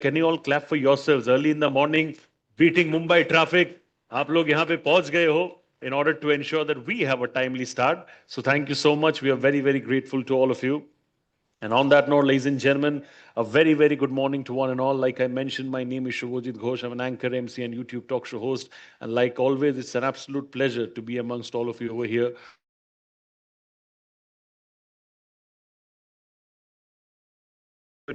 Can you all clap for yourselves? Early in the morning, beating Mumbai traffic. आप लोग यहाँ पे पहुँच गए हो in order to ensure that we have a timely start. So thank you so much. We are very, very grateful to all of you. And on that note, ladies and gentlemen, a very, very good morning to one and all. Like I mentioned, my name is Shubhojit Ghosh. I'm an anchor, MC, and YouTube talk show host. And like always, it's an absolute pleasure to be amongst all of you over here.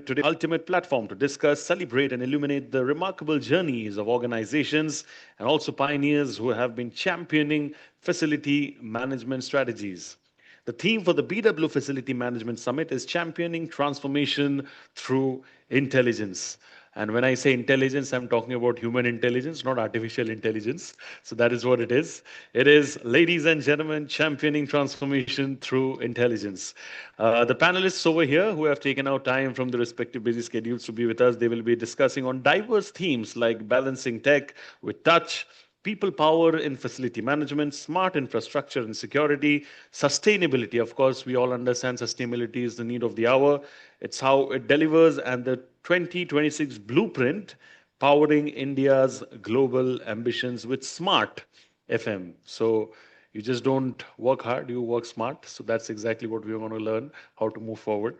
Today, ultimate platform to discuss, celebrate, and illuminate the remarkable journeys of organizations and also pioneers who have been championing facility management strategies. The theme for the BW Facility Management Summit is championing transformation through intelligence. And when I say intelligence, I'm talking about human intelligence, not artificial intelligence. So that is what it is. It is, ladies and gentlemen, championing transformation through intelligence. The panelists over here who have taken out time from the respective busy schedules to be with us, they will be discussing on diverse themes like balancing tech with touch, people power in facility management, smart infrastructure and security, sustainability. Of course, we all understand sustainability is the need of the hour. It's how it delivers, and the 2026 blueprint powering India's global ambitions with smart FM. So you just don't work hard, you work smart. So that's exactly what we want to learn how to move forward.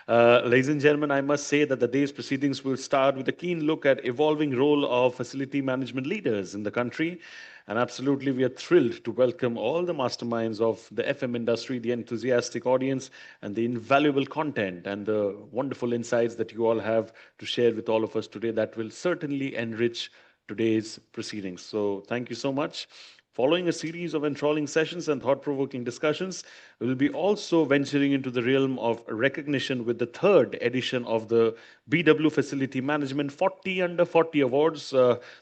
Ladies and gentlemen, I must say that the day's proceedings will start with a keen look at evolving role of facility management leaders in the country. And absolutely, we are thrilled to welcome all the masterminds of the FM industry, the enthusiastic audience, and the invaluable content and the wonderful insights that you all have to share with all of us today that will certainly enrich today's proceedings. So, thank you so much. Following a series of enthralling sessions and thought provoking discussions, we will be also venturing into the realm of recognition with the third edition of the BW Facility Management 40 Under 40 Awards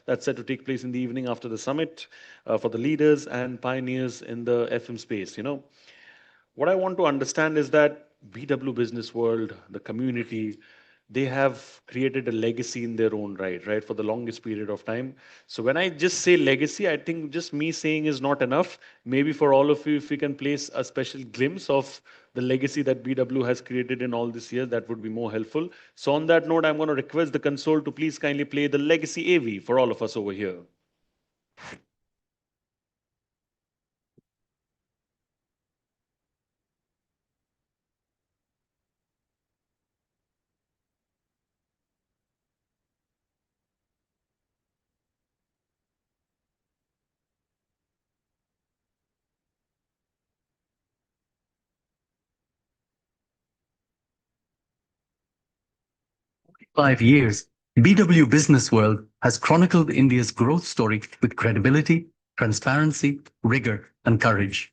that's set to take place in the evening after the summit for the leaders and pioneers in the FM space. What I want to understand is that BW Business World, the community, they have created a legacy in their own right, for the longest period of time. So when I just say legacy, I think just me saying is not enough. Maybe for all of you, if we can place a special glimpse of the legacy that BW has created in all this year, that would be more helpful. So on that note, I'm going to request the console to please kindly play the legacy AV for all of us over here. 5 years, BW Business World has chronicled India's growth story with credibility, transparency, rigor, and courage.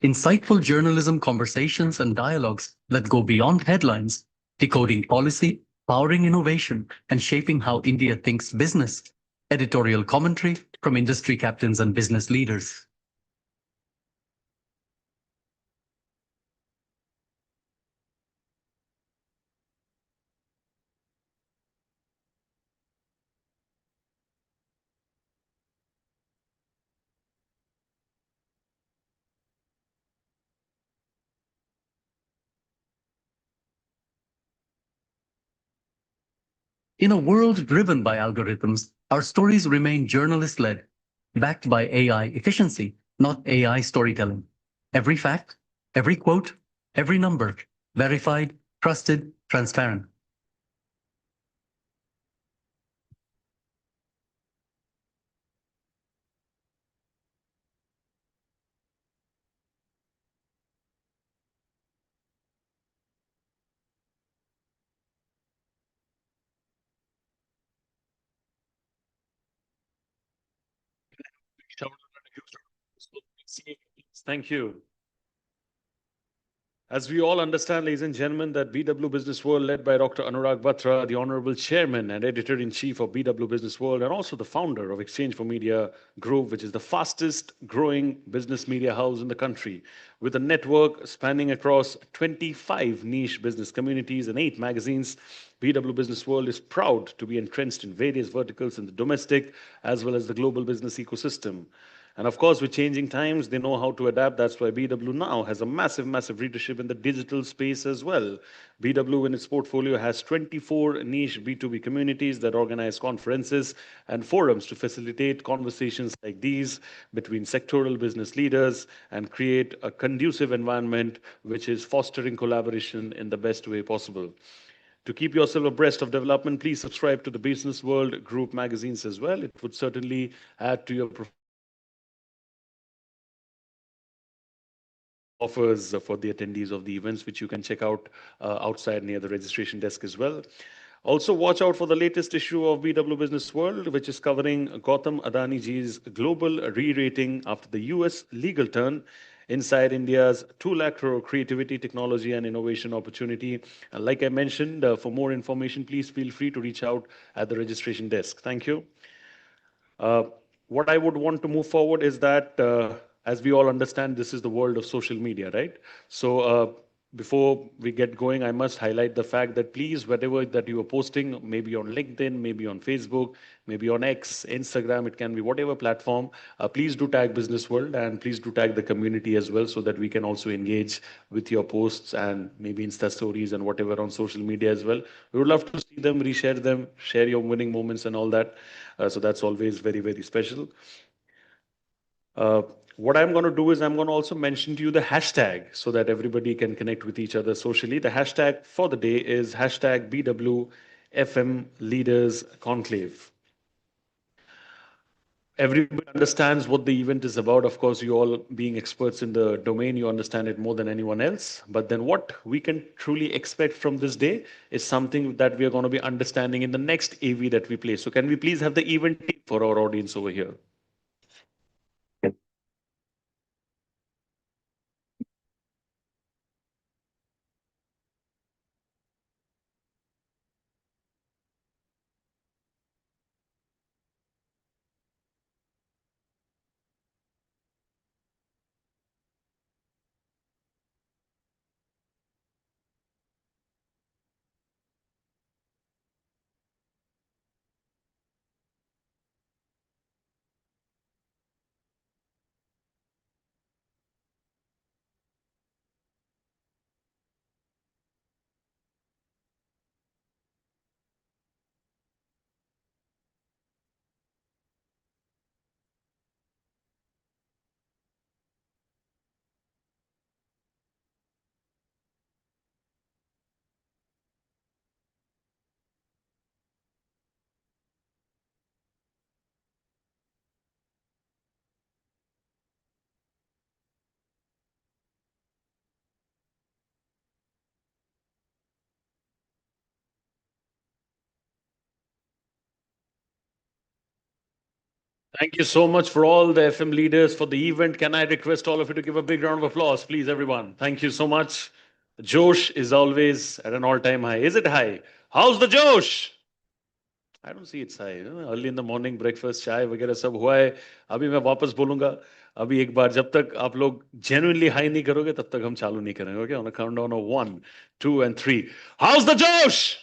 Insightful journalism conversations and dialogues that go beyond headlines, decoding policy, powering innovation, and shaping how India thinks business. Editorial commentary from industry captains and business leaders. In a world driven by algorithms, our stories remain journalist-led, backed by AI efficiency, not AI storytelling. Every fact, every quote, every number, verified, trusted, transparent. Thank you. As we all understand, ladies and gentlemen, that BW Business World, led by Dr. Anurag Batra, the Honorable Chairman and Editor in Chief of BW Business World, and also the founder of Exchange for Media Group, which is the fastest growing business media house in the country, with a network spanning across 25 niche business communities and 8 magazines. BW Business World is proud to be entrenched in various verticals in the domestic as well as the global business ecosystem. And of course, with changing times, they know how to adapt. That's why BW now has a massive, massive leadership in the digital space as well. BW in its portfolio has 24 niche B2B communities that organize conferences and forums to facilitate conversations like these between sectoral business leaders and create a conducive environment which is fostering collaboration in the best way possible. To keep yourself abreast of development, please subscribe to the Business World Group magazines as well. It would certainly add to your professional development. Offers for the attendees of the events, which you can check out outside near the registration desk as well. Also, watch out for the latest issue of BW Business World, which is covering Gautam Adani ji's global re-rating after the US legal turn inside India's 2 lakh crore creativity, technology, and innovation opportunity. And like I mentioned, for more information, please feel free to reach out at the registration desk. Thank you. Uh, what I would want to move forward is that, as we all understand, this is the world of social media, right? So, before we get going, I must highlight the fact that please, whatever that you are posting, maybe on LinkedIn, maybe on Facebook, maybe on X, Instagram, it can be whatever platform, please do tag Business World and please do tag the community as well so that we can also engage with your posts and maybe Insta stories and whatever on social media as well. We would love to see them, reshare them, share your winning moments and all that. So that's always very, very special. Uh, what I'm going to do is I'm going to also mention to you the hashtag so that everybody can connect with each other socially. The hashtag for the day is hashtag BWFM Leaders Conclave. Everybody understands what the event is about. Of course, you all being experts in the domain, you understand it more than anyone else. But then what we can truly expect from this day is something that we are going to be understanding in the next AV that we play. So can we please have the event team for our audience over here? Thank you so much for all the FM leaders for the event. Can I request all of you to give a big round of applause, please, everyone? Thank you so much. The Josh is always at an all-time high. Is it high? How's the Josh? I don't see it's high. Early in the morning, breakfast, चाय वगैरह सब हुआ है. अभी मैं वापस बोलूंगा. अभी एक बार जब तक आप लोग genuinely high नहीं करोगे तब तक हम चालू नहीं करेंगे. Okay, on a countdown of 1, 2, and 3. How's the Josh?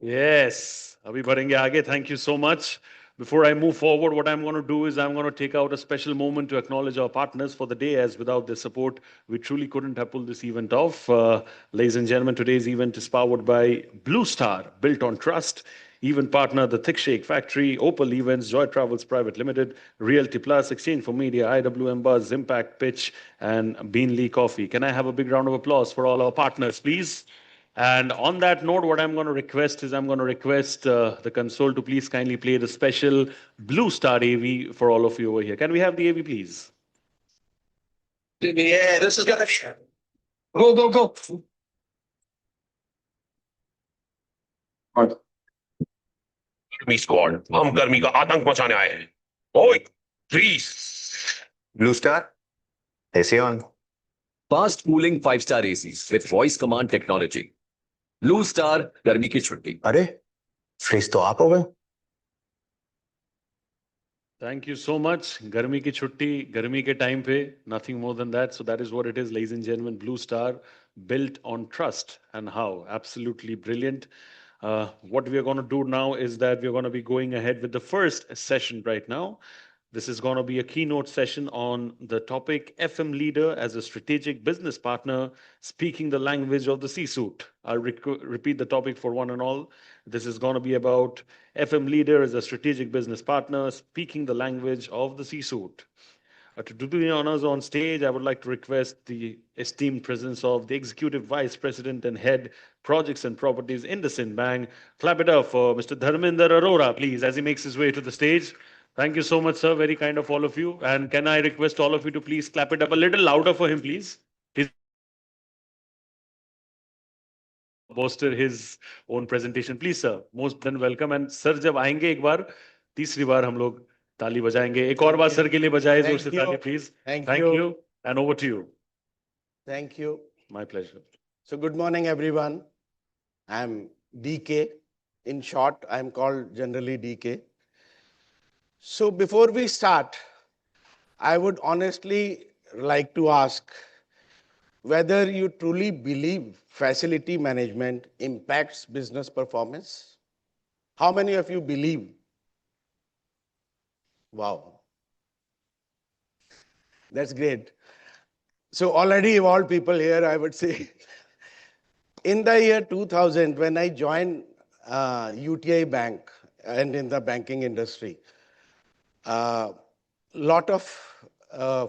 Yes, Abhi बढ़ेंगे आगे. Thank you so much. Before I move forward, what I'm going to do is I'm going to take out a special moment to acknowledge our partners for the day, as without their support, we truly couldn't have pulled this event off. Ladies and gentlemen, today's event is powered by Blue Star, built on trust. Event partner, the Thick Shake Factory, Opal Events, Joy Travels Private Limited, Realty Plus, Exchange for Media, IWM Buzz, Impact Pitch, and Beanley Coffee. Can I have a big round of applause for all our partners, please? And on that note, what I'm going to request is I'm going to request the console to please kindly play the special Blue Star AV for all of you over here. Can we have the AV, please? Yeah, this is gonna go, go, go. गर्मी squad हम गर्मी का आतंक मचाने आए हैं ओए please Blue Star, AC on. Fast cooling 5-star ACs with voice command technology. Blue Star गर्मी की छुट्टी. अरे फ्रीज तो आप हो गए. Thank you so much. Garmi ki chutti, Garmi ke time pe, nothing more than that. So that is what it is, ladies and gentlemen. Blue Star, built on trust. And how? Absolutely brilliant. What we are going to do now is that we're going to be going ahead with the first session right now. This is going to be a keynote session on the topic FM Leader as a Strategic Business Partner, Speaking the Language of the C-Suite. I'll repeat the topic for one and all. This is going to be about FM Leader as a Strategic Business Partner, Speaking the Language of the C-Suite. To do the honors on stage, I would like to request the esteemed presence of the Executive Vice President and Head Projects and Properties in the Bank. Clap it up for Mr. Dharminder Arora, please, as he makes his way to the stage. Thank you so much, sir. Very kind of all of you. And can I request all of you to please clap it up a little louder for him, please? He's bolster his own presentation. Please, sir. Most than welcome. And sir, जब आएंगे एक बार, तीसरी बार हम लोग ताली बजाएंगे. एक और बार सर के लिए बजाए जोर से ताली, please. Thank you. And over to you. Thank you. My pleasure. So good morning, everyone. I'm DK. In short, I'm called generally DK. So before we start, I would honestly like to ask whether you truly believe facility management impacts business performance. How many of you believe? Wow. That's great. So already evolved people here, I would say. In the year 2000, when I joined UTI Bank and in the banking industry, lot of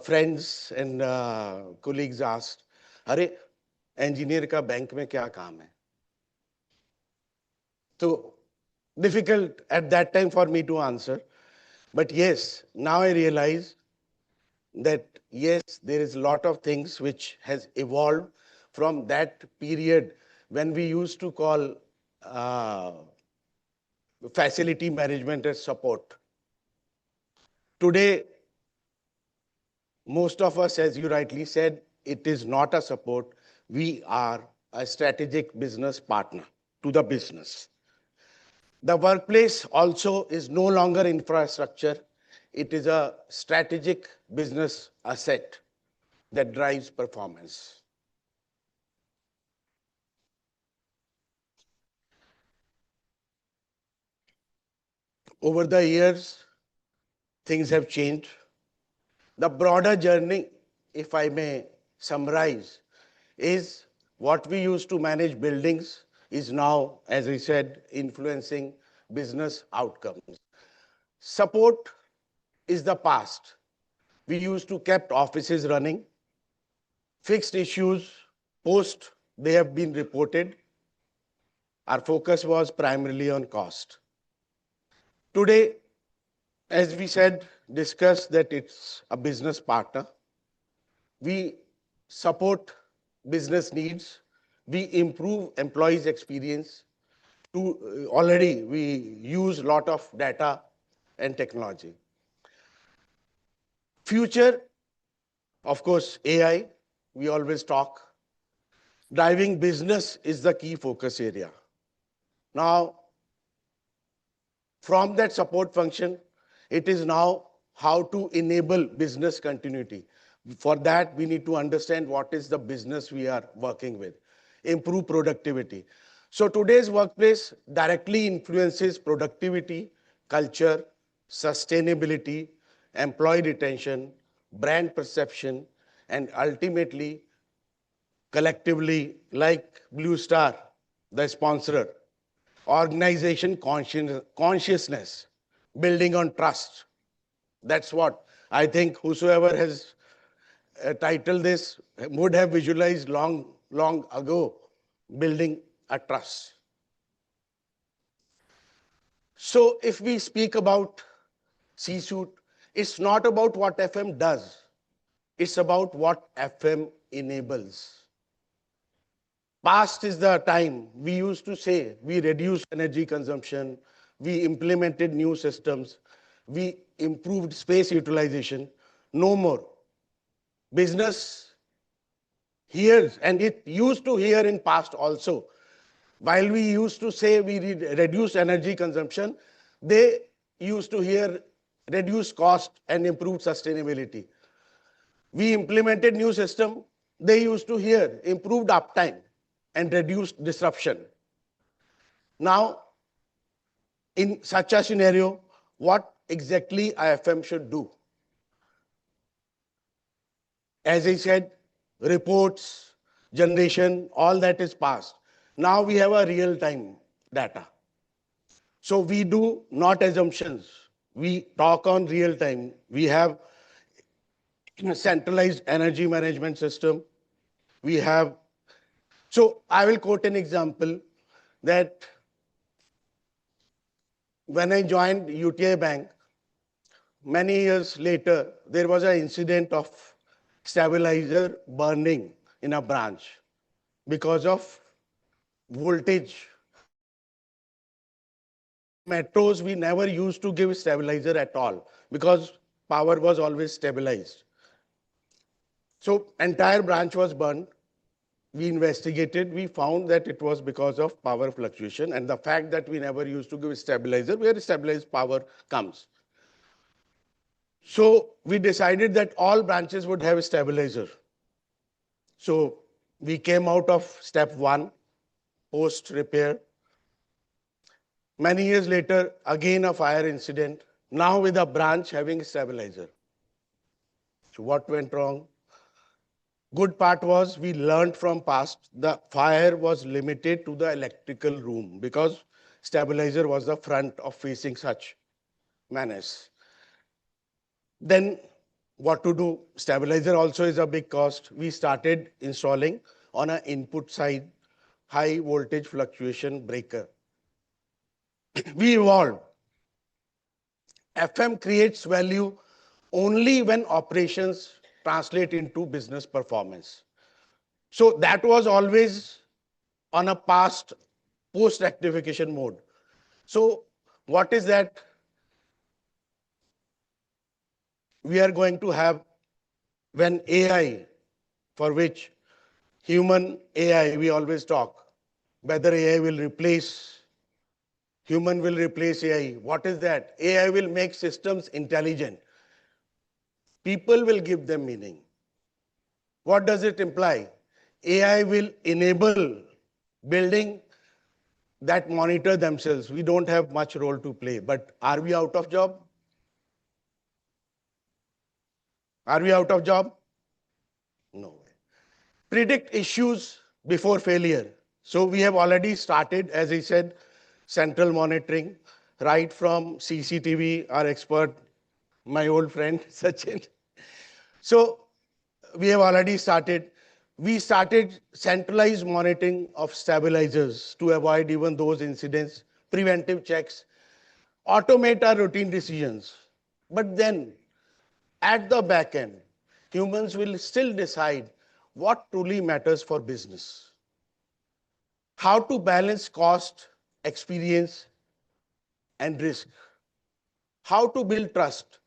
friends and colleagues asked, "Are engineer ka bank mein kya kaam hai?" So difficult at that time for me to answer. But yes, now I realize that yes, there is a lot of things which has evolved from that period when we used to call facility management as support. Today, most of us, as you rightly said, it is not a support. We are a strategic business partner to the business. The workplace also is no longer infrastructure. It is a strategic business asset that drives performance. Over the years, things have changed. The broader journey, if I may summarize, is what we used to manage buildings is now, as I said, influencing business outcomes. Support is the past. We used to keep offices running. Fixed issues, post, they have been reported. Our focus was primarily on cost. Today, as we said, discussed that it's a business partner. We support business needs. We improve employees' experience. Already, we use a lot of data and technology. Future, of course, AI, we always talk. Driving business is the key focus area. Now, from that support function, it is now how to enable business continuity. For that, we need to understand what is the business we are working with, improve productivity. So today's workplace directly influences productivity, culture, sustainability, employee retention, brand perception, and ultimately, collectively, like Blue Star, the sponsor, organization consciousness, building on trust. That's what I think whosoever has titled this would have visualized long ago, building a trust. So if we speak about C-suite, it's not about what FM does. It's about what FM enables. Past is the time we used to say we reduced energy consumption, we implemented new systems, we improved space utilization. No more. Business hears, and it used to hear in past also. While we used to say we reduce energy consumption, they used to hear reduce cost and improve sustainability. We implemented new system, they used to hear improved uptime and reduced disruption. Now, in such a scenario, what exactly IFM should do. As I said, reports, generation, all that is past. Now we have a real-time data. So we do not assumptions. We talk on real time. We have a centralized energy management system. We have, so I will quote an example that when I joined UTI Bank, many years later, there was an incident of stabilizer burning in a branch because of voltage. Metros, we never used to give stabilizer at all because power was always stabilized. So entire branch was burned. We investigated, we found that it was because of power fluctuation and the fact that we never used to give stabilizer, where stabilized power comes. So we decided that all branches would have a stabilizer. So we came out of step one, post repair. Many years later, again a fire incident, now with a branch having stabilizer. So what went wrong? Good part was we learned from past, the fire was limited to the electrical room because stabilizer was the front of facing such menace. Then what to do? Stabilizer also is a big cost. We started installing on an input side high voltage fluctuation breaker. We evolved. FM creates value only when operations translate into business performance. So that was always on a past post rectification mode. So what is that? We are going to have when AI, for which human AI, we always talk, whether AI will replace, human will replace AI. What is that? AI will make systems intelligent. People will give them meaning. What does it imply? AI will enable building that monitor themselves. We don't have much role to play, but are we out of job? Are we out of job? No way. Predict issues before failure. So we have already started, as I said, central monitoring, right from CCTV, our expert, my old friend Sachin. So we have already started. We started centralized monitoring of stabilizers to avoid even those incidents, preventive checks, automate our routine decisions. But then at the back end, humans will still decide what truly matters for business. How to balance cost, experience, and risk. How to build trust.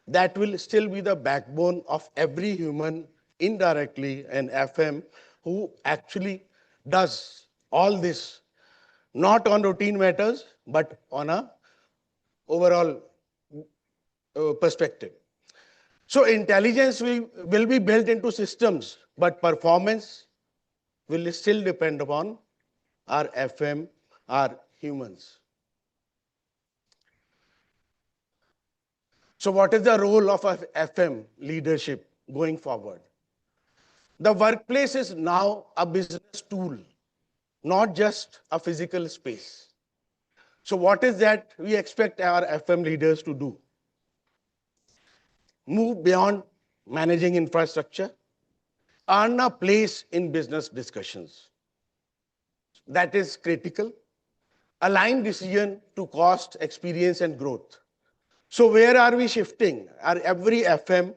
That will still be the backbone of every human indirectly and FM who actually does all this, not on routine matters, but on a overall perspective. So intelligence will be built into systems, but performance will still depend upon our FM, our humans. So what is the role of a FM leadership going forward? The workplace is now a business tool, not just a physical space. So what is that we expect our FM leaders to do? Move beyond managing infrastructure, earn a place in business discussions. That is critical. Align decision to cost, experience, and growth. So where are we shifting? Every FM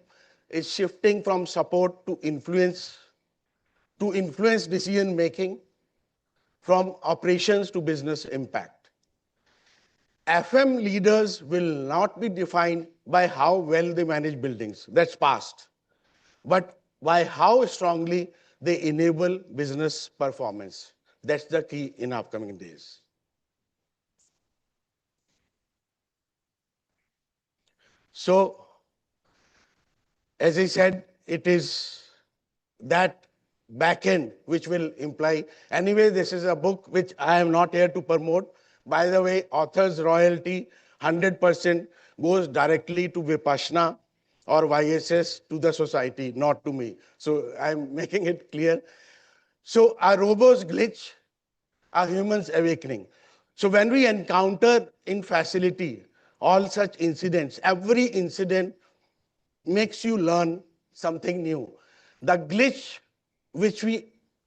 is shifting from support to influence decision making, from operations to business impact. FM leaders will not be defined by how well they manage buildings, that's past, but by how strongly they enable business performance. That's the key in upcoming days. So, as I said, it is that back end which will imply. Anyway, this is a book which I am not here to promote. By the way, author's royalty 100%, goes directly to Vipassana or YSS to the society, not to me. So I'm making it clear. So our robots glitch, our humans awakening. So when we encounter in facility all such incidents, every incident makes you learn something new. The glitch which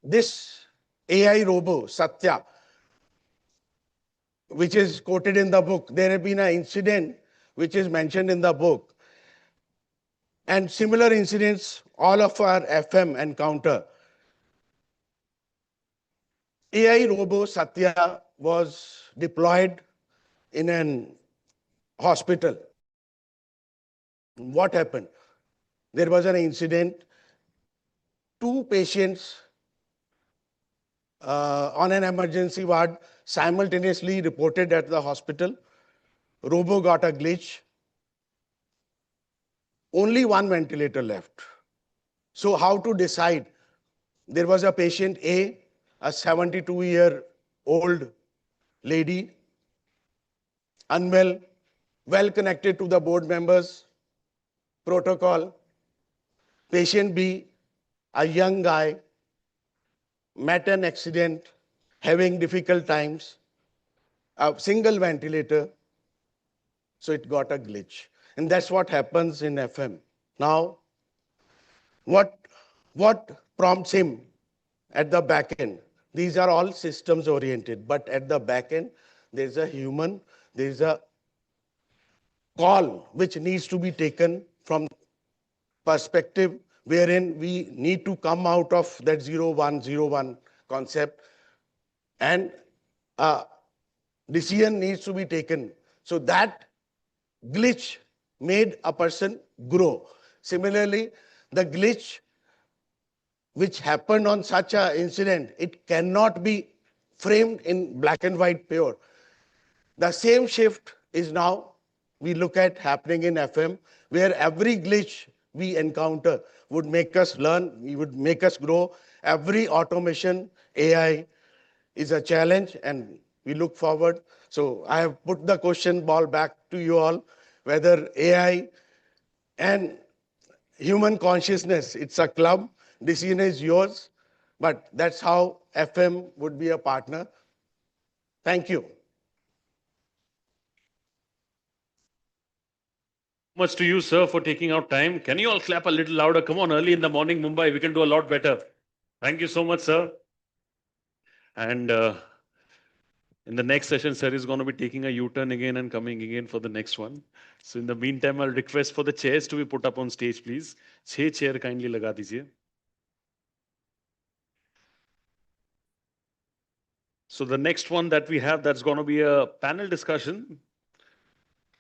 this AI robo, Satya, which is quoted in the book, there have been an incident which is mentioned in the book. And similar incidents, all of our FM encounter. AI robo Satya was deployed in an hospital. What happened? There was an incident. Two patients on an emergency ward simultaneously reported at the hospital. Robo got a glitch. Only one ventilator left. So how to decide? There was a patient A, a 72-year-old lady, unwell, well connected to the board members, protocol. Patient B, a young guy, met an accident, having difficult times, a single ventilator, so it got a glitch. And that's what happens in FM. Now, what prompts him at the back end? These are all systems oriented, but at the back end, there's a human, there's a call which needs to be taken from perspective wherein we need to come out of that 0101 concept, and a decision needs to be taken. So that glitch made a person grow. Similarly, the glitch which happened on such an incident, it cannot be framed in black and white pure. The same shift is now we look at happening in FM, where every glitch we encounter would make us learn, it would make us grow. Every automation, AI is a challenge, and we look forward. So I have put the question ball back to you all, whether AI and human consciousness, it's a club, decision is yours, but that's how FM would be a partner. Thank you. Much to you, sir, for taking out time. Can you all clap a little louder? Come on, early in the morning, Mumbai, we can do a lot better. Thank you so much, sir. And in the next session, sir is going to be taking a U-turn again and coming again for the next one. So in the meantime, I'll request for the chairs to be put up on stage, please. 6 chair kindly laga dijiye. So the next one that we have, that's going to be a panel discussion.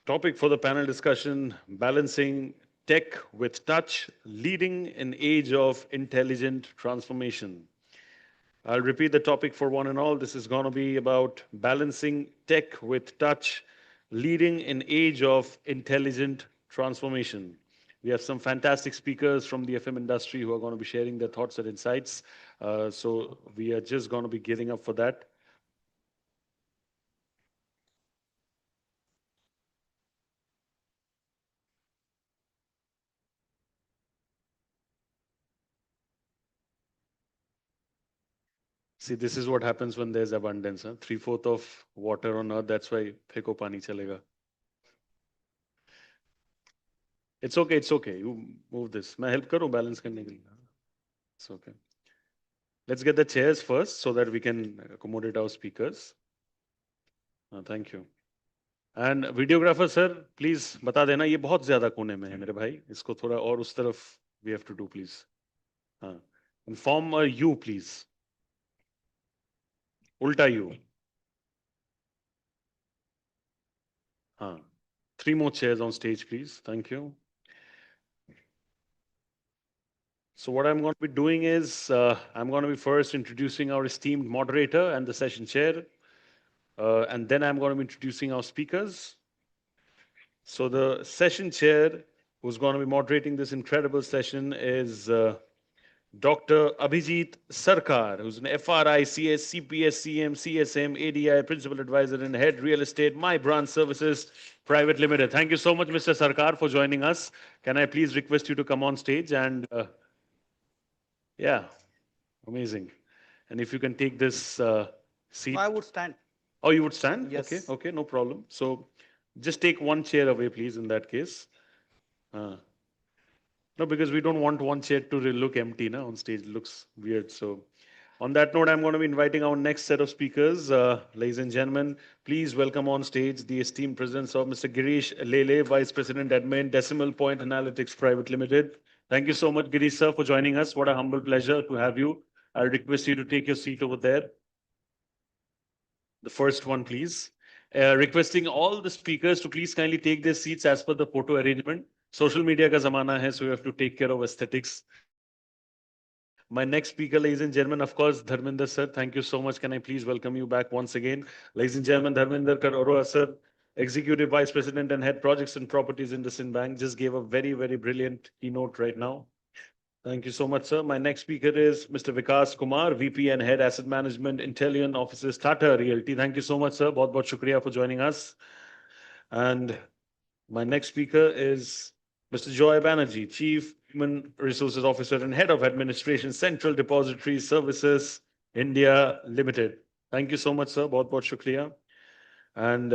Topic for the panel discussion: balancing tech with touch, leading an age of intelligent transformation. I'll repeat the topic for one and all. This is going to be about balancing tech with touch, leading an age of intelligent transformation. We have some fantastic speakers from the FM industry who are going to be sharing their thoughts and insights. So we are just going to be gearing up for that. See, this is what happens when there's abundance. Huh? 3/4 of water on earth. That's why pheko pani chalega. It's okay. It's okay. You move this. मैं help करूँ balance करने के लिए. It's okay. Let's get the chairs first so that we can accommodate our speakers. Thank you. And videographer sir, please बता देना ये बहुत ज़्यादा कोने में है मेरे भाई. इसको थोड़ा और उस तरफ we have to do please. हाँ. Inform a U please. उल्टा U. हाँ. 3 more chairs on stage please. Thank you. So what I'm going to be doing is I'm going to be first introducing our esteemed moderator and the session chair. And then I'm going to be introducing our speakers. So the session chair who's going to be moderating this incredible session is Dr. Abhijit Sarkar, who's an FRI, CS, CPS, CM, CSM, ADI, Principal Advisor and Head Real Estate, My Branch Services Private Limited. Thank you so much, Mr. Sarkar, for joining us. Can I please request you to come on stage and yeah, amazing. And if you can take this seat. I would stand. Oh, you would stand? Yes. Okay, okay, no problem. So just take one chair away, please, in that case. No, because we don't want one chair to look empty na, on stage. It looks weird. So, on that note, I'm going to be inviting our next set of speakers. Ladies and gentlemen, please welcome on stage the esteemed presence of Mr. Girish Lele, Vice President Admin, Decimal Point Analytics Private Limited. Thank you so much, Girish sir, for joining us. What a humble pleasure to have you. I request you to take your seat over there. The first one, please. Requesting all the speakers to please kindly take their seats as per the photo arrangement. Social media ka zamana hai, so you have to take care of aesthetics. My next speaker, ladies and gentlemen, of course, Dharminder sir. Thank you so much. Can I please welcome you back once again? Ladies and gentlemen, Dharminder Karora sir, Executive Vice President and Head Projects and Properties in IndusInd Bank, just gave a very, very brilliant keynote right now. Thank you so much, sir. My next speaker is Mr. Vikas Kumar, VP and Head Asset Management, Intellion Offices, Tata Realty. Thank you so much, sir. बहुत बहुत शुक्रिया for joining us. And my next speaker is Mr. Joy Banerjee, Chief Human Resources Officer and Head of Administration, Central Depository Services, India Limited. Thank you so much, sir. बहुत बहुत शुक्रिया. And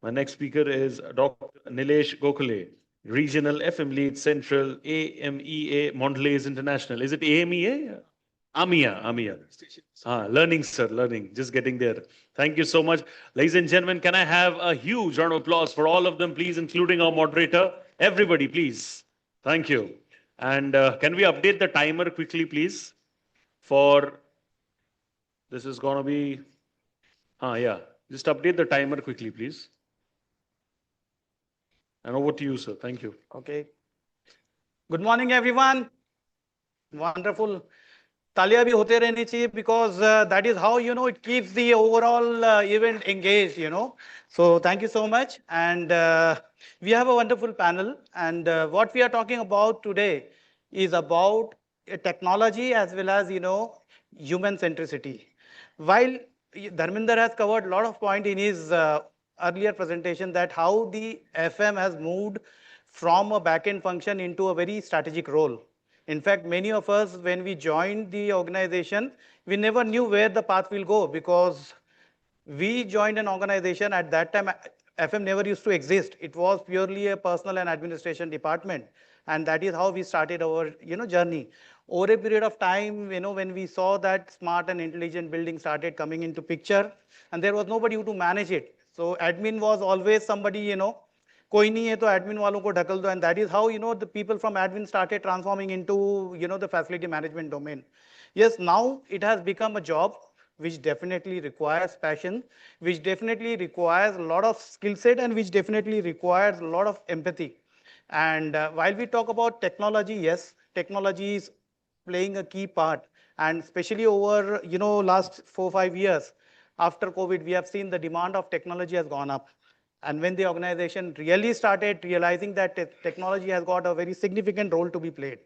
my next speaker is Dr. Nilesh Gokhale, Regional FM Lead, Central AMEA Mondelez International. Is it AMEA? AMIA. Learning, sir, learning. Just getting there. Thank you so much. Ladies and gentlemen, can I have a huge round of applause for all of them, please, including our moderator? Everybody, please. Thank you. And can we update the timer quickly, please? For this is going to be, yeah. Just update the timer quickly, please. And over to you, sir. Thank you. Okay. Good morning, everyone. Wonderful. तालियां भी होते रहनी चाहिए because that is how it keeps the overall event engaged. So thank you so much, and we have a wonderful panel, and what we are talking about today is about technology as well as human centricity. While Dharminder has covered a lot of point in his earlier presentation that how the FM has moved from a back-end function into a very strategic role. In fact, many of us, when we joined the organization, we never knew where the path will go because we joined an organization at that time. FM never used to exist. It was purely a personal and administration department. And that is how we started our journey. Over a period of time, when we saw that smart and intelligent building started coming into picture, and there was nobody who to manage it. So admin was always somebody, कोई नहीं है तो admin वालों को ढकल दो, and that is how the people from admin started transforming into the facility management domain. Yes, now it has become a job which definitely requires passion, which definitely requires a lot of skill set, and which definitely requires a lot of empathy. And while we talk about technology, yes, technology is playing a key part, and especially over last 4-5 years after COVID, we have seen the demand of technology has gone up. And when the organization really started realizing that technology has got a very significant role to be played.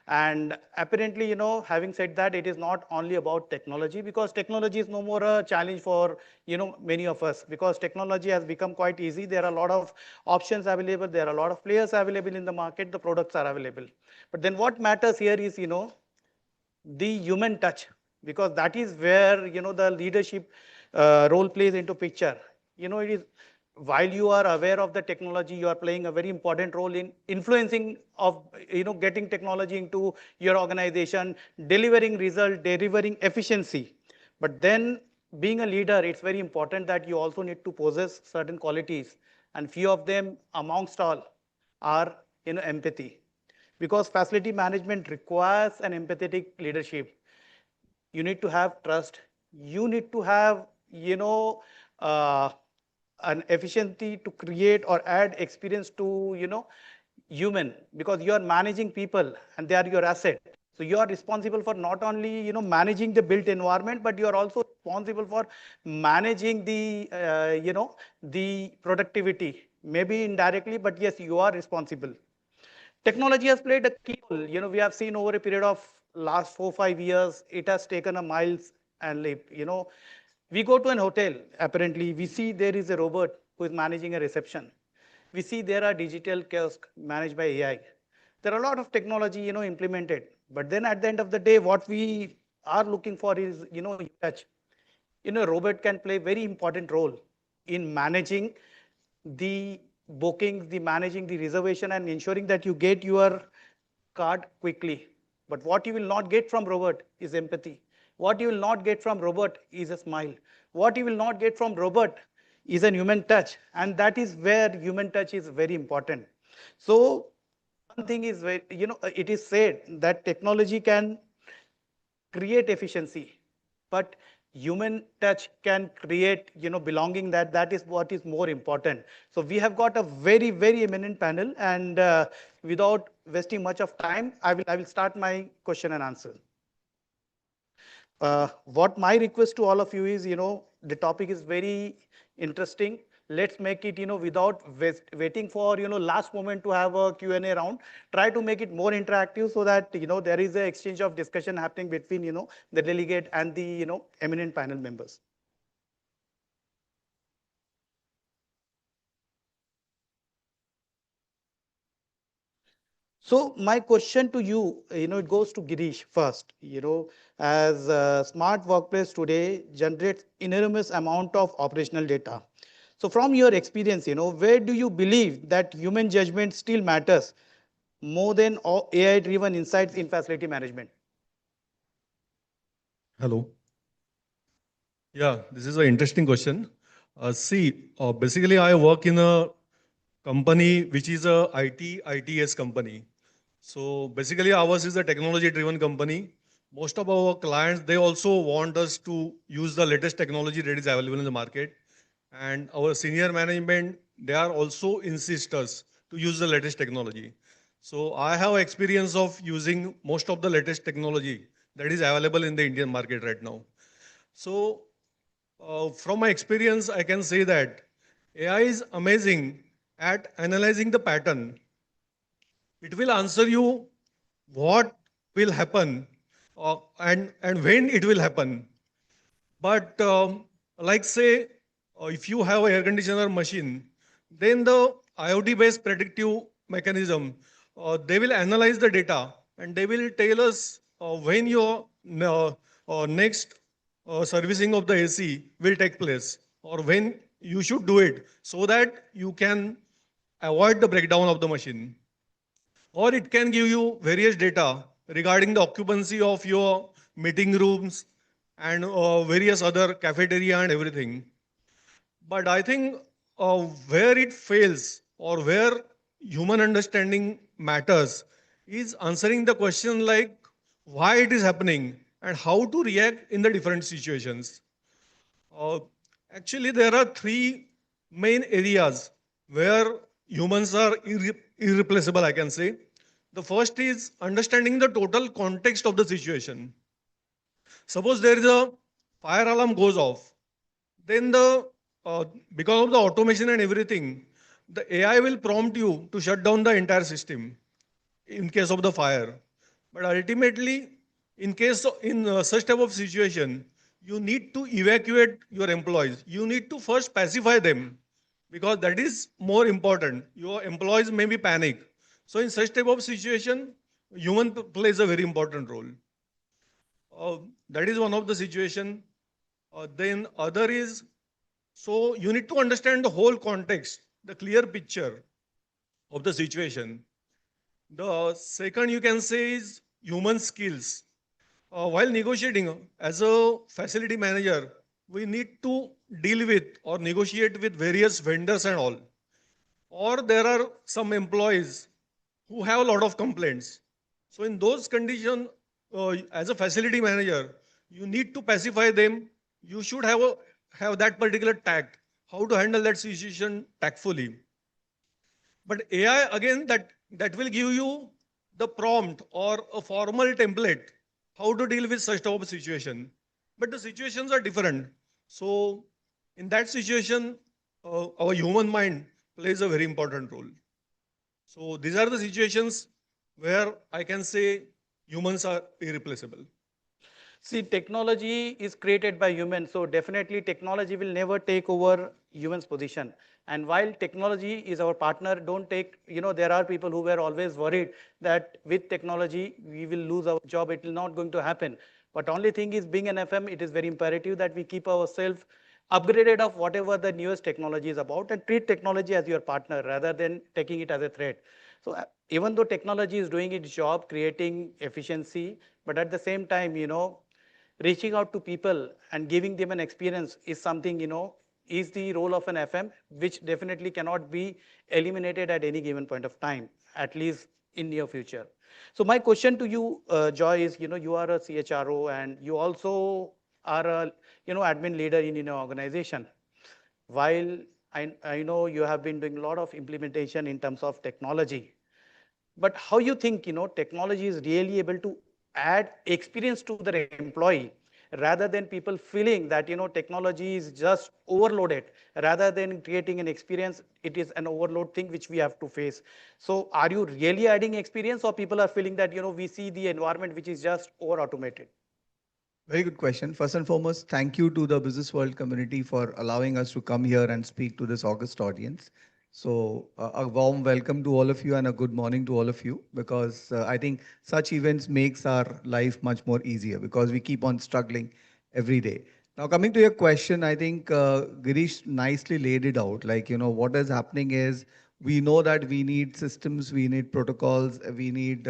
And apparently, having said that, it is not only about technology, because technology is no more a challenge for, many of us, because technology has become quite easy. There are a lot of options available. There are a lot of players available in the market. The products are available. But then what matters here is, the human touch, because that is where, the leadership role plays into picture. It is, while you are aware of the technology, you are playing a very important role in influencing of, getting technology into your organization, delivering result, delivering efficiency. But then being a leader, it's very important that you also need to possess certain qualities. And few of them amongst all are, empathy. Because facility management requires an empathetic leadership. You need to have trust. You need to have, an efficiency to create or add experience to, human, because you are managing people and they are your asset. So you are responsible for not only, managing the built environment, but you are also responsible for managing the, the productivity, maybe indirectly, but yes, you are responsible. Technology has played a key role. We have seen over a period of last 4 5 years, it has taken a miles and leap. We go to an hotel, apparently, we see there is a robot who is managing a reception. We see there are digital kiosks managed by AI. There are a lot of technology, implemented. But then at the end of the day, what we are looking for is, touch. Robot can play very important role in managing the bookings, the managing the reservation and ensuring that you get your card quickly. But what you will not get from robot is empathy. What you will not get from robot is a smile. What you will not get from robot is a human touch. And that is where human touch is very important. So one thing is, it is said that technology can create efficiency, but human touch can create belonging. That is what is more important. So we have got a very very eminent panel, and without wasting much of time, I will start my question and answer. What my request to all of you is, the topic is very interesting. Let's make it, without waiting for, last moment to have a Q&A round. Try to make it more interactive so that, there is an exchange of discussion happening between, the delegate and the, eminent panel members. So my question to you, it goes to Girish first. As smart workplace today generates enormous amount of operational data. So from your experience, where do you believe that human judgment still matters more than AI-driven insights in facility management? Hello. Yeah, this is an interesting question. Basically, I work in a company which is a ITS company. So basically, ours is a technology-driven company. Most of our clients, they also want us to use the latest technology that is available in the market. And our senior management, they are also insist us to use the latest technology. So I have experience of using most of the latest technology that is available in the Indian market right now. So from my experience, I can say that AI is amazing at analyzing the pattern. It will answer you what will happen and when it will happen. But like say, if you have an air conditioner machine, then the IoT-based predictive mechanism, they will analyze the data and they will tell us when your next servicing of the AC will take place or when you should do it so that you can avoid the breakdown of the machine. Or it can give you various data regarding the occupancy of your meeting rooms and various other cafeteria and everything. But I think where it fails or where human understanding matters is answering the question like why it is happening and how to react in the different situations. Uh, Actually, there are three main areas where humans are irreplaceable, I can say. The first is understanding the total context of the situation. Suppose there is a fire alarm goes off, then uh, because of the automation and everything, the AI will prompt you to shut down the entire system in case of the fire. But ultimately, in such type of situation, you need to evacuate your employees. You need to first pacify them because that is more important. Your employees may be panic. So in such type of situation, human plays a very important role. That is one of the situation. Then other is, so you need to understand the whole context, the clear picture of the situation. The second you can say is human skills. While negotiating as a facility manager, we need to deal with or negotiate with various vendors and all. Or there are some employees who have a lot of complaints. So in those conditions, as a facility manager, you need to pacify them. You should have that particular tact, how to handle that situation tactfully. But AI again, that will give you the prompt or a formal template how to deal with such type of situation. But the situations are different. So in that situation, our human mind plays a very important role. So these are the situations where I can say humans are irreplaceable. See, technology is created by humans, so definitely technology will never take over humans' position. And while technology is our partner, don't take, there are people who were always worried that with technology, we will lose our job. It will not going to happen. But only thing is, being an FM, it is very imperative that we keep ourselves upgraded of whatever the newest technology is about and treat technology as your partner rather than taking it as a threat. So even though technology is doing its job, creating efficiency, but at the same time, reaching out to people and giving them an experience is something, is the role of an FM, which definitely cannot be eliminated at any given point of time, at least in near future. So my question to you, Joy, is, you are a CHRO and you also are a, admin leader in your organization. While I know you have been doing a lot of implementation in terms of technology, but how you think, technology is really able to add experience to their employee rather than people feeling that, technology is just overloaded rather than creating an experience, it is an overload thing which we have to face. So are you really adding experience or people are feeling that, we see the environment which is just over automated? Very good question. First and foremost, thank you to the business world community for allowing us to come here and speak to this august audience. So, a warm welcome to all of you and a good morning to all of you, because I think such events makes our life much more easier because we keep on struggling every day. Now, coming to your question, I think Girish nicely laid it out. Like, what is happening is we know that we need systems, we need protocols, we need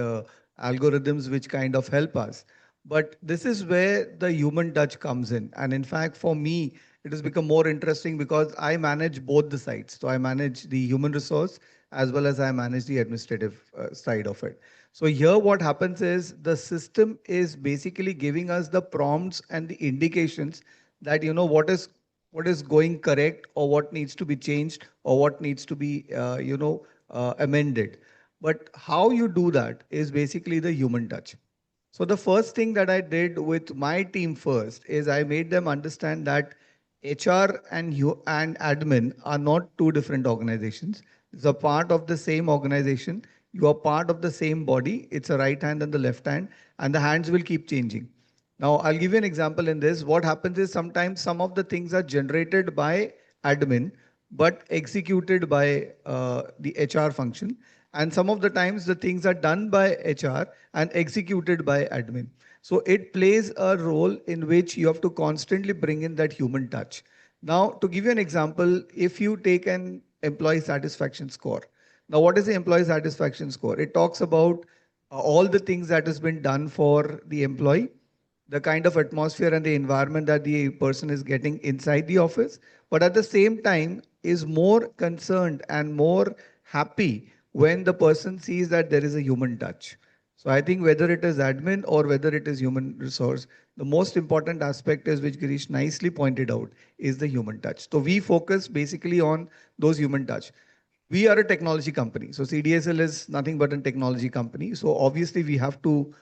algorithms which kind of help us. But this is where the human touch comes in. And in fact, for me, it has become more interesting because I manage both the sides. So I manage the human resource as well as I manage the administrative side of it. So here what happens is the system is basically giving us the prompts and the indications that, what is going correct or what needs to be changed or what needs to be, amended. But how you do that is basically the human touch. So the first thing that I did with my team first is I made them understand that HR and admin are not two different organizations. It's a part of the same organization. You are part of the same body. It's a right hand and the left hand, and the hands will keep changing. Now, I'll give you an example in this. What happens is sometimes some of the things are generated by admin, but executed by the HR function. And some of the times the things are done by HR and executed by admin. So it plays a role in which you have to constantly bring in that human touch. Now, to give you an example, if you take an employee satisfaction score. Now, what is the employee satisfaction score? It talks about all the things that has been done for the employee, the kind of atmosphere and the environment that the person is getting inside the office, but at the same time is more concerned and more happy when the person sees that there is a human touch. So I think whether it is admin or whether it is human resource, the most important aspect is, which Girish nicely pointed out, is the human touch. So we focus basically on those human touch. We are a technology company. So CDSL is nothing but a technology company. So obviously we have to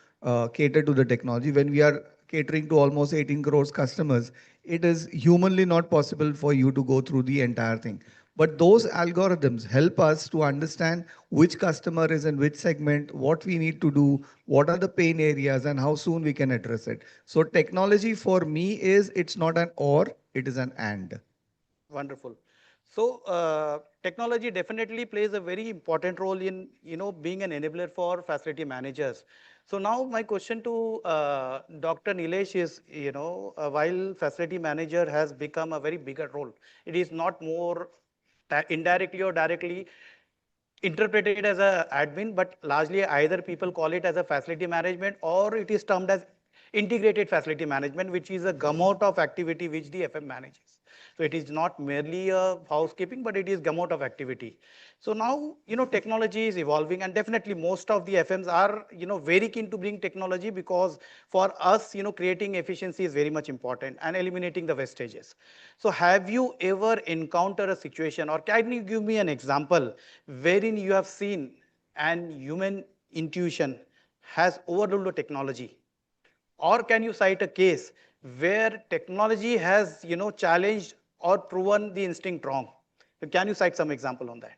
cater to the technology. When we are catering to almost 18 crores customers, it is humanly not possible for you to go through the entire thing. But those algorithms help us to understand which customer is in which segment, what we need to do, what are the pain areas, and how soon we can address it. So technology for me is, it's not an or, it is an and. Wonderful. So technology definitely plays a very important role in, being an enabler for facility managers. So now my question to Dr. Nilesh is, while facility manager has become a very bigger role, it is not more indirectly or directly interpreted as a admin, but largely either people call it as a facility management or it is termed as integrated facility management, which is a gamut of activity which the FM manages. So it is not merely a housekeeping, but it is gamut of activity. So now, technology is evolving and definitely most of the FMs are, very keen to bring technology because for us, creating efficiency is very much important and eliminating the wastages. So have you ever encountered a situation or can you give me an example wherein you have seen an human intuition has overruled the technology? Or can you cite a case where technology has, challenged or proven the instinct wrong? So can you cite some example on that?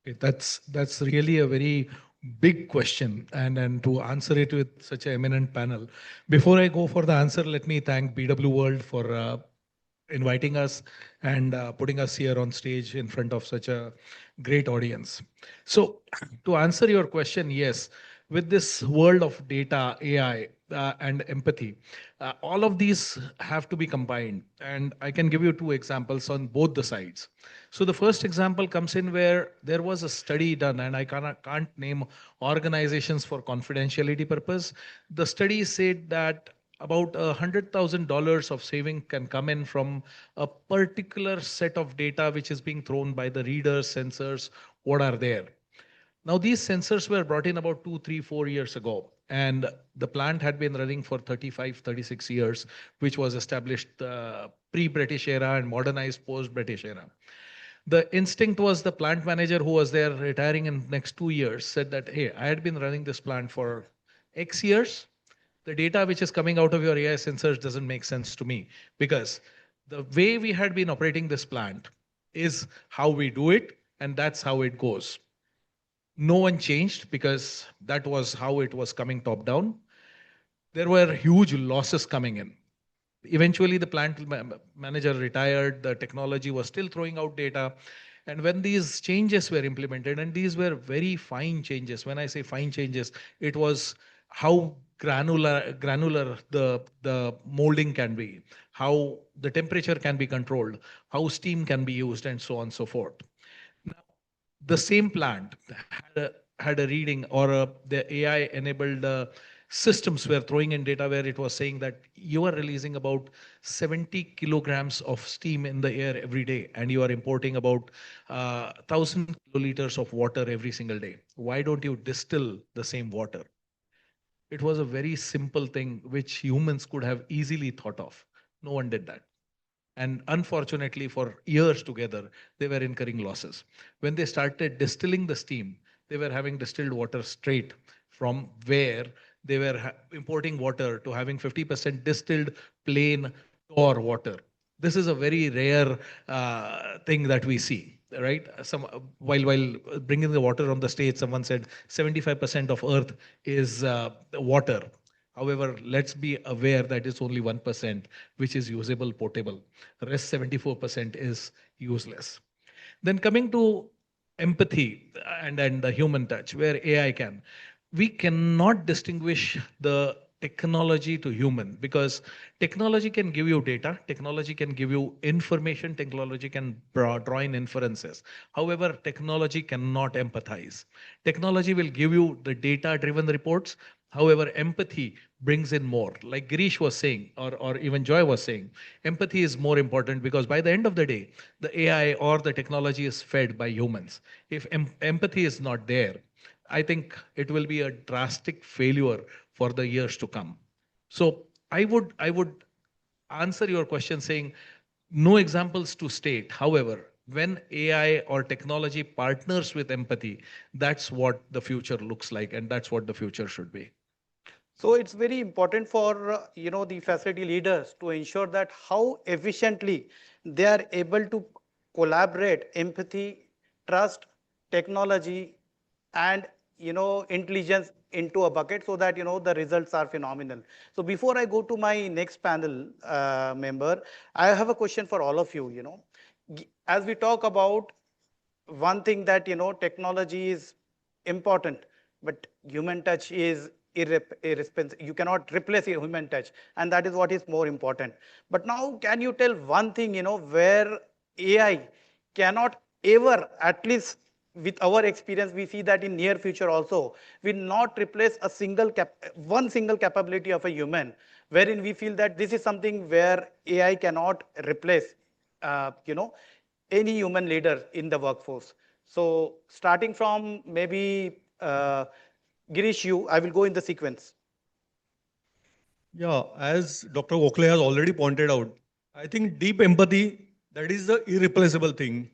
Okay, that's really a very big question, and to answer it with such an eminent panel. Before I go for the answer, let me thank BW World for inviting us and putting us here on stage in front of such a great audience. So, to answer your question, yes, with this world of data, AI, and empathy, all of these have to be combined. And I can give you two examples on both the sides. So the first example comes in where there was a study done, and I can't name organizations for confidentiality purpose. The study said that about $100,000 of saving can come in from a particular set of data which is being thrown by the readers, sensors, what are there. Now, these sensors were brought in about 2, 3, 4 years ago, and the plant had been running for 35, 36 years, which was established pre-British era and modernized post-British era. The instinct was the plant manager who was there retiring in next 2 years said that, hey, I had been running this plant for X years. The data which is coming out of your AI sensors doesn't make sense to me because the way we had been operating this plant is how we do it, and that's how it goes. No one changed because that was how it was coming top down. There were huge losses coming in. Eventually, the plant manager retired, the technology was still throwing out data. And when these changes were implemented, and these were very fine changes, when I say fine changes, it was how granular the molding can be, how the temperature can be controlled, how steam can be used, and so on and so forth. The same plant had a reading or the AI enabled systems were throwing in data where it was saying that you are releasing about 70 kilograms of steam in the air every day and you are importing about 1,000 kiloliters of water every single day. Why don't you distill the same water? It was a very simple thing which humans could have easily thought of. No one did that. And unfortunately, for years together, they were incurring losses. When they started distilling the steam, they were having distilled water straight from where they were importing water to having 50% distilled plain pure water. This is a very rare thing that we see, right? While bringing the water on the stage, someone said 75% of Earth is water. However, let's be aware that it's only 1% which is usable, potable. The rest 74% is useless. Then coming to empathy and the human touch, where AI can, we cannot distinguish the technology to human because technology can give you data, technology can give you information, technology can draw in inferences. However, technology cannot empathize. Technology will give you the data driven reports. However, empathy brings in more. Like Girish was saying, or even Joy was saying, empathy is more important because by the end of the day, the AI or the technology is fed by humans. If empathy is not there, I think it will be a drastic failure for the years to come. So I would answer your question saying no examples to state. However, when AI or technology partners with empathy, that's what the future looks like, and that's what the future should be. So it's very important for the facility leaders to ensure that how efficiently they are able to collaborate empathy, trust, technology, and intelligence into a bucket so that the results are phenomenal. So before I go to my next panel member, I have a question for all of you. As we talk about one thing that technology is important, but human touch is irreplaceable. You cannot replace a human touch, and that is what is more important. But now, can you tell one thing where AI cannot ever, at least with our experience, we see that in near future also, will not replace a one single capability of a human, wherein we feel that this is something where AI cannot replace. Any human leader in the workforce. So starting from maybe Girish, I will go in the sequence. Yeah, as Dr. Oakley has already pointed out, I think deep empathy, that is the irreplaceable thing.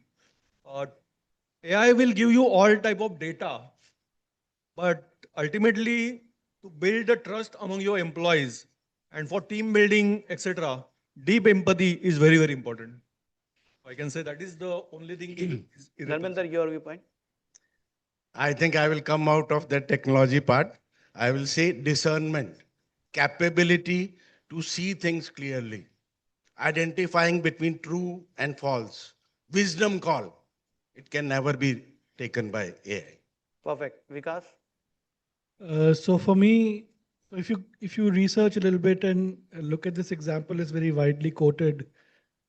Uh, AI will give you all type of data, but ultimately to build the trust among your employees and for team building, etc., deep empathy is very, very important. I can say that is the only thing is irreplaceable. Dharmender, your viewpoint? I think I will come out of the technology part. I will say discernment, capability to see things clearly, identifying between true and false, wisdom call. It can never be taken by AI. Perfect. Vikas? So for me, if you research a little bit and look at this example, it's very widely quoted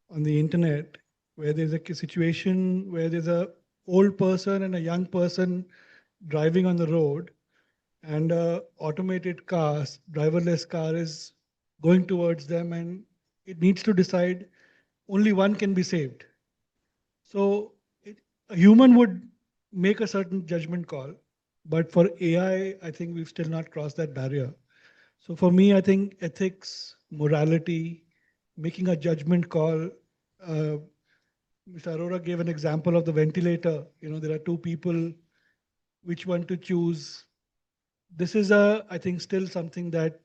on the internet, where there's a situation where there's a old person and a young person driving on the road, and a automated car, driverless car, is going towards them, and it needs to decide only one can be saved. So a human would make a certain judgment call, but for AI, I think we've still not crossed that barrier. So for me, I think ethics, morality, making a judgment call. Uh, Mr. Arora gave an example of the ventilator. There are two people, which one to choose. This is I think, still something that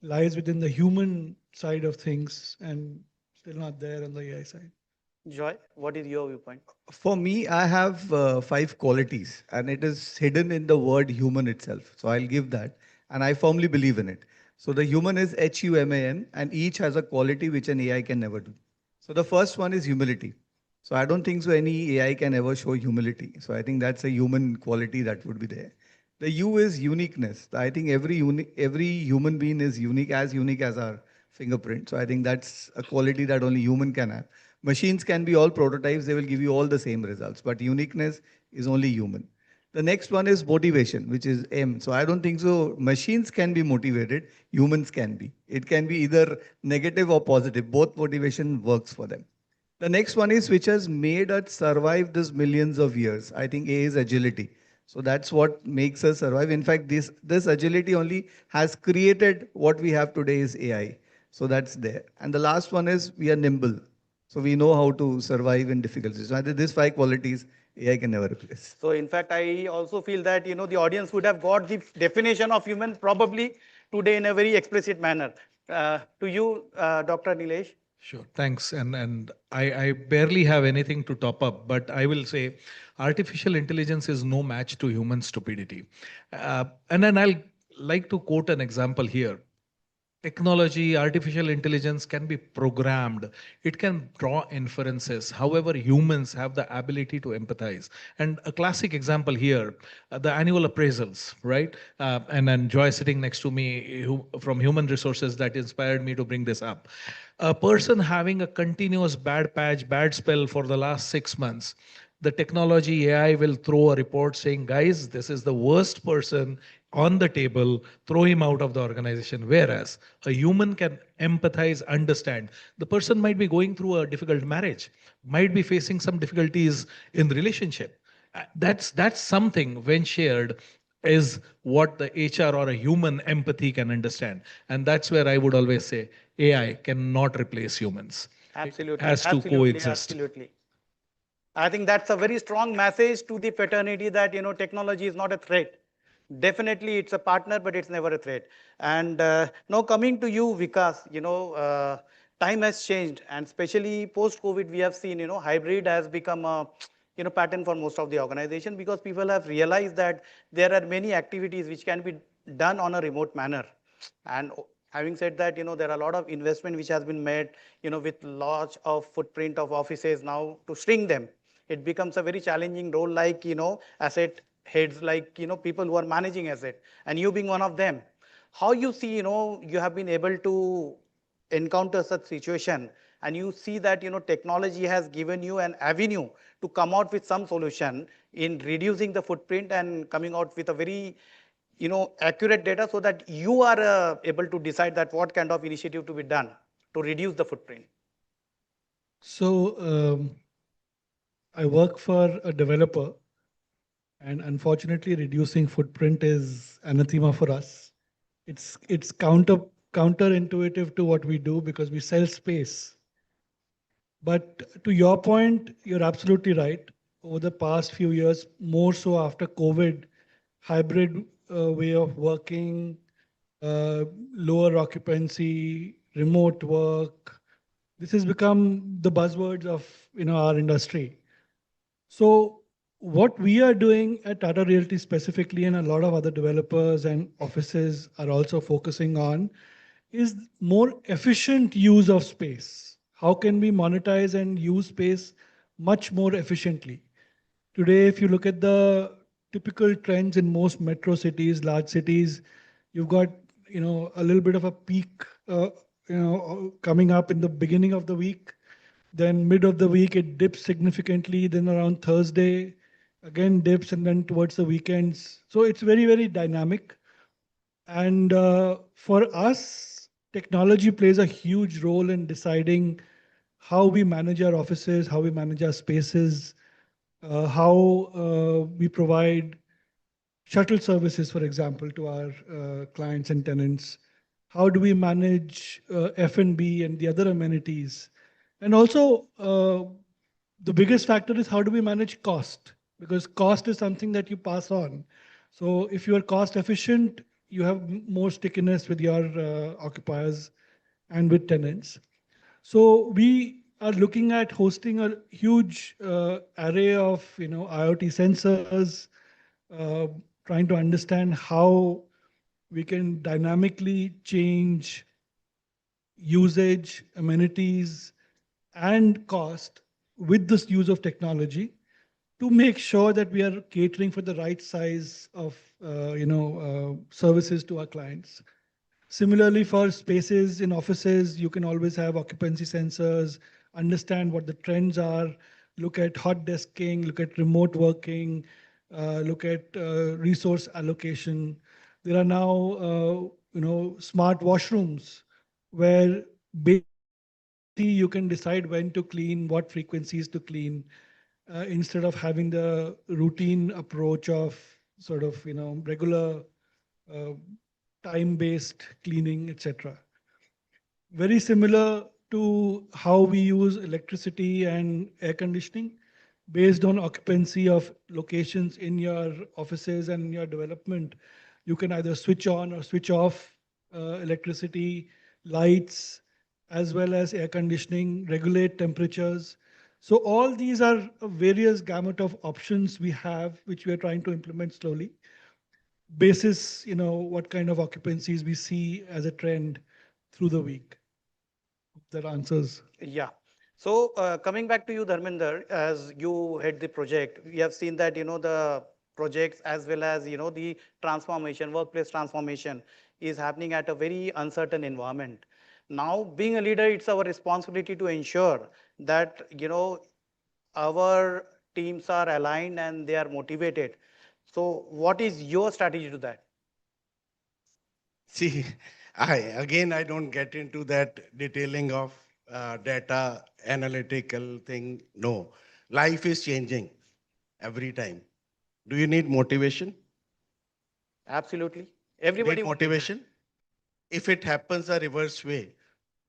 lies within the human side of things and still not there on the AI side. Joy, what is your viewpoint? For me, I have 5 qualities, and it is hidden in the word human itself. So I'll give that, and I firmly believe in it. So the human is HUMAN, and each has a quality which an AI can never do. So the first one is humility. So I don't think so any AI can ever show humility. So I think that's a human quality that would be there. The U is uniqueness. I think every human being is unique as our fingerprint. So I think that's a quality that only human can have. Machines can be all prototypes, they will give you all the same results, but uniqueness is only human. The next one is motivation, which is M. So I don't think so. Machines can be motivated, humans can be. It can be either negative or positive. Both motivation works for them. The next one is which has made us survive this millions of years. I think A is agility. So that's what makes us survive. In fact, this agility only has created what we have today is AI. So that's there. And the last one is we are nimble. So we know how to survive in difficulties. So I think these 5 qualities AI can never replace. So in fact, I also feel that, the audience would have got the definition of human probably today in a very explicit manner. To you, Dr. Nilesh. Sure, thanks. And I barely have anything to top up, but I will say artificial intelligence is no match to human stupidity. And then I'll like to quote an example here. Technology, artificial intelligence can be programmed. It can draw inferences. However, humans have the ability to empathize. And a classic example here, the annual appraisals, right? And then Joy sitting next to me from Human Resources that inspired me to bring this up. A person having a continuous bad patch, bad spell for the last 6 months, the technology AI will throw a report saying, guys, this is the worst person on the table, throw him out of the organization. Whereas a human can empathize, understand. The person might be going through a difficult marriage, might be facing some difficulties in the relationship. That's something when shared is what the HR or a human empathy can understand. And that's where I would always say AI cannot replace humans. Absolutely. It has to Absolutely. coexist. Absolutely. I think that's a very strong message to the fraternity that, technology is not a threat. Definitely it's a partner, but it's never a threat. And now coming to you, Vikas, time has changed, and especially post-COVID, we have seen, hybrid has become a, pattern for most of the organization, because people have realized that there are many activities which can be done on a remote manner. And having said that, there are a lot of investment which has been made, with lots of footprint of offices now to shrink them. It becomes a very challenging role, like, asset heads, like, people who are managing asset, and you being one of them. How you see, you have been able to encounter such situation, and you see that, technology has given you an avenue to come out with some solution in reducing the footprint and coming out with a very, accurate data, so that you are able to decide that what kind of initiative to be done to reduce the footprint. So I work for a developer, and unfortunately, reducing footprint is anathema for us. It's counterintuitive to what we do, because we sell space. But to your point, you're absolutely right. Over the past few years, more so after COVID, hybrid way of working, uh, lower occupancy, remote work, this has become the buzzwords of our industry. So what we are doing at Tata Realty specifically, and a lot of other developers and offices are also focusing on, is more efficient use of space. How can we monetize and use space much more efficiently? Today, if you look at the typical trends in most metro cities, large cities, you've got a little bit of a peak, coming up in the beginning of the week. Then mid of the week, it dips significantly. Then around Thursday, again dips, and then towards the weekends. So it's very, very dynamic. And for us, technology plays a huge role in deciding how we manage our offices, how we manage our spaces, how we provide shuttle services, for example, to our clients and tenants. How do we manage F&B and the other amenities? And also, the biggest factor is how do we manage cost? Because cost is something that you pass on. So if you are cost efficient, you have more stickiness with your occupiers and with tenants. So we are looking at hosting a huge array of IoT sensors, uh, trying to understand how we can dynamically change usage, amenities, and cost with this use of technology to make sure that we are catering for the right size of services to our clients. Similarly, for spaces in offices, you can always have occupancy sensors, understand what the trends are, look at hot desking, look at remote working, look at resource allocation. There are now, smart washrooms where you can decide when to clean, what frequencies to clean, instead of having the routine approach of sort of, regular uh, time-based cleaning, etc. Very similar to how we use electricity and air conditioning based on occupancy of locations in your offices and in your development. You can either switch on or switch off electricity, lights, as well as air conditioning, regulate temperatures. So all these are various gamut of options we have, which we are trying to implement slowly basis, what kind of occupancies we see as a trend through the week. That answers. Yeah. So coming back to you, Dharminder, as you head the project, we have seen that the projects as well as the transformation, workplace transformation is happening at a very uncertain environment. Now, being a leader, it's our responsibility to ensure that our teams are aligned and they are motivated. So, what is your strategy to that? See, I don't get into that detailing of data analytical thing. No, life is changing every time. Do you need motivation? Absolutely. Need Everybody. motivation? If it happens a reverse way,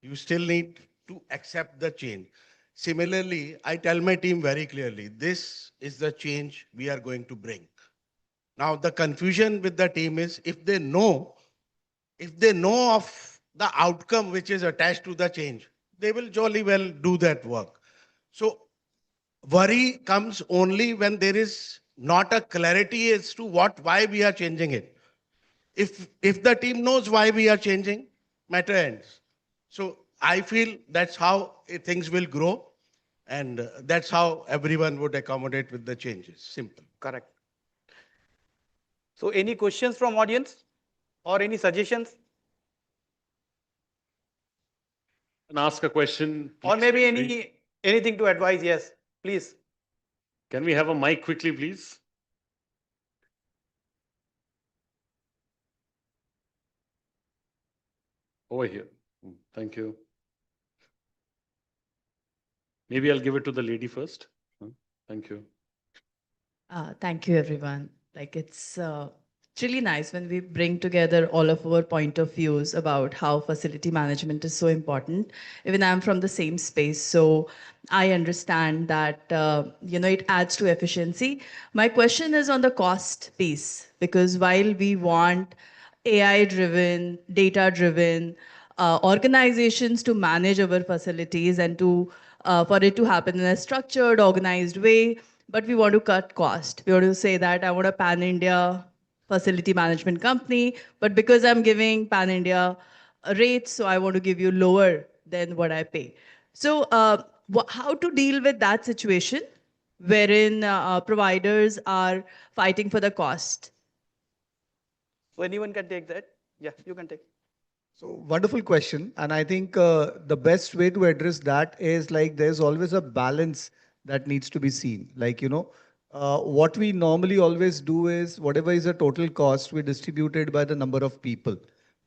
you still need to accept the change. Similarly, I tell my team very clearly, this is the change we are going to bring. Now, the confusion with the team is if they know of the outcome which is attached to the change, they will jolly well do that work. So worry comes only when there is not a clarity as to why we are changing it. If the team knows why we are changing, matter ends. So I feel that's how things will grow, and that's how everyone would accommodate with the changes. Simple. Correct. So, any questions from audience or any suggestions? And ask a question. Or Please. maybe anything to advise? Yes, please. Can we have a mic quickly, please? Over here. Thank you. Maybe I'll give it to the lady first. Thank you. Thank you, everyone. It's really nice when we bring together all of our point of views about how facility management is so important. Even I'm from the same space, so I understand that it adds to efficiency. My question is on the cost piece, because while we want AI-driven, data-driven organizations to manage our facilities and to for it to happen in a structured, organized way, but we want to cut cost. We want to say that I want a pan-India facility management company, but because I'm giving pan-India rates, so I want to give you lower than what I pay. So how to deal with that situation wherein providers are fighting for the cost? So anyone can take that. Yeah, you can take. So wonderful question. And I think the best way to address that is like there's always a balance that needs to be seen. Like, what we normally always do is whatever is the total cost, we distribute it by the number of people.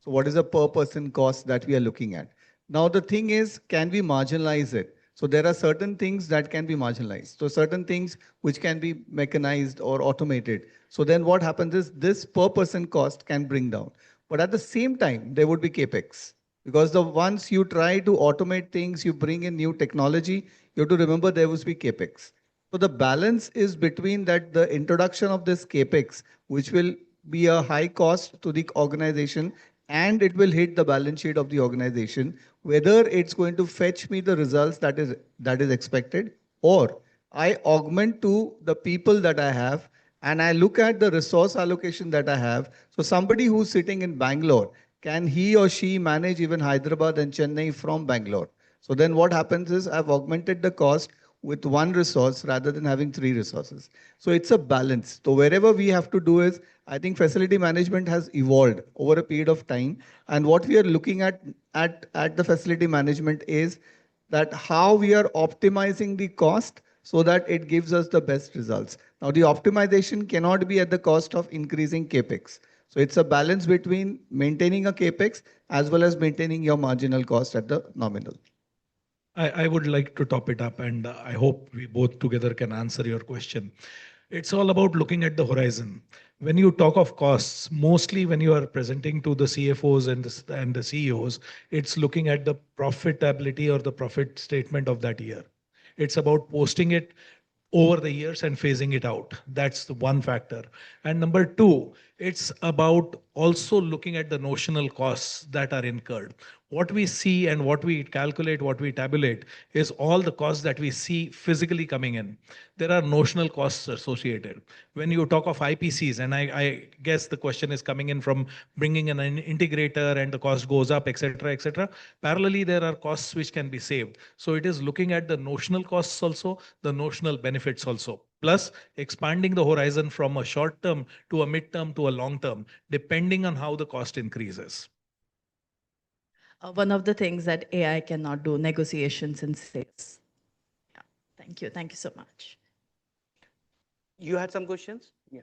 So what is the per person cost that we are looking at? Now the thing is, can we marginalize it? So there are certain things that can be marginalized. So certain things which can be mechanized or automated. So then what happens is this per person cost can bring down. But at the same time, there would be capex. Because the once you try to automate things, you bring in new technology, you have to remember there will be capex. So the balance is between that the introduction of this capex, which will be a high cost to the organization, and it will hit the balance sheet of the organization, whether it's going to fetch me the results that is expected, or I augment to the people that I have and I look at the resource allocation that I have. So somebody who's sitting in Bangalore, can he or she manage even Hyderabad and Chennai from Bangalore? So then what happens is I've augmented the cost with one resource rather than having three resources. So it's a balance. So wherever we have to do is, I think facility management has evolved over a period of time. And what we are looking at the facility management is that how we are optimizing the cost so that it gives us the best results. Now, the optimization cannot be at the cost of increasing capex. So it's a balance between maintaining a capex as well as maintaining your marginal cost at the nominal. I would like to top it up, and I hope we both together can answer your question. It's all about looking at the horizon. When you talk of costs, mostly when you are presenting to the CFOs and the CEOs, it's looking at the profitability or the profit statement of that year. It's about posting it over the years and phasing it out. That's the one factor. And number two, it's about also looking at the notional costs that are incurred. What we see and what we calculate, what we tabulate is all the costs that we see physically coming in. There are notional costs associated. When you talk of IPCs, and I guess the question is coming in from bringing in an integrator and the cost goes up, etc., etc. Parallelly, there are costs which can be saved. So it is looking at the notional costs also, the notional benefits also. Plus, expanding the horizon from a short term to a mid term to a long term, depending on how the cost increases. One of the things that AI cannot do, negotiations and sales. Yeah. Thank you. Thank you so much. You had some questions? Yeah.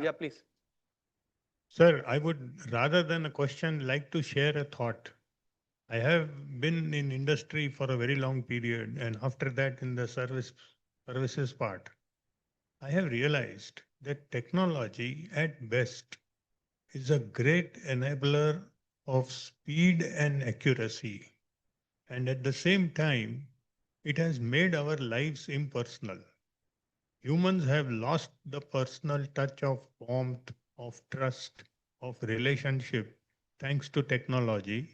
Yeah, please. Sir, I would, rather than a question, like to share a thought. I have been in industry for a very long period, and after that in the services part, I have realized that technology at best is a great enabler of speed and accuracy. And at the same time, it has made our lives impersonal. Humans have lost the personal touch of warmth, of trust, of relationship thanks to technology.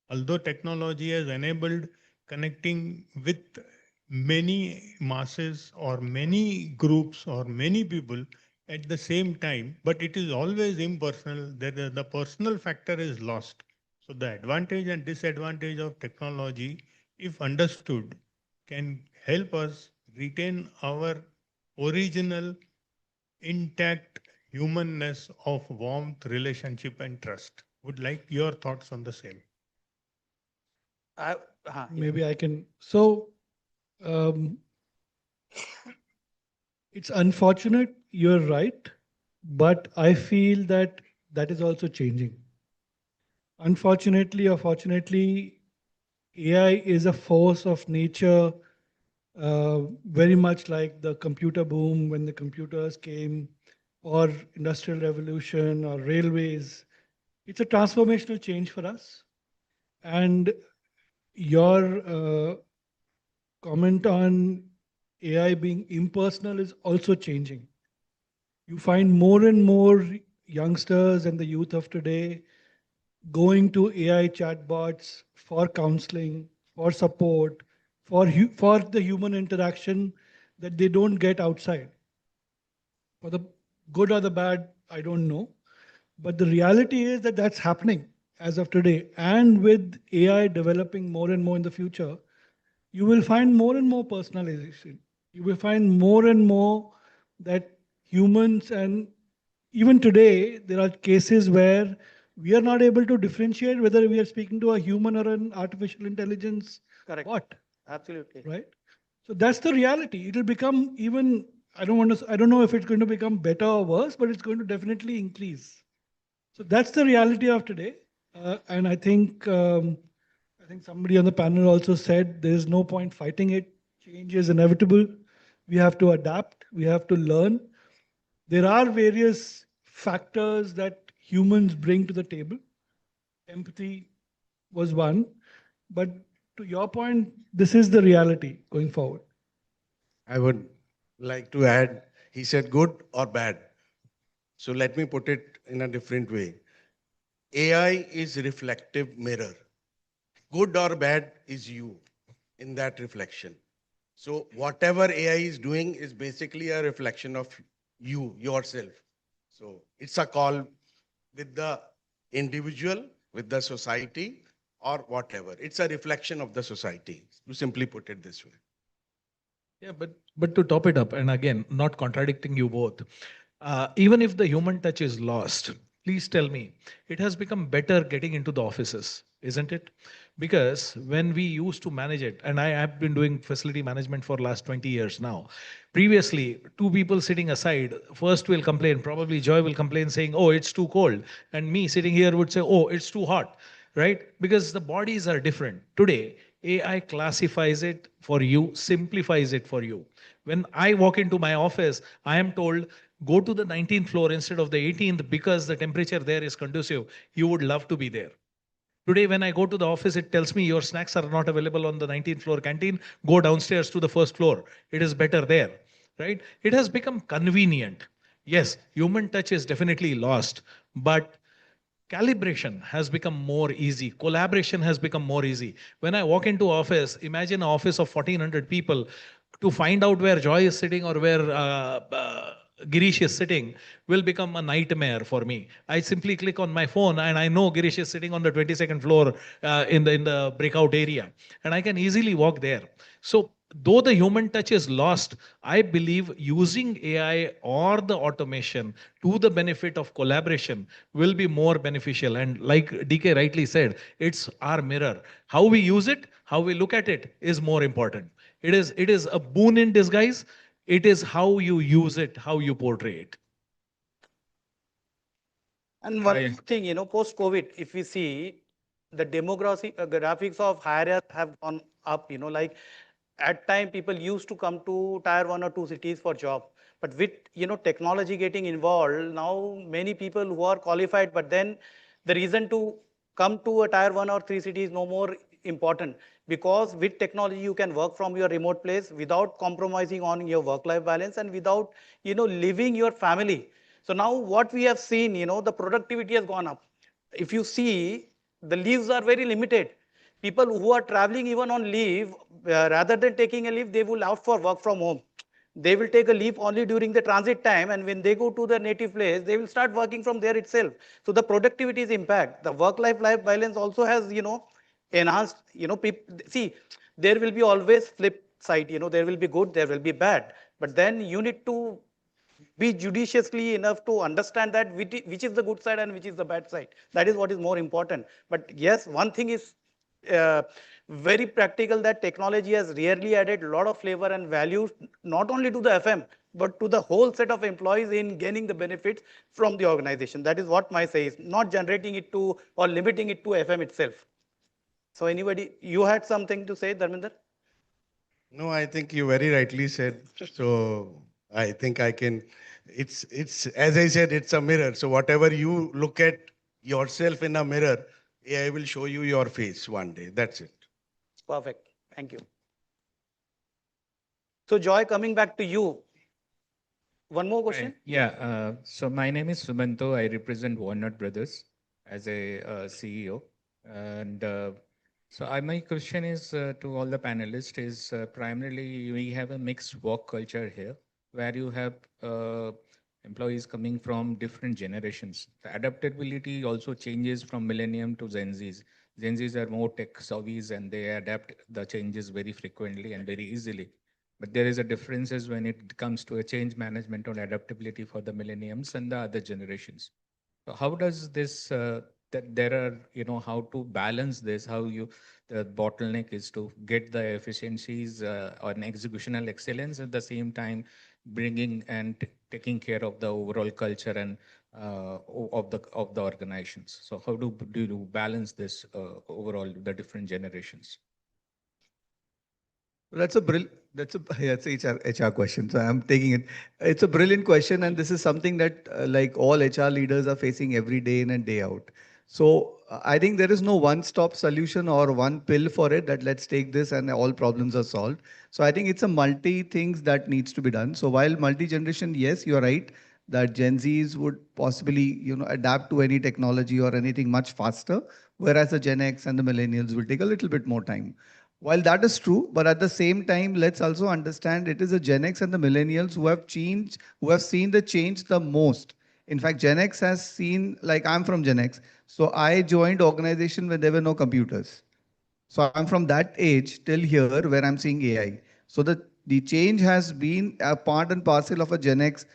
Although technology has enabled connecting with many masses or many groups or many people at the same time, but it is always impersonal. The personal factor is lost. So the advantage and disadvantage of technology, if understood, can help us retain our original intact humanness of warmth, relationship, and trust. Would like your thoughts on the same. Maybe I can. So um, it's unfortunate, you're right, but I feel that that is also changing. Unfortunately or fortunately, AI is a force of nature, very much like the computer boom when the computers came, or industrial revolution or railways. It's a transformational change for us. And your comment on AI being impersonal is also changing. You find more and more youngsters and the youth of today going to AI chatbots for counseling, for support, for the human interaction that they don't get outside. For the good or the bad, I don't know. But the reality is that that's happening as of today. And with AI developing more and more in the future, you will find more and more personalization. You will find more and more that humans, and even today, there are cases where we are not able to differentiate whether we are speaking to a human or an artificial intelligence Correct. bot, Absolutely. right? So that's the reality. It'll become even, I don't know if it's going to become better or worse, but it's going to definitely increase. So that's the reality of today. And I think somebody on the panel also said there is no point fighting it. Change is inevitable. We have to adapt. We have to learn. There are various factors that humans bring to the table. Empathy was one. But to your point, this is the reality going forward. I would like to add, he said good or bad. So let me put it in a different way. AI is reflective mirror. Good or bad is you in that reflection. So whatever AI is doing is basically a reflection of you, yourself. So it's a call with the individual, with the society, or whatever. It's a reflection of the society, to simply put it this way. Yeah, but to top it up, and again, not contradicting you both, even if the human touch is lost, please tell me, it has become better getting into the offices, isn't it? Because when we used to manage it, and I have been doing facility management for last 20 years now. Previously, two people sitting aside, first will complain, probably Joy will complain saying, oh, it's too cold. And me sitting here would say, oh, it's too hot, right? Because the bodies are different. Today, AI classifies it for you, simplifies it for you. When I walk into my office, I am told, go to the 19th floor instead of the 18th because the temperature there is conducive. You would love to be there. Today, when I go to the office, it tells me your snacks are not available on the 19th floor canteen. Go downstairs to the first floor. It is better there, right? It has become convenient. Yes, human touch is definitely lost, but calibration has become more easy. Collaboration has become more easy. When I walk into office, imagine an office of 1400 people. To find out where Joy is sitting or where Girish is sitting will become a nightmare for me. I simply click on my phone and I know Girish is sitting on the 22nd floor in the breakout area, and I can easily walk there. So though the human touch is lost, I believe using AI or the automation to the benefit of collaboration will be more beneficial. And like DK rightly said, it's our mirror. How we use it, how we look at it is more important. It is a boon in disguise. It is how you use it, how you portray it. And one more thing, post-COVID, if we see the graphics of higher ed have gone up, like at time people used to come to tier 1 or 2 cities for job. But with, technology getting involved, now many people who are qualified, but then the reason to come to a tier 1 or 3 city is no more important, because with technology you can work from your remote place without compromising on your work-life balance and without, leaving your family. So now what we have seen, the productivity has gone up. If you see, the leaves are very limited. People who are traveling even on leave, rather than taking a leave, they will opt for work from home. They will take a leave only during the transit time, and when they go to their native place, they will start working from there itself. So the productivity is impact. The work-life balance also has, enhanced. See, there will be always flip side. There will be good, there will be bad, but then you need to be judiciously enough to understand that which is the good side and which is the bad side. That is what is more important. But yes, one thing is uh, very practical, that technology has really added a lot of flavor and value, not only to the FM, but to the whole set of employees in gaining the benefits from the organization. That is what my say is, not generating it to or limiting it to FM itself. So anybody, you had something to say, Dharminder? No, I think you very rightly said. So I think I can, it's, as I said, it's a mirror. So whatever you look at yourself in a mirror, AI will show you your face one day. That's it. Perfect. Thank you. So Joy, coming back to you, one more question. Yeah. So my name is Sumanto. I represent Walnut Brothers as a CEO. And So my question is to all the panelists is primarily we have a mixed work culture here where you have employees coming from different generations. The adaptability also changes from millennium to Gen Zs. Gen Zs are more tech savvy and they adapt the changes very frequently and very easily. But there is a differences when it comes to a change management or adaptability for the millenniums and the other generations. So how does this that there are how to balance this? How you the bottleneck is to get the efficiencies on executional excellence at the same time bringing and taking care of the overall culture and of the organizations. So how do you balance this overall the different generations? That's a that's a yeah, it's HR question. So I'm taking it. It's a brilliant question, and this is something that like all HR leaders are facing every day in and day out. So I think there is no one-stop solution or one pill for it that let's take this and all problems are solved. So I think it's a multi things that needs to be done. So while multi-generation, yes, you're right that Gen Zs would possibly adapt to any technology or anything much faster, whereas the Gen X and the millennials will take a little bit more time. While that is true, but at the same time, let's also understand it is the Gen X and the millennials who have changed, who have seen the change the most. In fact, Gen X has seen, like I'm from Gen X, so I joined organization when there were no computers. So I'm from that age till here where I'm seeing AI. So the change has been a part and parcel of a Gen X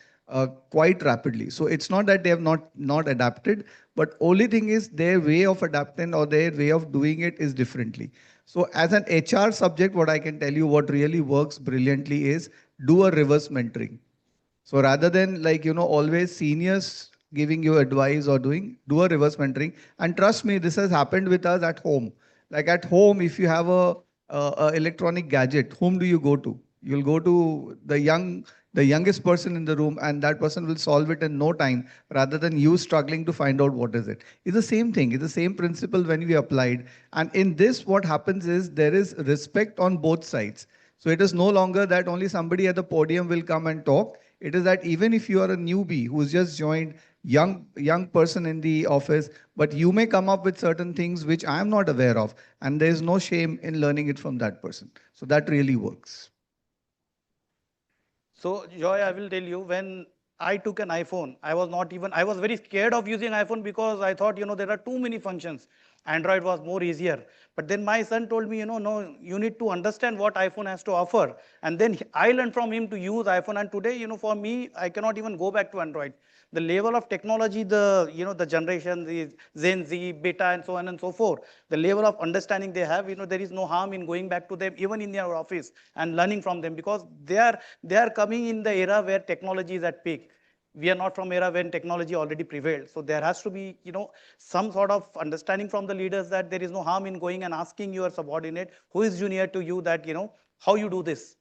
quite rapidly. So it's not that they have not adapted, but only thing is their way of adapting or their way of doing it is differently. So as an HR subject, what I can tell you what really works brilliantly is do a reverse mentoring. So rather than always seniors giving you advice or do a reverse mentoring. And trust me, this has happened with us at home. Like at home, if you have a electronic gadget, whom do you go to? You'll go to the youngest person in the room, and that person will solve it in no time, rather than you struggling to find out what is it. It's the same thing. It's the same principle when we applied. And in this, what happens is there is respect on both sides. So it is no longer that only somebody at the podium will come and talk. It is that even if you are a newbie who's just joined, young person in the office, but you may come up with certain things which I am not aware of, and there is no shame in learning it from that person. So that really works. So, Joy, I will tell you, when I took an iPhone, I was very scared of using iPhone because I thought, there are too many functions. Android was more easier. But then my son told me, no, you need to understand what iPhone has to offer. And then I learned from him to use iPhone. And today, for me, I cannot even go back to Android. The level of technology, the generation, the Gen Z, beta, and so on and so forth, the level of understanding they have, there is no harm in going back to them, even in their office, and learning from them, because they are coming in the era where technology is at peak. We are not from era when technology already prevailed. So there has to be, some sort of understanding from the leaders that there is no harm in going and asking your subordinate who is junior to you that, how you do this.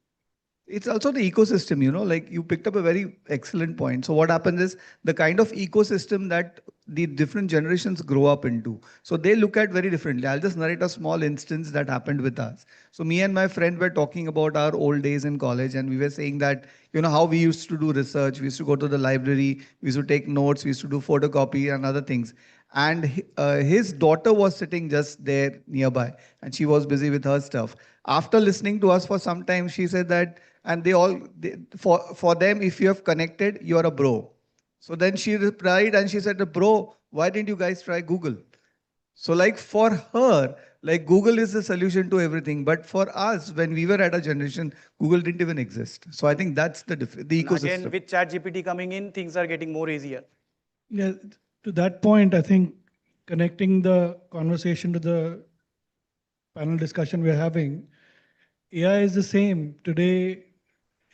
It's also the ecosystem, like you picked up a very excellent point. So what happens is the kind of ecosystem that the different generations grow up into. So they look at very differently. I'll just narrate a small instance that happened with us. So me and my friend were talking about our old days in college, and we were saying that, how we used to do research. We used to go to the library, we used to take notes, we used to do photocopy and other things. And his daughter was sitting just there nearby, and she was busy with her stuff. After listening to us for some time, she said that, and for them, if you have connected, you're a bro. So then she replied and she said, bro, why didn't you guys try Google? So like for her, like Google is the solution to everything. But for us, when we were at a generation, Google didn't even exist. So I think that's the And again, ecosystem. with ChatGPT coming in, things are getting more easier. Yeah, to that point, I think connecting the conversation to the panel discussion we're having, AI is the same. Today,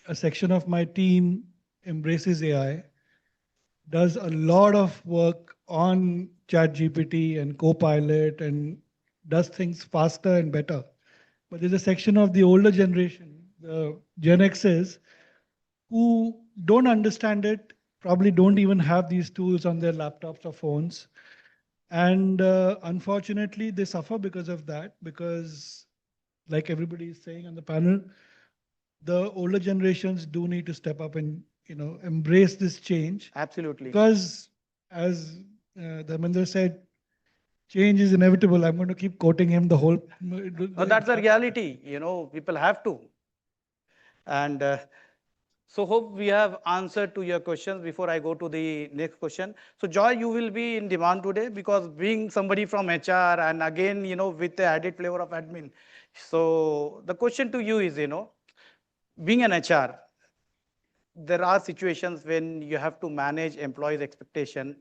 a section of my team embraces AI, does a lot of work on ChatGPT and Copilot and does things faster and better. But there's a section of the older generation, the Gen Xs, who don't understand it, probably don't even have these tools on their laptops or phones. And unfortunately, they suffer because of that, because like everybody is saying on the panel, the older generations do need to step up and embrace this change. Absolutely. Because as Dharmendra said, change is inevitable. I'm going to keep quoting him the whole. No, that's the reality. People have to. And so hope we have answered to your questions before I go to the next question. So Joy, you will be in demand today because being somebody from HR and again, with the added flavor of admin. So the question to you is, being an HR, there are situations when you have to manage employees' expectation,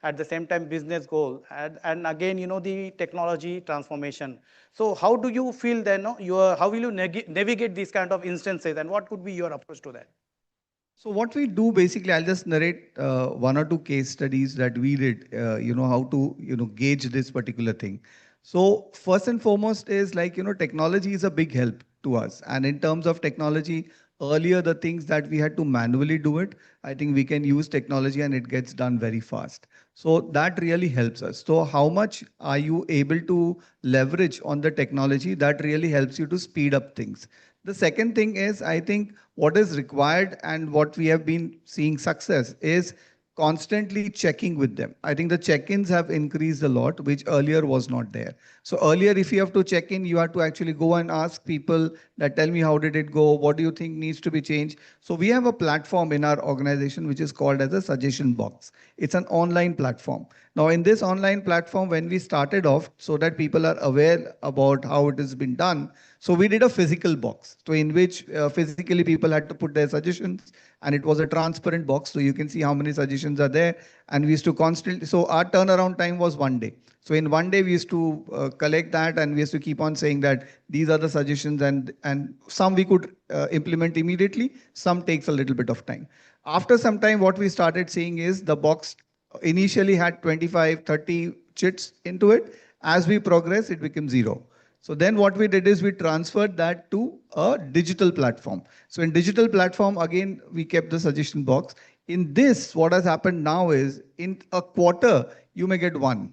at the same time business goal, and again, the technology transformation. So how do you feel then, how will you navigate these kind of instances, and what could be your approach to that? So what we do basically, I'll just narrate one or two case studies that we did, how to, gauge this particular thing. So first and foremost is like, technology is a big help to us. And in terms of technology, earlier the things that we had to manually do it, I think we can use technology and it gets done very fast. So that really helps us. So how much are you able to leverage on the technology? That really helps you to speed up things. The second thing is, I think what is required and what we have been seeing success is constantly checking with them. I think the check-ins have increased a lot, which earlier was not there. So earlier, if you have to check in, you have to actually go and ask people that tell me how did it go? What do you think needs to be changed? So we have a platform in our organization, which is called as a suggestion box. It's an online platform. Now in this online platform, when we started off, so that people are aware about how it has been done, so we did a physical box, so in which physically people had to put their suggestions, and it was a transparent box, so you can see how many suggestions are there. And we used to constantly, so our turnaround time was 1 day. So in 1 day we used to collect that, and we used to keep on saying that these are the suggestions, and some we could implement immediately, some takes a little bit of time. After some time, what we started seeing is the box initially had 25, 30 chits into it. As we progress, it became zero. So then what we did is we transferred that to a digital platform. So in digital platform, again, we kept the suggestion box. In this, what has happened now is in a quarter, you may get one.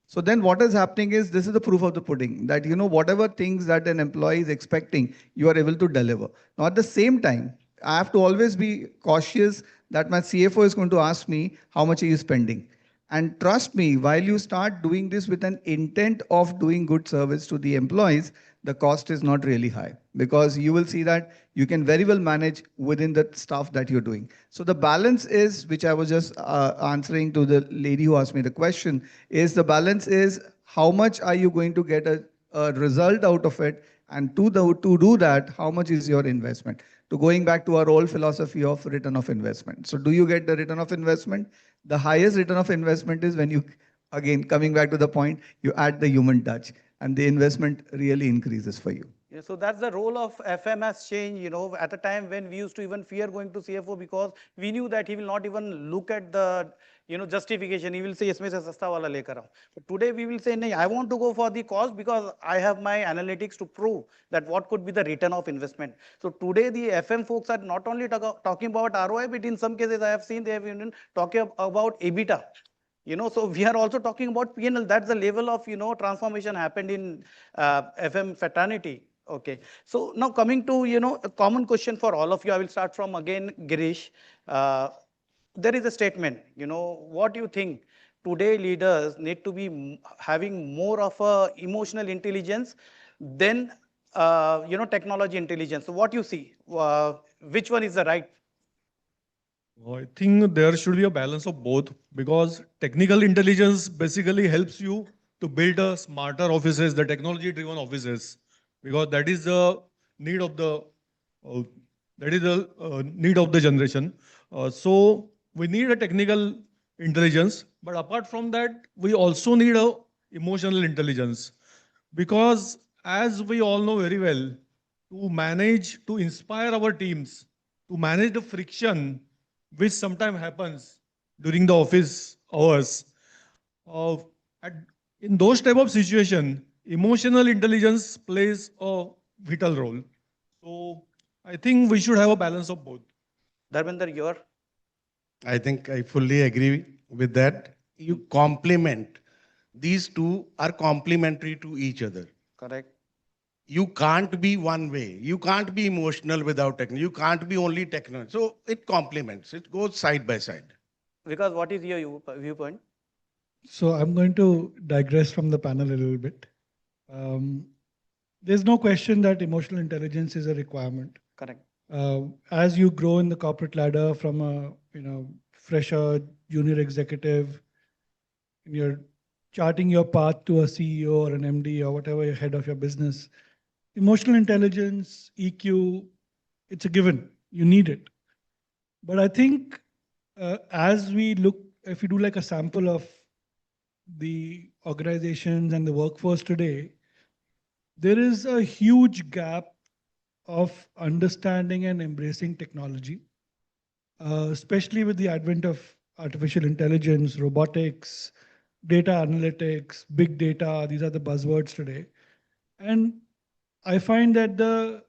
So then what is happening is this is the proof of the pudding that, whatever things that an employee is expecting, you are able to deliver. Now, at the same time, I have to always be cautious that my CFO is going to ask me, how much are you spending? And trust me, while you start doing this with an intent of doing good service to the employees, the cost is not really high because you will see that you can very well manage within the stuff that you're doing. So the balance is, which I was just answering to the lady who asked me the question, is the balance is how much are you going to get a result out of it, and to do that, how much is your investment? To going back to our old philosophy of return of investment. So do you get the return of investment? The highest return of investment is when you, again, coming back to the point, you add the human touch and the investment really increases for you. Yeah, so that's the role of FM has changed, at the time when we used to even fear going to CFO because we knew that he will not even look at the, justification. He will say, "Isme se sasta wala lekar aao." But today we will say, "No, I want to go for the cost because I have my analytics to prove that what could be the return of investment." So today the FM folks are not only talking about ROI, but in some cases I have seen they have even talking about EBITDA. So we are also talking about P&L. That's the level of, transformation happened in FM fraternity. Okay. So now coming to, a common question for all of you, I will start from again, Girish. There is a statement, what do you think? Today leaders need to be having more of a emotional intelligence than, technology intelligence. So what you see, which one is the right? I think there should be a balance of both because technical intelligence basically helps you to build a smarter offices, the technology-driven offices, because that is the need of the uh, need of the generation. So we need a technical intelligence, but apart from that, we also need a emotional intelligence because as we all know very well, to manage, to inspire our teams, to manage the friction which sometimes happens during the office hours. Uh, at, in those type of situation, emotional intelligence plays a vital role. So I think we should have a balance of both. Dharmender, your? I think I fully agree with that. You complement. These two are complementary to each other. Correct. You can't be one way. You can't be emotional without technical. You can't be only technical. So it complements. It goes side by side. Because what is your viewpoint? So I'm going to digress from the panel a little bit. Um, there's no question that emotional intelligence is a requirement. Correct. As you grow in the corporate ladder from a fresher junior executive, you're charting your path to a CEO or an MD or whatever your head of your business. Emotional intelligence, EQ, it's a given. You need it. But I think as we look, if you do like a sample of the organizations and the workforce today, there is a huge gap of understanding and embracing technology, especially with the advent of artificial intelligence, robotics, data analytics, big data. These are the buzzwords today. And I find that the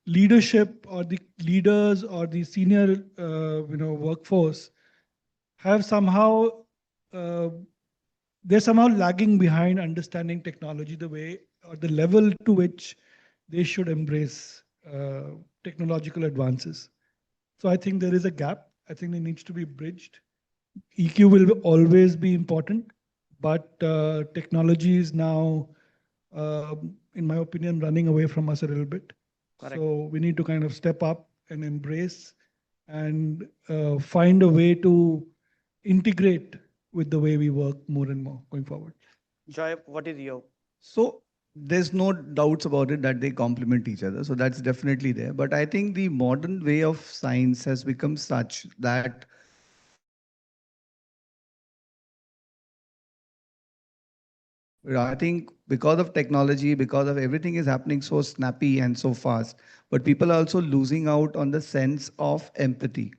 leadership or the leaders or the senior workforce have somehow they're somehow lagging behind understanding technology the way or the level to which they should embrace technological advances. So I think there is a gap. I think it needs to be bridged. EQ will always be important, but technology is now, in my opinion, running away from us a little bit. Correct. So we need to kind of step up and embrace and find a way to integrate with the way we work more and more going forward. Joy, what is your? So there's no doubts about it that they complement each other. So that's definitely there. But I think the modern way of science has become such that I think because of technology, because of everything is happening so snappy and so fast, but people are also losing out on the sense of empathy.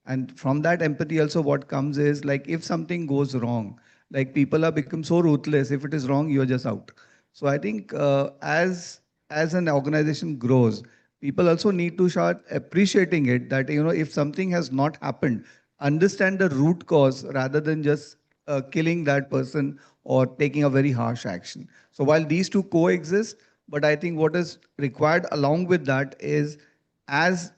And from that empathy also what comes is like if something goes wrong, like people are become so ruthless, if it is wrong, you're just out. So I think as an organization grows, people also need to start appreciating it that, if something has not happened, understand the root cause rather than just killing that person or taking a very harsh action. So while these two coexist, but I think what is required along with that is as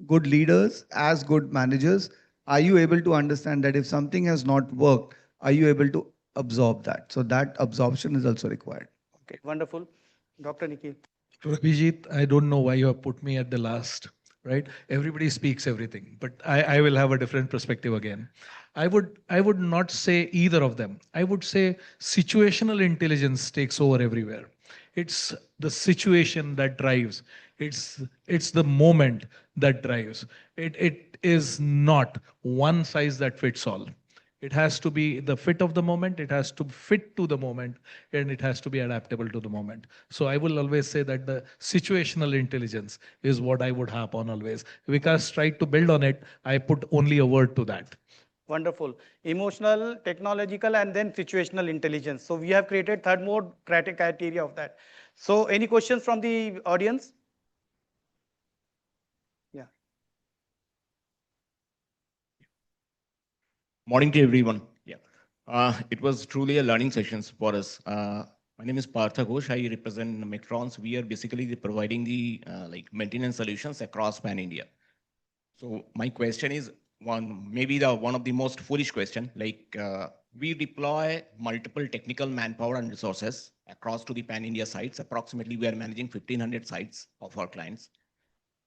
good leaders, as good managers, are you able to understand that if something has not worked, are you able to absorb that? So that absorption is also required. Okay, wonderful. Dr. Nikhil. Abhijit, I don't know why you have put me at the last, right? Everybody speaks everything, but I will have a different perspective again. I would not say either of them. I would say situational intelligence takes over everywhere. It's the situation that drives. It's the moment that drives. It is not one size that fits all. It has to be the fit of the moment, it has to fit to the moment, and it has to be adaptable to the moment. So I will always say that the situational intelligence is what I would harp on always. Vikas tried to build on it, I put only a word to that. Wonderful. Emotional, technological, and then situational intelligence. So we have created third more criteria of that. So any questions from the audience? Yeah. Morning to everyone. Yeah, it was truly a learning sessions for us. My name is Partha Ghosh. I represent Microns. We are basically providing the like maintenance solutions across Pan India. So my question is maybe the one of the most foolish question. Like we deploy multiple technical manpower and resources across to the Pan India sites. Approximately, we are managing 1,500 sites of our clients.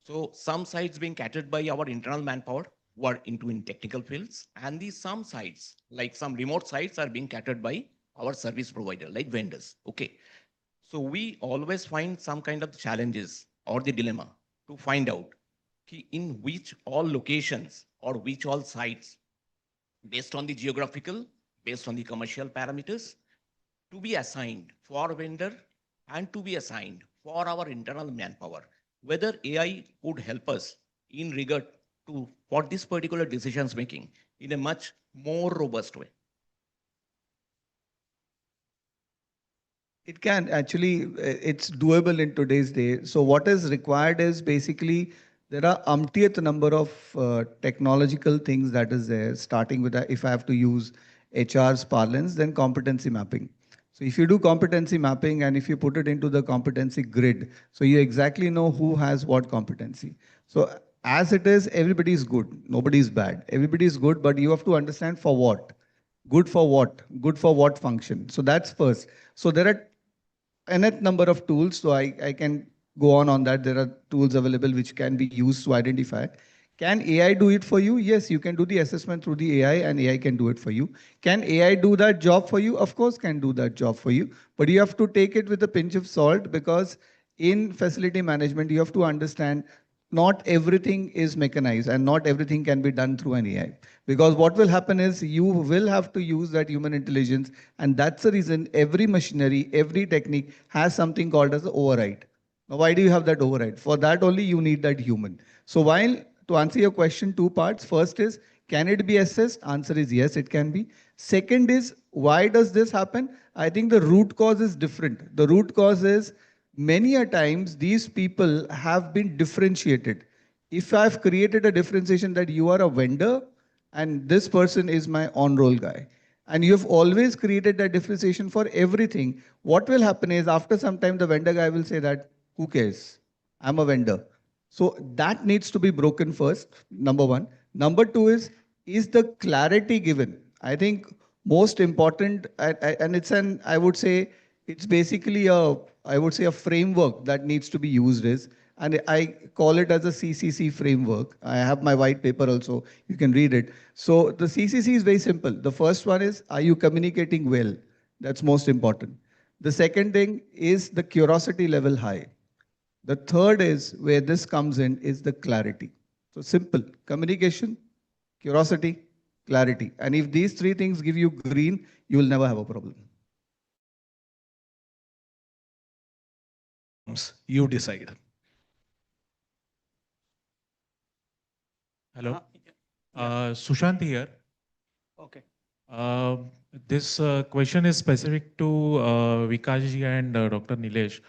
So some sites being catered by our internal manpower who are into in technical fields, and these some sites, like some remote sites, are being catered by our service provider, like vendors. Okay. So we always find some kind of challenges or the dilemma to find out in which all locations or which all sites, based on the geographical, based on the commercial parameters, to be assigned for vendor and to be assigned for our internal manpower, whether AI would help us in regard to for this particular decisions making in a much more robust way. It can actually, it's doable in today's day. So what is required is basically there are umpteenth number of technological things that is there, starting with, if I have to use HR's parlance, then competency mapping. So if you do competency mapping and if you put it into the competency grid, so you exactly know who has what competency. So as it is, everybody is good, nobody is bad. Everybody is good, but you have to understand for what. Good for what? Good for what function? So that's first. So there are nth number of tools. So I can go on that. There are tools available which can be used to identify. Can AI do it for you? Yes, you can do the assessment through the AI and AI can do it for you. Can AI do that job for you? Of course can do that job for you. But you have to take it with a pinch of salt because in facility management, you have to understand not everything is mechanized and not everything can be done through an AI. Because what will happen is you will have to use that human intelligence. And that's the reason every machinery, every technique has something called as an override. Now, why do you have that override? For that only you need that human. So while to answer your question, two parts. First is, can it be assessed? Answer is yes, it can be. Second is, why does this happen? I think the root cause is different. The root cause is many a times these people have been differentiated. If I've created a differentiation that you are a vendor and this person is my on-roll guy, and you have always created that differentiation for everything, what will happen is after some time the vendor guy will say that, who cares? I'm a vendor. So that needs to be broken first, number one. Number two is the clarity given? I think most important, and it's an, I would say, it's basically a, I would say a framework that needs to be used is, and I call it as a CCC framework. I have my white paper also, you can read it. So the CCC is very simple. The first one is, are you communicating well? That's most important. The second thing is the curiosity level high. The third is where this comes in is the clarity. So simple, communication, curiosity, clarity. And if these three things give you green, you will never have a problem. You decide. Hello. Sushant here. Okay. Uh, this question is specific to Vikashji and Dr. Nilesh.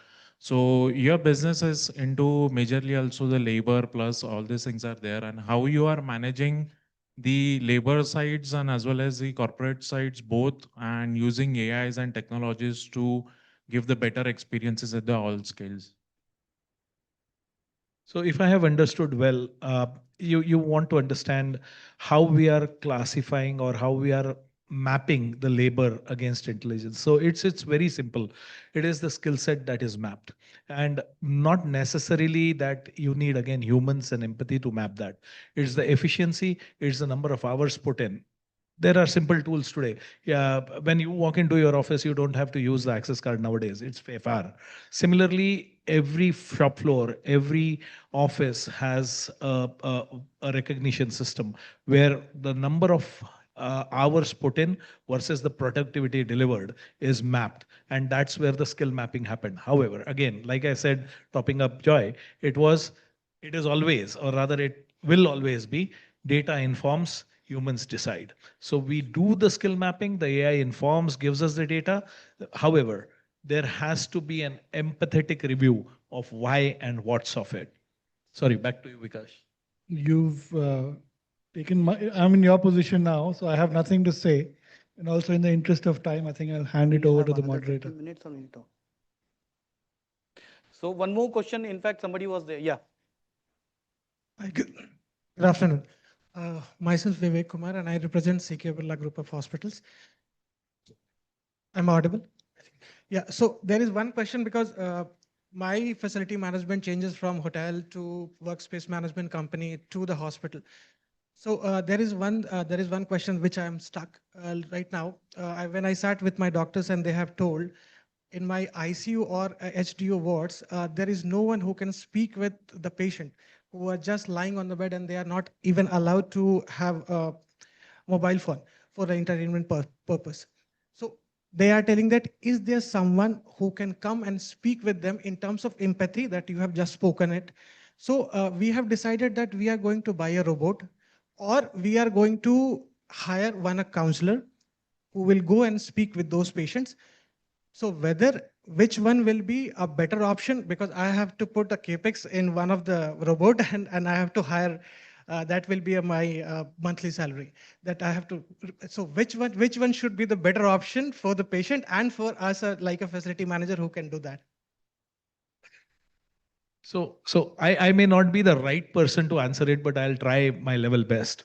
So your business is into majorly also the labor plus all these things are there, and how you are managing the labor sides and as well as the corporate sides both, and using AIs and technologies to give the better experiences at the all scales. So if I have understood well, you want to understand how we are classifying or how we are mapping the labor against intelligence. So it's very simple. It is the skill set that is mapped, and not necessarily that you need again humans and empathy to map that. It's the efficiency. It's the number of hours put in. There are simple tools today. Yeah, when you walk into your office, you don't have to use the access card nowadays. It's FR. Similarly, every shop floor, every office has a recognition system where the number of hours put in versus the productivity delivered is mapped. And that's where the skill mapping happened. However, again, like I said, topping up Joy, it is always, or rather it will always be, data informs, humans decide. So we do the skill mapping, the AI informs, gives us the data. However, there has to be an empathetic review of why and what's of it. Sorry, back to you, Vikash. You've taken my, I'm in your position now, so I have nothing to say. And also in the interest of time, I think I'll hand it over to the moderator. 15 minutes or minute. So one more question. In fact, somebody was there. Yeah. Hi, good afternoon. Myself Vivek Kumar, and I represent CK Birla Group of Hospitals. I'm audible? Yeah, so there is one question because my facility management changes from hotel to workspace management company to the hospital. So there is one question which I am stuck right now. When I sat with my doctors and they have told in my ICU or HDO wards, there is no one who can speak with the patient, who are just lying on the bed and they are not even allowed to have a mobile phone for the entertainment purpose. So they are telling that, is there someone who can come and speak with them in terms of empathy that you have just spoken it? So we have decided that we are going to buy a robot, or we are going to hire a counselor who will go and speak with those patients. So which one will be a better option? Because I have to put a capex in one of the robot and I have to hire, that will be my monthly salary that I have to. So which one should be the better option for the patient and for us, like a facility manager who can do that? So I may not be the right person to answer it, but I'll try my level best.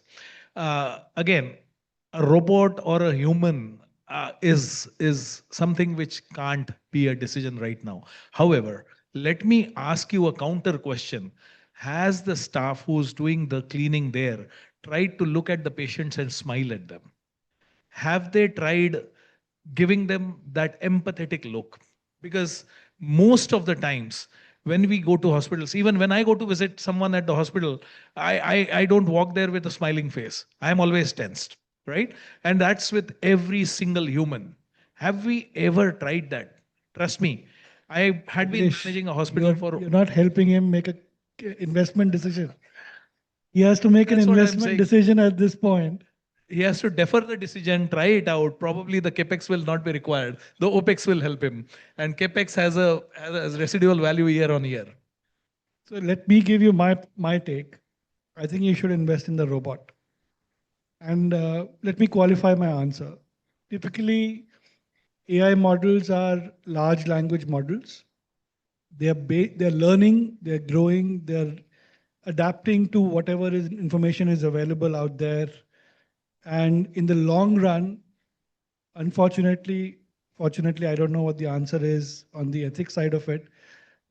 Again, a robot or a human is something which can't be a decision right now. However, let me ask you a counter question. Has the staff who's doing the cleaning there tried to look at the patients and smile at them? Have they tried giving them that empathetic look? Because most of the times when we go to hospitals, even when I go to visit someone at the hospital, I don't walk there with a smiling face. I'm always tensed, right? And that's with every single human. Have we ever tried that? Trust me, I had been Nilesh, managing a hospital for. you're not helping him make a investment decision. He has to make an That's what I'm investment saying. decision at this point. He has to defer the decision, try it out. Probably the capex will not be required. The opex will help him, and capex has residual value year on year. So let me give you my take. I think you should invest in the robot. And let me qualify my answer. Typically, AI models are large language models. They're learning, they're growing, they're adapting to whatever information is available out there. And in the long run, unfortunately, fortunately, I don't know what the answer is on the ethics side of it,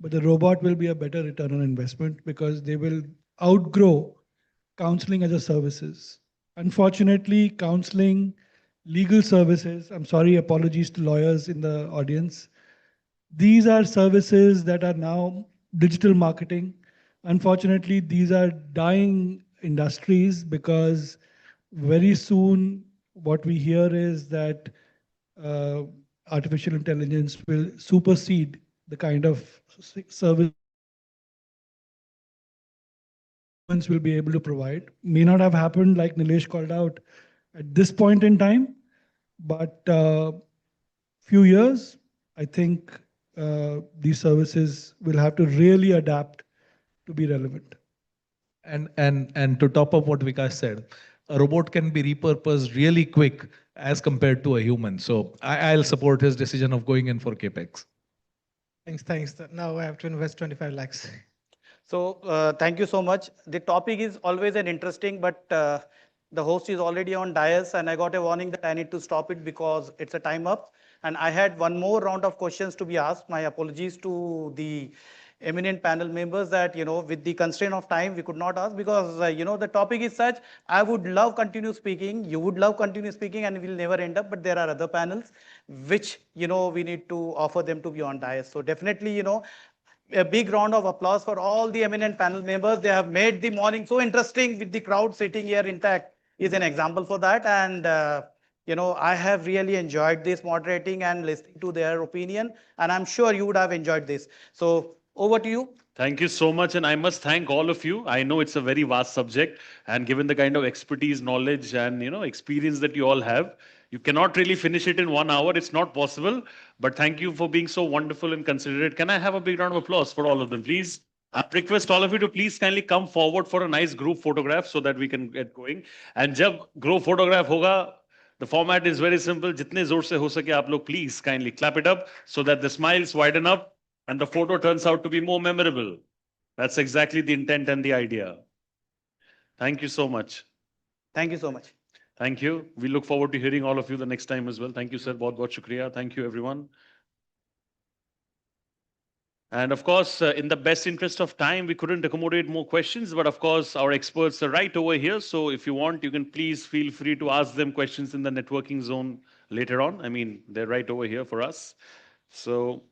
but the robot will be a better return on investment because they will outgrow counseling as a services. Unfortunately, counseling, legal services, I'm sorry, apologies to lawyers in the audience. These are services that are now digital marketing. Unfortunately, these are dying industries because very soon what we hear is that uh, artificial intelligence will supersede the kind of service humans will be able to provide. May not have happened like Nilesh called out at this point in time, but few years, I think these services will have to really adapt to be relevant. And to top up what Vikas said, a robot can be repurposed really quick as compared to a human. So I'll support his decision of going in for capex. Thanks. Now I have to invest 25 lakhs. So thank you so much. The topic is always an interesting, but the host is already on dais, and I got a warning that I need to stop it because it's a time up. And I had one more round of questions to be asked. My apologies to the eminent panel members that, with the constraint of time, we could not ask because, the topic is such. I would love continue speaking. You would love continue speaking, and we'll never end up. But there are other panels which, we need to offer them to be on dais. So definitely, a big round of applause for all the eminent panel members. They have made the morning so interesting with the crowd sitting here intact is an example for that. And, I have really enjoyed this moderating and listening to their opinion. And I'm sure you would have enjoyed this. So over to you. Thank you so much. And I must thank all of you. I know it's a very vast subject. And given the kind of expertise, knowledge, and experience that you all have, you cannot really finish it in 1 hour. It's not possible. But thank you for being so wonderful and considerate. Can I have a big round of applause for all of them, please? I request all of you to please kindly come forward for a nice group photograph so that we can get going. And जब group photograph होगा, the format is very simple. जितने जोर से हो सके आप लोग please kindly clap it up so that the smiles widen up and the photo turns out to be more memorable. That's exactly the intent and the idea. Thank you so much. Thank you so much. Thank you. We look forward to hearing all of you the next time as well. Thank you, sir. बहुत बहुत शुक्रिया. Thank you, everyone. And of course, in the best interest of time, we couldn't accommodate more questions. But of course, our experts are right over here. So if you want, you can please feel free to ask them questions in the networking zone later on. I mean, they're right over here for us. So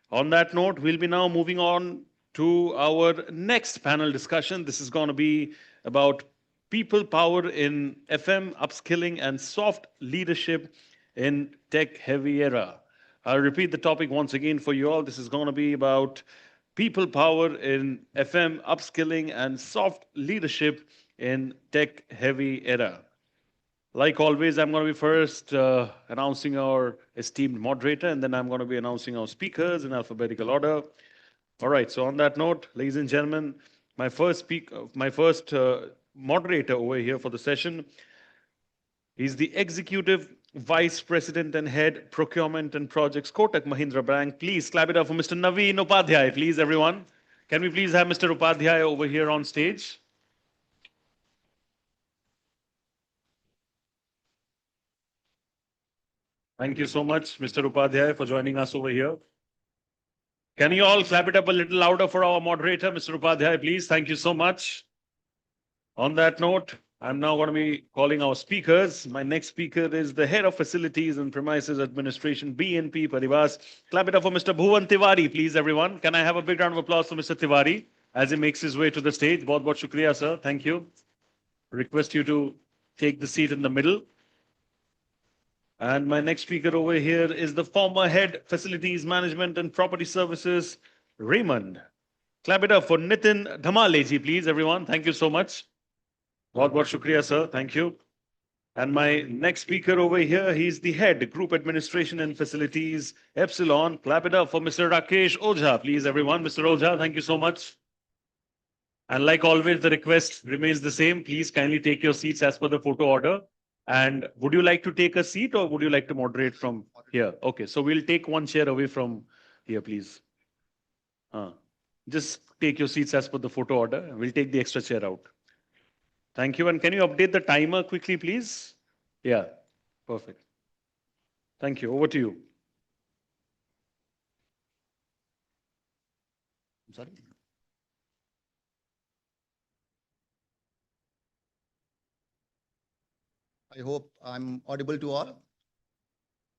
on that note, we'll be now moving on to our next panel discussion. This is going to be about people power in FM, upskilling, and soft leadership in tech-heavy era. I'll repeat the topic once again for you all. This is going to be about people power in FM, upskilling, and soft leadership in tech-heavy era. Like always, I'm going to be first announcing our esteemed moderator, and then I'm going to be announcing our speakers in alphabetical order. All right. So on that note, ladies and gentlemen, my first moderator over here for the session. He's the executive vice president and head procurement and projects, Kotak Mahindra Bank. Please clap it up for Mr. Naveen Upadhyay, please, everyone. Can we please have Mr. Upadhyay over here on stage? Thank you so much, Mr. Upadhyay, for joining us over here. Can you all clap it up a little louder for our moderator, Mr. Upadhyay, please? Thank you so much. On that note, I'm now going to be calling our speakers. My next speaker is the Head of Facilities and Premises Administration, BNP Paribas. Clap it up for Mr. Bhuvan Tiwari, please, everyone. Can I have a big round of applause for Mr. Tiwari as he makes his way to the stage? Bahut bahut shukriya, sir. Thank you. Request you to take the seat in the middle. And my next speaker over here is the former Head Facilities Management and Property Services, Raymond. Clap it up for Nitin Dhamaleji, please, everyone. Thank you so much. Bahut bahut shukriya, sir. Thank you. And my next speaker over here, he's the head Group Administration and Facilities, Epsilon. Clap it up for Mr. Rakesh Ojha, please, everyone. Mr. Ojha, thank you so much. And like always, the request remains the same. Please kindly take your seats as per the photo order. And would you like to take a seat or would you like to moderate from here? Okay, so we'll take one chair away from here, please. Just take your seats as per the photo order. We'll take the extra chair out. Thank you. And can you update the timer quickly, please? Yeah, perfect. Thank you. Over to you. I'm sorry. I hope I'm audible to all.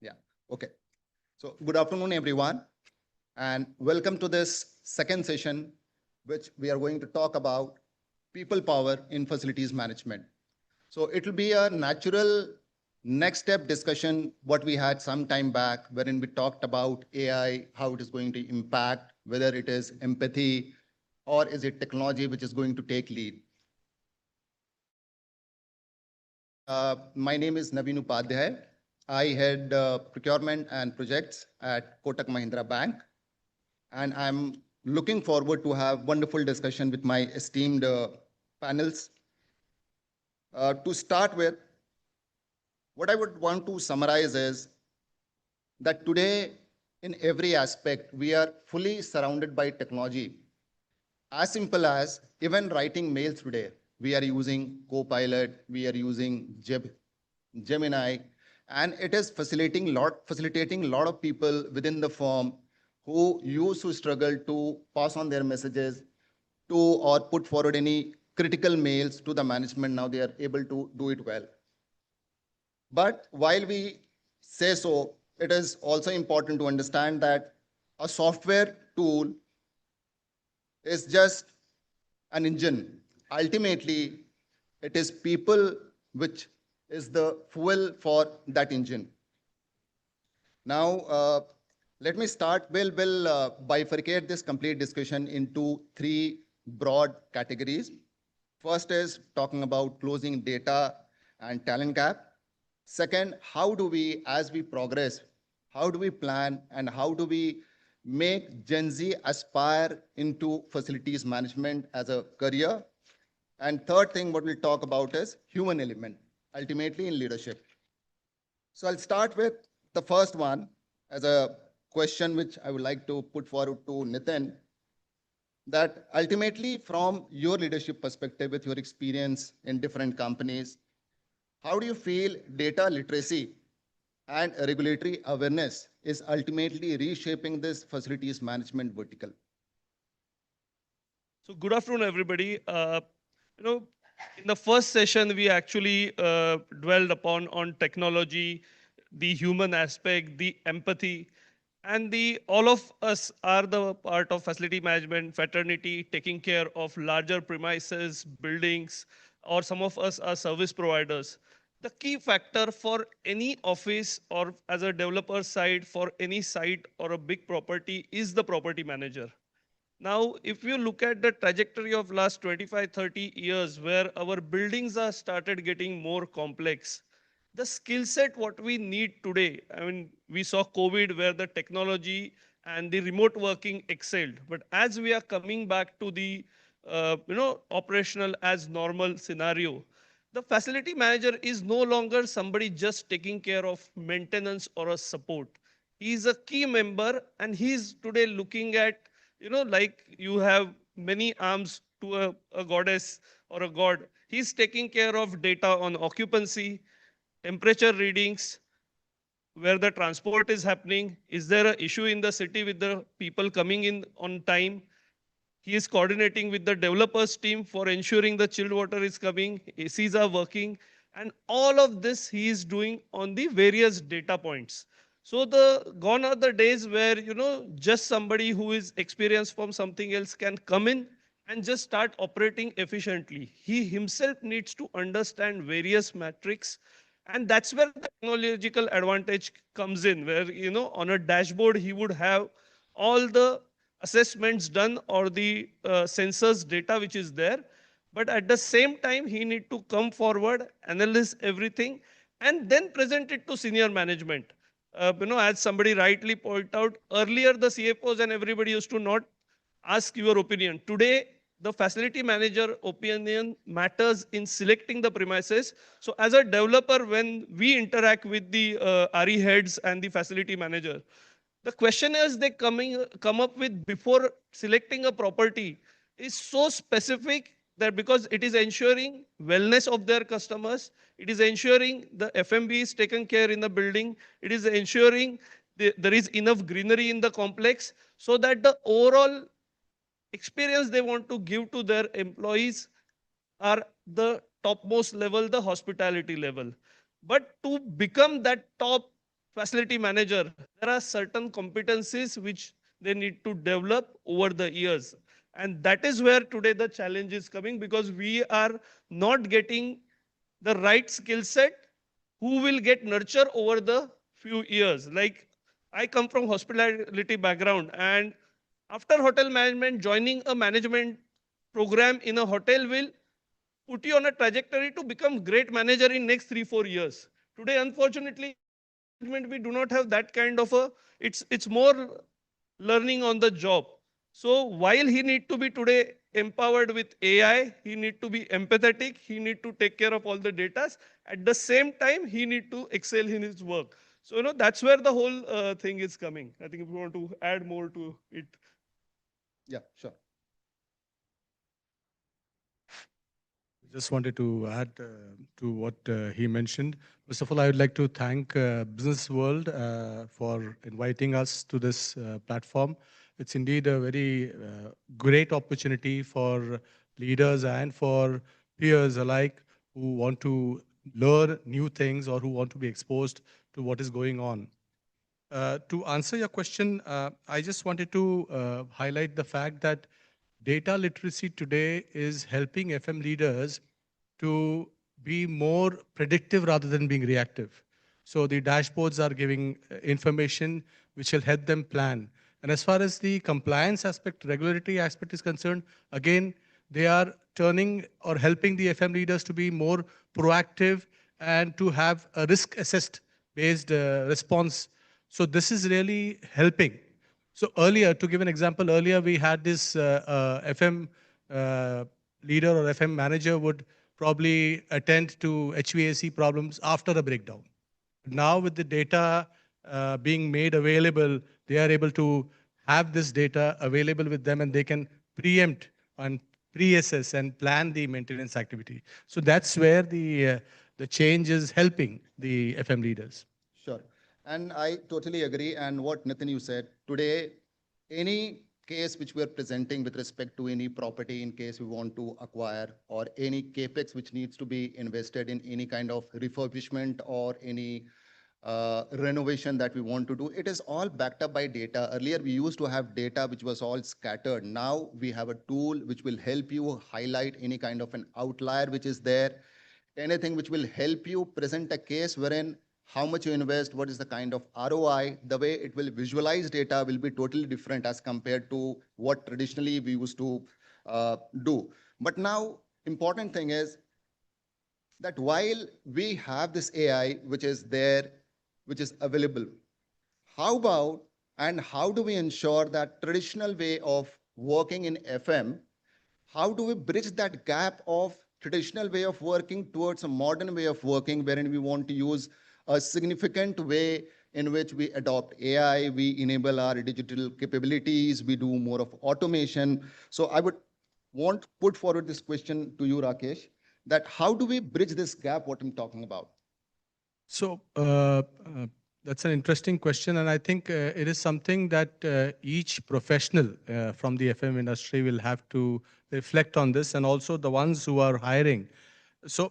Yeah, okay. So good afternoon, everyone, and welcome to this second session, which we are going to talk about people power in facilities management. So it will be a natural next step discussion, what we had some time back, wherein we talked about AI, how it is going to impact, whether it is empathy, or is it technology which is going to take lead. My name is Naveen Upadhyay. I head procurement and projects at Kotak Mahindra Bank. And I'm looking forward to have wonderful discussion with my esteemed panels. To start with, what I would want to summarize is that today, in every aspect, we are fully surrounded by technology. As simple as even writing mails today, we are using Copilot, we are using Gemini, and it is facilitating a lot of people within the firm who used to struggle to pass on their messages to or put forward any critical mails to the management. Now they are able to do it well. But while we say so, it is also important to understand that a software tool is just an engine. Ultimately, it is people which is the fuel for that engine. Now, let me start. We'll bifurcate this complete discussion into three broad categories. First is talking about closing data and talent gap. Second, how do we, as we progress, how do we plan and how do we make Gen Z aspire into facilities management as a career? And third thing, what we'll talk about is human element, ultimately in leadership. So I'll start with the first one as a question which I would like to put forward to Nitin, that ultimately from your leadership perspective with your experience in different companies, how do you feel data literacy and regulatory awareness is ultimately reshaping this facilities management vertical? So good afternoon, everybody. In the first session, we actually dwelled upon on technology, the human aspect, the empathy, and all of us are the part of facility management, fraternity, taking care of larger premises, buildings, or some of us are service providers. The key factor for any office or as a developer side for any site or a big property is the property manager. Now, if you look at the trajectory of last 25, 30 years where our buildings are started getting more complex, the skill set what we need today, I mean, we saw COVID where the technology and the remote working excelled. But as we are coming back to the operational as normal scenario, the facility manager is no longer somebody just taking care of maintenance or a support. He's a key member and he's today looking at, like you have many arms to a goddess or a god. He's taking care of data on occupancy, temperature readings, where the transport is happening. Is there an issue in the city with the people coming in on time? He is coordinating with the developers team for ensuring the chilled water is coming, ACs are working, and all of this he is doing on the various data points. So the gone are the days where just somebody who is experienced from something else can come in and just start operating efficiently. He himself needs to understand various metrics, and that's where the technological advantage comes in, where on a dashboard he would have all the assessments done or the sensors data which is there, but at the same time he need to come forward, analyze everything, and then present it to senior management. As somebody rightly pointed out earlier, the CFOs and everybody used to not ask your opinion. Today the facility manager opinion matters in selecting the premises. So as a developer, when we interact with the RE heads and the facility manager, the question is they come up with before selecting a property is so specific, that because it is ensuring wellness of their customers, it is ensuring the FMB is taken care in the building, it is ensuring there is enough greenery in the complex, so that the overall experience they want to give to their employees are the topmost level, the hospitality level. But to become that top facility manager, there are certain competencies which they need to develop over the years. And that is where today the challenge is coming, because we are not getting the right skill set who will get nurture over the few years. Like, I come from hospitality background, and after hotel management, joining a management program in a hotel will put you on a trajectory to become great manager in next 3-4 years. Today, unfortunately, management, we do not have that kind of a, it's more learning on the job. So while he need to be today empowered with AI, he need to be empathetic, he need to take care of all the data. At the same time, he need to excel in his work. So that's where the whole thing is coming. I think if you want to add more to it. Yeah, sure. Just wanted to add to what he mentioned. First of all, I would like to thank Business World for inviting us to this platform. It's indeed a very great opportunity for leaders and for peers alike who want to learn new things or who want to be exposed to what is going on. To answer your question, I just wanted to highlight the fact that data literacy today is helping FM leaders to be more predictive rather than being reactive. So the dashboards are giving information which will help them plan. And as far as the compliance aspect, regulatory aspect is concerned, again, they are turning or helping the FM leaders to be more proactive and to have a risk-assessed based response. So this is really helping. So earlier, to give an example, earlier we had this FM leader or FM manager would probably attend to HVAC problems after a breakdown. Now with the data being made available, they are able to have this data available with them and they can preempt and pre-assess and plan the maintenance activity. So that's where the change is helping the FM leaders. Sure. And I totally agree. And what Nitin, you said, today, any case which we are presenting with respect to any property in case we want to acquire, or any capex which needs to be invested in any kind of refurbishment or any renovation that we want to do, it is all backed up by data. Earlier, we used to have data which was all scattered. Now we have a tool which will help you highlight any kind of an outlier which is there, anything which will help you present a case wherein how much you invest, what is the kind of ROI, the way it will visualize data will be totally different as compared to what traditionally we used to do. But now, important thing is that while we have this AI which is there, which is available, how about and how do we ensure that traditional way of working in FM, how do we bridge that gap of traditional way of working towards a modern way of working, wherein we want to use a significant way in which we adopt AI, we enable our digital capabilities, we do more of automation. So I would want to put forward this question to you, Rakesh, that how do we bridge this gap, what I'm talking about? So That's an interesting question, and I think it is something that each professional from the FM industry will have to reflect on this, and also the ones who are hiring. So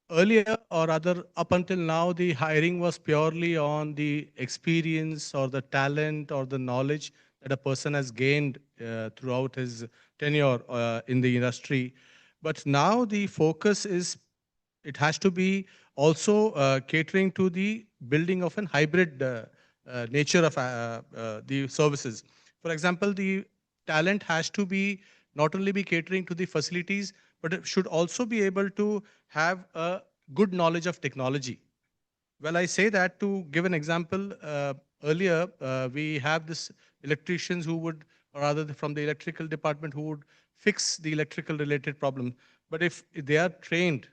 earlier, or rather up until now, the hiring was purely on the experience or the talent or the knowledge that a person has gained throughout his tenure in the industry. But now the focus is, it has to be also catering to the building of an hybrid nature of the services. For example, the talent has to be not only be catering to the facilities, but it should also be able to have a good knowledge of technology. Well, I say that to give an example. Earlier, we have this electricians who would, or rather from the electrical department, who would fix the electrical related problem. But if they are trained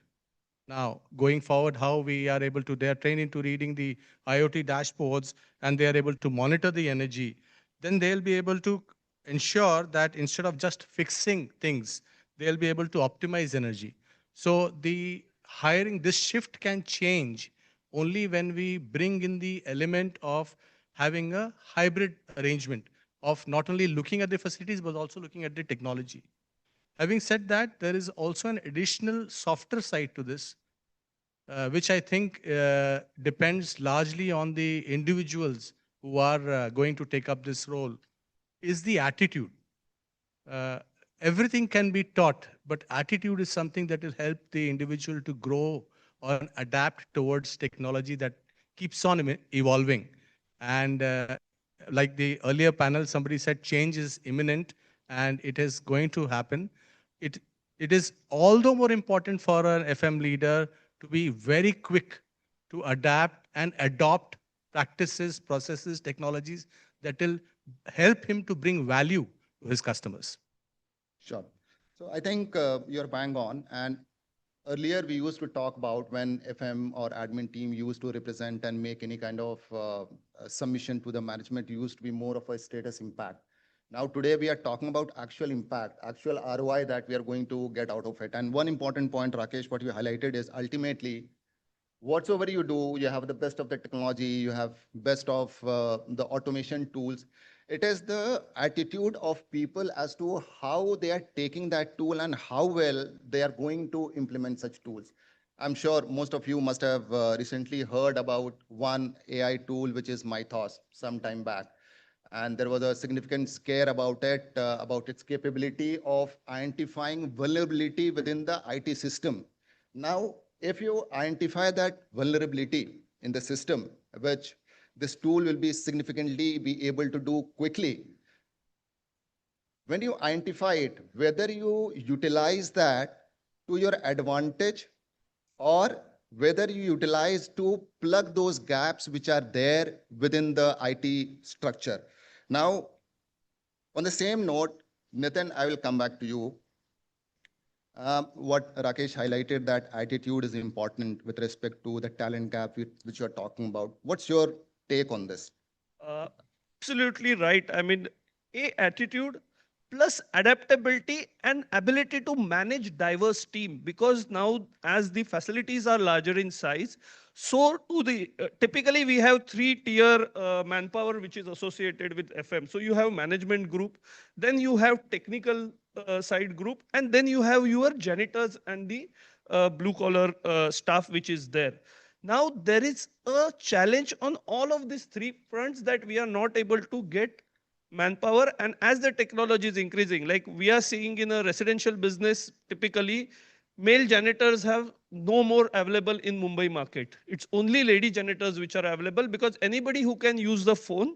now, going forward, how we are able to, they are trained into reading the IoT dashboards and they are able to monitor the energy, then they'll be able to ensure that instead of just fixing things, they'll be able to optimize energy. So the hiring, this shift can change only when we bring in the element of having a hybrid arrangement of not only looking at the facilities, but also looking at the technology. Having said that, there is also an additional softer side to this, which I think depends largely on the individuals who are going to take up this role, is the attitude. Uh, Everything can be taught, but attitude is something that will help the individual to grow or adapt towards technology that keeps on evolving. And like the earlier panel, somebody said change is imminent and it is going to happen. It, it is all the more important for an FM leader to be very quick to adapt and adopt practices, processes, technologies that will help him to bring value to his customers. Sure. So I think you're bang on. And earlier we used to talk about when FM or admin team used to represent and make any kind of submission to the management, used to be more of a status impact. Now today we are talking about actual impact, actual ROI that we are going to get out of it. And one important point, Rakesh, what you highlighted is ultimately whatsoever you do, you have the best of the technology, you have best of the automation tools. It is the attitude of people as to how they are taking that tool and how well they are going to implement such tools. I'm sure most of you must have recently heard about one AI tool, which is Mythos, some time back. And there was a significant scare about its capability of identifying vulnerability within the IT system. Now, if you identify that vulnerability in the system, which this tool will be significantly be able to do quickly, when you identify it, whether you utilize that to your advantage or whether you utilize to plug those gaps which are there within the IT structure. Now, on the same note, Nitin, I will come back to you. What Rakesh highlighted, that attitude is important with respect to the talent gap which you're talking about. What's your take on this? Uh, Absolutely right. I mean, attitude plus adaptability and ability to manage diverse team, because now as the facilities are larger in size, so to the typically we have three tier manpower which is associated with FM. So you have management group, then you have technical side group, and then you have your janitors and the blue collar staff which is there. Now there is a challenge on all of these three fronts that we are not able to get manpower. And as the technology is increasing, like we are seeing in a residential business, typically male janitors have no more available in Mumbai market. It's only lady janitors which are available, because anybody who can use the phone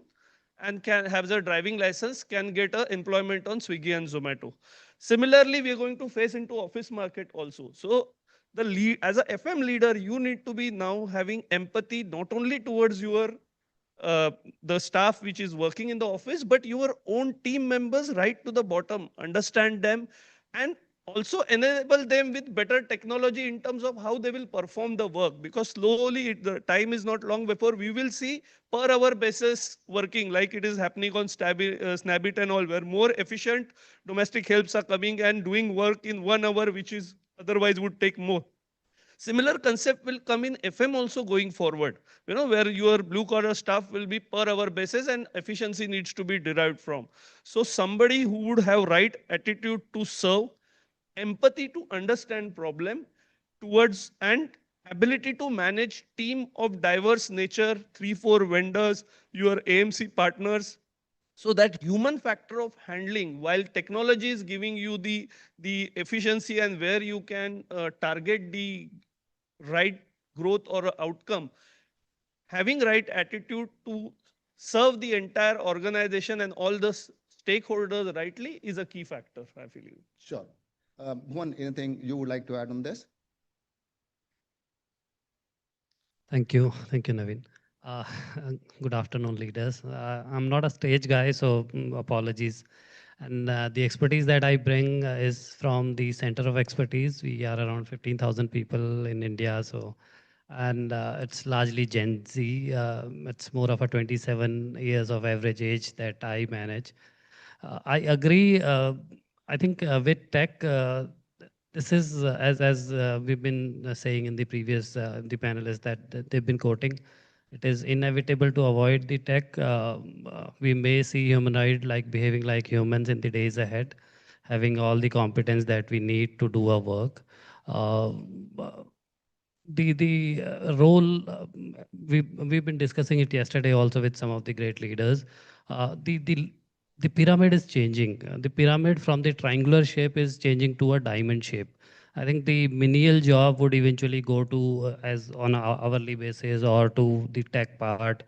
and can have their driving license can get a employment on Swiggy and Zomato. Similarly, we are going to face into office market also. So the lead, as a FM leader, you need to be now having empathy not only towards your the staff which is working in the office, but your own team members right to the bottom, understand them, and also enable them with better technology in terms of how they will perform the work. Because slowly, the time is not long before we will see per hour basis working, like it is happening on Snabit and all, where more efficient domestic helps are coming and doing work in 1 hour, which is otherwise would take more. Similar concept will come in FM also going forward, where your blue collar staff will be per hour basis and efficiency needs to be derived from. So somebody who would have right attitude to serve, empathy to understand problem towards, and ability to manage team of diverse nature, 3 4 vendors, your AMC partners. So that human factor of handling, while technology is giving you the efficiency and where you can target the right growth or outcome, having right attitude to serve the entire organization and all the stakeholders rightly is a key factor, I feel. Sure. Bhuvan, anything you would like to add on this? Thank you. Thank you, Naveen. Uh, Good afternoon, leaders. I'm not a stage guy, so apologies. And the expertise that I bring is from the Center of Expertise. We are around 15,000 people in India, so and it's largely Gen Z. It's more of a 27 years of average age that I manage. I agree. I think with tech, this is as we've been saying in the previous the panelists that they've been quoting. It is inevitable to avoid the tech. We may see humanoid like behaving like humans in the days ahead, having all the competence that we need to do our work. Uh, the role we've been discussing it yesterday also with some of the great leaders. The pyramid is changing. The pyramid from the triangular shape is changing to a diamond shape. I think the menial job would eventually go to as on a hourly basis or to the tech part.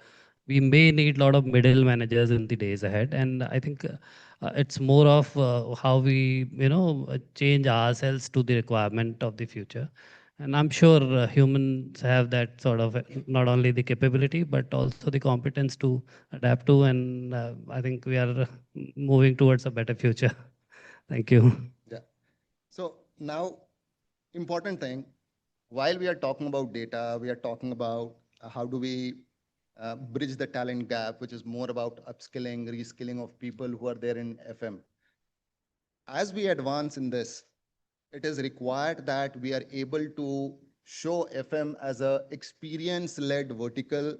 We may need a lot of middle managers in the days ahead, and I think it's more of how we change ourselves to the requirement of the future. And I'm sure humans have that sort of not only the capability, but also the competence to adapt to. And I think we are moving towards a better future. Thank you. Yeah. So now, important thing, while we are talking about data, we are talking about how do we bridge the talent gap, which is more about upskilling, reskilling of people who are there in FM. As we advance in this, it is required that we are able to show FM as a experience-led vertical,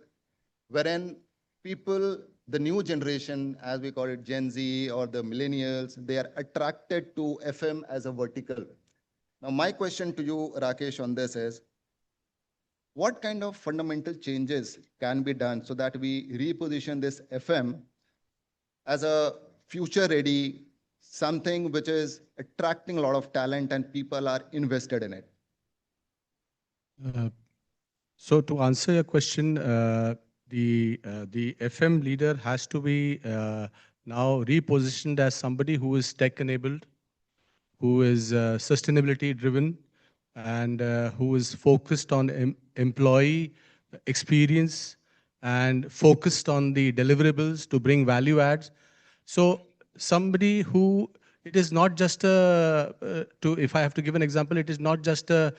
wherein people, the new generation, as we call it Gen Z or the millennials, they are attracted to FM as a vertical. Now, my question to you, Rakesh, on this is, what kind of fundamental changes can be done so that we reposition this FM as a future-ready, something which is attracting a lot of talent and people are invested in it? So to answer your question, the FM leader has to be now repositioned as somebody who is tech-enabled, who is sustainability-driven, and who is focused on employee experience and focused on the deliverables to bring value adds. So somebody who, it is not just if I have to give an example, it is not just a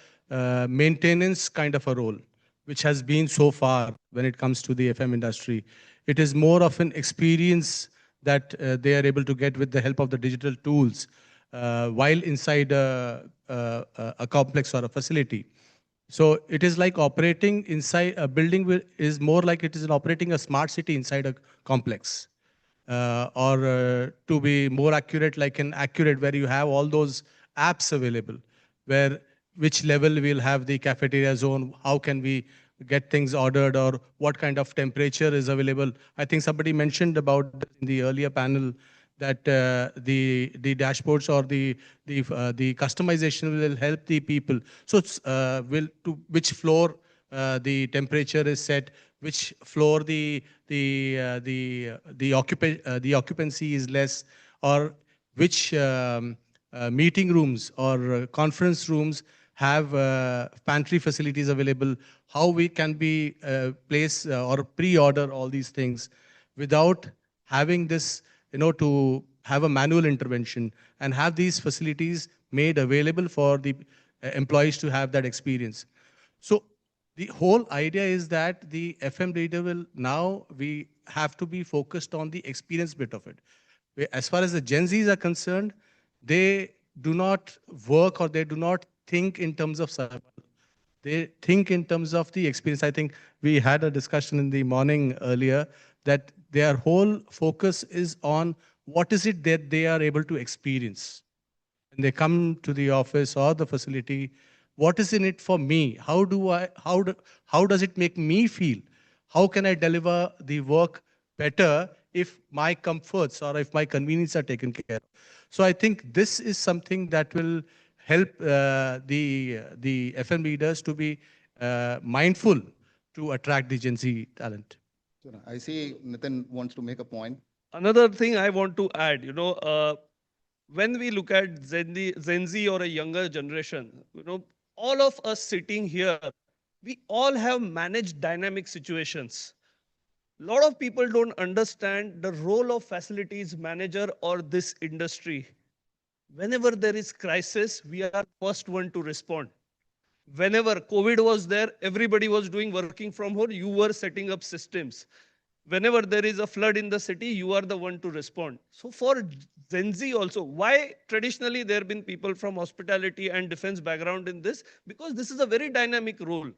maintenance kind of a role, which has been so far when it comes to the FM industry. It is more of an experience that they are able to get with the help of the digital tools while inside a complex or a facility. So it is like operating inside a building is more like it is operating a smart city inside a complex. Or to be more accurate, like an accurate where you have all those apps available, where which level will have the cafeteria zone, how can we get things ordered, or what kind of temperature is available. I think somebody mentioned about in the earlier panel that the dashboards or the customization will help the people. So it's will to which floor the temperature is set, which floor the occupancy is less, or which meeting rooms or conference rooms have pantry facilities available, how we can be place or pre-order all these things without having this, to have a manual intervention and have these facilities made available for the employees to have that experience. So the whole idea is that the FM leader will now, we have to be focused on the experience bit of it. As far as the Gen Zs are concerned, they do not work or they do not think in terms of survival. They think in terms of the experience. I think we had a discussion in the morning earlier that their whole focus is on what is it that they are able to experience. When they come to the office or the facility, what is in it for me? How does it make me feel? How can I deliver the work better if my comforts or if my convenience are taken care of? So I think this is something that will help the FM leaders to be mindful to attract the Gen Z talent. Sure. I see Nitin wants to make a point. Another thing I want to add, when we look at Gen Z or a younger generation, all of us sitting here, we all have managed dynamic situations. A lot of people don't understand the role of facilities manager or this industry. Whenever there is crisis, we are first one to respond. Whenever COVID was there, everybody was doing working from home, you were setting up systems. Whenever there is a flood in the city, you are the one to respond. So for Gen Z also, why traditionally there have been people from hospitality and defense background in this? Because this is a very dynamic role.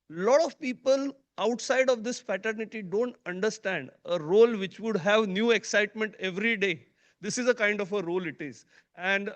Lot of people outside of this fraternity don't understand a role which would have new excitement every day. This is a kind of a role it is. And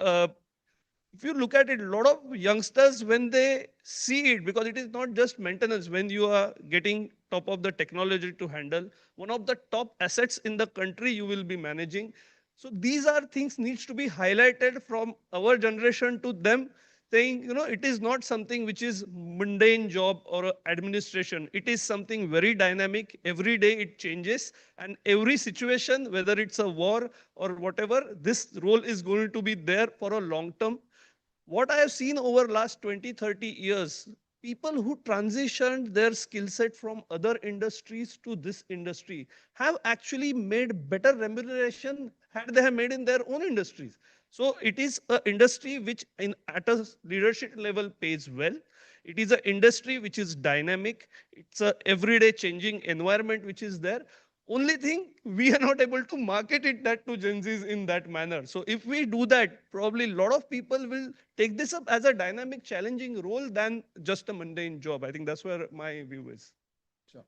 if you look at it, a lot of youngsters, when they see it, because it is not just maintenance, when you are getting top of the technology to handle, one of the top assets in the country you will be managing. So these are things needs to be highlighted from our generation to them, saying, it is not something which is mundane job or administration. It is something very dynamic. Every day it changes, and every situation, whether it's a war or whatever, this role is going to be there for a long term. What I have seen over last 20, 30 years, people who transitioned their skill set from other industries to this industry have actually made better remuneration had they have made in their own industries. So it is an industry which at a leadership level pays well. It is an industry which is dynamic. It's a everyday changing environment which is there. Only thing, we are not able to market it that to Gen Zs in that manner. So if we do that, probably a lot of people will take this up as a dynamic, challenging role than just a mundane job. I think that's where my view is. Sure.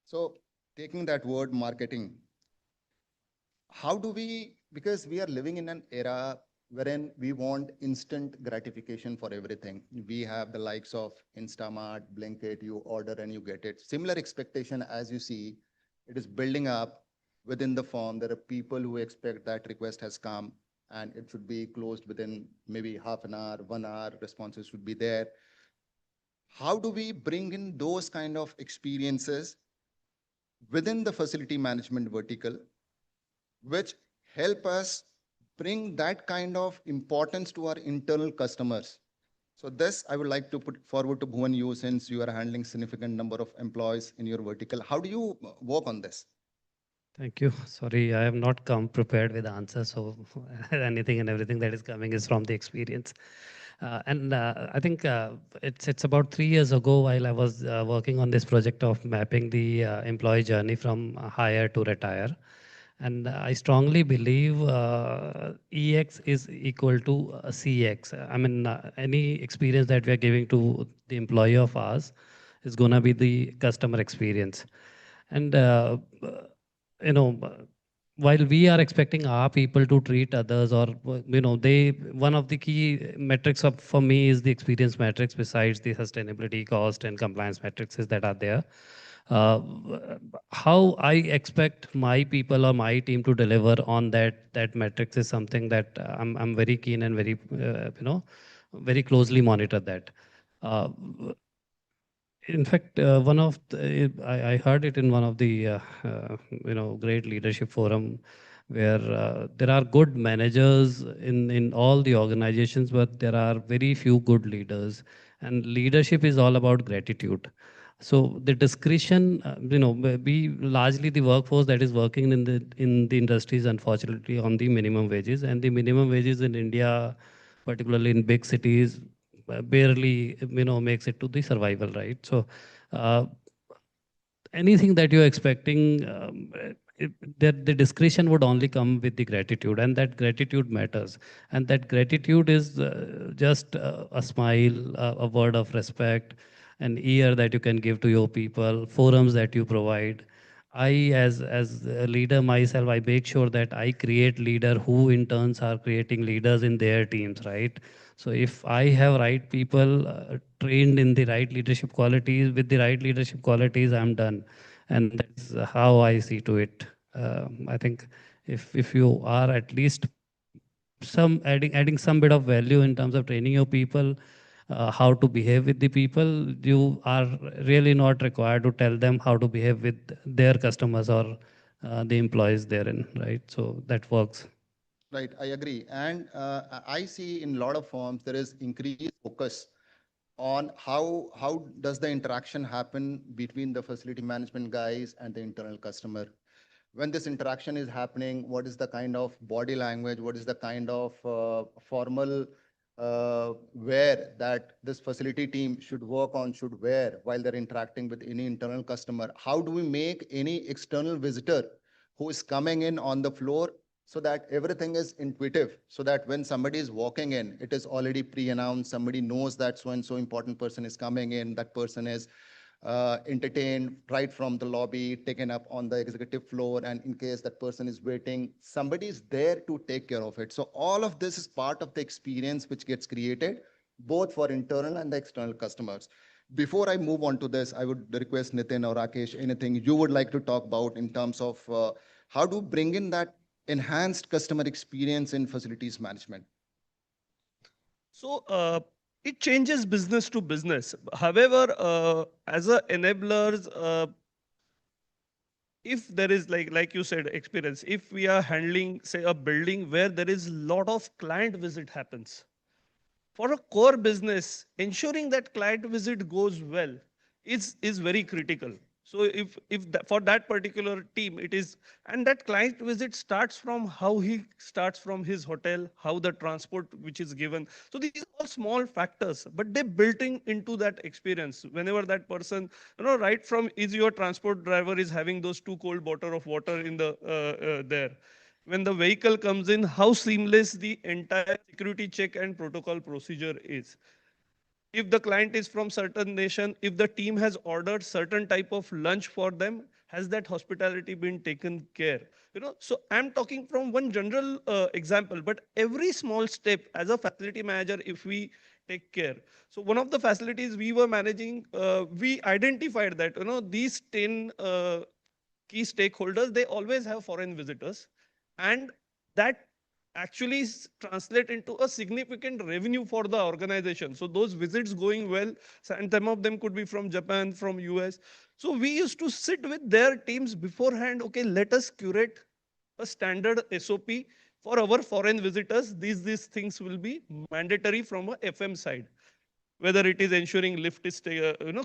So taking that word marketing, how do we, because we are living in an era wherein we want instant gratification for everything. We have the likes of Instamart, Blinkit, you order and you get it. Similar expectation as you see, it is building up within the firm. There are people who expect that request has come and it should be closed within maybe half an hour, 1 hour, responses should be there. How do we bring in those kind of experiences within the facility management vertical, which help us bring that kind of importance to our internal customers? So this I would like to put forward to Bhuvan, you, since you are handling significant number of employees in your vertical. How do you work on this? Thank you. Sorry, I have not come prepared with answers. So anything and everything that is coming is from the experience. I think it's about 3 years ago, while I was working on this project of mapping the employee journey from hire to retire. And I strongly believe EX is equal to CX. I mean, any experience that we are giving to the employee of ours is going to be the customer experience. And, you know, while we are expecting our people to treat others, or one of the key metrics for me is the experience metrics, besides the sustainability, cost and compliance metrics that are there. How I expect my people or my team to deliver on that metrics is something that I'm very keen and very very closely monitor that. In fact, I heard it in one of the great leadership forum, where there are good managers in all the organizations, but there are very few good leaders. And leadership is all about gratitude. So the discretion, we largely the workforce that is working in the industries, unfortunately, on the minimum wages, and the minimum wages in India, particularly in big cities, barely makes it to the survival, right? So anything that you're expecting, that the discretion would only come with the gratitude, and that gratitude matters. And that gratitude is just a smile, a word of respect, an ear that you can give to your people, forums that you provide. I, as a leader myself, I make sure that I create leader who in turns are creating leaders in their teams, right? So if I have right people trained in the right leadership qualities, with the right leadership qualities, I'm done. And that's how I see to it. I think if you are at least some adding some bit of value in terms of training your people, how to behave with the people, you are really not required to tell them how to behave with their customers or the employees therein, right? So that works. Right, I agree. And I see in a lot of firms, there is increased focus on how does the interaction happen between the facility management guys and the internal customer. When this interaction is happening, what is the kind of body language, what is the kind of formal wear that this facility team should work on, should wear while they're interacting with any internal customer? How do we make any external visitor who is coming in on the floor so that everything is intuitive, so that when somebody is walking in, it is already pre-announced, somebody knows that so and so important person is coming in, that person is entertained right from the lobby, taken up on the executive floor, and in case that person is waiting, somebody is there to take care of it. So all of this is part of the experience which gets created both for internal and the external customers. Before I move on to this, I would request Nitin or Rakesh, anything you would like to talk about in terms of how to bring in that enhanced customer experience in facilities management? So it changes business to business. However, as a enablers, if there is like you said experience, if we are handling say a building where there is lot of client visit happens, for a core business, ensuring that client visit goes well is very critical. So for that particular team, it is, and that client visit starts from how he starts from his hotel, how the transport which is given. So these are all small factors, but they built into that experience. Whenever that person, right from is your transport driver is having those 2 cold bottle of water in the there, when the vehicle comes in, how seamless the entire security check and protocol procedure is. If the client is from certain nation, if the team has ordered certain type of lunch for them, has that hospitality been taken care? So I'm talking from one general example, but every small step as a facility manager, if we take care. So one of the facilities we were managing, we identified that these 10 key stakeholders, they always have foreign visitors, and that actually translate into a significant revenue for the organization. So those visits going well, and some of them could be from Japan, from US. So we used to sit with their teams beforehand. Okay, let us curate a standard SOP for our foreign visitors. These things will be mandatory from a FM side, whether it is ensuring lift is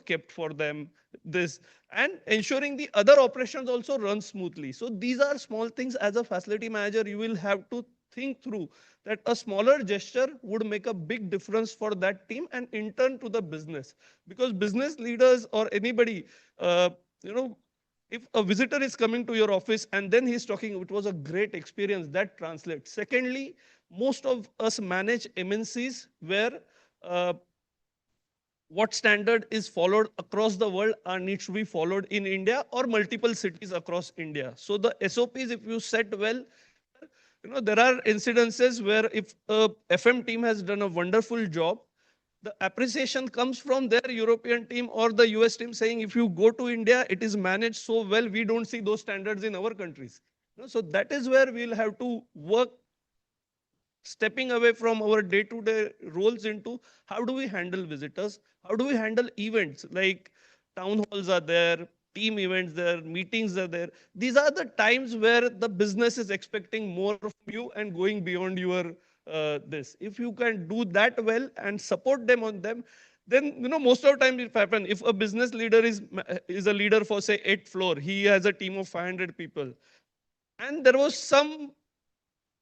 kept for them, this, and ensuring the other operations also run smoothly. So these are small things. As a facility manager, you will have to think through that a smaller gesture would make a big difference for that team and in turn to the business. Because business leaders or anybody, you know if a visitor is coming to your office and then he's talking, it was a great experience, that translates. Secondly, most of us manage MNCs where what standard is followed across the world needs to be followed in India or multiple cities across India. So the SOPs, if you set well, there are incidences where if a FM team has done a wonderful job, the appreciation comes from their European team or the US team saying, if you go to India, it is managed so well, we don't see those standards in our countries. So that is where we'll have to work, stepping away from our day-to-day roles into how do we handle visitors, how do we handle events like town halls are there, team events there, meetings are there. These are the times where the business is expecting more from you and going beyond your this. If you can do that well and support them on them, then most of the time it happen. If a business leader is a leader for say 8th floor, he has a team of 500 people, and there was some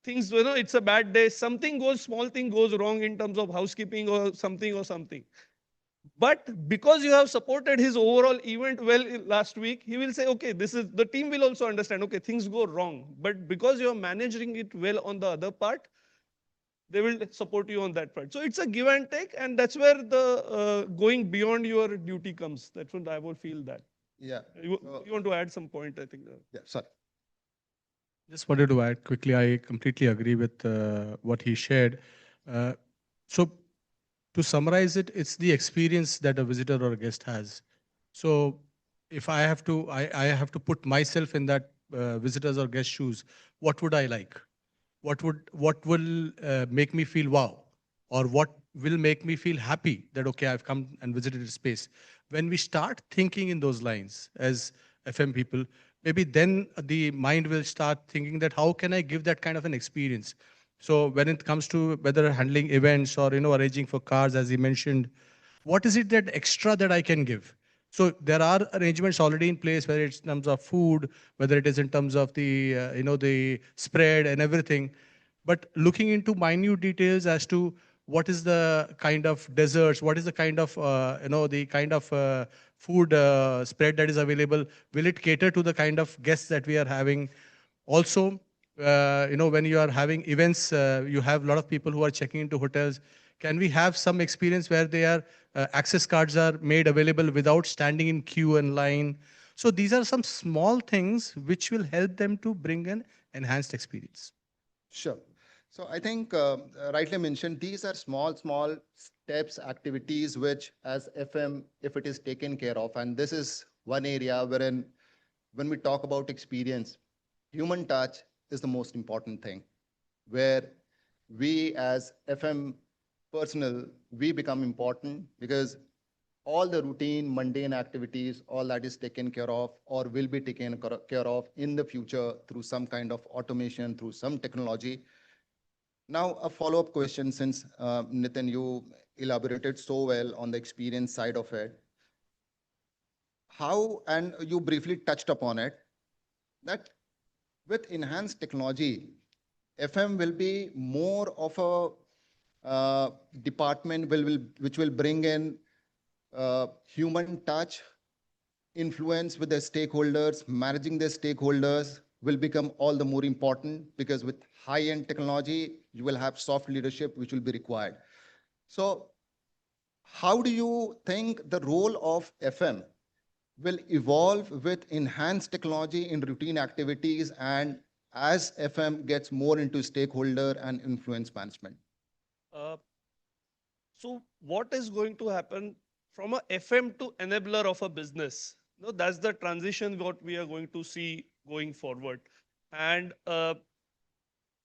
things, it's a bad day, something goes, small thing goes wrong in terms of housekeeping or something. But because you have supported his overall event well last week, he will say, okay, this is, the team will also understand, okay, things go wrong. But because you're managing it well on the other part, they will support you on that front. So it's a give and take, and that's where the going beyond your duty comes. That's what I will feel that. Yeah. You want to add some point, I think. Yeah, sorry. Just wanted to add quickly, I completely agree with what he shared. So to summarize it, it's the experience that a visitor or a guest has. So if I have to, I have to put myself in that visitors or guest shoes, what would I like? What will make me feel wow? Or what will make me feel happy that, okay, I've come and visited a space. When we start thinking in those lines as FM people, maybe then the mind will start thinking that how can I give that kind of an experience? So when it comes to whether handling events or, arranging for cars, as he mentioned, what is it that extra that I can give? So there are arrangements already in place, whether it's in terms of food, whether it is in terms of the, the spread and everything. But looking into minute details as to what is the kind of desserts, what is the kind of, the kind of food spread that is available, will it cater to the kind of guests that we are having? Also, when you are having events, you have a lot of people who are checking into hotels. Can we have some experience where they are access cards are made available without standing in queue and line? So these are some small things which will help them to bring an enhanced experience. Sure. So I think rightly mentioned, these are small steps, activities, which as FM, if it is taken care of, and this is one area wherein when we talk about experience, human touch is the most important thing, where we as FM personnel, we become important because all the routine, mundane activities, all that is taken care of or will be taken care of in the future through some kind of automation, through some technology. Now, a follow-up question, since Nitin, you elaborated so well on the experience side of it. How, and you briefly touched upon it, that with enhanced technology, FM will be more of a department which will bring in human touch, influence with the stakeholders, managing the stakeholders will become all the more important because with high-end technology, you will have soft leadership which will be required. So how do you think the role of FM will evolve with enhanced technology in routine activities and as FM gets more into stakeholder and influence management? So what is going to happen from a FM to enabler of a business? No, that's the transition what we are going to see going forward. And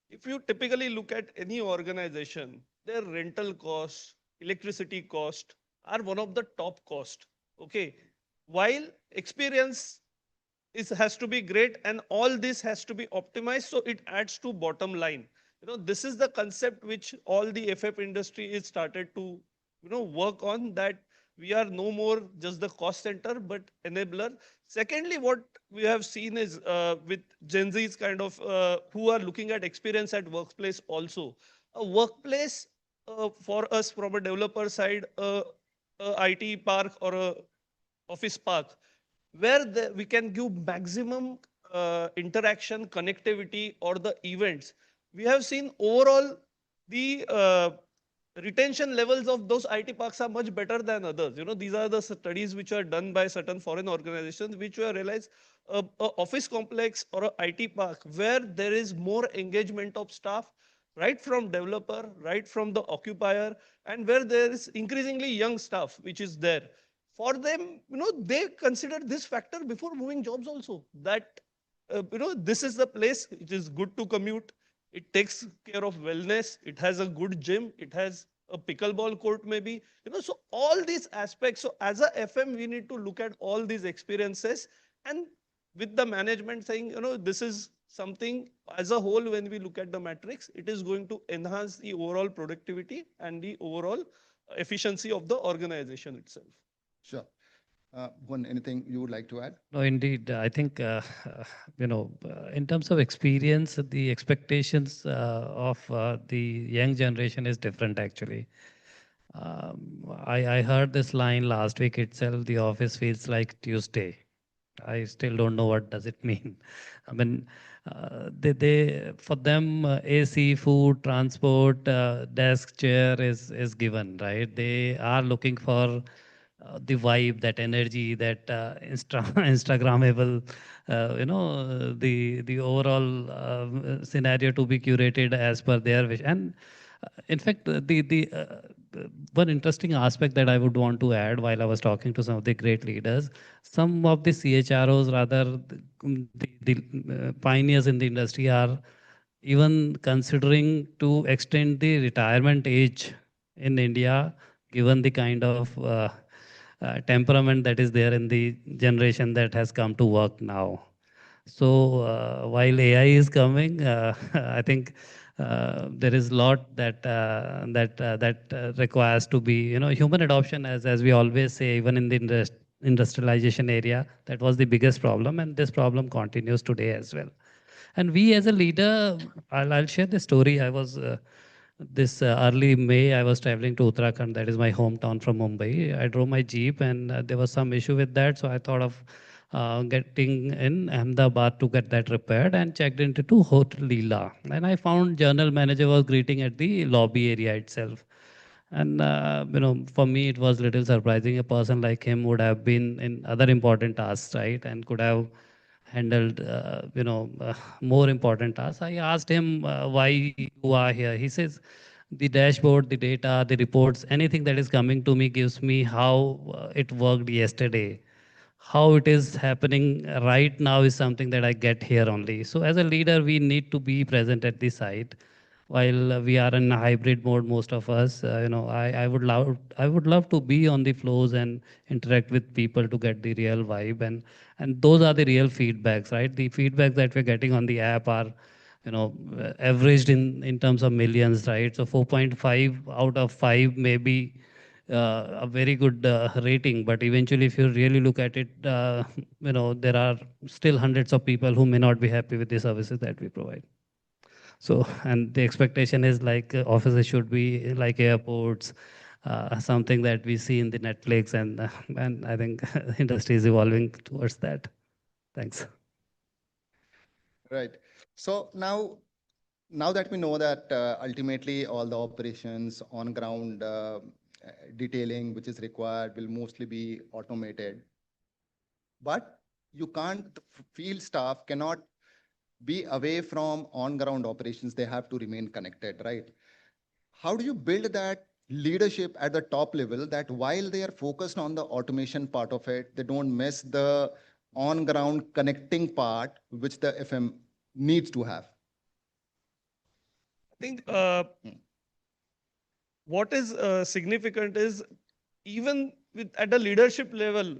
if you typically look at any organization, their rental costs, electricity cost are one of the top cost. Okay, while experience has to be great and all this has to be optimized, so it adds to bottom line. This is the concept which all the FF industry is started to work on, that we are no more just the cost center but enabler. Secondly, what we have seen is with Gen Z's kind of who are looking at experience at workplace also, a workplace for us from a developer side, a IT park or a office park where we can give maximum interaction, connectivity, or the events. We have seen overall the retention levels of those IT parks are much better than others. These are the studies which are done by certain foreign organizations, which we have realized a office complex or a IT park where there is more engagement of staff, right from developer, right from the occupier, and where there is increasingly young staff, which is there for them, they consider this factor before moving jobs also, that this is the place, it is good to commute, it takes care of wellness, it has a good gym, it has a pickleball court maybe, so all these aspects. So as a FM, we need to look at all these experiences, and with the management saying, this is something as a whole, when we look at the matrix, it is going to enhance the overall productivity and the overall efficiency of the organization itself. Sure. Bhuvan, anything you would like to add? No, indeed. I think, in terms of experience, the expectations of the young generation is different, actually. I heard this line last week itself, the office feels like Tuesday. I still don't know what does it mean. I mean, they for them AC, food, transport, desk, chair is given, right? They are looking for the vibe, that energy, that Instagrammable, the overall scenario to be curated as per their wish. And in fact, one interesting aspect that I would want to add while I was talking to some of the great leaders, some of the CHROs, rather the pioneers in the industry, are even considering to extend the retirement age in India, given the kind of temperament that is there in the generation that has come to work now. So while AI is coming, I think there is a lot that requires to be, human adoption, as we always say, even in the industrialization area, that was the biggest problem, and this problem continues today as well. And we as a leader, I'll share the story. I was this early May, I was traveling to Uttarakhand, that is my hometown from Mumbai. I drove my Jeep and there was some issue with that. So I thought of getting in Ahmedabad to get that repaired and checked into to Hotel Leela. And I found general manager was greeting at the lobby area itself. And for me, it was little surprising. A person like him would have been in other important tasks, right? And could have handled, more important tasks. I asked him why you are here. He says, the dashboard, the data, the reports, anything that is coming to me gives me how it worked yesterday. How it is happening right now is something that I get here only. So as a leader, we need to be present at the site. While we are in a hybrid mode, most of us, I would love to be on the floors and interact with people to get the real vibe, and those are the real feedbacks, right? The feedbacks that we're getting on the app are, averaged in terms of millions, right? So 4.5 out of 5 may be a very good rating, but eventually, if you really look at it, there are still hundreds of people who may not be happy with the services that we provide. So, and the expectation is like offices should be like airports, something that we see in the Netflix, and I think industry is evolving towards that. Thanks. Right. So now that we know that ultimately all the operations on ground detailing which is required will mostly be automated, but you can't, the field staff cannot be away from on ground operations. They have to remain connected, right? How do you build that leadership at the top level that while they are focused on the automation part of it, they don't miss the on ground connecting part which the FM needs to have? I think what is significant is even at a leadership level,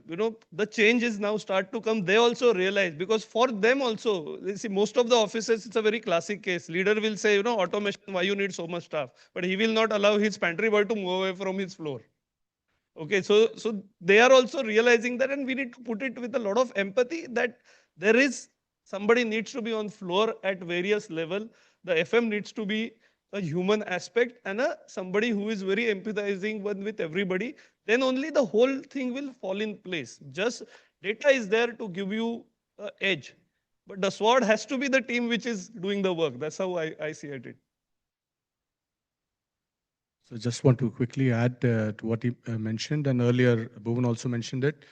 the changes now start to come. They also realize, because for them also, you see, most of the offices, it's a very classic case. Leader will say, automation, why you need so much staff? But he will not allow his pantry boy to move away from his floor. Okay, so they are also realizing that, and we need to put it with a lot of empathy that there is somebody needs to be on floor at various level. The FM needs to be a human aspect and somebody who is very empathizing with everybody. Then only the whole thing will fall in place. Just data is there to give you edge, but the sword has to be the team which is doing the work. That's how I see it. So just want to quickly add to what he mentioned, and earlier Bhuvan also mentioned it.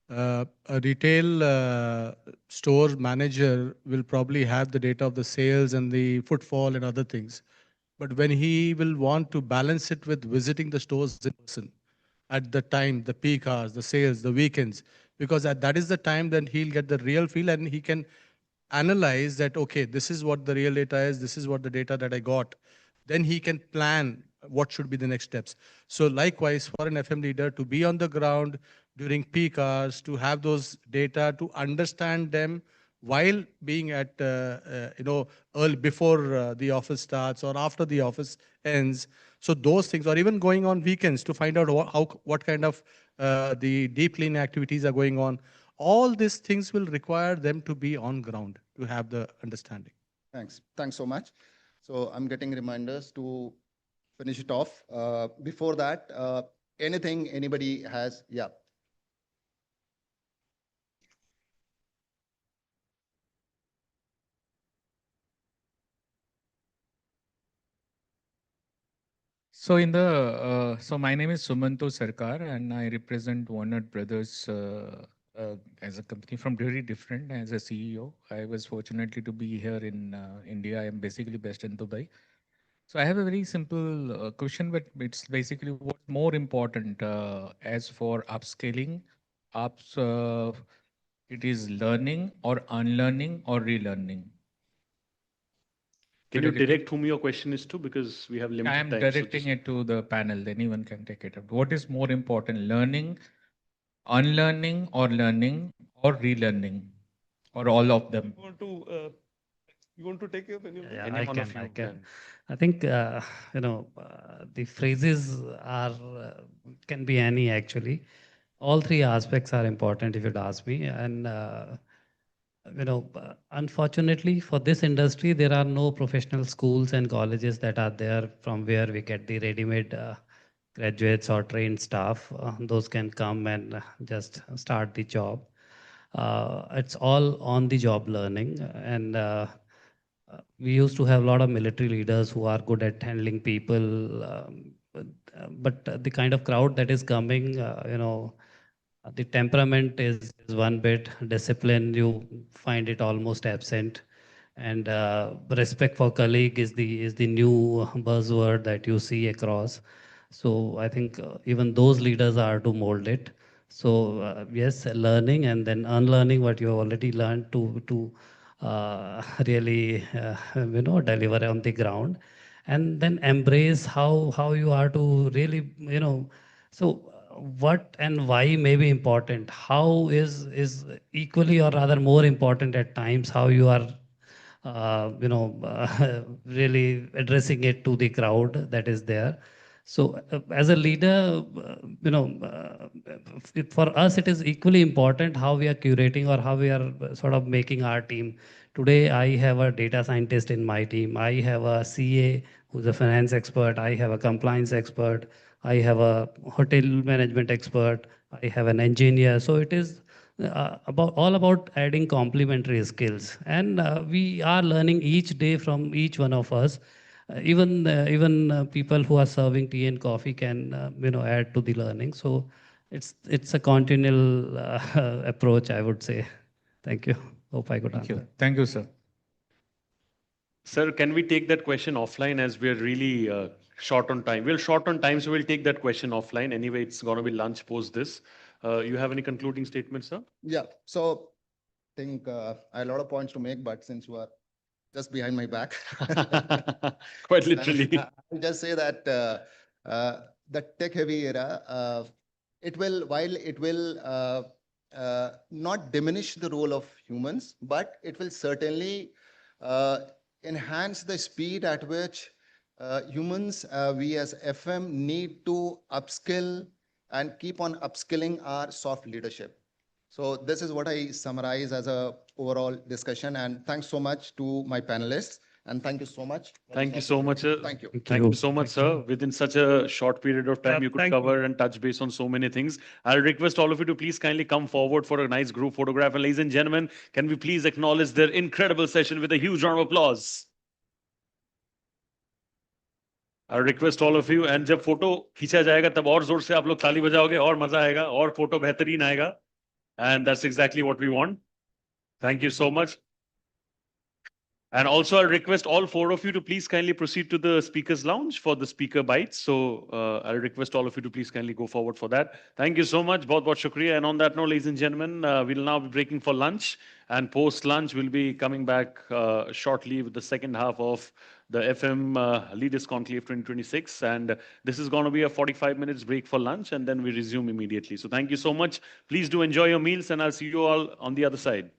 A retail store manager will probably have the data of the sales and the footfall and other things. But when he will want to balance it with visiting the stores in person at the time, the peak hours, the sales, the weekends, because that is the time then he'll get the real feel and he can analyze that, okay, this is what the real data is, this is what the data that I got. Then he can plan what should be the next steps. So likewise, for an FM leader to be on the ground during peak hours, to have those data, to understand them while being at, early before the office starts or after the office ends. So those things, or even going on weekends to find out what kind of the deep clean activities are going on. All these things will require them to be on ground to have the understanding. Thanks. Thanks so much. So I'm getting reminders to finish it off. Before that, anything anybody has? Yeah. So my name is Sumanto Sarkar, and I represent Warner Brothers as a company from very different as a CEO. I was fortunately to be here in India. I am basically based in Dubai. So I have a very simple question, but it's basically what's more important as for upscaling, ups, it is learning or unlearning or relearning. Can you direct whom your question is to? Because we have I limited am time. directing it to the panel. Anyone can take it up. What is more important, learning, unlearning, or learning, or relearning, or all of them? You want to take it? Yeah, Any I one of can. you I can. can. I think the phrases are can be any actually. All three aspects are important if you'd ask me. And unfortunately for this industry, there are no professional schools and colleges that are there from where we get the ready-made graduates or trained staff. Those can come and just start the job. It's all on the job learning. And we used to have a lot of military leaders who are good at handling people. But the kind of crowd that is coming, the temperament is one bit, discipline, you find it almost absent. And respect for colleague is the new buzzword that you see across. So I think even those leaders are to mold it. So yes, learning and then unlearning what you have already learned to really deliver on the ground, and then embrace how you are to really so what and why may be important. How is equally or rather more important at times, how you are really addressing it to the crowd that is there. So as a leader, for us, it is equally important how we are curating or how we are sort of making our team. Today, I have a data scientist in my team. I have a CA who's a finance expert. I have a compliance expert. I have a hotel management expert. I have an engineer. So it is about all about adding complementary skills, and we are learning each day from each one of us. Even people who are serving tea and coffee can add to the learning. So it's a continual approach, I would say. Thank you. Hope I could answer. Thank you, sir. Sir, can we take that question offline as we're really short on time? We're short on time, so we'll take that question offline. Anyway, it's going to be lunch post this. You have any concluding statements, sir? Yeah. So I think I have a lot of points to make, but since you are just behind my back, quite literally, I'll just say that the tech-heavy era, while it will not diminish the role of humans, but it will certainly enhance the speed at which humans, we as FM, need to upskill and keep on upskilling our soft leadership. So this is what I summarize as a overall discussion. And thanks so much to my panelists. And thank you so much. Thank you so much, sir. Thank you. Thank you so much, sir. Within such a short period of time, you could cover and touch base on so many things. I'll request all of you to please kindly come forward for a nice group photograph. And ladies and gentlemen, can we please acknowledge their incredible session with a huge round of applause? I request all of you, and जब photo खींचा जाएगा तब और जोर से आप लोग ताली बजाओगे और मजा आएगा और फोटो बेहतरीन आएगा. And that's exactly what we want. Thank you so much. And also, I'll request all four of you to please kindly proceed to the speaker's lounge for the speaker bites. So I'll request all of you to please kindly go forward for that. Thank you so much. Bahut bahut shukriya. And on that note, ladies and gentlemen, we'll now be breaking for lunch. And post lunch, we'll be coming back shortly with the second half of the FM Leaders Conclave 2026. And this is going to be a 45 minutes break for lunch, and then we resume immediately. So thank you so much. Please do enjoy your meals, and I'll see you all on the other side.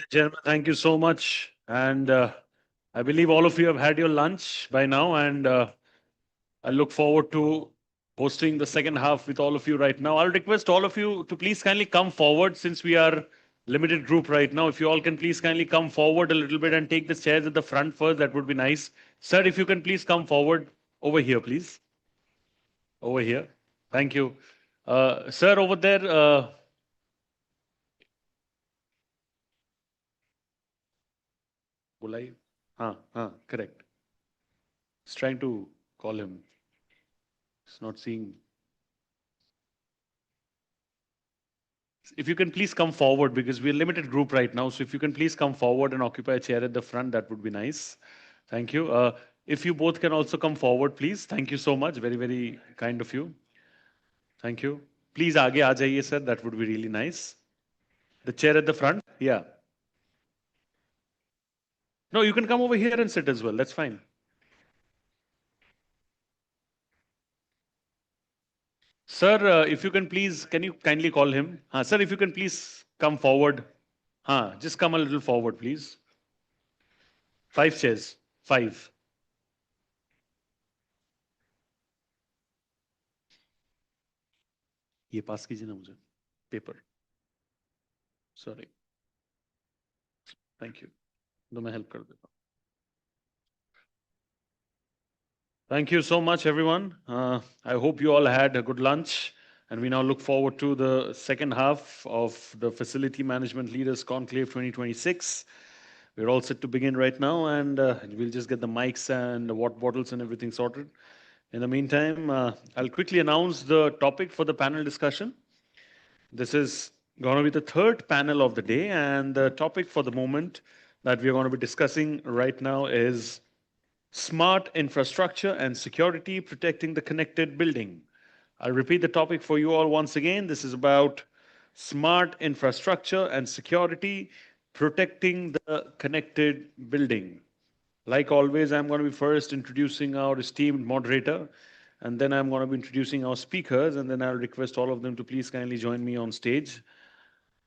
Gentlemen, thank you so much. And I believe all of you have had your lunch by now, and I look forward to hosting the second half with all of you right now. I'll request all of you to please kindly come forward since we are limited group right now. If you all can please kindly come forward a little bit and take the chairs at the front first, that would be nice. Sir, if you can please come forward over here, please. Over here. Thank you. Sir, over there. बुलाइए हाँ correct. He's trying to call him. He's not seeing. If you can please come forward because we're a limited group right now. So if you can please come forward and occupy a chair at the front, that would be nice. Thank you. If you both can also come forward, please. Thank you so much. Very, very kind of you. Thank you. Please आगे आ जाइए, sir. That would be really nice. The chair at the front. Yeah. No, you can come over here and sit as well. That's fine. Sir, if you can please, can you kindly call him? Sir, if you can please come forward. Just come a little forward, please. 5 chairs. 5. ये पास कीजिए ना मुझे paper sorry thank you तो मैं help कर देता हूँ Thank you so much, everyone. I hope you all had a good lunch, and we now look forward to the second half of the Facility Management Leaders Conclave 2026. We're all set to begin right now, and we'll just get the mics and the water bottles and everything sorted. In the meantime, I'll quickly announce the topic for the panel discussion. This is going to be the third panel of the day, and the topic for the moment that we are going to be discussing right now is Smart Infrastructure and Security Protecting the Connected Building. I'll repeat the topic for you all once again. This is about smart infrastructure and security protecting the connected building. Like always, I'm going to be first introducing our esteemed moderator, and then I'm going to be introducing our speakers, and then I'll request all of them to please kindly join me on stage.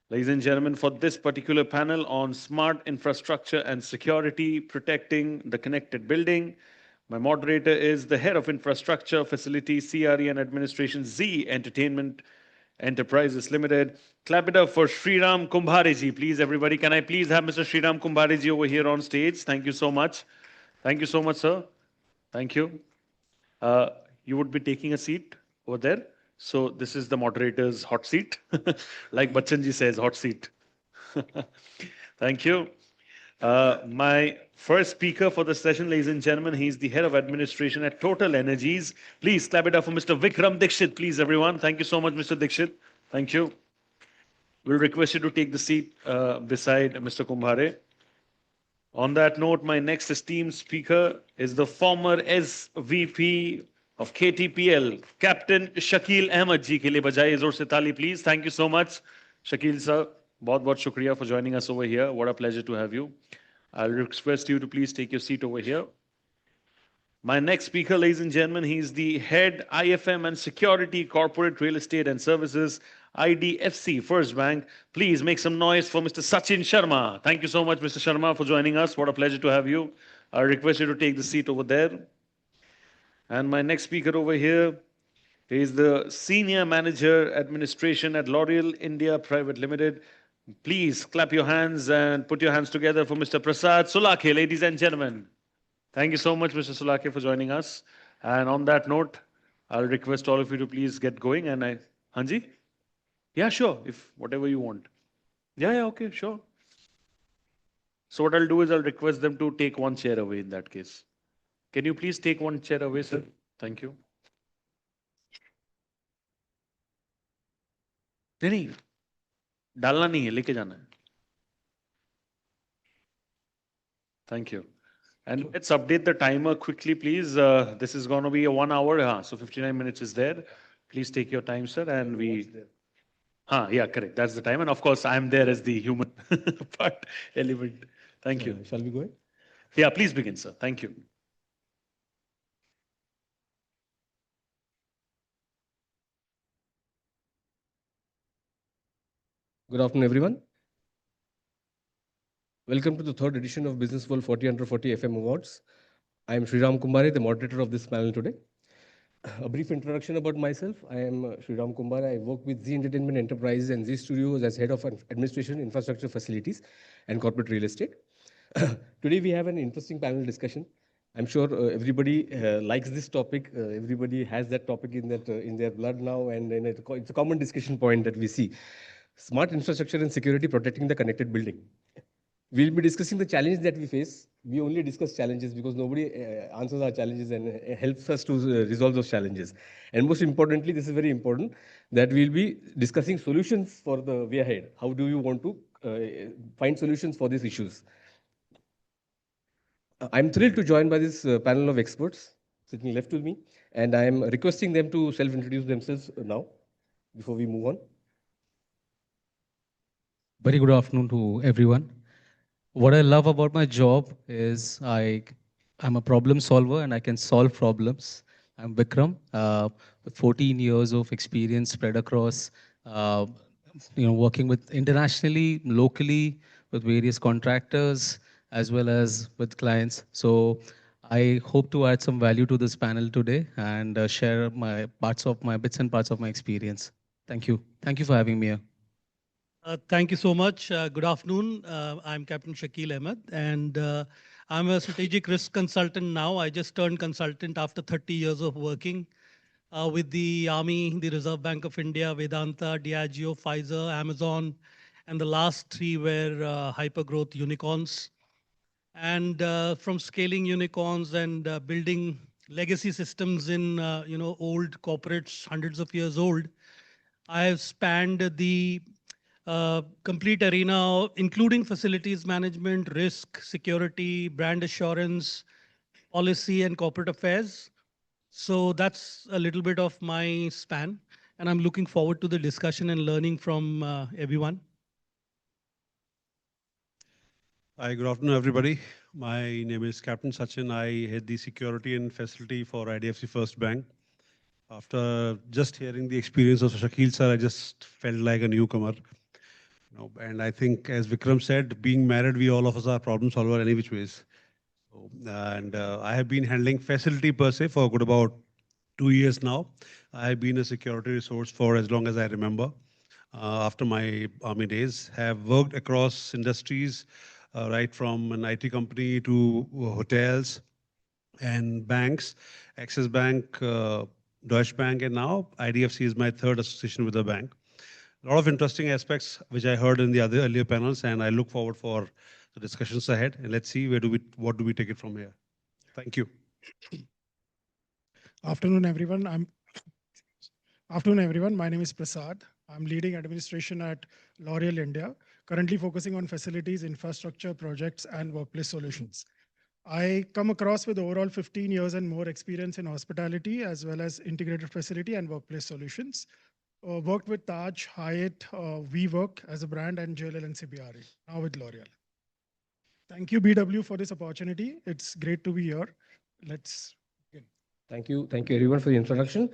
Ladies and gentlemen, for this particular panel on smart infrastructure and security protecting the connected building, my moderator is the head of infrastructure, facility, CRE and administration, Z Entertainment Enterprises Limited. Clap it up for Sriram Kumbhareji, please, everybody. Can I please have Mr. Sriram Kumbhareji over here on stage? Thank you so much. Thank you so much, sir. Thank you. You would be taking a seat over there. So this is the moderator's hot seat. Like Bachchanji says, hot seat. Thank you. My first speaker for the session, ladies and gentlemen, he's the head of administration at Total Energies. Please clap it up for Mr. Vikram Dixit, please, everyone. Thank you so much, Mr. Dixit. Thank you. We'll request you to take the seat beside Mr. Kumbhare. On that note, my next esteemed speaker is the former SVP of KTPL, Captain Shakil Ahmed ji ke liye bajaye zor se taali, please. Thank you so much, Shakil sir. बहुत shukriya for joining us over here. What a pleasure to have you. I'll request you to please take your seat over here. My next speaker, ladies and gentlemen, he's the head IFM and Security Corporate Real Estate and Services, IDFC First Bank. Please make some noise for Mr. Sachin Sharma. Thank you so much, Mr. Sharma, for joining us. What a pleasure to have you. I request you to take the seat over there. And my next speaker over here is the Senior Manager Administration at L'Oreal India Private Limited. Please clap your hands and put your hands together for Mr. Prasad Sulake, ladies and gentlemen. Thank you so much, Mr. Sulake, for joining us. And on that note, I'll request all of you to please get going. And Hanji? Yeah, sure. If whatever you want. Yeah, okay, sure. So what I'll do is I'll request them to take one chair away in that case. Can you please take one chair away, sir? Thank you. नहीं डालना नहीं है लेके जाना है Thank you. And let's update the timer quickly, please. This is going to be a 1 hour. So 59 minutes is there. Please take your time, sir. And we. Yeah, correct. That's the time. And of course, I'm there as the human part element. Thank you. Shall we go ahead? Yeah, please begin, sir. Thank you. Good afternoon, everyone. Welcome to the third edition of Business World 40 Under 40 FM Awards. I am Sriram Kumbare, the moderator of this panel today. A brief introduction about myself. I am Sriram Kumbare. I work with Z Entertainment Enterprises and Z Studios as Head of Administration, Infrastructure Facilities and Corporate Real Estate. Today we have an interesting panel discussion. I'm sure everybody likes this topic. Everybody has that topic in their blood now, and it's a common discussion point that we see. Smart infrastructure and security protecting the connected building. We'll be discussing the challenges that we face. We only discuss challenges because nobody answers our challenges and helps us to resolve those challenges. And most importantly, this is very important, that we'll be discussing solutions for the way ahead. How do you want to find solutions for these issues? I'm thrilled to join by this panel of experts sitting left to me, and I'm requesting them to self-introduce themselves now before we move on. Very good afternoon to everyone. What I love about my job is I'm a problem solver and I can solve problems. I'm Vikram, with 14 years of experience spread across, working with internationally, locally, with various contractors, as well as with clients. So I hope to add some value to this panel today and share my bits and parts of my experience. Thank you. Thank you for having me here. Thank you so much. Good afternoon. I'm Captain Shakil Ahmed, and I'm a strategic risk consultant now. I just turned consultant after 30 years of working with the Army, the Reserve Bank of India, Vedanta, Diageo, Pfizer, Amazon, and the last three were hyper-growth unicorns. And from scaling unicorns and building legacy systems in old corporates, hundreds of years old, I have spanned the complete arena, including facilities management, risk, security, brand assurance, policy, and corporate affairs. So that's a little bit of my span, and I'm looking forward to the discussion and learning from everyone. Hi, good afternoon, everybody. My name is Captain Sachin. I head the security and facility for IDFC First Bank. After just hearing the experience of Shakil sir, I just felt like a newcomer. And I think, as Vikram said, being married, we all of us are problem solver any which ways. I have been handling facility per se for good about 2 years now. I have been a security resource for as long as I remember. After my army days, have worked across industries, right from an IT company to hotels and banks, Axis Bank, Deutsche Bank, and now IDFC is my third association with the bank. A lot of interesting aspects which I heard in the other earlier panels, and I look forward for the discussions ahead. And let's see what do we take it from here. Thank you. Afternoon, everyone. Afternoon, everyone. My name is Prasad. I'm leading administration at L'Oreal India, currently focusing on facilities, infrastructure, projects, and workplace solutions. I come across with overall 15 years and more experience in hospitality, as well as integrated facility and workplace solutions. Worked with Taj, Hyatt, WeWork as a brand, and JLL and CBRE, now with L'Oreal. Thank you, BW, for this opportunity. It's great to be here. Let's begin. Thank you everyone for the introduction.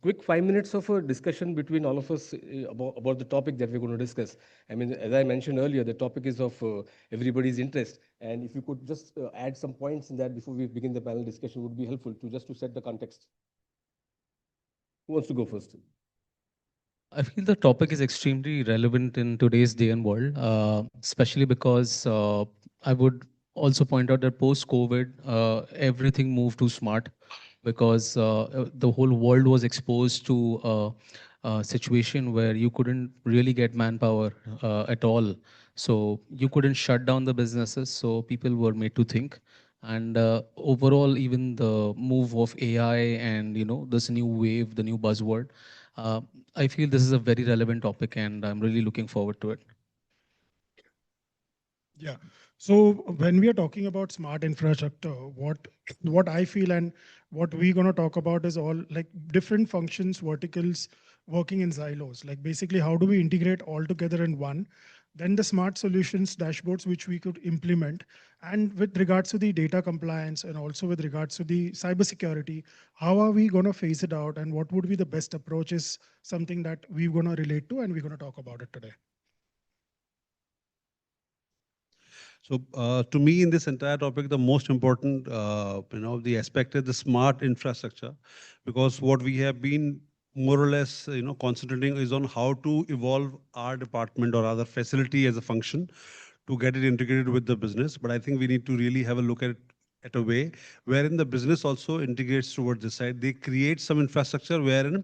Quick 5 minutes of a discussion between all of us about the topic that we're going to discuss. I mean, as I mentioned earlier, the topic is of everybody's interest. And if you could just add some points in that before we begin the panel discussion would be helpful to set the context. Who wants to go first? I feel the topic is extremely relevant in today's day and world, especially because I would also point out that post-COVID, everything moved to smart because the whole world was exposed to a situation where you couldn't really get manpower at all. So you couldn't shut down the businesses, so people were made to think. And overall, even the move of AI and this new wave, the new buzzword, I feel this is a very relevant topic, and I'm really looking forward to it. Yeah. So when we are talking about smart infrastructure, what I feel and what we're going to talk about is all like different functions, verticals working in silos. Like basically, how do we integrate all together in one? Then the smart solutions dashboards which we could implement, and with regards to the data compliance and also with regards to the cybersecurity, how are we going to phase it out, and what would be the best approach is something that we're going to relate to, and we're going to talk about it today. So to me, in this entire topic, the most important, the aspect is the smart infrastructure, because what we have been more or less, concentrating is on how to evolve our department or other facility as a function to get it integrated with the business. But I think we need to really have a look at a way wherein the business also integrates towards this side. They create some infrastructure wherein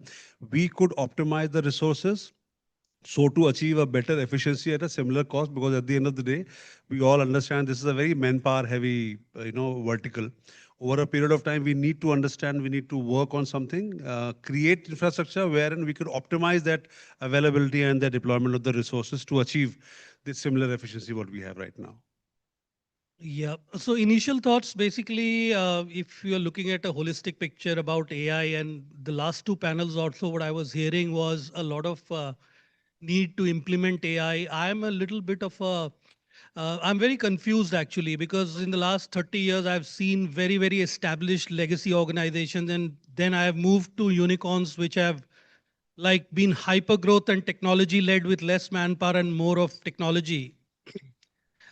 we could optimize the resources so to achieve a better efficiency at a similar cost, because at the end of the day, we all understand this is a very manpower heavy, vertical. Over a period of time, we need to understand, we need to work on something, create infrastructure wherein we could optimize that availability and the deployment of the resources to achieve this similar efficiency what we have right now. Yeah. So initial thoughts, basically, if you're looking at a holistic picture about AI, and the last two panels also, what I was hearing was a lot of need to implement AI. I'm a little bit of a, I'm very confused actually, because in the last 30 years, I've seen very, very established legacy organizations, and then I have moved to unicorns, which have like been hyper growth and technology led with less manpower and more of technology.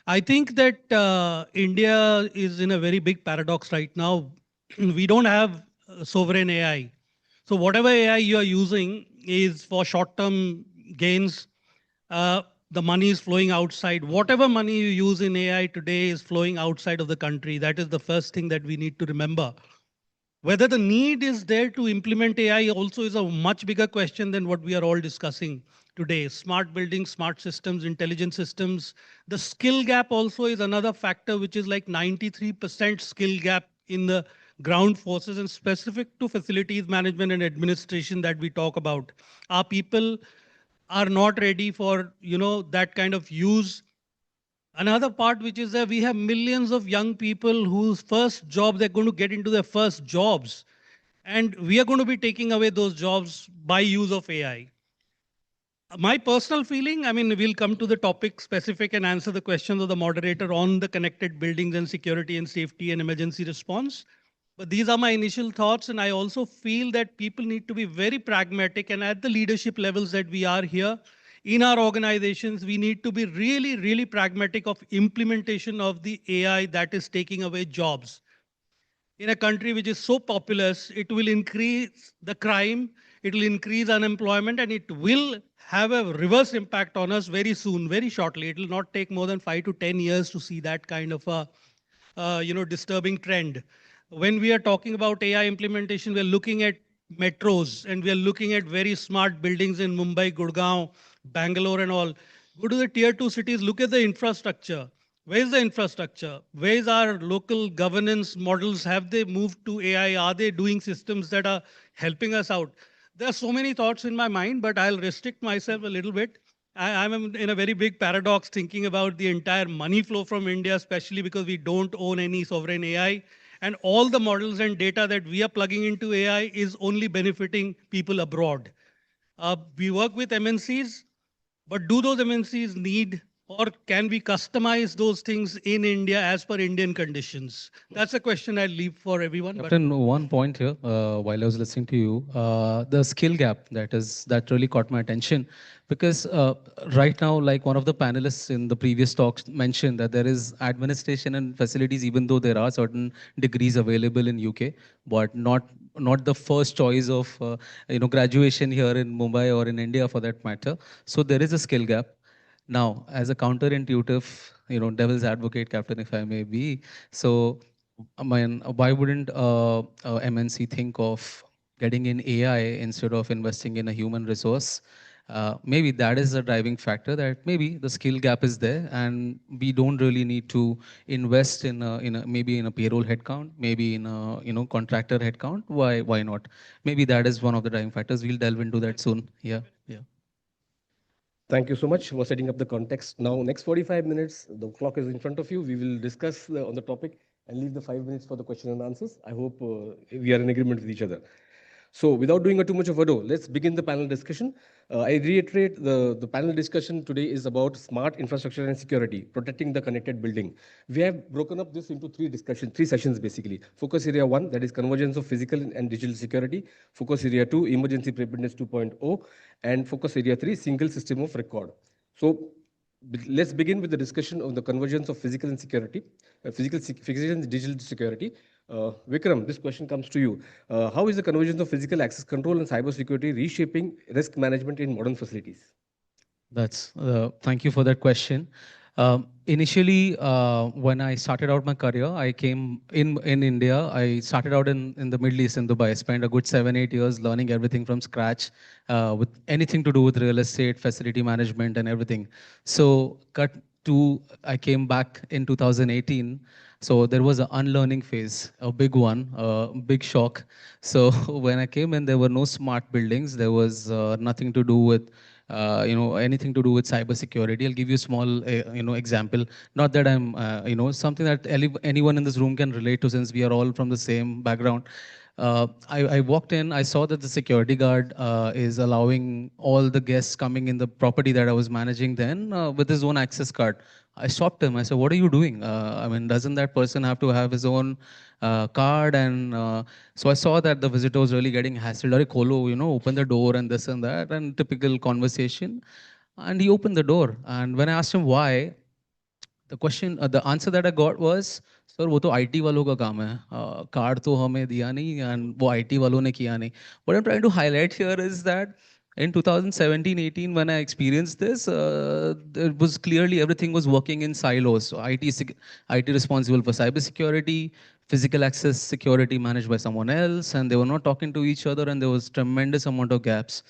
I think that India is in a very big paradox right now. We don't have sovereign AI. So whatever AI you are using is for short-term gains. The money is flowing outside. Whatever money you use in AI today is flowing outside of the country. That is the first thing that we need to remember. Whether the need is there to implement AI also is a much bigger question than what we are all discussing today. Smart buildings, smart systems, intelligent systems. The skill gap also is another factor, which is like 93% skill gap in the ground forces, and specific to facilities management and administration that we talk about. Our people are not ready for, that kind of use. Another part, which is that we have millions of young people whose first job, they're going to get into their first jobs. And we are going to be taking away those jobs by use of AI. My personal feeling, I mean, we'll come to the topic specific and answer the questions of the moderator on the connected buildings and security and safety and emergency response. But these are my initial thoughts. And I also feel that people need to be very pragmatic, and at the leadership levels that we are here, in our organizations, we need to be really, really pragmatic of implementation of the AI that is taking away jobs. In a country which is so populous, it will increase the crime, it will increase unemployment, and it will have a reverse impact on us very soon, very shortly. It will not take more than 5 to 10 years to see that kind of a disturbing trend. When we are talking about AI implementation, we are looking at metros, and we are looking at very smart buildings in Mumbai, Gurgaon, Bangalore and all. Go to the tier 2 cities, look at the infrastructure. Where is the infrastructure? Where is our local governance models? Have they moved to AI? Are they doing systems that are helping us out? There are so many thoughts in my mind, but I'll restrict myself a little bit. I'm in a very big paradox thinking about the entire money flow from India, especially because we don't own any sovereign AI. And all the models and data that we are plugging into AI is only benefiting people abroad. We work with MNCs, but do those MNCs need, or can we customize those things in India as per Indian conditions? That's a question I leave for everyone. Captain, one point here, while I was listening to you, the skill gap that really caught my attention, because right now, like one of the panelists in the previous talks mentioned that there is administration and facilities, even though there are certain degrees available in UK, but not the first choice of graduation here in Mumbai or in India for that matter. So there is a skill gap. Now, as a counterintuitive, devil's advocate, Captain, if I may be, so I mean, why wouldn't MNC think of getting in AI instead of investing in a human resource? Maybe that is the driving factor, that maybe the skill gap is there and we don't really need to invest maybe in a payroll headcount, maybe in a contractor headcount. Why not? Maybe that is one of the driving factors. We'll delve into that soon. Yeah. Thank you so much for setting up the context. Now, next 45 minutes, the clock is in front of you. We will discuss on the topic and leave the 5 minutes for the question and answers. I hope we are in agreement with each other. So without doing too much of ado, let's begin the panel discussion. I reiterate, the panel discussion today is about smart infrastructure and security, protecting the connected building. We have broken up this into three sessions basically. Focus area 1, that is convergence of physical and digital security. Focus area 2, emergency preparedness 2.0. And focus area 3, single system of record. So let's begin with the discussion of the convergence of physical and security, physical and digital security. Vikram, this question comes to you. How is the convergence of physical access control and cybersecurity reshaping risk management in modern facilities? That's thank you for that question. Initially, when I started out my career, I came in India. I started out in the Middle East in Dubai. I spent a good 7 8 years learning everything from scratch, with anything to do with real estate, facility management, and everything. So, cut to I came back in 2018. So there was an unlearning phase, a big one, a big shock. So when I came in, there were no smart buildings. There was nothing to do with anything to do with cybersecurity. I'll give you a small, example. Not that I'm, something that anyone in this room can relate to, since we are all from the same background. I walked in, I saw that the security guard is allowing all the guests coming in the property that I was managing then with his own access card. I stopped him. I said, "What are you doing? I mean, doesn't that person have to have his own card?" And so I saw that the visitor was really getting hassled. Are kholo, open the door and this and that, and typical conversation. And he opened the door. And when I asked him why, the answer that I got was, sir वो तो IT वालों का काम है, card तो हमें दिया नहीं and वो आईटी वालों ने किया नहीं. What I'm trying to highlight here is that in 2017-18, when I experienced this, it was clearly everything was working in silos. So IT responsible for cybersecurity, physical access security managed by someone else, and they were not talking to each other, and there was tremendous amount of gaps.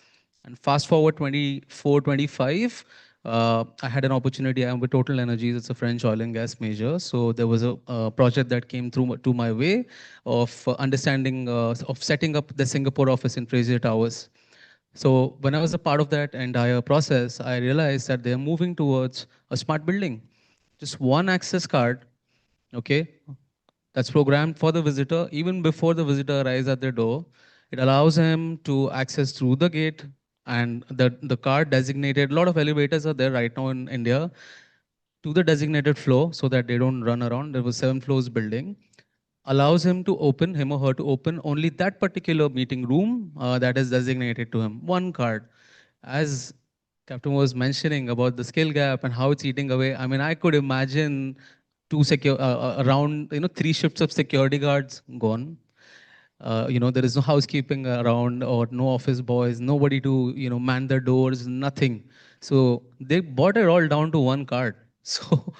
And fast forward 24, 25, I had an opportunity. I'm with Total Energies. It's a French oil and gas major. So there was a project that came through to my way of understanding, of setting up the Singapore office in Fraser Towers. So when I was a part of that entire process, I realized that they're moving towards a smart building. Just one access card, okay, that's programmed for the visitor even before the visitor arrives at their door. It allows him to access through the gate, and the card designated, a lot of elevators are there right now in India, to the designated floor so that they don't run around. There was 7 floors building. Allows him or her to open only that particular meeting room that is designated to him. One card. As Captain was mentioning about the skill gap and how it's eating away, I mean, I could imagine around 3 shifts of security guards gone. There is no housekeeping around or no office boys, nobody to man the doors, nothing. So they brought it all down to one card. So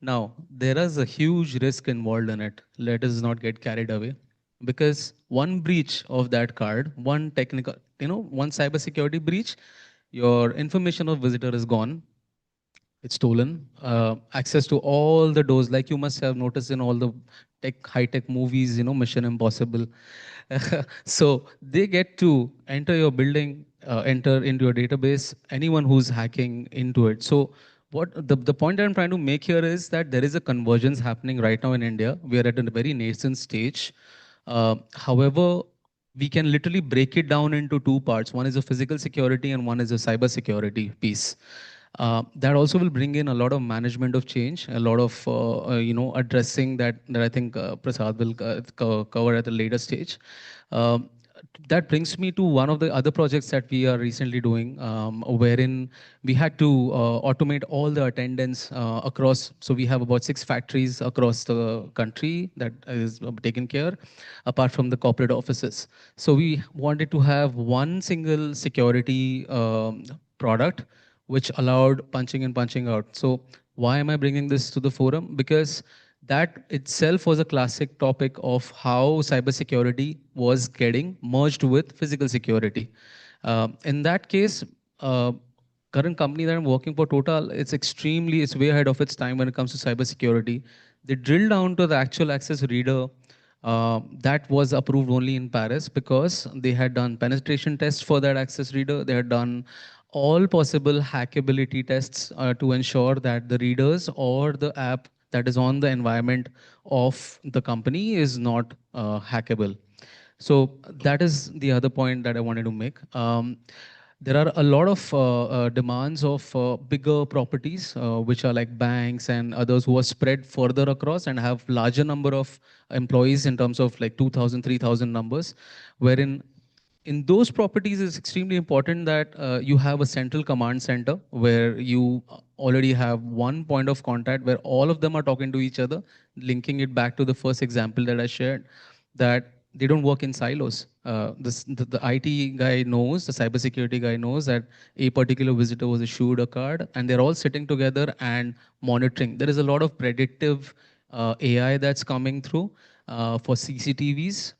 now there is a huge risk involved in it. Let us not get carried away, because one breach of that card, one technical, one cybersecurity breach, your information of visitor is gone. It's stolen. Access to all the doors, like you must have noticed in all the high-tech movies, Mission Impossible. So they get to enter your building, enter into your database, anyone who's hacking into it. So what the point I'm trying to make here is that there is a convergence happening right now in India. We are at a very nascent stage. However, we can literally break it down into two parts. One is a physical security and one is a cyber security piece. That also will bring in a lot of management of change, a lot of addressing that I think Prasad will cover at a later stage. That brings me to one of the other projects that we are recently doing, wherein we had to automate all the attendance across. So we have about 6 factories across the country that is taken care, apart from the corporate offices. So we wanted to have one single security product which allowed punching in, punching out. So why am I bringing this to the forum? Because that itself was a classic topic of how cybersecurity was getting merged with physical security. In that case, current company that I'm working for, Total, it's way ahead of its time when it comes to cybersecurity. They drill down to the actual access reader that was approved only in Paris, because they had done penetration tests for that access reader. They had done all possible hackability tests to ensure that the readers or the app that is on the environment of the company is not hackable. So that is the other point that I wanted to make. There are a lot of demands of bigger properties, which are like banks and others who are spread further across and have larger number of employees in terms of like 2,000, 3,000 numbers, wherein In those properties, it's extremely important that you have a central command center where you already have one point of contact where all of them are talking to each other, linking it back to the first example that I shared, that they don't work in silos. The IT guy knows, the cybersecurity guy knows that a particular visitor was issued a card, and they're all sitting together and monitoring. There is a lot of predictive AI that's coming through for CCTVs,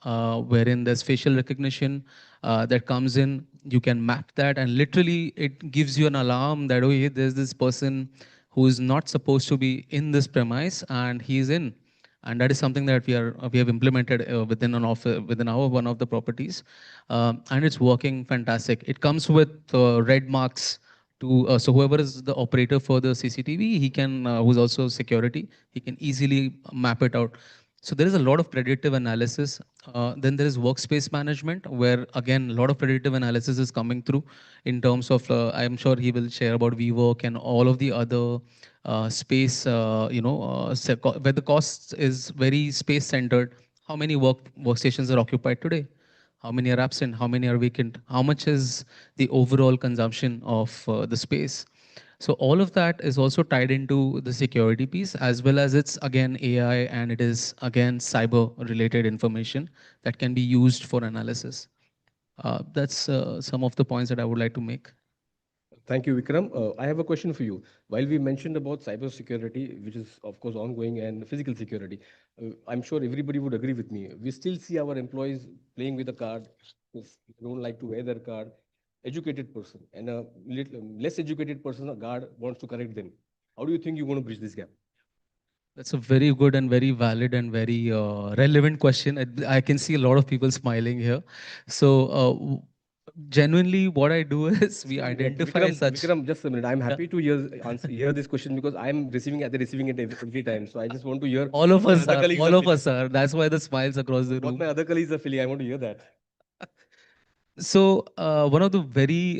wherein there's facial recognition that comes in. You can map that, and literally it gives you an alarm that, oh, yeah, there's this person who is not supposed to be in this premise, and he's in. And that is something that we have implemented within within our one of the properties, and it's working fantastic. It comes with red marks to so whoever is the operator for the CCTV, he can who's also security, he can easily map it out. So there is a lot of predictive analysis. Then there is workspace management, where again a lot of predictive analysis is coming through in terms of. I'm sure he will share about WeWork and all of the other space. Where the cost is very space centered. How many workstations are occupied today? How many are absent? How many are vacant? How much is the overall consumption of the space? So all of that is also tied into the security piece, as well as it's again AI, and it is again cyber related information that can be used for analysis. That's some of the points that I would like to make. Thank you, Vikram. I have a question for you. While we mentioned about cybersecurity, which is of course ongoing, and physical security, I'm sure everybody would agree with me. We still see our employees playing with a card. They don't like to wear their card. Educated person and a less educated person, a guard wants to correct them. How do you think you're going to bridge this gap? That's a very good and very valid and very relevant question. I can see a lot of people smiling here. So genuinely, what I do is we identify Vikram, just a minute. I'm happy to hear this question because I'm receiving at the receiving end every time. So I just want to hear. All of us are. All of us are. That's why the smiles across the room. What my other colleagues are feeling, I want to hear that. So one of the very,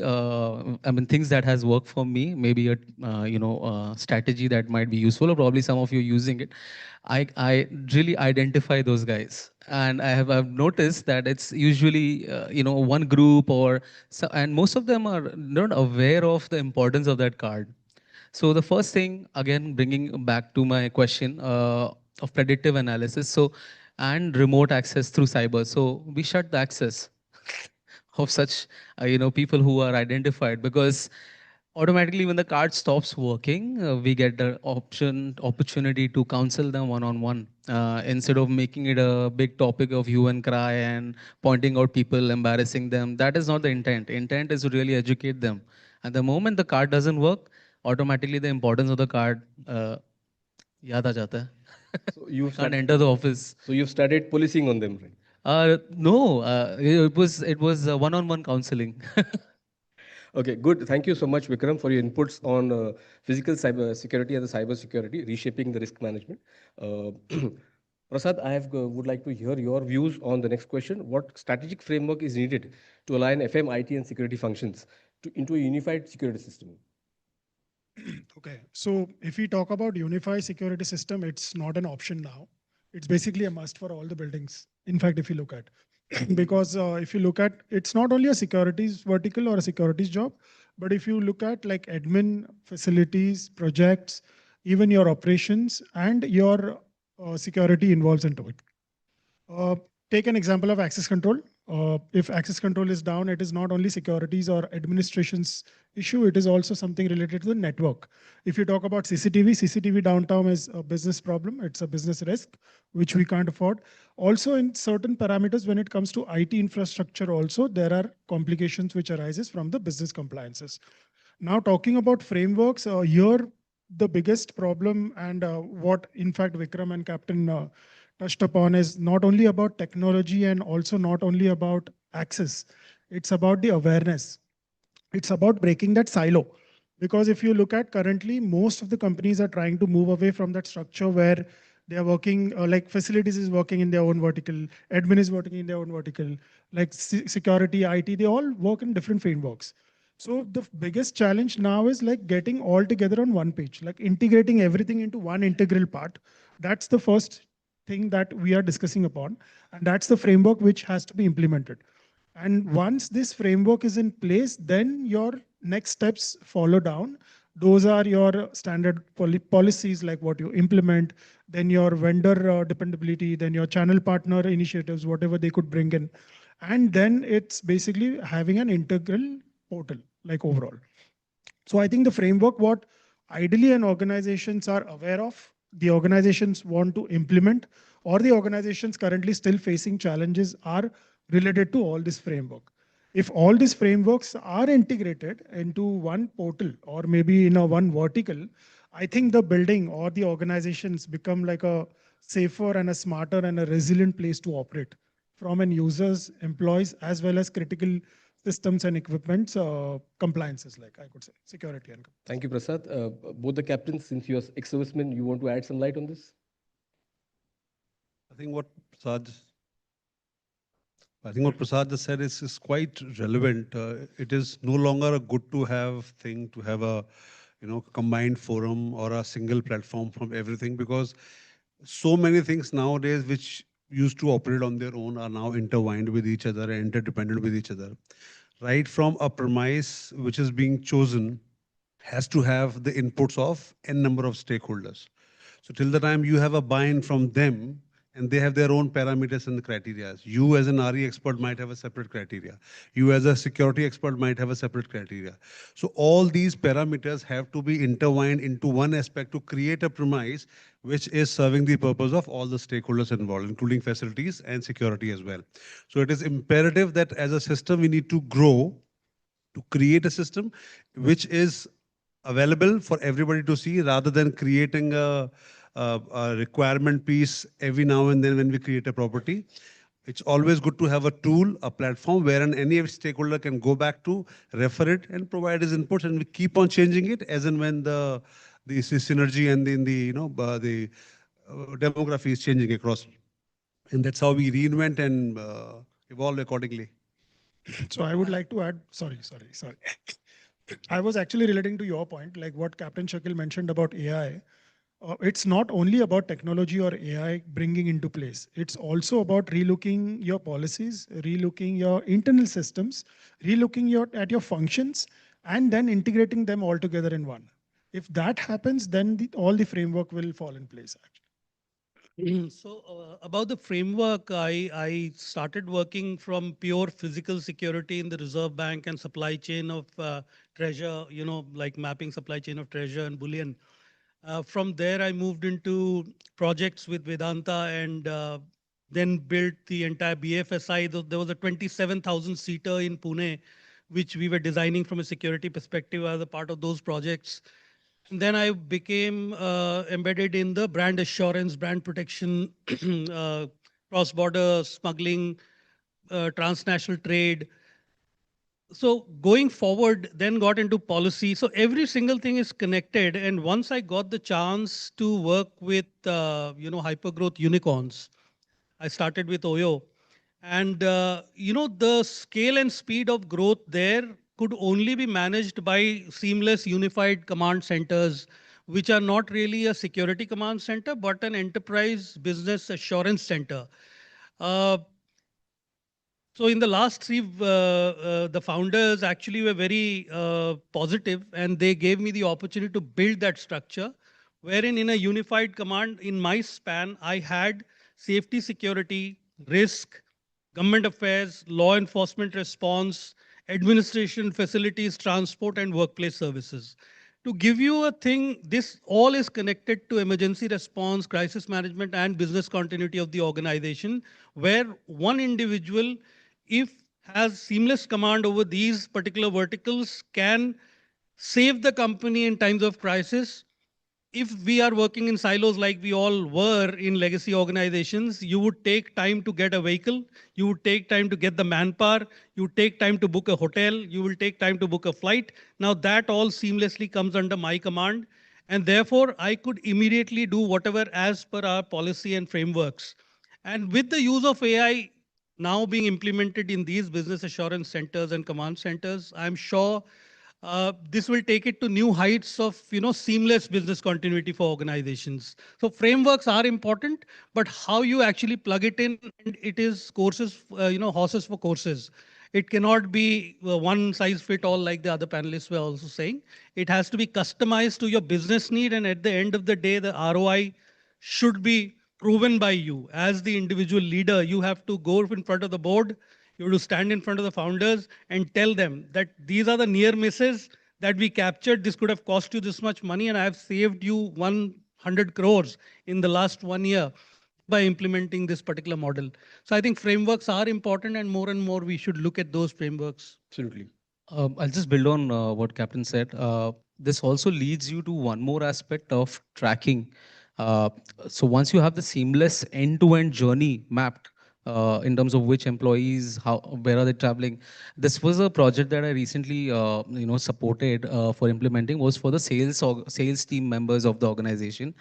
things that has worked for me, maybe a strategy that might be useful, or probably some of you using it. I really identify those guys, and I've noticed that it's usually one group and most of them are not aware of the importance of that card. So the first thing, again, bringing back to my question of predictive analysis, and remote access through cyber. So we shut the access of such people who are identified, because automatically when the card stops working, we get the opportunity to counsel them one-on-one, instead of making it a big topic of hue and cry and pointing out people, embarrassing them. That is not the intent is to really educate them. And the moment the card doesn't work, automatically the importance of the card yaad aa jata hai. So you can't enter the office. So you've started policing on them, right? No, it was one-on-one counseling. Okay, good. Thank you so much, Vikram, for your inputs on physical cyber security and the cyber security, reshaping the risk management. Prasad, would like to hear your views on the next question. What strategic framework is needed to align FM, IT, and security functions into a unified security system? Okay, so if we talk about unified security system, it's not an option now. It's basically a must for all the buildings. In fact, if you look at, because if you look at, it's not only a securities vertical or a securities job, but if you look at like admin, facilities, projects, even your operations and your security involves into it. Take an example of access control. If access control is down, it is not only securities or administration's issue, it is also something related to the network. If you talk about CCTV downtime is a business problem. It's a business risk, which we can't afford. Also in certain parameters, when it comes to IT infrastructure also, there are complications which arises from the business compliances. Now talking about frameworks, here the biggest problem and what in fact Vikram and Captain touched upon is not only about technology and also not only about access. It's about the awareness. It's about breaking that silo. Because if you look at currently, most of the companies are trying to move away from that structure where they are working, like facilities is working in their own vertical, admin is working in their own vertical, like security, IT, they all work in different frameworks. So the biggest challenge now is like getting all together on one page, like integrating everything into one integral part. That's the first thing that we are discussing upon. And that's the framework which has to be implemented. And once this framework is in place, then your next steps follow down. Those are your standard policies, like what you implement, then your vendor dependability, then your channel partner initiatives, whatever they could bring in. And then it's basically having an integral portal, like overall. So I think the framework, what ideally an organizations are aware of, the organizations want to implement, or the organizations currently still facing challenges are related to all this framework. If all these frameworks are integrated into one portal or maybe in a one vertical, I think the building or the organizations become like a safer and a smarter and a resilient place to operate from an users, employees, as well as critical systems and equipments compliances, like I could say, security and Thank you, Prasad. Both the captains, since you're ex-servicemen, you want to add some light on this? I think what Prasad I think what Prasad just said is quite relevant. It is no longer a good to have thing to have a combined forum or a single platform from everything, because so many things nowadays which used to operate on their own are now intertwined with each other and interdependent with each other. Right from a premise which is being chosen has to have the inputs of n number of stakeholders. So till the time you have a buy-in from them, and they have their own parameters and criteria. You as an RE expert might have a separate criteria. You as a security expert might have a separate criteria. So all these parameters have to be intertwined into one aspect to create a premise which is serving the purpose of all the stakeholders involved, including facilities and security as well. So it is imperative that as a system, we need to grow to create a system which is available for everybody to see, rather than creating a requirement piece every now and then when we create a property. It's always good to have a tool, a platform wherein any stakeholder can go back to, refer it, and provide his inputs, and we keep on changing it as and when the synergy and the demography is changing across. And that's how we reinvent and evolve accordingly. So I would like to add, sorry. I was actually relating to your point, like what Captain Shakil mentioned about AI. It's not only about technology or AI bringing into place. It's also about relooking your policies, relooking your internal systems, relooking at your functions, and then integrating them all together in one. If that happens, then all the framework will fall in place. So about the framework, I started working from pure physical security in the Reserve Bank and supply chain of treasure, like mapping supply chain of treasure and bullion. From there, I moved into projects with Vedanta and then built the entire BFSI. There was a 27,000 seater in Pune, which we were designing from a security perspective as a part of those projects. Then I became embedded in the brand assurance, brand protection, cross-border smuggling, transnational trade. So going forward, then got into policy. So every single thing is connected. And once I got the chance to work with, hypergrowth unicorns, I started with Oyo. And, the scale and speed of growth there could only be managed by seamless unified command centers, which are not really a security command center, but an enterprise business assurance center. Uh, so in the last three, the founders actually were very positive, and they gave me the opportunity to build that structure, wherein in a unified command, in my span, I had safety, security, risk, government affairs, law enforcement response, administration, facilities, transport, and workplace services. To give you a thing, this all is connected to emergency response, crisis management, and business continuity of the organization, where one individual, if has seamless command over these particular verticals, can save the company in times of crisis. If we are working in silos like we all were in legacy organizations, you would take time to get a vehicle, you would take time to get the manpower, you would take time to book a hotel, you will take time to book a flight. Now that all seamlessly comes under my command, and therefore I could immediately do whatever as per our policy and frameworks. And with the use of AI now being implemented in these business assurance centers and command centers, I'm sure this will take it to new heights of seamless business continuity for organizations. So frameworks are important, but how you actually plug it in, and it is courses, horses for courses. It cannot be one size fit all like the other panelists were also saying. It has to be customized to your business need, and at the end of the day, the ROI should be proven by you. As the individual leader, you have to go in front of the board, you have to stand in front of the founders and tell them that these are the near misses that we captured. This could have cost you this much money, and I have saved you 100 crores in the last 1 year by implementing this particular model. So I think frameworks are important, and more we should look at those frameworks. Absolutely. I'll just build on what Captain said. This also leads you to one more aspect of tracking. Uh, so once you have the seamless end-to-end journey mapped in terms of which employees, how, where are they traveling. This was a project that I recently, supported for implementing was for the sales team members of the organization.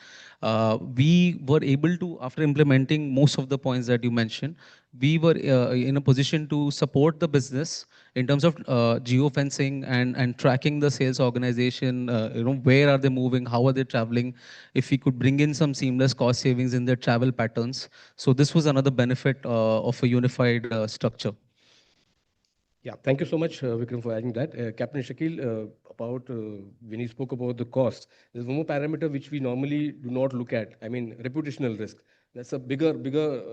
We were able to, after implementing most of the points that you mentioned, we were in a position to support the business in terms of geofencing and tracking the sales organization, where are they moving, how are they traveling, if we could bring in some seamless cost savings in their travel patterns. So this was another benefit of a unified structure. Yeah, thank you so much, Vikram, for adding that. Captain Shakil, about when you spoke about the cost, there's one more parameter which we normally do not look at. I mean, reputational risk. That's a bigger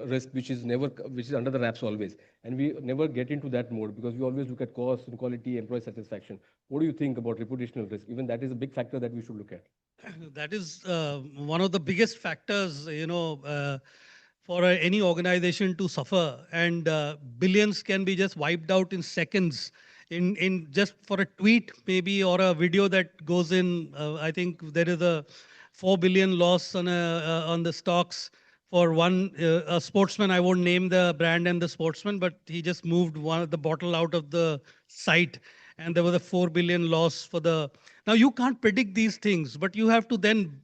risk which is under the wraps always, and we never get into that mode because we always look at cost and quality, employee satisfaction. What do you think about reputational risk? Even that is a big factor that we should look at. That is one of the biggest factors, for any organization to suffer. And billions can be just wiped out in seconds in just for a tweet maybe, or a video that goes in. I think there is a 4 billion loss on the stocks for one a sportsman. I won't name the brand and the sportsman, but he just moved one of the bottle out of the site, and there was a 4 billion loss for the. Now you can't predict these things, but you have to then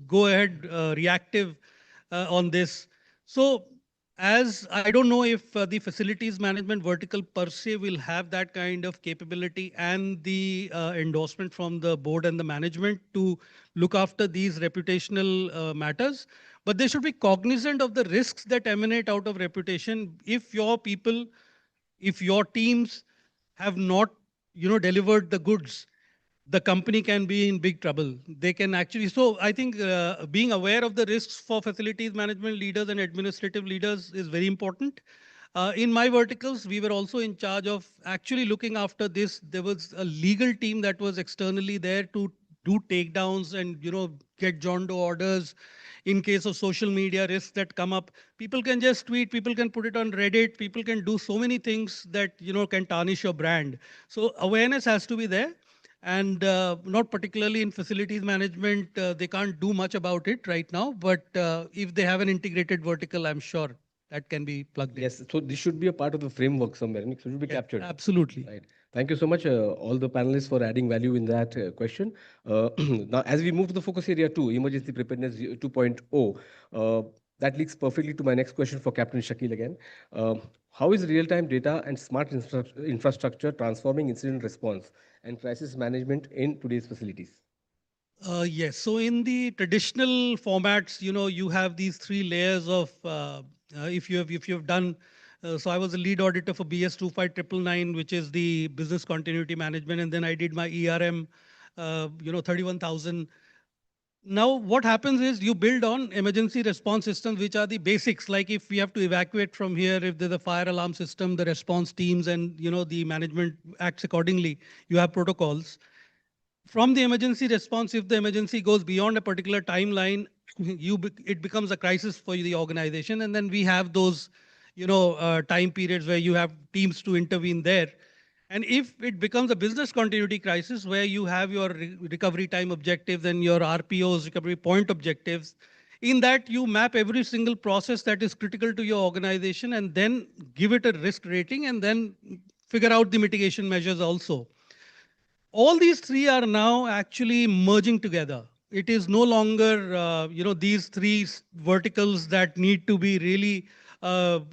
go ahead reactive on this. So as I don't know if the facilities management vertical per se will have that kind of capability and the endorsement from the board and the management to look after these reputational matters, but they should be cognizant of the risks that emanate out of reputation. If your people, if your teams have not delivered the goods, the company can be in big trouble. They can actually, so I think being aware of the risks for facilities management leaders and administrative leaders is very important. In my verticals, we were also in charge of actually looking after this. There was a legal team that was externally there to do takedowns and get John Doe orders in case of social media risks that come up. People can just tweet, people can put it on Reddit, people can do so many things that can tarnish your brand. So awareness has to be there, and not particularly in facilities management. They can't do much about it right now, but if they have an integrated vertical, I'm sure that can be plugged in. Yes, so this should be a part of the framework somewhere, and it should be captured. Absolutely. Right. Thank you so much, all the panelists, for adding value in that question. Now, as we move to the focus area 2, emergency preparedness 2.0, that leads perfectly to my next question for Captain Shakil again. How is real-time data and smart infrastructure transforming incident response and crisis management in today's facilities? Yes. So in the traditional formats, you have these three layers of, if you have done, so I was a lead auditor for BS 25999, which is the business continuity management. And then I did my ERM, 31,000. Now, what happens is you build on emergency response systems, which are the basics. Like if we have to evacuate from here, if there's a fire alarm system, the response teams and, the management acts accordingly. You have protocols. From the emergency response, if the emergency goes beyond a particular timeline, it becomes a crisis for the organization. And then we have those, time periods where you have teams to intervene there. And if it becomes a business continuity crisis where you have your recovery time objectives and your RPOs, recovery point objectives, in that you map every single process that is critical to your organization and then give it a risk rating and then figure out the mitigation measures also. All these three are now actually merging together. It is no longer, these three verticals that need to be really,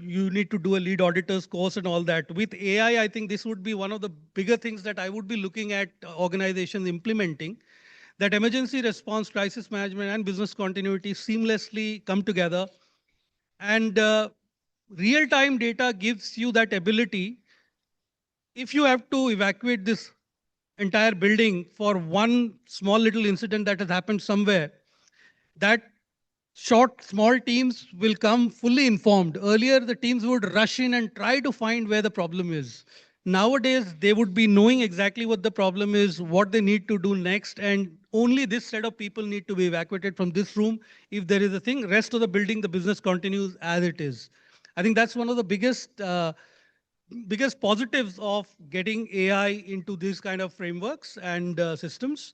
you need to do a lead auditor's course and all that. With AI, I think this would be one of the bigger things that I would be looking at organizations implementing, that emergency response, crisis management, and business continuity seamlessly come together. And real-time data gives you that ability if you have to evacuate this entire building for one small little incident that has happened somewhere, that small teams will come fully informed. Earlier, the teams would rush in and try to find where the problem is. Nowadays, they would be knowing exactly what the problem is, what they need to do next, and only this set of people need to be evacuated from this room. If there is a thing, rest of the building, the business continues as it is. I think that's one of the biggest positives of getting AI into these kind of frameworks and systems.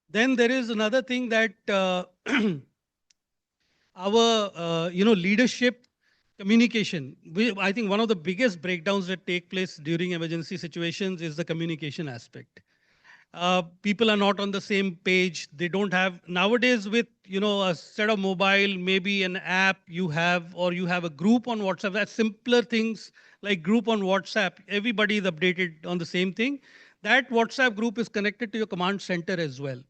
Then there is another thing that our leadership communication. I think one of the biggest breakdowns that take place during emergency situations is the communication aspect. People are not on the same page. They don't have nowadays with a set of mobile, maybe an app you have, or you have a group on WhatsApp. That's simpler things like group on WhatsApp. Everybody is updated on the same thing. That WhatsApp group is connected to your command center as well.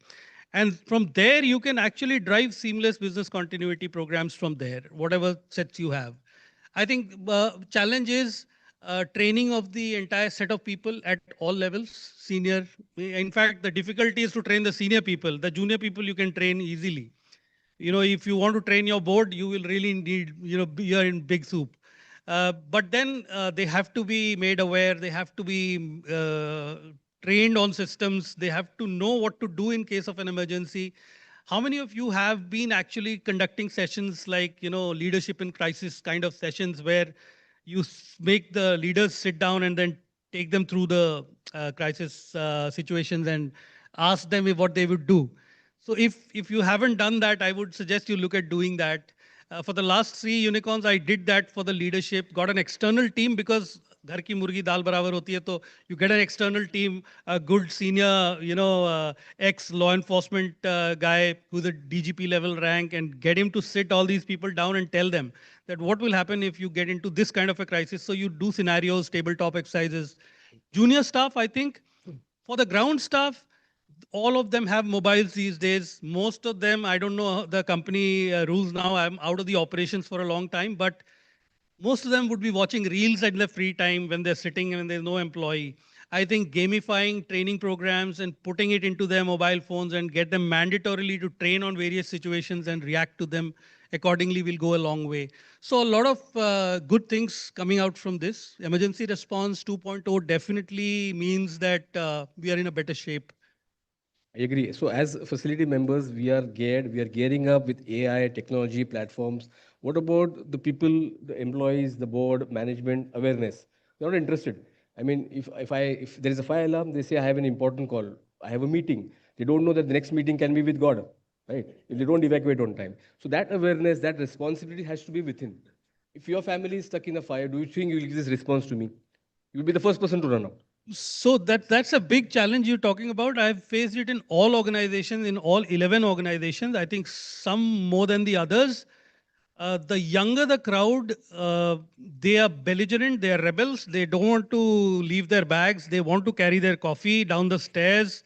And from there, you can actually drive seamless business continuity programs from there, whatever sets you have. I think challenge is training of the entire set of people at all levels, senior. In fact, the difficulty is to train the senior people. The junior people you can train easily. If you want to train your board, you will really need, you're in big soup. But then they have to be made aware. They have to be trained on systems. They have to know what to do in case of an emergency. How many of you have been actually conducting sessions like, leadership in crisis kind of sessions where you make the leaders sit down and then take them through the crisis situations and ask them what they would do? So if you haven't done that, I would suggest you look at doing that. For the last 3 unicorns, I did that for the leadership, got an external team because घर की मुर्गी दाल बराबर होती है, तो you get an external team, a good senior, ex-law enforcement guy who's a DGP level rank, and get him to sit all these people down and tell them that what will happen if you get into this kind of a crisis. So you do scenarios, tabletop exercises. Junior staff, I think, for the ground staff, all of them have mobiles these days. Most of them, I don't know the company rules now. I'm out of the operations for a long time, but most of them would be watching reels at their free time when they're sitting and there's no employee. I think gamifying training programs and putting it into their mobile phones and get them mandatorily to train on various situations and react to them accordingly will go a long way. So a lot of good things coming out from this. Emergency response 2.0 definitely means that we are in a better shape. I agree. So as facility members, we are gearing up with AI, technology, platforms. What about the people, the employees, the board, management, awareness? They're not interested. I mean, if there is a fire alarm, they say, I have an important call. I have a meeting. They don't know that the next meeting can be with God, right? If they don't evacuate on time. So that awareness, that responsibility has to be within. If your family is stuck in a fire, do you think you will give this response to me? You'll be the first person to run out. So that's a big challenge you're talking about. I've faced it in all organizations, in all 11 organizations. I think some more than the others. The younger the crowd, they are belligerent, they are rebels. They don't want to leave their bags. They want to carry their coffee down the stairs.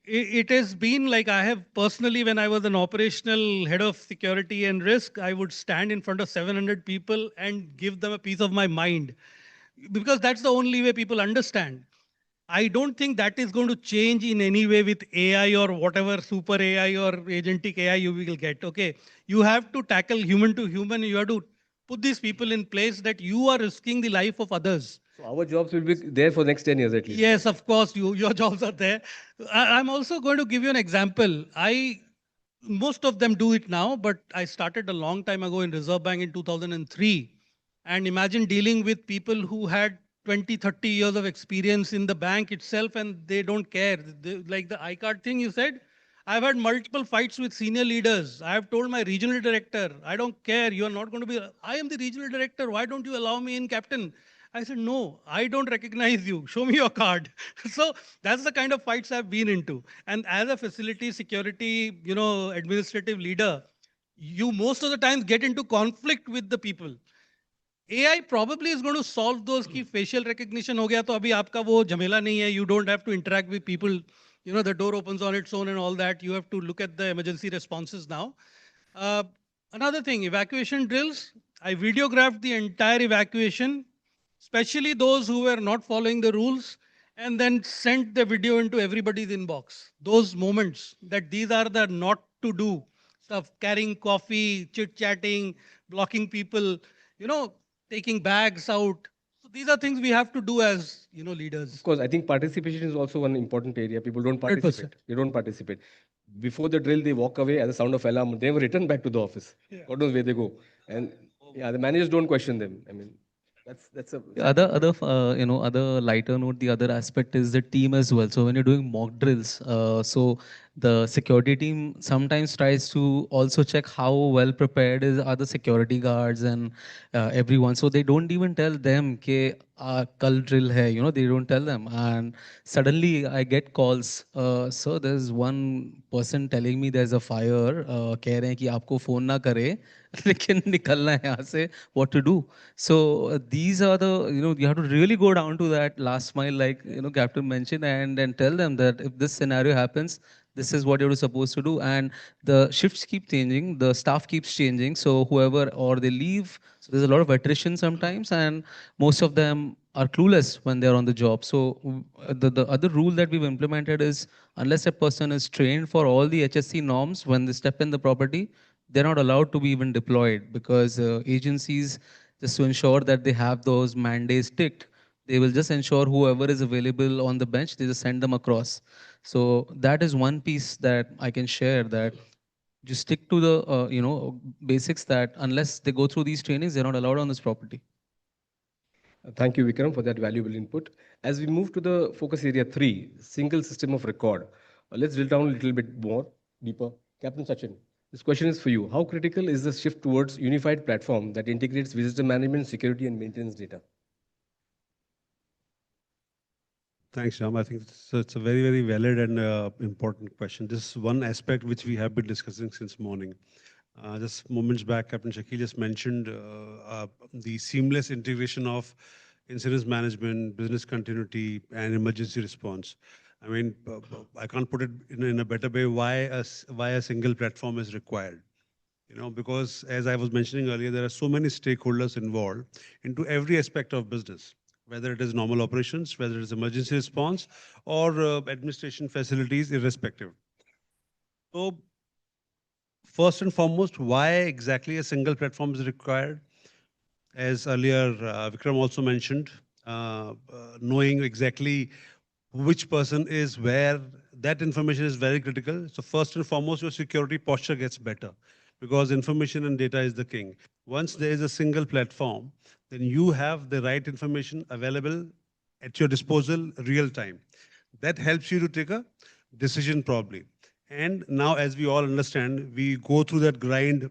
It has been like I have personally, when I was an operational head of security and risk, I would stand in front of 700 people and give them a piece of my mind, because that's the only way people understand. I don't think that is going to change in any way with AI or whatever super AI or agentic AI you will get. Okay, you have to tackle human to human. You have to put these people in place that you are risking the life of others. So our jobs will be there for next 10 years at least. Yes, of course, your jobs are there. I'm also going to give you an example. Most of them do it now, but I started a long time ago in Reserve Bank in 2003. And imagine dealing with people who had 20, 30 years of experience in the bank itself, and they don't care. Like the iCard thing you said, I've had multiple fights with senior leaders. I have told my regional director, I don't care, you're not going to be, I am the regional director, why don't you allow me in, captain? I said, no, I don't recognize you. Show me your card. So that's the kind of fights I've been into. And as a facility security, administrative leader, you most of the times get into conflict with the people. AI probably is going to solve those key facial recognition हो गया तो अभी आपका वो झमेला नहीं है. You don't have to interact with people. The door opens on its own and all that. You have to look at the emergency responses now. Another thing, evacuation drills. I videographed the entire evacuation. especially those who were not following the rules and then sent the video into everybody's inbox. Those moments that these are the not to do stuff, carrying coffee, chit chatting, blocking people, taking bags out. So these are things we have to do as, leaders. Of course, I think participation is also one important area. People don't 100%. participate. They don't participate. Before the drill, they walk away at the sound of alarm. They never return back to the office. Yeah. God knows where they go. And yeah, the managers don't question them. I mean, that's a The other lighter note, the other aspect is the team as well. So when you're doing mock drills, so the security team sometimes tries to also check how well prepared is are the security guards and everyone. So they don't even tell them ke kal drill hai. They don't tell them. And suddenly I get calls. So there's one person telling me there's a fire. कह रहे हैं कि आपको phone ना करे, लेकिन निकलना है यहाँ से. What to do? So these are the, you have to really go down to that last mile, like, Captain mentioned, and then tell them that if this scenario happens, this is what you're supposed to do. And the shifts keep changing, the staff keeps changing. So whoever, or they leave, so there's a lot of attrition sometimes, and most of them are clueless when they're on the job. So the other rule that we've implemented is unless a person is trained for all the HSC norms when they step in the property, they're not allowed to be even deployed, because agencies, just to ensure that they have those mandates ticked, they will just ensure whoever is available on the bench, they just send them across. So that is one piece that I can share, that just stick to the basics, that unless they go through these trainings, they're not allowed on this property. Thank you, Vikram, for that valuable input. As we move to the focus area 3, single system of record, let's drill down a little bit more, deeper. Captain Sachin, this question is for you. How critical is the shift towards unified platform that integrates visitor management, security, and maintenance data? Thanks, Ram. I think it's a very, very valid and important question. This is one aspect which we have been discussing since morning. Just moments back, Captain Shakil just mentioned the seamless integration of incident management, business continuity, and emergency response. I mean, I can't put it in a better way why a single platform is required. Because as I was mentioning earlier, there are so many stakeholders involved into every aspect of business, whether it is normal operations, whether it is emergency response, or administration facilities, irrespective. So first and foremost, why exactly a single platform is required? As earlier Vikram also mentioned, knowing exactly which person is where, that information is very critical. So first and foremost, your security posture gets better, because information and data is the king. Once there is a single platform, then you have the right information available at your disposal real time. That helps you to take a decision probably. And now, as we all understand, we go through that grind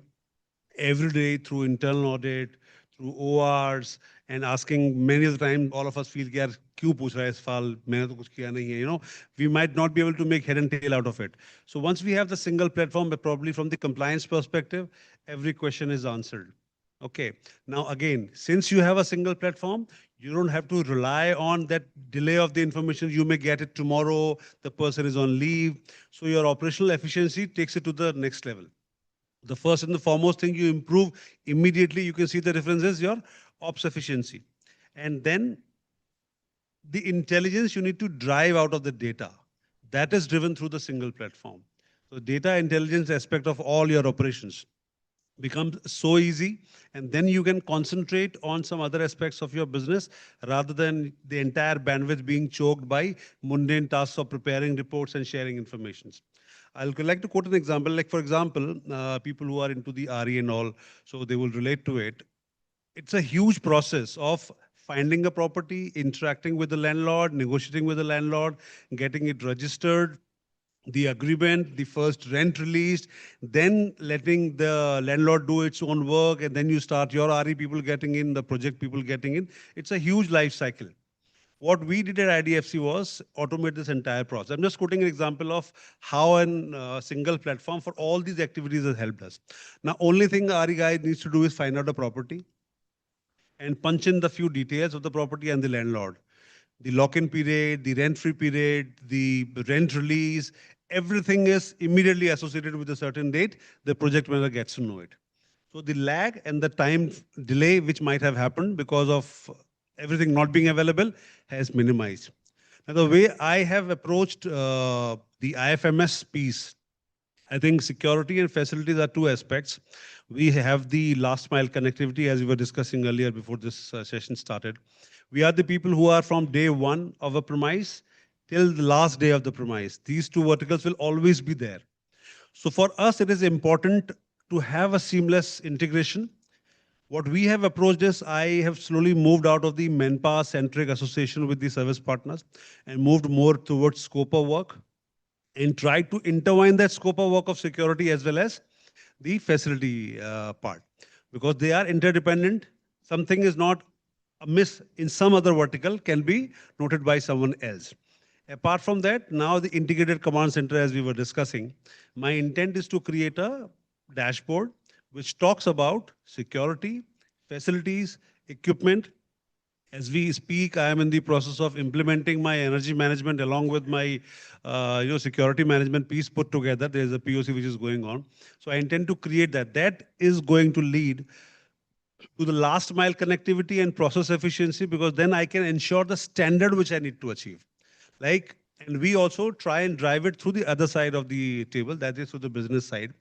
every day through internal audit, through ORs, and asking many of the time, all of us feel, yaar, kyun pooch raha hai is file? Maine to kuch kiya nahi hai. We might not be able to make head and tail out of it. So once we have the single platform, but probably from the compliance perspective, every question is answered. Okay. Now again, since you have a single platform, you don't have to rely on that delay of the information. You may get it tomorrow, the person is on leave. So your operational efficiency takes it to the next level. The first and the foremost thing you improve immediately, you can see the difference is your ops efficiency. And then the intelligence you need to drive out of the data, that is driven through the single platform. So data intelligence aspect of all your operations becomes so easy, and then you can concentrate on some other aspects of your business rather than the entire bandwidth being choked by mundane tasks of preparing reports and sharing information. I'll like to quote an example, like for example, people who are into the RE and all, so they will relate to it. It's a huge process of finding a property, interacting with the landlord, negotiating with the landlord, getting it registered, the agreement, the first rent released, then letting the landlord do its own work, and then you start your RE people getting in, the project people getting in. It's a huge life cycle. What we did at IDFC was automate this entire process. I'm just quoting an example of how a single platform for all these activities has helped us. Now, only thing RE guy needs to do is find out a property and punch in the few details of the property and the landlord. The lock-in period, the rent-free period, the rent release, everything is immediately associated with a certain date. The project manager gets to know it. So the lag and the time delay which might have happened because of everything not being available has minimized. Now, the way I have approached the IFMS piece, I think security and facilities are two aspects. We have the last mile connectivity, as we were discussing earlier before this session started. We are the people who are from day one of a premise till the last day of the premise. These two verticals will always be there. So for us, it is important to have a seamless integration. What we have approached is I have slowly moved out of the manpower-centric association with the service partners and moved more towards scope of work and tried to intertwine that scope of work of security as well as the facility part, because they are interdependent. Something is not amiss in some other vertical can be noted by someone else. Apart from that, now the integrated command center, as we were discussing, my intent is to create a dashboard which talks about security, facilities, equipment. As we speak, I am in the process of implementing my energy management along with my security management piece put together. There is a POC which is going on. So I intend to create that. That is going to lead to the last mile connectivity and process efficiency, because then I can ensure the standard which I need to achieve. And we also try and drive it through the other side of the table, that is through the business side.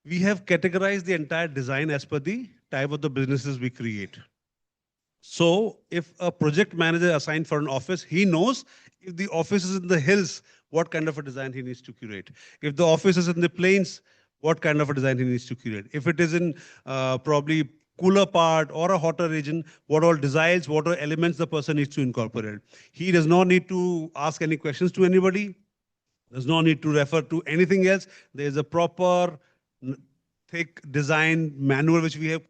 We have categorized the entire design as per the type of the businesses we create. So if a project manager assigned for an office, he knows if the office is in the hills, what kind of a design he needs to curate. If the office is in the plains, what kind of a design he needs to curate. If it is in probably cooler part or a hotter region, what all designs, what all elements the person needs to incorporate. He does not need to ask any questions to anybody, does not need to refer to anything else. There is a proper thick design manual which we have.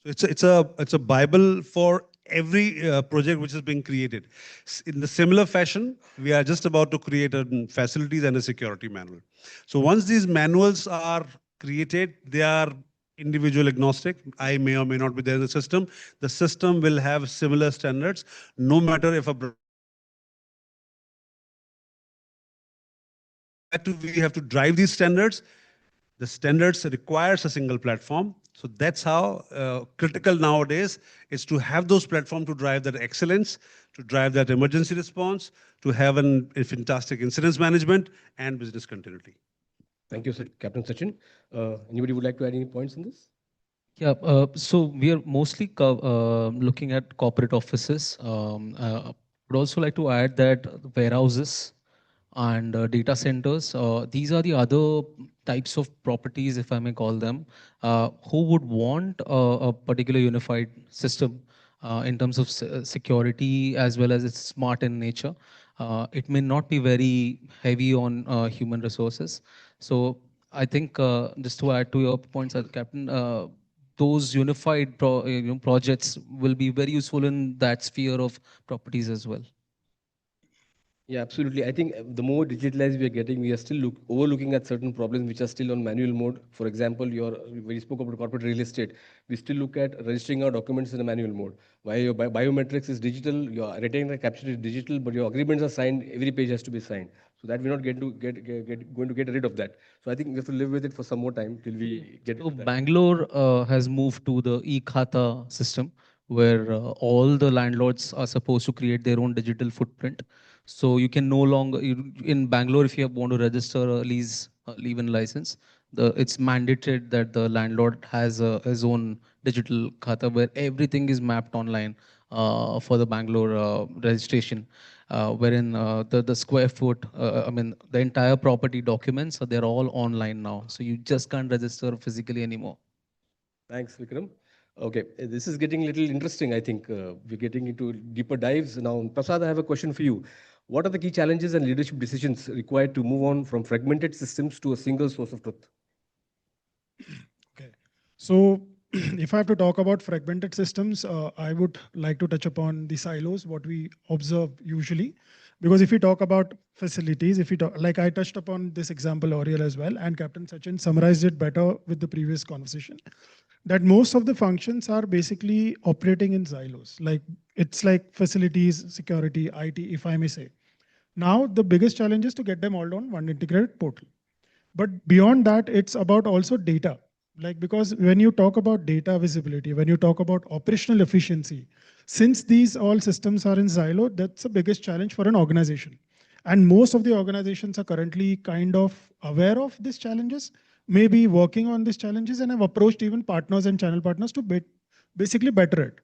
So it's a Bible for every project which is being created. In the similar fashion, we are just about to create a facilities and a security manual. So once these manuals are created, they are individual agnostic. I may or may not be there in the system. The system will have similar standards, no matter if we have to drive these standards. The standards requires a single platform. So that's how critical nowadays is to have those platforms to drive that excellence, to drive that emergency response, to have a fantastic incidents management and business continuity. Thank you, Captain Sachin. Anybody would like to add any points on this? Yeah, so we are mostly looking at corporate offices. Would also like to add that warehouses and data centers, these are the other types of properties, if I may call them, who would want a particular unified system in terms of security as well as it's smart in nature. It may not be very heavy on human resources. So I think just to add to your points, Captain, those unified projects will be very useful in that sphere of properties as well. Yeah, absolutely. I think the more digitalized we are getting, we are still overlooking at certain problems which are still on manual mode. For example, when you spoke about corporate real estate, we still look at registering our documents in a manual mode. While your biometrics is digital, your retina capture is digital, but your agreements are signed, every page has to be signed. So that we're not going to get rid of that. So I think we have to live with it for some more time till we get So it. Bangalore has moved to the e-Khata system, where all the landlords are supposed to create their own digital footprint. So you can no longer, in Bangalore, if you want to register a leave-in license, it's mandated that the landlord has his own digital khata where everything is mapped online for the Bangalore registration, wherein the square foot, I mean, the entire property documents, they're all online now. So you just can't register physically anymore. Thanks, Vikram. Okay, this is getting a little interesting, I think. We're getting into deeper dives. Now, Prasad, I have a question for you. What are the key challenges and leadership decisions required to move on from fragmented systems to a single source of truth? Okay. So if I have to talk about fragmented systems, I would like to touch upon the silos, what we observe usually. Because if we talk about facilities, if we talk, like I touched upon this example earlier as well, and Captain Sachin summarized it better with the previous conversation, that most of the functions are basically operating in silos. Like it's like facilities, security, IT, if I may say. Now, the biggest challenge is to get them all on one integrated portal. But beyond that, it's about also data. Like, because when you talk about data visibility, when you talk about operational efficiency, since these all systems are in silo, that's the biggest challenge for an organization. And most of the organizations are currently kind of aware of these challenges, maybe working on these challenges, and have approached even partners and channel partners to basically better it.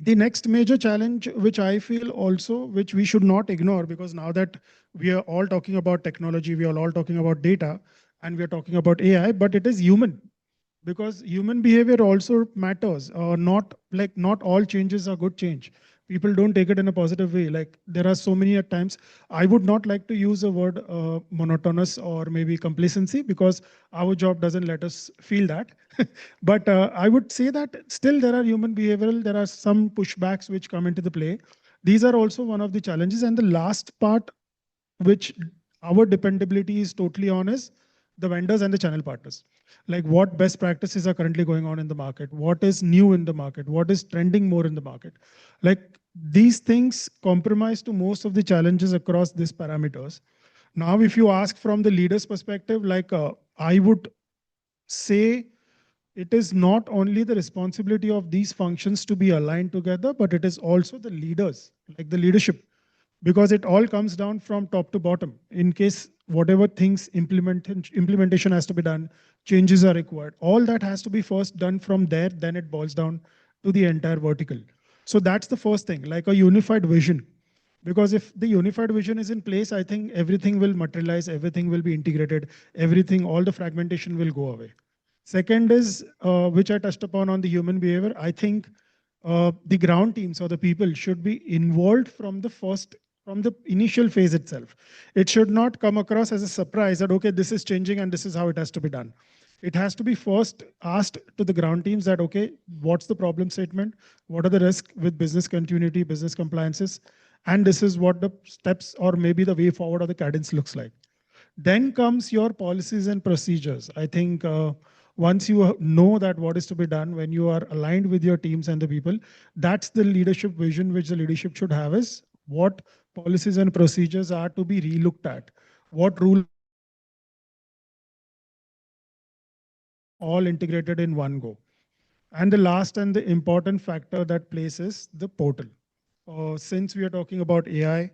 The next major challenge, which I feel also, which we should not ignore, because now that we are all talking about technology, we are all talking about data, and we are talking about AI, but it is human, because human behavior also matters. Not all changes are good change. People don't take it in a positive way. Like, there are so many at times. I would not like to use the word monotonous or maybe complacency, because our job doesn't let us feel that. But I would say that still there are human behavioral, there are some pushbacks which come into the play. These are also one of the challenges. And the last part, which our dependability is totally on, is the vendors and the channel partners. Like, what best practices are currently going on in the market? What is new in the market? What is trending more in the market? Like, these things compromise to most of the challenges across these parameters. Now, if you ask from the leader's perspective, I would say it is not only the responsibility of these functions to be aligned together, but it is also the leaders, like the leadership, because it all comes down from top to bottom. In case whatever things implementation has to be done, changes are required, all that has to be first done from there, then it boils down to the entire vertical. So that's the first thing, like a unified vision. Because if the unified vision is in place, I think everything will materialize, everything will be integrated, everything, all the fragmentation will go away. Second is, which I touched upon on the human behavior. I think the ground teams or the people should be involved from the initial phase itself. It should not come across as a surprise that, okay, this is changing and this is how it has to be done. It has to be first asked to the ground teams that, okay, what's the problem statement? What are the risks with business continuity, business compliances? And this is what the steps or maybe the way forward or the cadence looks like. Then comes your policies and procedures. I think once you know that what is to be done, when you are aligned with your teams and the people, that's the leadership vision which the leadership should have, is what policies and procedures are to be relooked at. What rule all integrated in one go. And the last and the important factor that plays is the portal. Since we are talking about AI,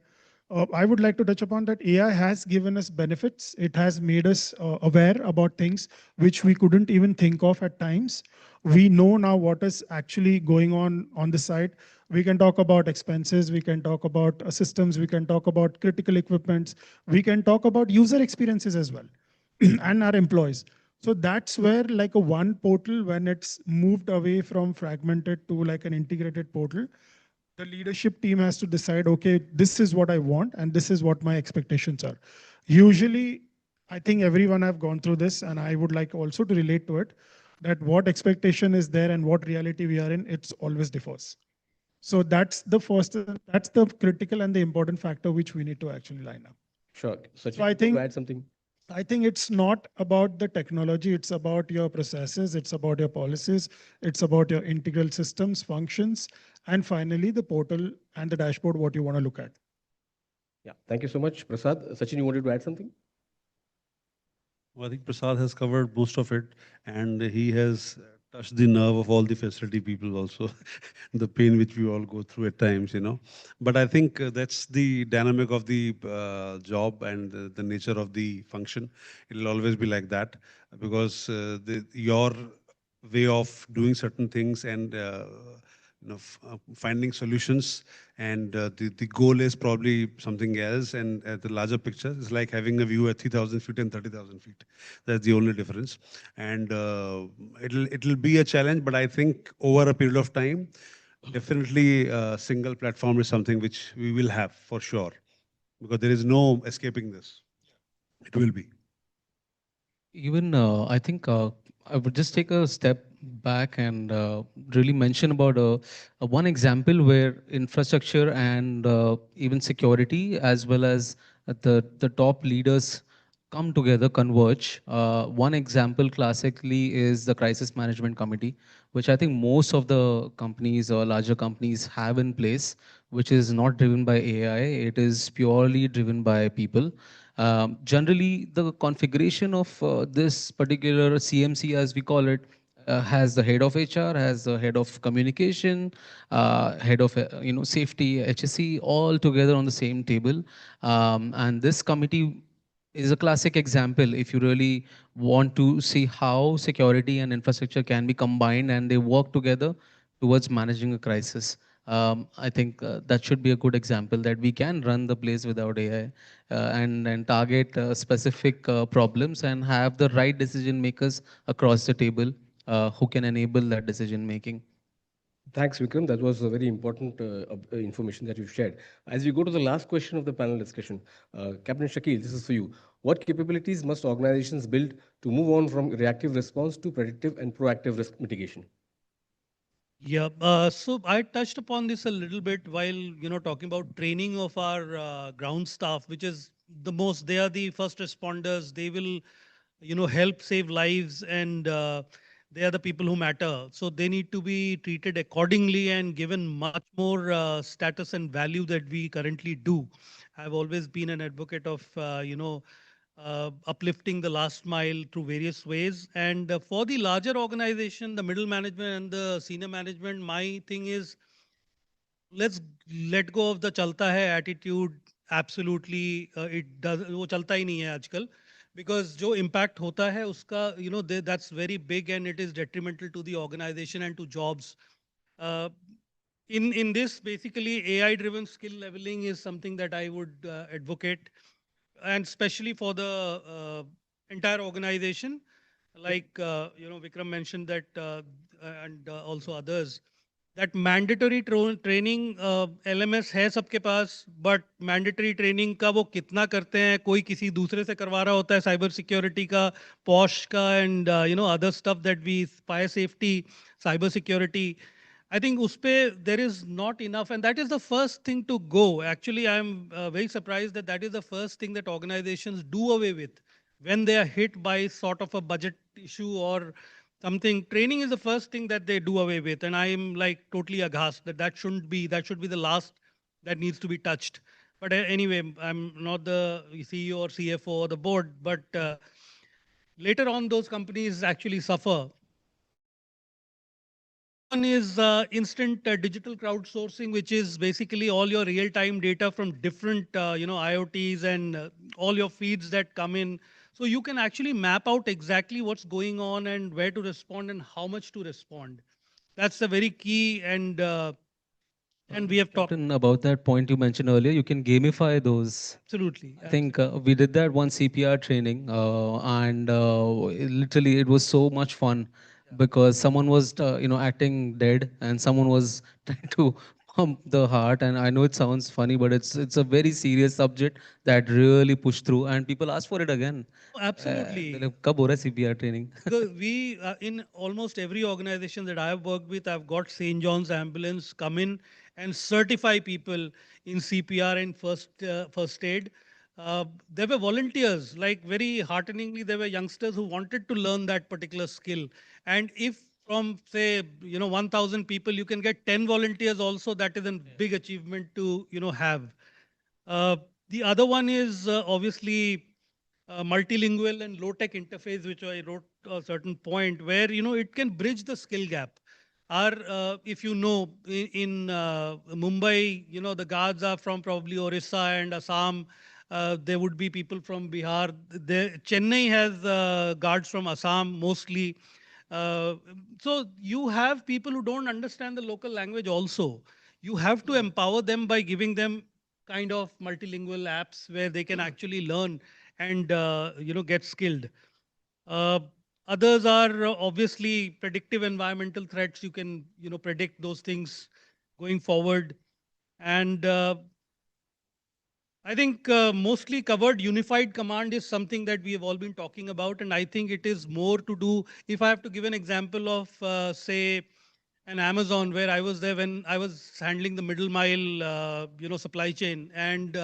I would like to touch upon that AI has given us benefits. It has made us aware about things which we couldn't even think of at times. We know now what is actually going on the site. We can talk about expenses, we can talk about systems, we can talk about critical equipments, we can talk about user experiences as well, and our employees. So that's where, like, a one portal, when it's moved away from fragmented to like an integrated portal, the leadership team has to decide, okay, this is what I want and this is what my expectations are. Usually, I think everyone have gone through this, and I would like also to relate to it, that what expectation is there and what reality we are in, it's always differs. So that's the first, that's the critical and the important factor which we need to actually line up. Sure. So Sachin, I you want to think add something? I think it's not about the technology, it's about your processes, it's about your policies, it's about your integral systems, functions, and finally the portal and the dashboard, what you want to look at. Yeah. Thank you so much, Prasad. Sachin, you wanted to add something? Well, I think Prasad has covered most of it, and he has touched the nerve of all the facility people also, the pain which we all go through at times, you know. But I think that's the dynamic of the job and the nature of the function. It'll always be like that, because your way of doing certain things and finding solutions, and the goal is probably something else, and the larger picture is like having a view at 3,000 feet and 30,000 feet. That's the only difference. And it'll be a challenge, but I think over a period of time, definitely a single platform is something which we will have for sure, because there is no escaping this. It will be. Even I think I would just take a step back and really mention about one example where infrastructure and even security, as well as the top leaders come together, converge. One example classically is the crisis management committee, which I think most of the companies or larger companies have in place, which is not driven by AI. It is purely driven by people. Generally, the configuration of this particular CMC, as we call it, has the head of HR, has the head of communication, head of safety, HSE, all together on the same table. And this committee is a classic example if you really want to see how security and infrastructure can be combined and they work together towards managing a crisis. I think that should be a good example that we can run the place without AI and target specific problems and have the right decision makers across the table who can enable that decision making. Thanks, Vikram. That was a very important information that you shared. As we go to the last question of the panel discussion, Captain Shakil, this is for you. What capabilities must organizations build to move on from reactive response to predictive and proactive risk mitigation? Yeah, so I touched upon this a little bit while talking about training of our ground staff, which is the most. They are the first responders. They will, help save lives, and they are the people who matter. So they need to be treated accordingly and given much more status and value that we currently do. I've always been an advocate of, uplifting the last mile through various ways. And for the larger organization, the middle management and the senior management, my thing is let's let go of the chalta hai attitude. Absolutely, it does. वो चलता ही नहीं है आजकल, because जो impact होता है उसका, that's very big and it is detrimental to the organization and to jobs. Uh, in this, basically, AI driven skill leveling is something that I would advocate, and especially for the entire organization. Like Vikram mentioned that, and also others, that mandatory training LMS है सबके पास, but mandatory training का वो कितना करते हैं, कोई किसी दूसरे से करवा रहा होता है, cyber security का, POSH का, and other stuff that we, fire safety, cyber security. I think uspe there is not enough, and that is the first thing to go. Actually, I am very surprised that that is the first thing that organizations do away with when they are hit by sort of a budget issue or something. Training is the first thing that they do away with, and I am like totally aghast that that shouldn't be. That should be the last that needs to be touched. But anyway, I'm not the CEO or CFO or the board, but later on, those companies actually suffer. One is instant digital crowdsourcing, which is basically all your real-time data from different, IoTs and all your feeds that come in. So you can actually map out exactly what's going on and where to respond and how much to respond. That's a very key, and we have talked. Captain, about that point you mentioned earlier, you can gamify those. Absolutely. I think we did that one CPR training, and literally it was so much fun because someone was, acting dead, and someone was trying to pump the heart. And I know it sounds funny, but it's a very serious subject that really pushed through, and people asked for it again. Absolutely. कब हो रहा है CPR training? We in almost every organization that I have worked with, I've got St. John's ambulance come in and certify people in CPR and first aid. There were volunteers, like very hearteningly, there were youngsters who wanted to learn that particular skill. And if from say 1,000 people, you can get 10 volunteers also, that is a big achievement to have. Uh, the other one is obviously multilingual and low-tech interface, which I wrote a certain point where it can bridge the skill gap. Our, if you know, in Mumbai, the guards are from probably Orissa and Assam. There would be people from Bihar. Chennai has guards from Assam mostly. Uh, so you have people who don't understand the local language also. You have to empower them by giving them kind of multilingual apps where they can actually learn and get skilled. Uh, Others are obviously predictive environmental threats. You can predict those things going forward, and I think mostly covered. Unified command is something that we have all been talking about, and I think it is more to do. If I have to give an example of say an Amazon, where I was there when I was handling the middle mile supply chain, and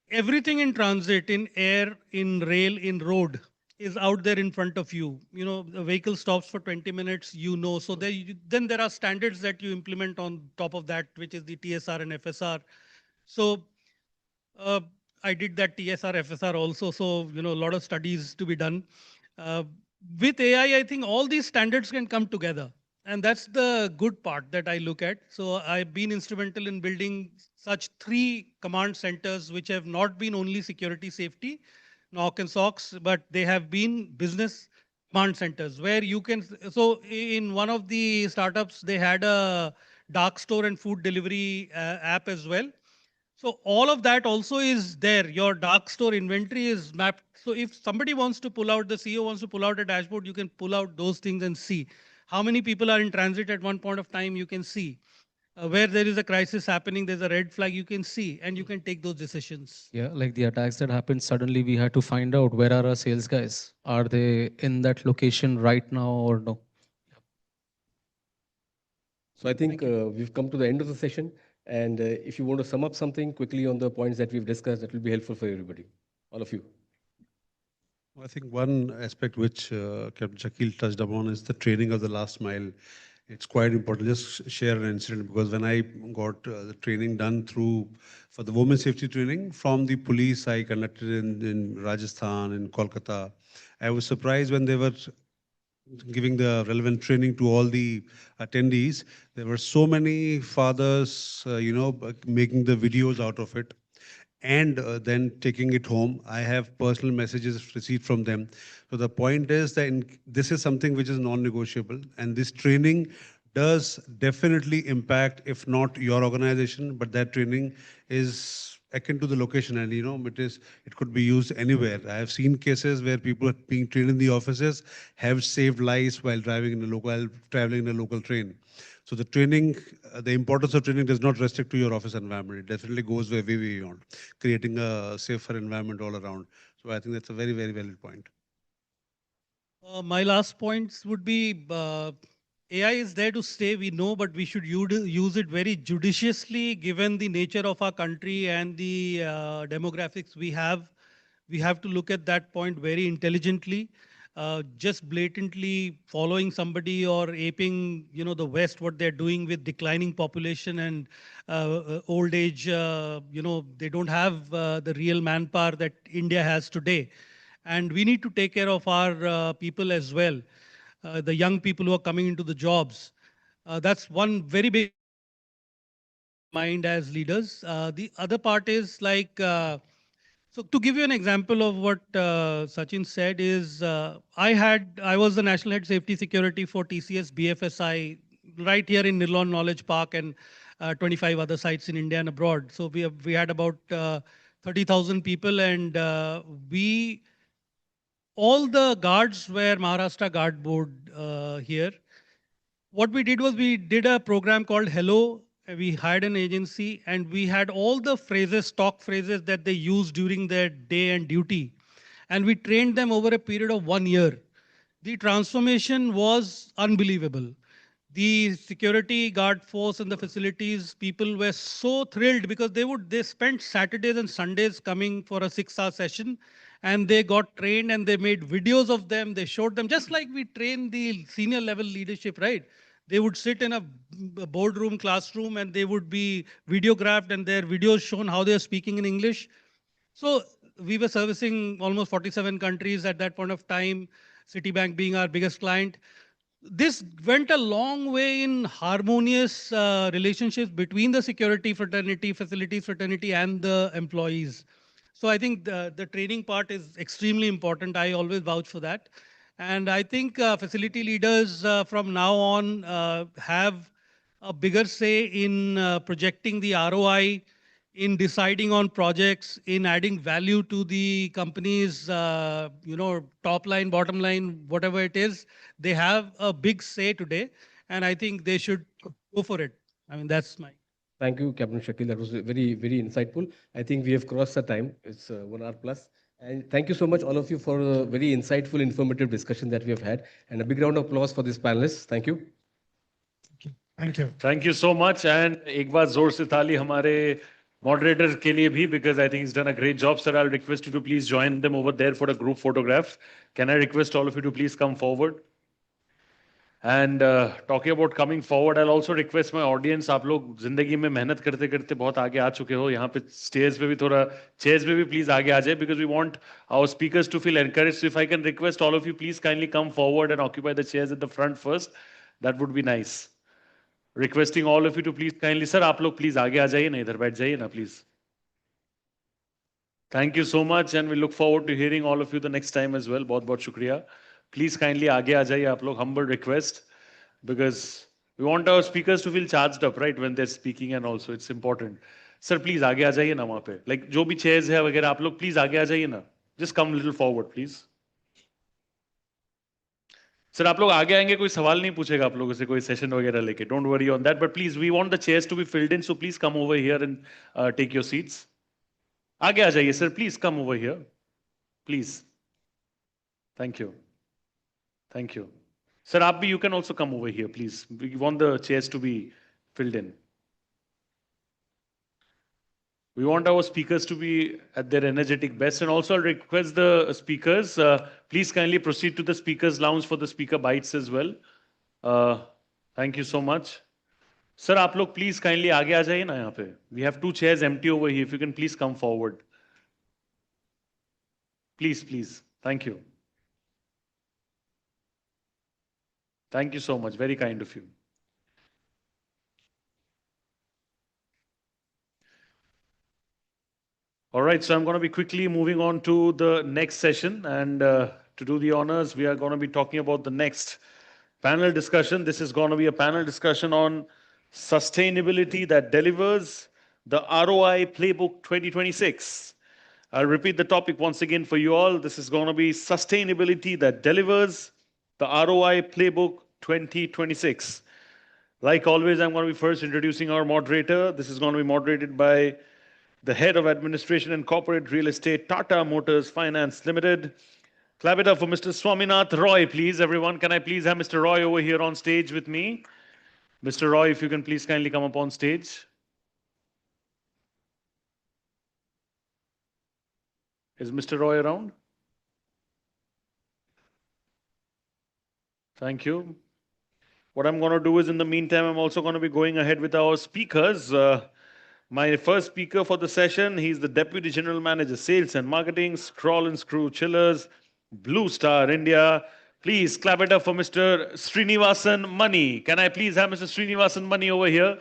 everything in transit, in air, in rail, in road is out there in front of you. The vehicle stops for 20 minutes, so then there are standards that you implement on top of that, which is the TSR and FSR. So I did that TSR, FSR also. So, a lot of studies to be done. Uh, with AI, I think all these standards can come together. And that's the good part that I look at. So I've been instrumental in building such 3 command centers, which have not been only security safety, knock and socks, but they have been business command centers where you can. So in one of the startups, they had a dark store and food delivery app as well. So all of that also is there. Your dark store inventory is mapped. So if somebody wants to pull out, the CEO wants to pull out a dashboard, you can pull out those things and see how many people are in transit at one point of time. You can see where there is a crisis happening, there's a red flag, you can see, and you can take those decisions. Yeah, like the attacks that happened, suddenly we had to find out where are our sales guys? Are they in that location right now or no? So I think we've come to the end of the session. And if you want to sum up something quickly on the points that we've discussed, that will be helpful for everybody, all of you. I think one aspect which Captain Shakil touched upon is the training of the last mile. It's quite important. Just share an incident because when I got the training done for the women safety training from the police I conducted in Rajasthan, in Kolkata, I was surprised when they were giving the relevant training to all the attendees. There were so many fathers, making the videos out of it and then taking it home. I have personal messages received from them. So the point is that this is something which is non-negotiable, and this training does definitely impact, if not your organization, but that training is akin to the location, and it could be used anywhere. I have seen cases where people being trained in the offices have saved lives while traveling in a local train. So the training, the importance of training does not restrict to your office environment. It definitely goes way beyond, creating a safer environment all around. So I think that's a very, very valid point. My last points would be AI is there to stay, we know, but we should use it very judiciously given the nature of our country and the demographics we have. We have to look at that point very intelligently. Just blatantly following somebody or aping, the West, what they're doing with declining population and old age, they don't have the real manpower that India has today. And we need to take care of our people as well, the young people who are coming into the jobs. That's one very big mind as leaders. The other part is like, so to give you an example of what Sachin said is, I was the National Head Safety Security for TCS BFSI right here in Nirlon Knowledge Park and 25 other sites in India and abroad. So we had about 30,000 people, and all the guards were Maharashtra Guard Board here. What we did was we did a program called Hello. We hired an agency and we had all the phrases, stock phrases that they use during their day and duty. And we trained them over a period of 1 year. The transformation was unbelievable. The security guard force and the facilities people were so thrilled because they spent Saturdays and Sundays coming for a 6-hour session, and they got trained and they made videos of them. They showed them just like we train the senior level leadership, right? They would sit in a boardroom classroom and they would be videographed and their videos shown how they are speaking in English. So we were servicing almost 47 countries at that point of time, Citibank being our biggest client. This went a long way in harmonious relationships between the security fraternity, facilities fraternity, and the employees. So I think the training part is extremely important. I always vouch for that. And I think facility leaders from now on have a bigger say in projecting the ROI, in deciding on projects, in adding value to the company's, top line, bottom line, whatever it is. They have a big say today, and I think they should go for it. I mean, that's my. Thank you, Captain Shakil. That was very, very insightful. I think we have crossed the time. It's 1 hour plus. And thank you so much, all of you, for a very insightful, informative discussion that we have had. And a big round of applause for these panelists. Thank you. Thank you. Thank you so much. And एक बार जोर से ताली हमारे moderator के लिए भी, because I think he's done a great job. Sir, I'll request you to please join them over there for a group photograph. Can I request all of you to please come forward? And talking about coming forward, I'll also request my audience, आप लोग जिंदगी में मेहनत करते करते बहुत आगे आ चुके हो, यहाँ पे स्टेज पे भी थोड़ा, chairs पे भी please आगे आ जाए, because we want our speakers to feel encouraged. So if I can request all of you, please kindly come forward and occupy the chairs at the front first, that would be nice. Requesting all of you to please kindly, sir, आप लोग please आगे आ जाइए ना, इधर बैठ जाइए ना please. Thank you so much, and we look forward to hearing all of you the next time as well. बहुत बहुत शुक्रिया. Please kindly आगे आ जाइए आप लोग, humble request, because we want our speakers to feel charged up, right, when they're speaking, and also it's important. Sir, please आगे आ जाइए ना वहाँ पे. Like जो भी chairs है वगैरह आप लोग please आगे आ जाइए ना. Just come a little forward, please. Sir आप लोग आगे आएंगे, कोई सवाल नहीं पूछेगा आप लोगों से कोई सेशन वगैरह लेके. Don't worry on that. But please, we want the chairs to be filled in, so please come over here and take your seats. आगे आ जाइए sir, please come over here, please. Thank you. Thank you. Sir, Abhi, you can also come over here, please. We want the chairs to be filled in. We want our speakers to be at their energetic best, and also I'll request the speakers, please kindly proceed to the speakers lounge for the speaker bites as well. Thank you so much. Sir, आप लोग please kindly आगे आ जाइए ना यहाँ पे. We have 2 chairs empty over here. If you can please come forward. Please, please. Thank you. Thank you so much. Very kind of you. All right, so I'm going to be quickly moving on to the next session, and to do the honors, we are going to be talking about the next panel discussion. This is going to be a panel discussion on sustainability that delivers, the ROI Playbook 2026. I'll repeat the topic once again for you all. This is going to be sustainability that delivers, the ROI Playbook 2026. Like always, I'm going to be first introducing our moderator. This is going to be moderated by the Head of Administration and Corporate Real Estate, Tata Motors Finance Limited. Clap it up for Mr. Swaminath Roy, please, everyone. Can I please have Mr. Roy over here on stage with me? Mr. Roy, if you can please kindly come up on stage. Is Mr. Roy around? Thank you. What I'm going to do is, in the meantime, I'm also going to be going ahead with our speakers. My first speaker for the session, he's the Deputy General Manager, Sales and Marketing, Scroll and Screw Chillers, Blue Star India. Please clap it up for Mr. Srinivasan Mani. Can I please have Mr. Srinivasan Mani over here?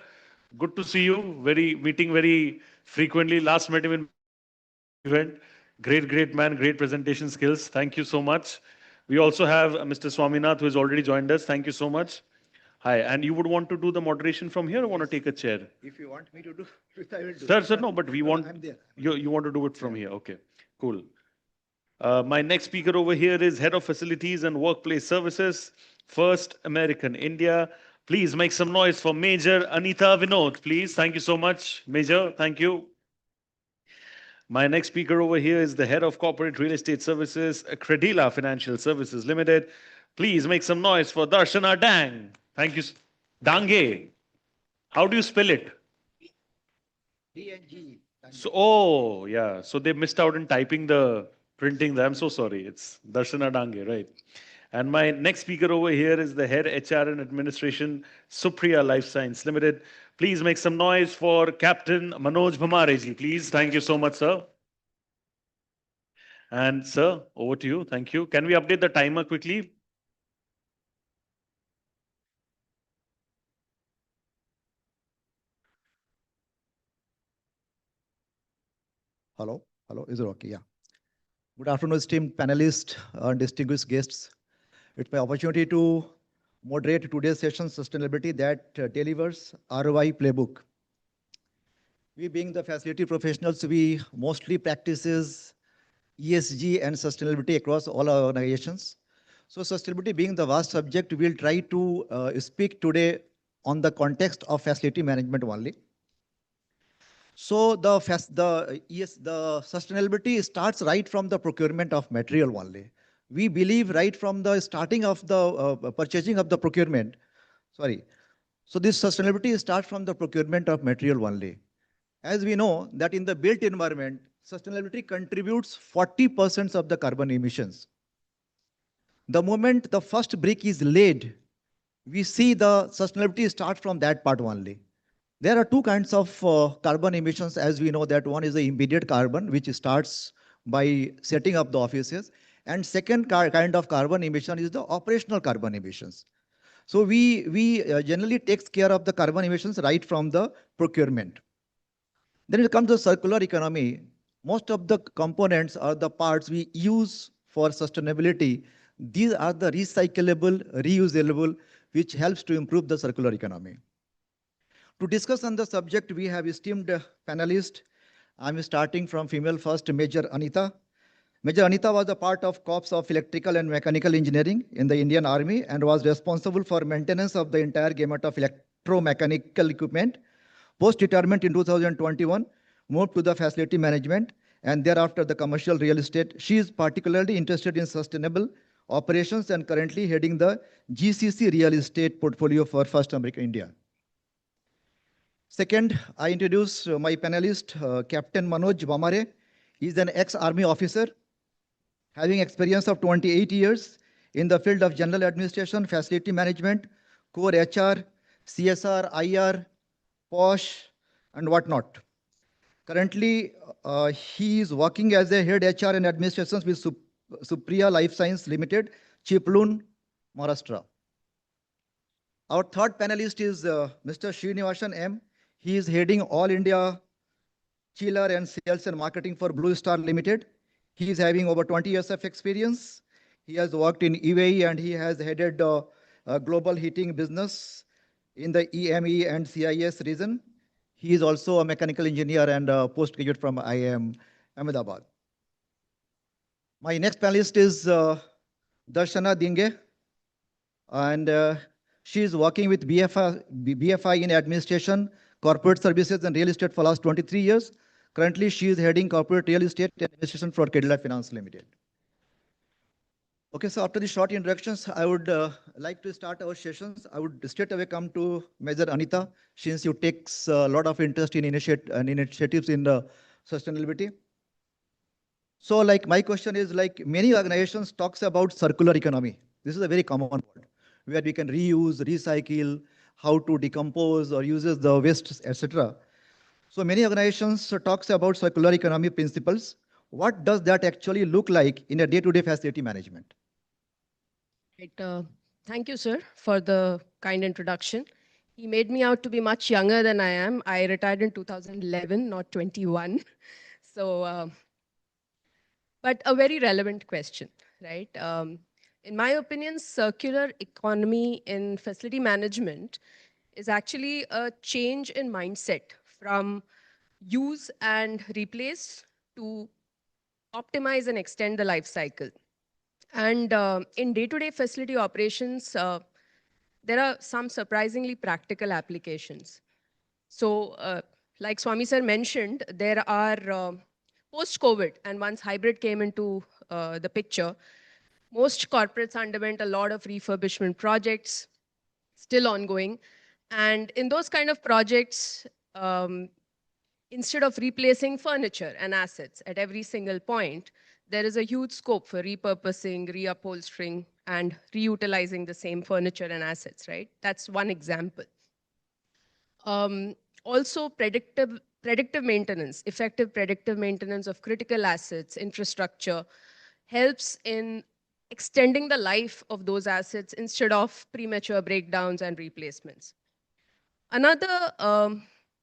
Good to see you. Meeting very frequently. Last met him in event. Great man, great presentation skills. Thank you so much. We also have Mr. Swaminath, who has already joined us. Thank you so much. Hi, and you would want to do the moderation from here, or want to take a chair? If you want me to do, I will do. Sir, no, but we want, I'm there. You want to do it from here. Okay, cool. My next speaker over here is Head of Facilities and Workplace Services, First American India. Please make some noise for Major Anita Vinod, please. Thank you so much, Major. Thank you. My next speaker over here is the Head of Corporate Real Estate Services, Credila Financial Services Limited. Please make some noise for Darshana Dang. Thank you. Dange. How do you spell it? D-N-G. So, oh, yeah. So they missed out in typing the printing. I'm so sorry. It's Darshana Dange, right? And my next speaker over here is the Head HR and Administration, Supriya Life Science Limited. Please make some noise for Captain Manoj Bhamareji, please. Thank you so much, sir. And sir, over to you. Thank you. Can we update the timer quickly? Hello, is it okay? Yeah. Good afternoon, esteemed panelists and distinguished guests. It's my opportunity to moderate today's session, Sustainability that delivers ROI Playbook. We being the facility professionals, we mostly practices ESG and sustainability across all our organizations. So sustainability being the vast subject, we'll try to speak today on the context of facility management only. So the sustainability starts right from the procurement of material only. We believe right from the starting of the purchasing of the procurement. Sorry. So this sustainability starts from the procurement of material only. As we know that in the built environment, sustainability contributes 40% of the carbon emissions. The moment the first brick is laid, we see the sustainability start from that part only. There are two kinds of carbon emissions, as we know that one is the immediate carbon, which starts by setting up the offices. And second kind of carbon emission is the operational carbon emissions. So we generally takes care of the carbon emissions right from the procurement. Then it comes to circular economy. Most of the components or the parts we use for sustainability, these are the recyclable, reusable, which helps to improve the circular economy. To discuss on the subject, we have esteemed panelists. I'm starting from female first, Major Anita. Major Anita was a part of Corps of Electrical and Mechanical Engineering in the Indian Army and was responsible for maintenance of the entire gamut of electromechanical equipment. Post-retirement in 2021, moved to the facility management and thereafter the commercial real estate. She is particularly interested in sustainable operations and currently heading the GCC real estate portfolio for First American India. Second, I introduce my panelist, Captain Manoj Bamare. He is an ex-army officer having experience of 28 years in the field of general administration, facility management, core HR, CSR, IR, POSH, and whatnot. Currently, he is working as a head HR and administrations with Supriya Life Science Limited, Chiplun, Maharashtra. Our third panelist is Mr. Srinivasan M. He is heading All India Chiller and Sales and Marketing for Blue Star Limited. He is having over 20 years of experience. He has worked in UAE and he has headed global heating business in the EME and CIS region. He is also a mechanical engineer and a postgraduate from IIM Ahmedabad. My next panelist is Darshana Dinge, and she is working with BFI in administration, corporate services, and real estate for last 23 years. Currently, she is heading corporate real estate administration for Kedla Finance Limited. Okay, so after the short introductions, I would like to start our sessions. I would straight away come to Major Anita, since you take a lot of interest in initiatives in the sustainability. So like my question is like many organizations talks about circular economy. This is a very common word where we can reuse, recycle, how to decompose or uses the waste, etc. So many organizations talks about circular economy principles. What does that actually look like in a day-to-day facility management? Right, thank you, sir, for the kind introduction. He made me out to be much younger than I am. I retired in 2011, not 21. So, but a very relevant question, right? In my opinion, circular economy in facility management is actually a change in mindset from use and replace to optimize and extend the life cycle. And in day-to-day facility operations, there are some surprisingly practical applications. So like Swami sir mentioned, there are post-COVID and once hybrid came into the picture, most corporates underwent a lot of refurbishment projects, still ongoing. And in those kind of projects, instead of replacing furniture and assets at every single point, there is a huge scope for repurposing, reupholstering, and reutilizing the same furniture and assets, right? That's one example. Also, predictive maintenance, effective predictive maintenance of critical assets, infrastructure, helps in extending the life of those assets instead of premature breakdowns and replacements. Another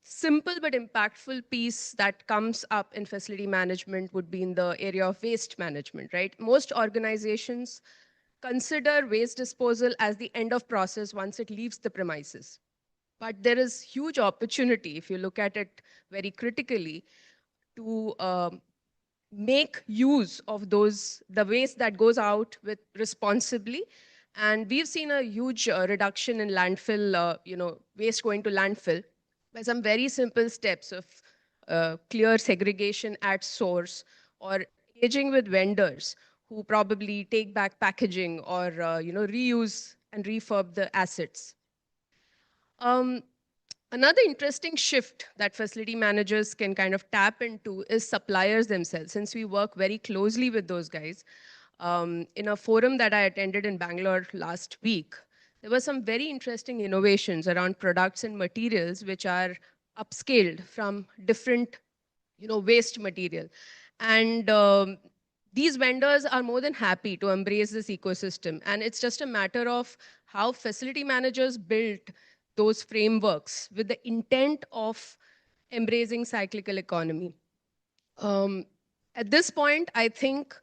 simple but impactful piece that comes up in facility management would be in the area of waste management, right? Most organizations consider waste disposal as the end of process once it leaves the premises. But there is huge opportunity, if you look at it very critically, to make use of the waste that goes out with responsibly. And we've seen a huge reduction in landfill, waste going to landfill by some very simple steps of clear segregation at source or engaging with vendors who probably take back packaging or reuse and refurb the assets. Another interesting shift that facility managers can kind of tap into is suppliers themselves, since we work very closely with those guys. In a forum that I attended in Bangalore last week, there were some very interesting innovations around products and materials which are upscaled from different waste material. And these vendors are more than happy to embrace this ecosystem. And it's just a matter of how facility managers built those frameworks with the intent of embracing cyclical economy. At this point, I think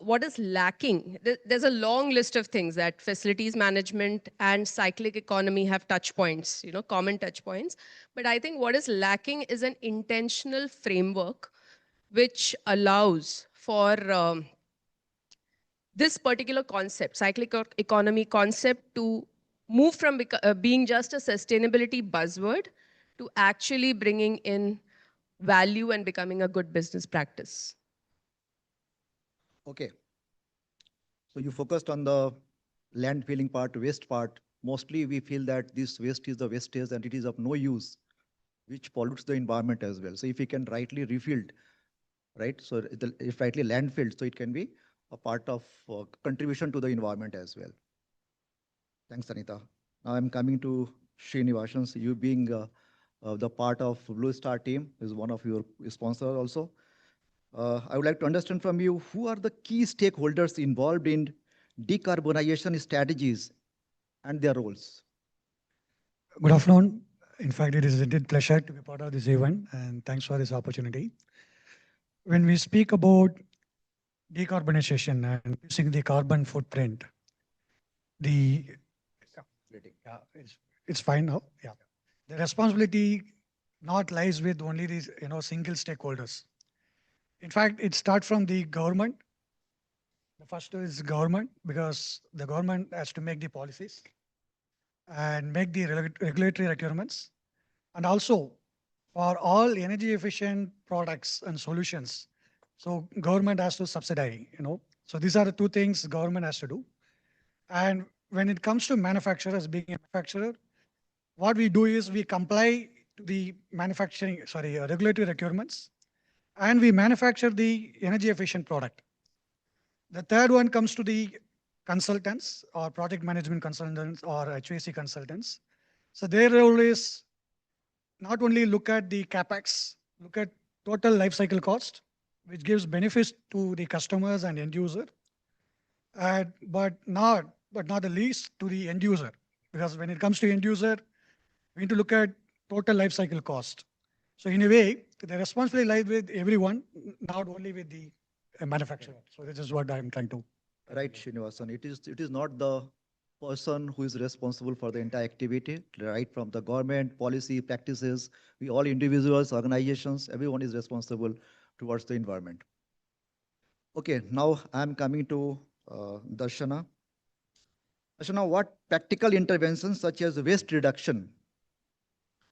what is lacking, there's a long list of things that facilities management and cyclic economy have touch points, common touch points. But I think what is lacking is an intentional framework which allows for this particular concept, cyclic economy concept, to move from being just a sustainability buzzword to actually bringing in value and becoming a good business practice. Okay. So you focused on the landfilling part, waste part. Mostly we feel that this waste is the wastage and it is of no use, which pollutes the environment as well. So if we can rightly refilled, right? So if rightly landfilled, so it can be a part of contribution to the environment as well. Thanks, Anita. Now I'm coming to Srinivasan. So you being the part of Blue Star team is one of your sponsors also. I would like to understand from you, who are the key stakeholders involved in decarbonization strategies and their roles? Good afternoon. In fact, it is indeed pleasure to be part of this event, and thanks for this opportunity. When we speak about decarbonization and reducing the carbon footprint, the it's fine now. Yeah, the responsibility not lies with only these single stakeholders. In fact, it starts from the government. The first is government, because the government has to make the policies and make the regulatory requirements, and also for all energy efficient products and solutions. So government has to subsidize, So these are the two things government has to do. And when it comes to manufacturers, being a manufacturer, what we do is we comply to the regulatory requirements, and we manufacture the energy efficient product. The third one comes to the consultants or project management consultants or HVAC consultants. So their role is not only look at the capex, look at total life cycle cost, which gives benefits to the customers and end user, but not the least to the end user, because when it comes to end user, we need to look at total life cycle cost. So in a way, the responsibility lies with everyone, not only with the manufacturer. So this is what I'm trying to. Right, Srinivasan. It is not the person who is responsible for the entire activity, right? From the government, policy, practices, we all individuals, organizations, everyone is responsible towards the environment. Okay, now I'm coming to Darshana. Darshana, what practical interventions such as waste reduction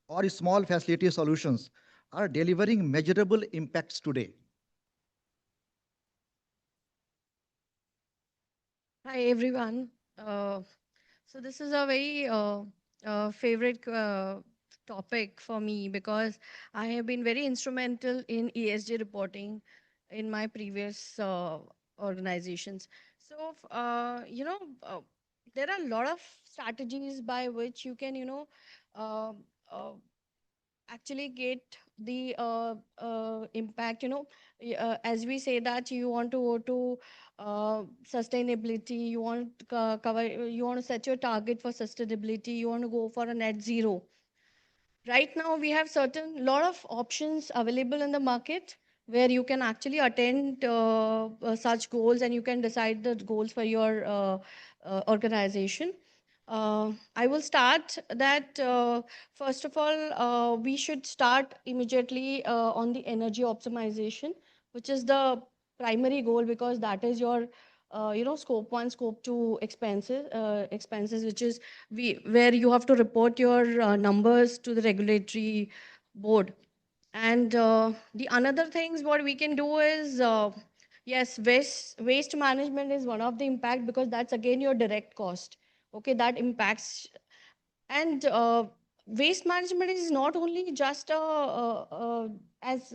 or small facility solutions are delivering measurable impacts today? Hi, everyone. So this is a very favorite topic for me, because I have been very instrumental in ESG reporting in my previous organizations. So, there are a lot of strategies by which you can, uh, uh, actually get the impact. As we say that you want to go to sustainability, you want to cover, you want to set your target for sustainability, you want to go for a net zero. Right now we have certain lot of options available in the market where you can actually attend such goals, and you can decide the goals for your organization. I will start that. First of all, we should start immediately on the energy optimization, which is the primary goal, because that is your scope 1, scope 2 expenses, which is where you have to report your numbers to the regulatory board. And the another things what we can do is, yes, waste management is one of the impact, because that's again your direct cost. Okay, that impacts. And waste management is not only just as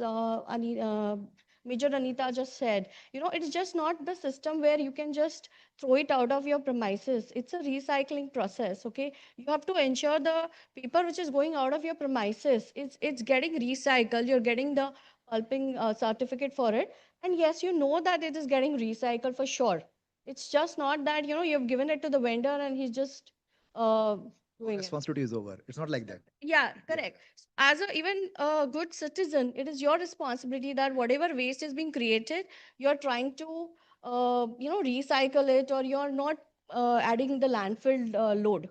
Major Anita just said, it's just not the system where you can just throw it out of your premises. It's a recycling process, okay? You have to ensure the paper which is going out of your premises, it's getting recycled. You're getting the pulping certificate for it. And yes, you know that it is getting recycled for sure. It's just not that, you've given it to the vendor and he's just doing it. Responsibility is over. It's not like that. Yeah, correct. As a even a good citizen, it is your responsibility that whatever waste is being created, you're trying to, recycle it, or you're not adding the landfill load.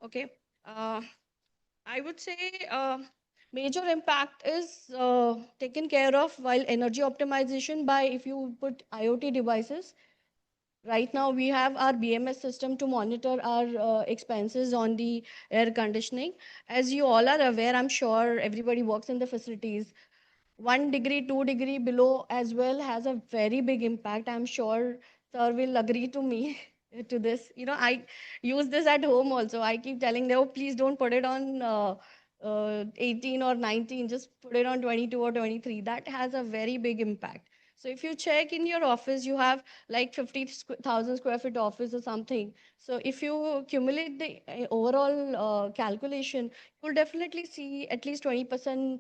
Okay. Uh, I would say major impact is taken care of while energy optimization by if you put IoT devices. Right now, we have our BMS system to monitor our expenses on the air conditioning. As you all are aware, I'm sure everybody works in the facilities. 1 degree, 2 degree below as well has a very big impact. I'm sure sir will agree to me to this. I use this at home also. I keep telling them, oh, please don't put it on 18 or 19, just put it on 22 or 23. That has a very big impact. So if you check in your office, you have like 50,000 square feet office or something. So if you accumulate the overall calculation, you'll definitely see at least 20%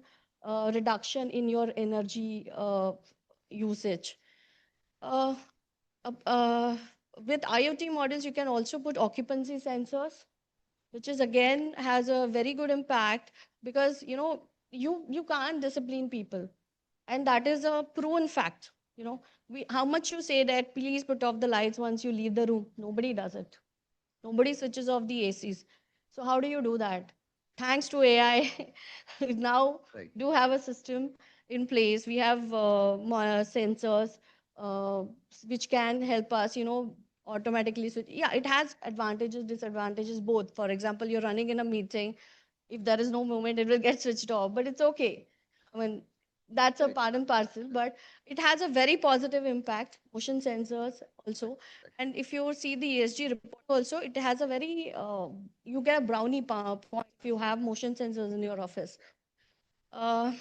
reduction in your energy usage. Uh, uh, with IoT models, you can also put occupancy sensors, which is again has a very good impact because you can't discipline people, and that is a proven fact. How much you say that please put off the lights once you leave the room, nobody does it. Nobody switches off the ACs. So how do you do that? Thanks to AI, now do have a system in place. We have sensors uh, which can help us, automatically switch. Yeah, it has advantages, disadvantages, both. For example, you're running in a meeting. If there is no movement, it will get switched off, but it's okay. I mean, that's a part and parcel, but it has a very positive impact. Motion sensors also. And if you see the ESG report also, it has a very, you get a brownie point if you have motion sensors in your office. Uh,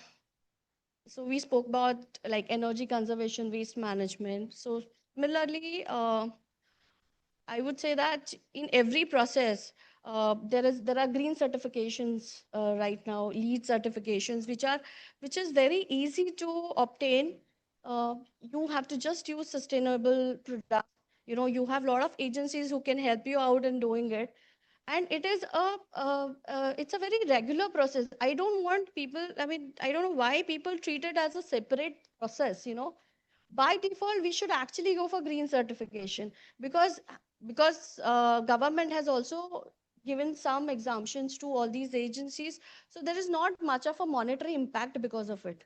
so we spoke about like energy conservation, waste management. So similarly, I would say that in every process, there are green certifications right now, LEED certifications, which is very easy to obtain. You have to just use sustainable products. You have a lot of agencies who can help you out in doing it, and it is it's a very regular process. I don't want people. I mean, I don't know why people treat it as a separate process. By default we should actually go for green certification because government has also given some exemptions to all these agencies, so there is not much of a monetary impact because of it.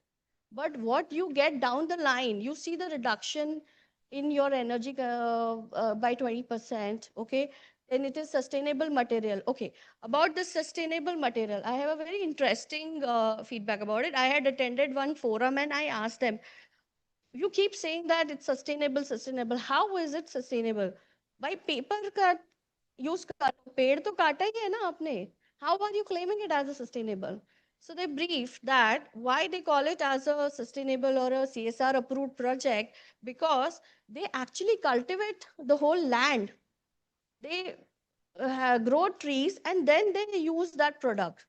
But what you get down the line, you see the reduction in your energy by 20%. Okay, then it is sustainable material. Okay, about the sustainable material, I have a very interesting feedback about it. I had attended one forum and I asked them, you keep saying that it's sustainable. How is it sustainable? By paper cut, use कर पेड़ तो काटा ही है ना आपने. How are you claiming it as a sustainable? So they briefed that why they call it as a sustainable or a CSR approved project, because they actually cultivate the whole land. They grow trees and then they use that product.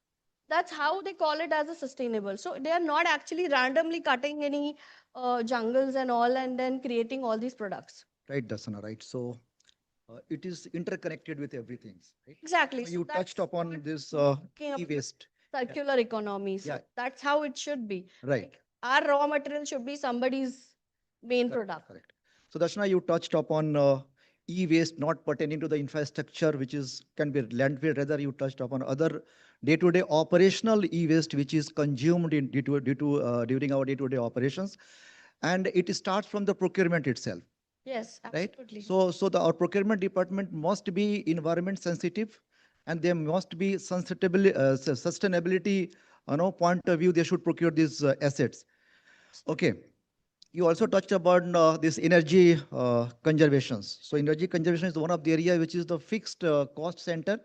That's how they call it as a sustainable. So they are not actually randomly cutting any jungles and all and then creating all these products. Right, Dasana, right. So it is interconnected with everything, right? Exactly. So you touched upon this e-waste. Circular economy. So that's how it should be. Right. Like, our raw material should be somebody's main product. Correct. So Darshana, you touched upon e-waste not pertaining to the infrastructure, which is can be landfill. Rather, you touched upon other day-to-day operational e-waste, which is consumed during our day-to-day operations, and it starts from the procurement itself. Yes, Right. absolutely. So our procurement department must be environment sensitive, and there must be sustainability, point of view. They should procure these assets. Okay. You also touched upon this energy conservations. So energy conservation is one of the area which is the fixed cost center,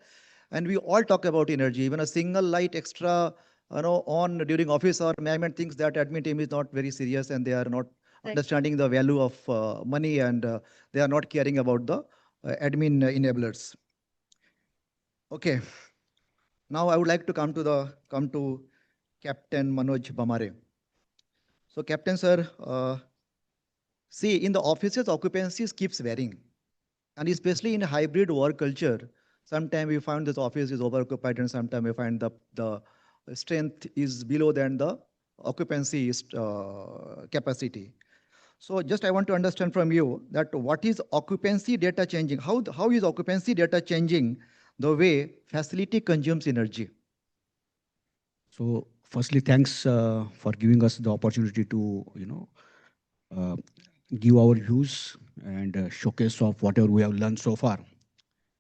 and we all talk about energy. Even a single light extra on during office, or management thinks that admin team is not very serious and they are not understanding the value of money, and they are not caring about the admin enablers. Okay. Now I would like to come to Captain Manoj Bamare. So Captain sir, see, in the offices, occupancies keeps varying, and especially in a hybrid work culture, sometimes we find this office is overoccupied, and sometimes we find the strength is below than the occupancy is, capacity. So just I want to understand from you that what is occupancy data changing? How is occupancy data changing the way facility consumes energy? So firstly, thanks for giving us the opportunity to, uh, give our views and showcase of whatever we have learned so far,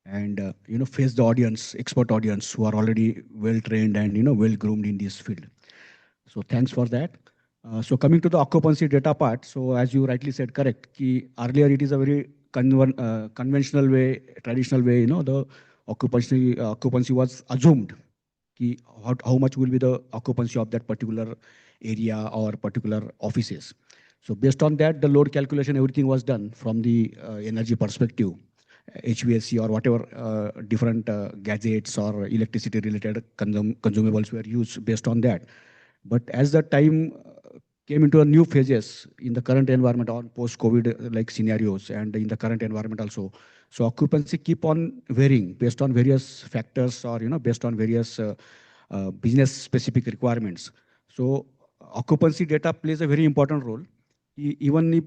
and face the audience, expert audience who are already well trained and well groomed in this field. So thanks for that. So coming to the occupancy data part, so as you rightly said, correct. Earlier it is a very conventional way, traditional way. The occupancy was assumed. How much will be the occupancy of that particular area or particular offices. So based on that, the load calculation, everything was done from the energy perspective, HVAC or whatever different gadgets or electricity related consumables were used based on that. But as the time came into a new phases in the current environment or post-COVID like scenarios, and in the current environment also, so occupancy keep on varying based on various factors, or based on various business specific requirements. So occupancy data plays a very important role. Even if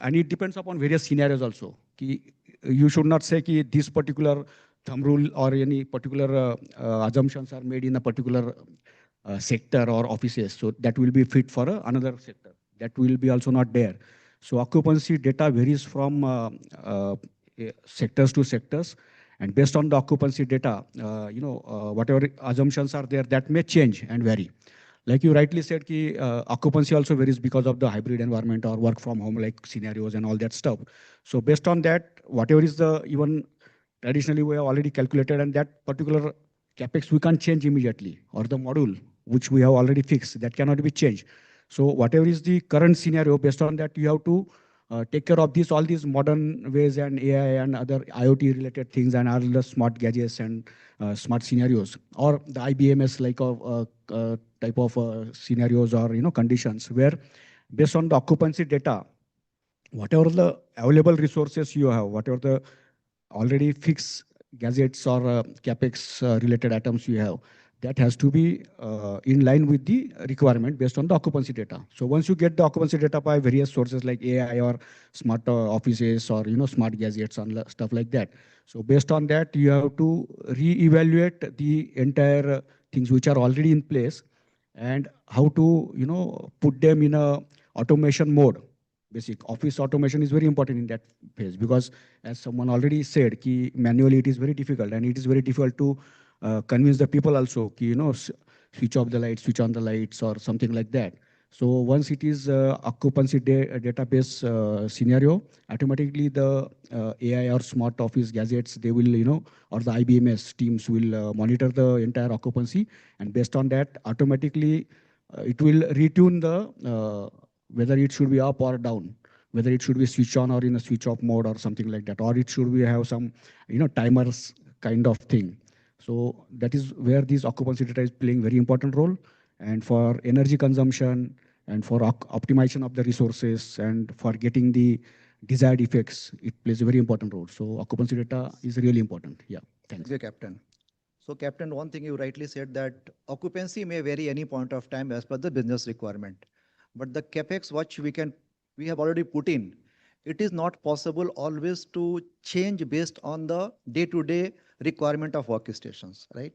and it depends upon various scenarios also. You should not say this particular thumb rule or any particular assumptions are made in a particular sector or offices, so that will be fit for another sector. That will be also not there. So occupancy data varies from sectors to sectors, and based on the occupancy data, whatever assumptions are there, that may change and vary. Like you rightly said, occupancy also varies because of the hybrid environment or work from home like scenarios and all that stuff. So based on that, whatever is the even traditionally we have already calculated, and that particular capex we can't change immediately, or the module which we have already fixed, that cannot be changed. So whatever is the current scenario, based on that you have to take care of all these modern ways and AI and other IoT related things and all the smart gadgets and smart scenarios, or the IBMS like type of scenarios or conditions, where based on the occupancy data, whatever the available resources you have, whatever the already fixed gadgets or capex related items you have, that has to be in line with the requirement based on the occupancy data. So once you get the occupancy data by various sources like AI or smart offices or smart gadgets and stuff like that, so based on that you have to re-evaluate the entire things which are already in place, and how to put them in a automation mode. Basic office automation is very important in that phase, because as someone already said, manually it is very difficult, and it is very difficult to convince the people also switch off the lights, switch on the lights or something like that. So once it is occupancy database scenario, automatically the AI or smart office gadgets, they will or the IBMS teams will monitor the entire occupancy, and based on that automatically it will retune the whether it should be up or down, whether it should be switch on or in a switch off mode or something like that, or it should be have some timers kind of thing. So that is where this occupancy data is playing very important role, and for energy consumption and for optimization of the resources and for getting the desired effects, it plays a very important role. So occupancy data is really important. Yeah, thanks. Thank you, Captain. So Captain, one thing you rightly said, that occupancy may vary any point of time as per the business requirement. But the capex which we have already put in, it is not possible always to change based on the day-to-day requirement of workstations, right?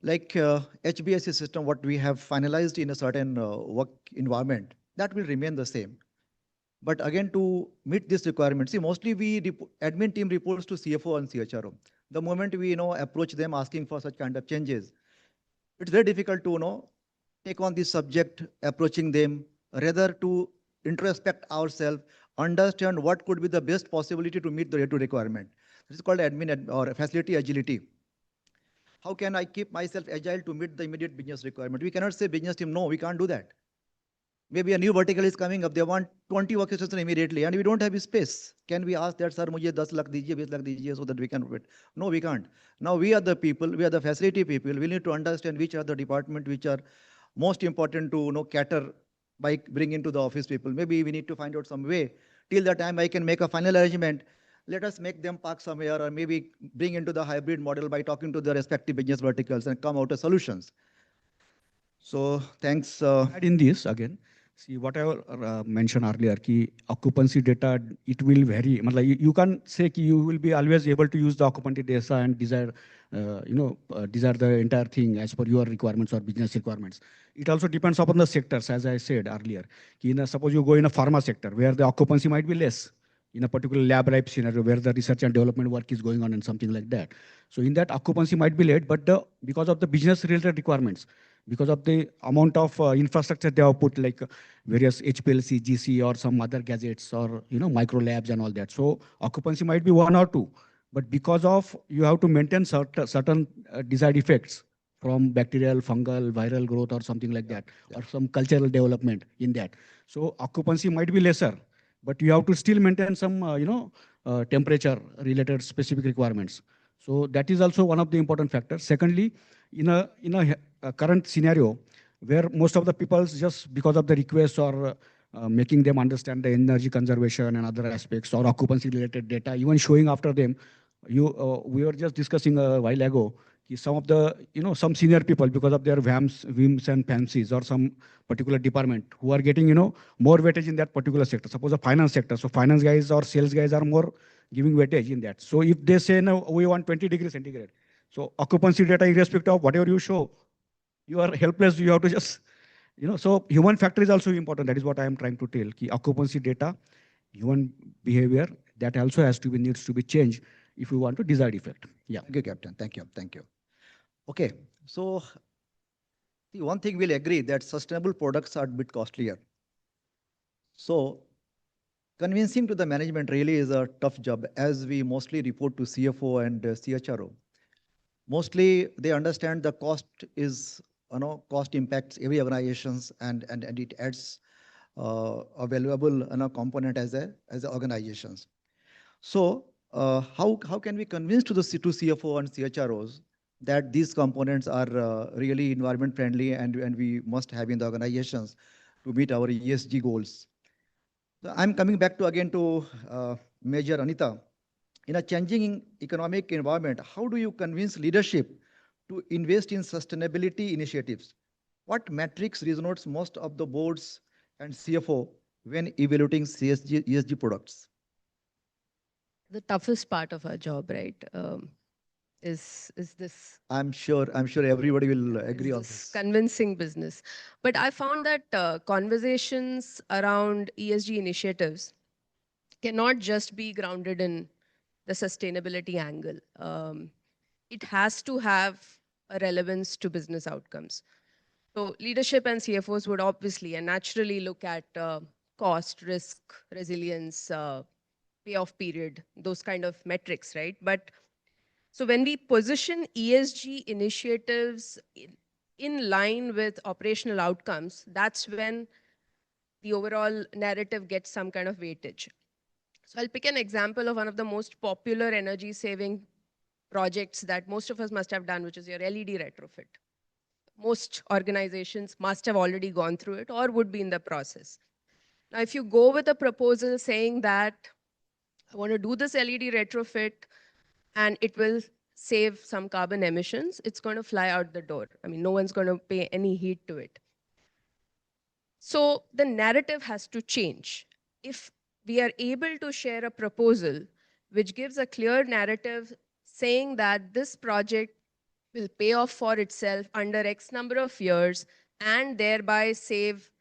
Like HBSC system, what we have finalized in a certain work environment, that will remain the same. But again, to meet this requirement, see, mostly admin team reports to CFO and CHRO. The moment we approach them asking for such kind of changes, it's very difficult to take on this subject, approaching them, rather to introspect ourselves, understand what could be the best possibility to meet the requirement. This is called admin or facility agility. How can I keep myself agile to meet the immediate business requirement? We cannot say business team, no, we can't do that. Maybe a new vertical is coming up, they want 20 workstations immediately, and we don't have space. Can we ask that, sir, mujhe 10 lakh dijiye, 20 lakh dijiye, so that we can do it? No, we can't. Now we are the people, we are the facility people. We need to understand which are the department which are most important to cater by bringing to the office people. Maybe we need to find out some way. Till the time I can make a final arrangement, let us make them park somewhere, or maybe bring into the hybrid model by talking to the respective business verticals and come out with solutions. So thanks. Add in this again. See what I mentioned earlier, ki occupancy data, it will vary. You can't say ki you will be always able to use the occupancy data and desire, desire the entire thing as per your requirements or business requirements. It also depends upon the sectors, as I said earlier. Ki suppose you go in a pharma sector where the occupancy might be less, in a particular lab type scenario where the research and development work is going on and something like that. So in that occupancy might be late, but because of the business related requirements, because of the amount of infrastructure they have put, like various HPLC, GC, or some other gadgets, or micro labs and all that. So occupancy might be 1 or 2, but because of you have to maintain certain desired effects from bacterial, fungal, viral growth, or something like that, or some cultural development in that. So occupancy might be lesser, but you have to still maintain some temperature related specific requirements. So that is also one of the important factors. Secondly, in a current scenario where most of the people just because of the requests or making them understand the energy conservation and other aspects or occupancy related data, even showing after them, we were just discussing a while ago, some of the, some senior people, because of their whims and fancies, or some particular department who are getting, more weightage in that particular sector. Suppose a finance sector. So finance guys or sales guys are more giving weightage in that. So if they say, no, we want 20 degrees centigrade. So occupancy data, irrespective of whatever you show, you are helpless. You have to just, so human factor is also important. That is what I am trying to tell. Ki occupancy data, human behavior, that also needs to be changed if we want to desired effect. Yeah. Thank you, Captain. Thank you. Thank you. Okay. So the one thing we'll agree that sustainable products are a bit costlier. So convincing to the management really is a tough job, as we mostly report to CFO and CHRO. Mostly they understand the cost is, cost impacts every organizations, and it adds a valuable component as a organizations. So how can we convince to the CFO and CHROs that these components are really environment friendly, and we must have in the organizations to meet our ESG goals? So I'm coming back to again to Major Anita. In a changing economic environment, how do you convince leadership to invest in sustainability initiatives? What metrics resonates most of the boards and CFO when evaluating ESG products? The toughest part of our job, right, is this. I'm sure everybody will agree on this. Convincing business. But I found that conversations around ESG initiatives cannot just be grounded in the sustainability angle. It has to have a relevance to business outcomes. So leadership and CFOs would obviously and naturally look at cost, risk, resilience, payoff period, those kind of metrics, right? But so when we position ESG initiatives in line with operational outcomes, that's when the overall narrative gets some kind of weightage. So I'll pick an example of one of the most popular energy saving projects that most of us must have done, which is your LED retrofit. Most organizations must have already gone through it or would be in the process. Now, if you go with a proposal saying that I want to do this LED retrofit and it will save some carbon emissions, it's going to fly out the door. I mean, no one's going to pay any heed to it. So the narrative has to change. If we are able to share a proposal which gives a clear narrative saying that this project will pay off for itself under X number of years and thereby save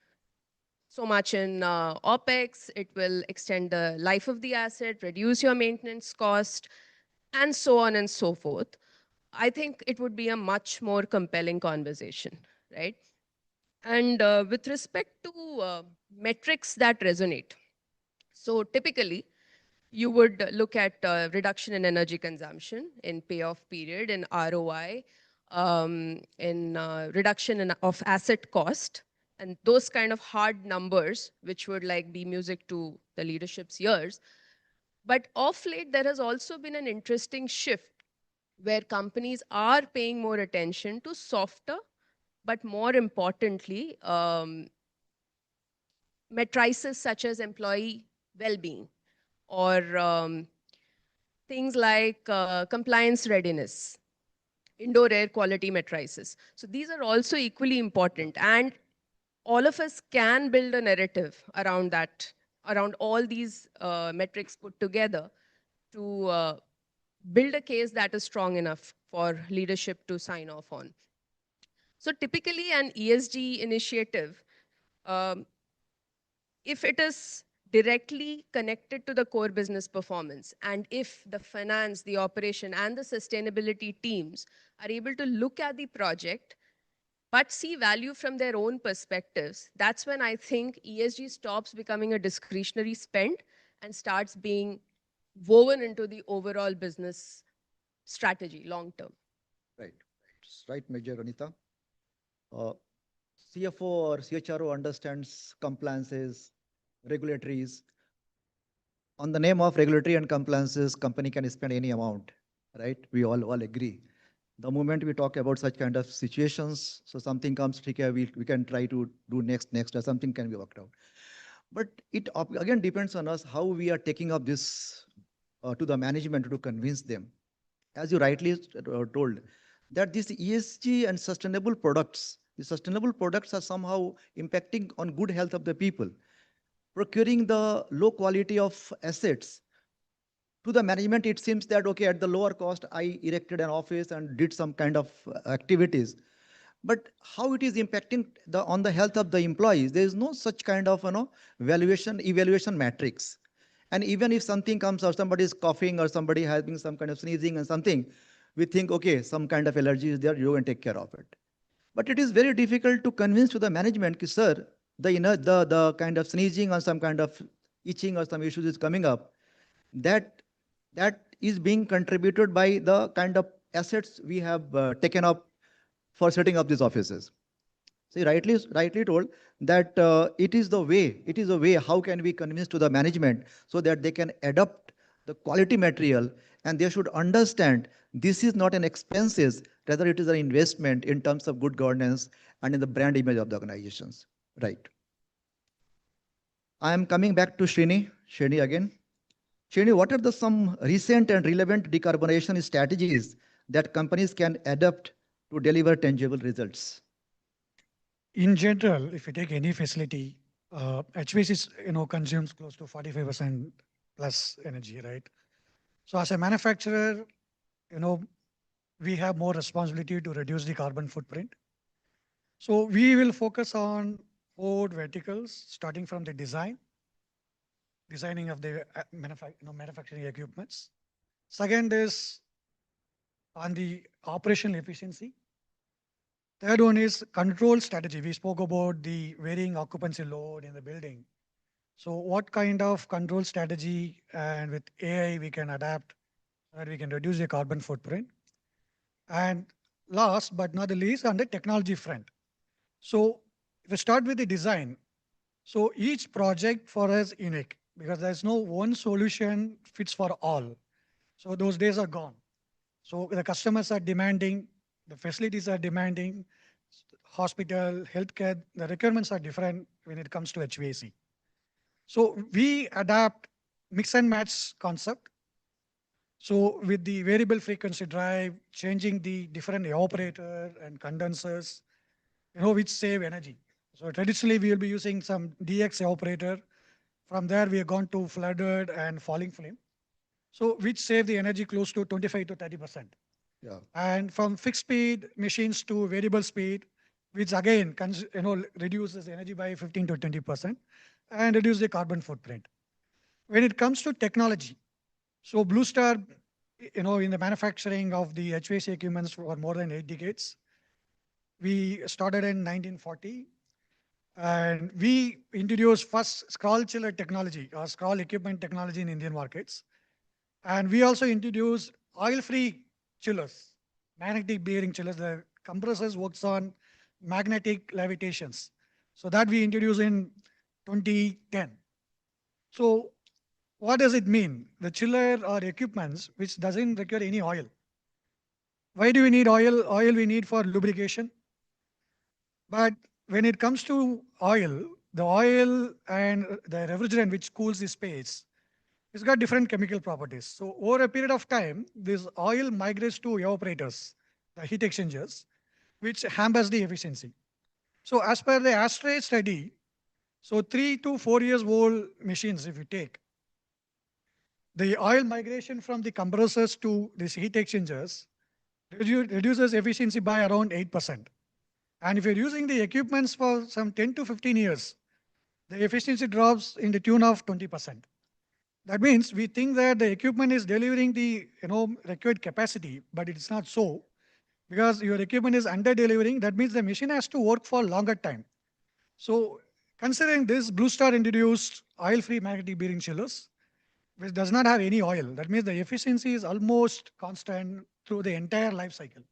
so much in OPEX, it will extend the life of the asset, reduce your maintenance cost, and so on and so forth, I think it would be a much more compelling conversation, right? And with respect to metrics that resonate, so typically, you would look at reduction in energy consumption, in payoff period, in ROI, in reduction of asset cost, and those kind of hard numbers, which would like be music to the leadership's ears. But of late, there has also been an interesting shift where companies are paying more attention to softer, but more importantly, matrices such as employee well-being or things like compliance readiness, indoor air quality matrices. So these are also equally important. And all of us can build a narrative around that, around all these metrics put together to build a case that is strong enough for leadership to sign off on. So typically an ESG initiative, um, if it is directly connected to the core business performance, and if the finance, the operation, and the sustainability teams are able to look at the project but see value from their own perspectives, that's when I think ESG stops becoming a discretionary spend and starts being woven into the overall business strategy long term. Right. Right, Major Anita. Uh, CFO or CHRO understands compliances, regulatories. On the name of regulatory and compliances, company can spend any amount, right? We all agree. The moment we talk about such kind of situations, so something comes, okay, we can try to do next, or something can be worked out. But it again depends on us how we are taking up this to the management to convince them. As you rightly told, that these ESG and sustainable products, the sustainable products are somehow impacting on good health of the people. Procuring the low quality of assets, to the management, it seems that, okay, at the lower cost, I erected an office and did some kind of activities. But how it is impacting on the health of the employees, there is no such kind of evaluation matrix. And even if something comes or somebody is coughing or somebody having some kind of sneezing and something, we think, okay, some kind of allergy is there, you can take care of it. But it is very difficult to convince to the management, sir, the kind of sneezing or some kind of itching or some issues is coming up, that is being contributed by the kind of assets we have taken up for setting up these offices. See, rightly told that it is the way how can we convince to the management so that they can adopt the quality material, and they should understand this is not an expenses, rather it is an investment in terms of good governance and in the brand image of the organizations. Right. I am coming back to Srini again. Srini, what are some recent and relevant decarbonization strategies that companies can adopt to deliver tangible results? In general, if you take any facility, HVAC is, consumes close to 45% plus energy, right? So as a manufacturer, we have more responsibility to reduce the carbon footprint. So we will focus on 4 verticals, starting from the designing of the manufacturing equipments. Second is on the operational efficiency. Third one is control strategy. We spoke about the varying occupancy load in the building. So what kind of control strategy and with AI we can adapt and we can reduce the carbon footprint. And last but not the least, on the technology front. So if we start with the design, so each project for us unique because there's no one solution fits for all. So those days are gone. So the customers are demanding, the facilities are demanding, hospital, healthcare, the requirements are different when it comes to HVAC. So we adapt mix and match concept. So with the variable frequency drive, changing the different evaporator and condensers, which save energy. So traditionally we will be using some DX evaporator. From there we have gone to flooded and falling flame. So which save the energy close to 25 to 30%. Yeah. And from fixed speed machines to variable speed, which again reduces energy by 15 to 20% and reduce the carbon footprint. When it comes to technology, so Blue Star, in the manufacturing of the HVAC equipments for more than 8 decades, we started in 1940, and we introduced first scroll chiller technology or scroll equipment technology in Indian markets. And we also introduced oil-free chillers magnetic bearing chillers. The compressors works on magnetic levitations. So that we introduced in 2010. So what does it mean? The chiller or equipments which doesn't require any oil. Why do we need oil? Oil we need for lubrication. But when it comes to oil, the oil and the refrigerant which cools the space, it's got different chemical properties. So over a period of time, this oil migrates to evaporators, the heat exchangers, which hampers the efficiency. So as per the ASTRAE study, so 3 to 4 years old machines, if you take, the oil migration from the compressors to these heat exchangers reduces efficiency by around 8%. And if you're using the equipments for some 10 to 15 years, the efficiency drops in the tune of 20%. That means we think that the equipment is delivering the required capacity, but it's not so, because your equipment is under delivering. That means the machine has to work for longer time. So considering this, Blue Star introduced oil-free magnetic bearing chillers, which does not have any oil. That means the efficiency is almost constant through the entire life cycle.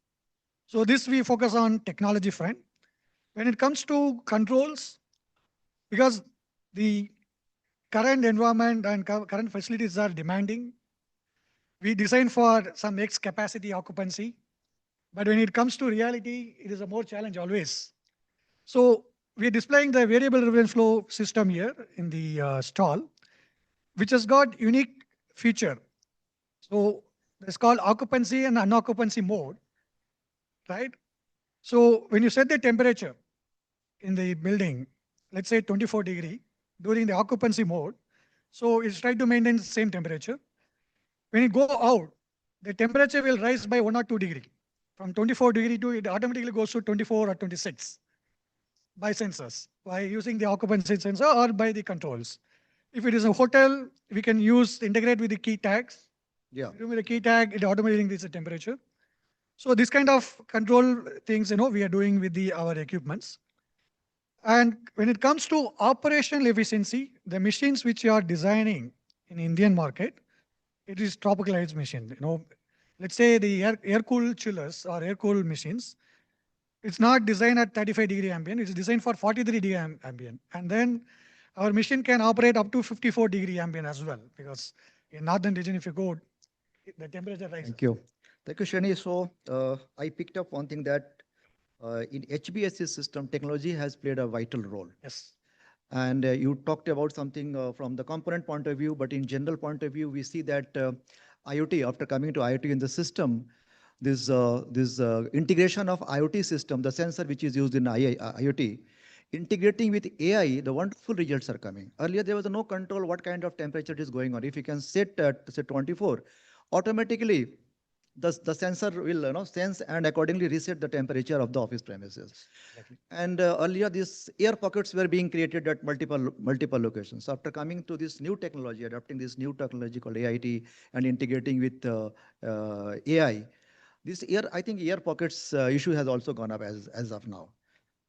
So this we focus on technology front. When it comes to controls, because the current environment and current facilities are demanding, we design for some X capacity occupancy. But when it comes to reality, it is a more challenge always. So we're displaying the variable reference flow system here in the stall, which has got unique feature. So it's called occupancy and unoccupancy mode, right? So when you set the temperature in the building, let's say 24 degree, during the occupancy mode, so it's trying to maintain the same temperature. When you go out, the temperature will rise by 1 or 2 degree. From 24 degree to, it automatically goes to 24 or 26 by sensors, by using the occupancy sensor or by the controls. If it is a hotel, we can integrate with the key tags. Yeah. With the key tag, it automatically increases the temperature. So this kind of control things, we are doing with our equipments. And when it comes to operational efficiency, the machines which you are designing in Indian market, it is tropicalized machine. Let's say the air-cooled chillers or air-cooled machines, it's not designed at 35 degree ambient, it's designed for 43 degree ambient. And then our machine can operate up to 54 degree ambient as well, because in northern region, if you go, the temperature rises. Thank you. Thank you, Shani. So I picked up one thing that in HBSC system, technology has played a vital role. Yes. And you talked about something from the component point of view, but in general point of view, we see that IoT, after coming to IoT in the system, this integration of IoT system, the sensor which is used in IoT, integrating with AI, the wonderful results are coming. Earlier, there was no control what kind of temperature is going on. If you can set at say 24, automatically the sensor will sense and accordingly reset the temperature of the office premises. Exactly. And earlier, these air pockets were being created at multiple locations. So after coming to this new technology, adopting this new technology called AIT and integrating with AI, I think air pockets issue has also gone up as of now.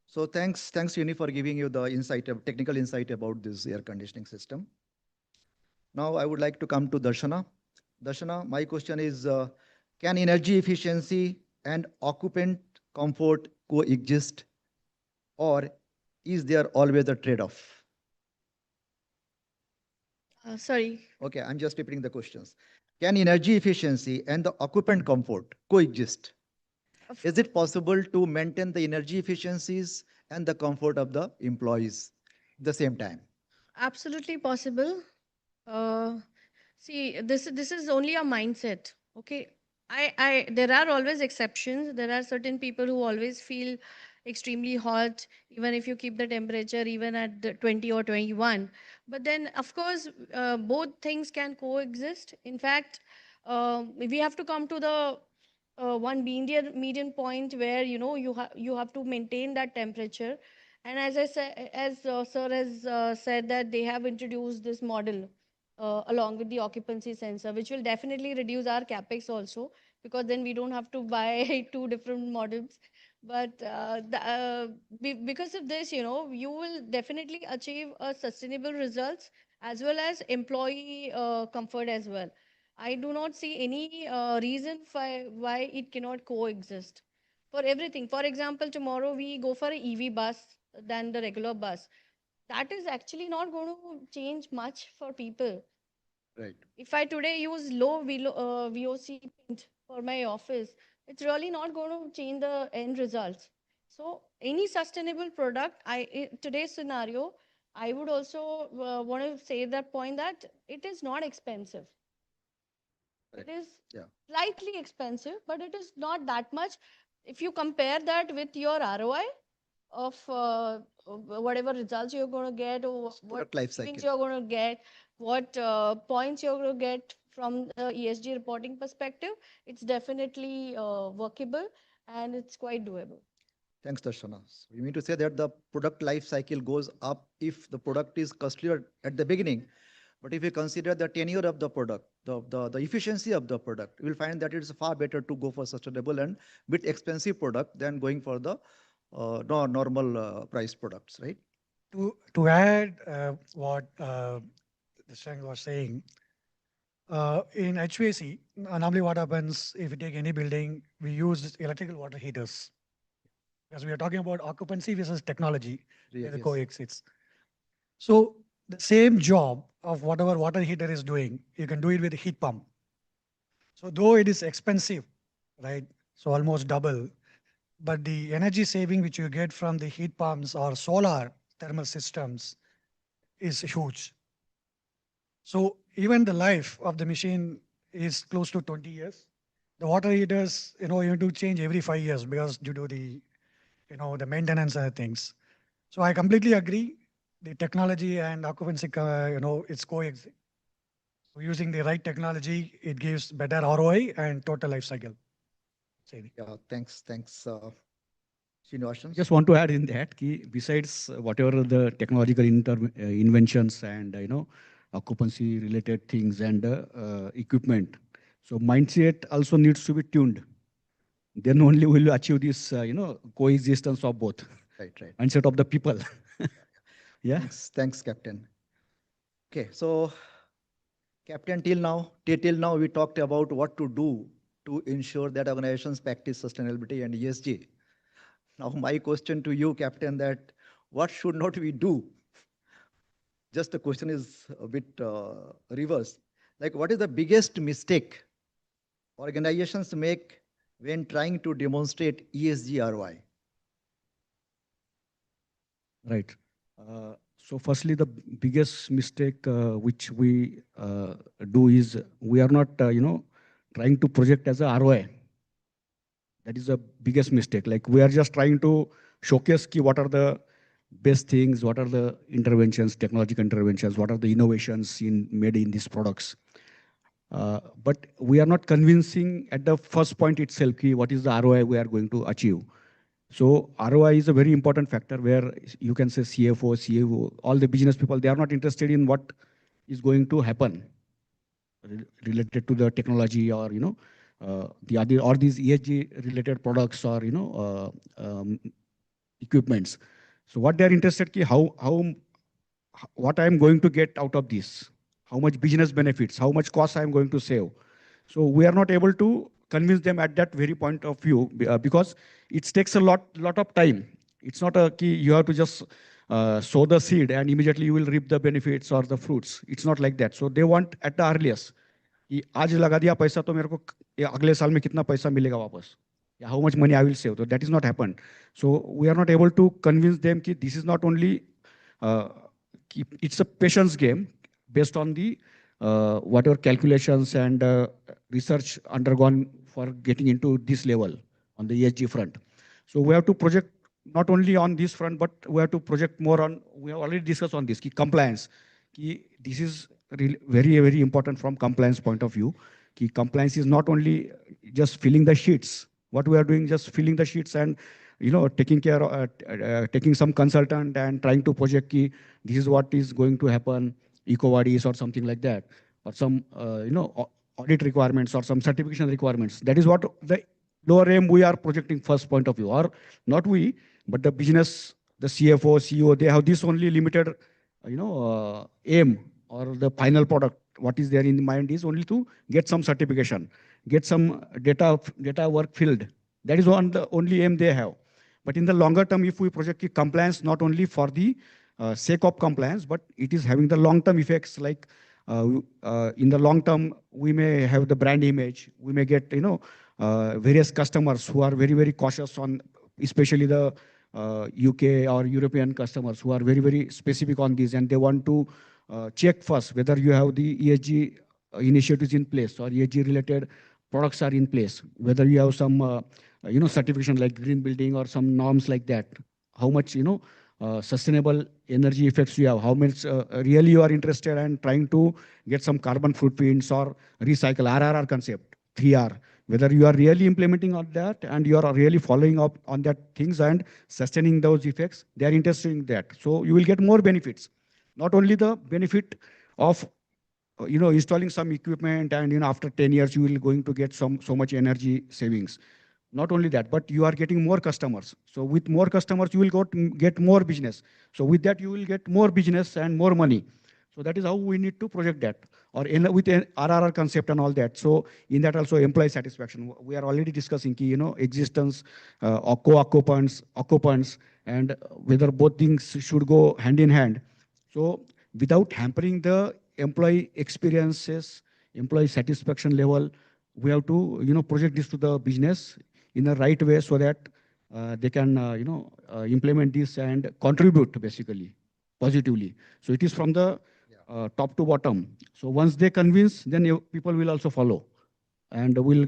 So thanks Uni for giving you the technical insight about this air conditioning system. Now I would like to come to Darshana. Darshana, my question is, can energy efficiency and occupant comfort coexist, or is there always a trade-off? Sorry. Okay, I'm just repeating the questions. Can energy efficiency and the occupant comfort coexist? Is it possible to maintain the energy efficiencies and the comfort of the employees at the same time? Absolutely possible. Uh, See, this is only a mindset. Okay. There are always exceptions. There are certain people who always feel extremely hot, even if you keep the temperature even at the 20 or 21. But then, of course, both things can coexist. In fact, we have to come to the one median point where you have to maintain that temperature. And as I said, as sir has said, that they have introduced this model along with the occupancy sensor, which will definitely reduce our capex also, because then we don't have to buy two different models. But because of this, you will definitely achieve a sustainable results as well as employee comfort as well. I do not see any reason why it cannot coexist for everything. For example, tomorrow we go for an EV bus than the regular bus. That is actually not going to change much for people. Right. If I today use low VOC paint for my office, it's really not going to change the end results. So any sustainable product, in today's scenario, I would also want to say that point that it is not expensive. It is Yeah. slightly expensive, but it is not that much. If you compare that with your ROI of whatever results you're going to get, or what Product life savings cycle. you're going to get, what points you're going to get from the ESG reporting perspective, it's definitely workable and it's quite doable. Thanks, Darshana. So you mean to say that the product life cycle goes up if the product is costlier at the beginning, but if you consider the tenure of the product, the efficiency of the product, you will find that it's far better to go for sustainable and bit expensive product than going for the normal price products, right? To add what the Shang was saying, in HVAC, normally what happens if you take any building, we use electrical water heaters. Because we are talking about occupancy versus technology, where the Yes. coexists. So the same job of whatever water heater is doing, you can do it with a heat pump. So though it is expensive, right? So almost double, but the energy saving which you get from the heat pumps or solar thermal systems is huge. So even the life of the machine is close to 20 years. The water heaters, you have to change every 5 years because due to the, the maintenance and things. So I completely agree. The technology and occupancy, it's coexist. So using the right technology, it gives better ROI and total life cycle. Yeah, thanks, Srinivasan. Just want to add in that, besides whatever the technological inventions and occupancy related things and equipment, so mindset also needs to be tuned. Then only will you achieve this coexistence of both. Right. Mindset of the people. Yeah. Thanks, Captain. Okay, so Captain, till now we talked about what to do to ensure that organizations practice sustainability and ESG. Now my question to you, Captain, that what should not we do? Just the question is a bit reverse. Like, what is the biggest mistake organizations make when trying to demonstrate ESG ROI? Right. So firstly, the biggest mistake which we do is we are not, trying to project as a ROI. That is the biggest mistake. Like we are just trying to showcase what are the best things, what are the interventions, technological interventions, what are the innovations made in these products. But we are not convincing at the first point itself what is the ROI we are going to achieve. So ROI is a very important factor where you can say CFO, CEO, all the business people, they are not interested in what is going to happen related to the technology or, the other, or these ESG related products or, equipments. So what they are interested in, what I am going to get out of this, how much business benefits, how much cost I am going to save. So we are not able to convince them at that very point of view because it takes a lot of time. It's not a key, you have to just sow the seed and immediately you will reap the benefits or the fruits. It's not like that. So they want at the earliest, कि आज लगा दिया पैसा तो मेरे को अगले साल में कितना पैसा मिलेगा वापस, how much money I will save. So that is not happened. So we are not able to convince them that this is not only it's a patience game based on the whatever calculations and research undergone for getting into this level on the ESG front. So we have to project not only on this front, but we have to project more on, we have already discussed on this, compliance. This is really very important from compliance point of view. Compliance is not only just filling the sheets. What we are doing, just filling the sheets and taking care of, taking some consultant and trying to project this is what is going to happen, EcoVadis or something like that, or some audit requirements or some certification requirements. That is what the lower aim we are projecting first point of view, or not we, but the business, the CFO, CEO, they have this only limited aim or the final product what is there in mind is only to get some certification, get some data work filled. That is the only aim they have. But in the longer term, if we project compliance not only for the sake of compliance, but it is having the long-term effects, like in the long term, we may have the brand image, we may get various customers who are very, very cautious on, especially the UK or European customers who are very, very specific on this, and they want to check first whether you have the ESG initiatives in place or ESG related products are in place, whether you have some certification like green building or some norms like that, how much sustainable energy effects you have, how much really you are interested and trying to get some carbon footprints or recycle RRR concept, 3R, whether you are really implementing on that and you are really following up on that things and sustaining those effects, they are interested in that. So you will get more benefits, not only the benefit of installing some equipment and after 10 years you will going to get so much energy savings. Not only that, but you are getting more customers. So with more customers, you will get more business. So with that, you will get more business and more money. So that is how we need to project that, or with an RRR concept and all that. So in that also employee satisfaction, we are already discussing existence, or occupants, and whether both things should go hand in hand. So without hampering the employee experiences, employee satisfaction level, we have to project this to the business in the right way so that they can implement this and contribute basically positively. So it is from the top to bottom. So once they convince, then people will also follow and will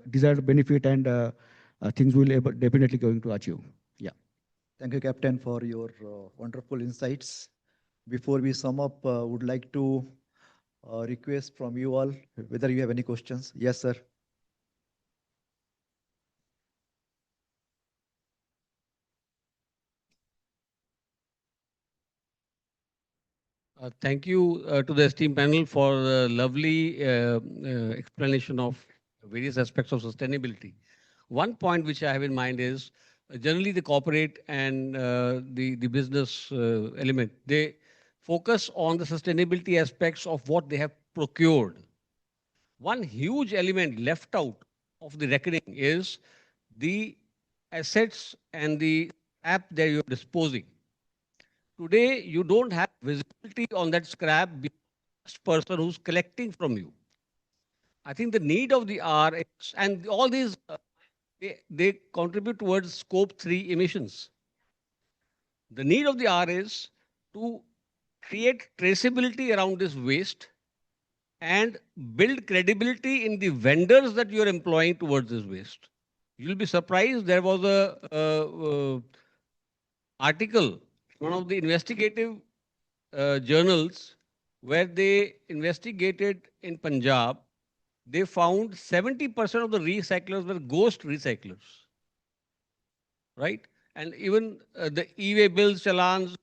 desired benefit and things will definitely going to achieve. Yeah. Thank you, Captain, for your wonderful insights. Before we sum up, would like to request from you all whether you have any questions. Yes, sir. Thank you to the esteemed panel for the lovely explanation of various aspects of sustainability. One point which I have in mind is generally the corporate and the business element, they focus on the sustainability aspects of what they have procured. One huge element left out of the reckoning is the assets and the app that you're disposing. Today, you don't have visibility on that scrap person who's collecting from you. I think the need of the hour is, and all these, they contribute towards scope 3 emissions. The need of the hour is to create traceability around this waste and build credibility in the vendors that you're employing towards this waste. You'll be surprised, there was a article, one of the investigative journals, where they investigated in Punjab, they found 70% of the recyclers were ghost recyclers, right? And even the e-way bills, challans,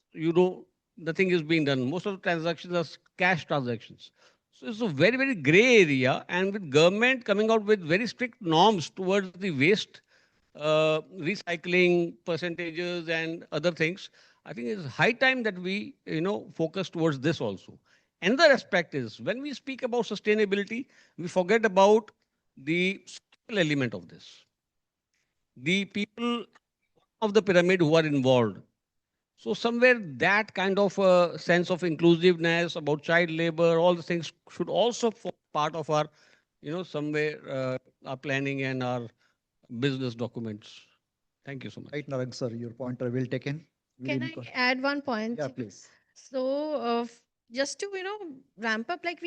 nothing is being done. Most of the transactions are cash transactions. So it's a very, very gray area, and with government coming out with very strict norms towards the waste recycling percentages and other things, I think it's high time that we, focus towards this also. Another aspect is when we speak about sustainability, we forget about the social element of this. The people of the pyramid who are involved. So somewhere that kind of a sense of inclusiveness about child labor, all the things should also form part of our, somewhere our planning and our business documents. Thank you so much. Right, Narang sir, your point are well taken. Can I add one point? Yeah, please. So just to, ramp up, like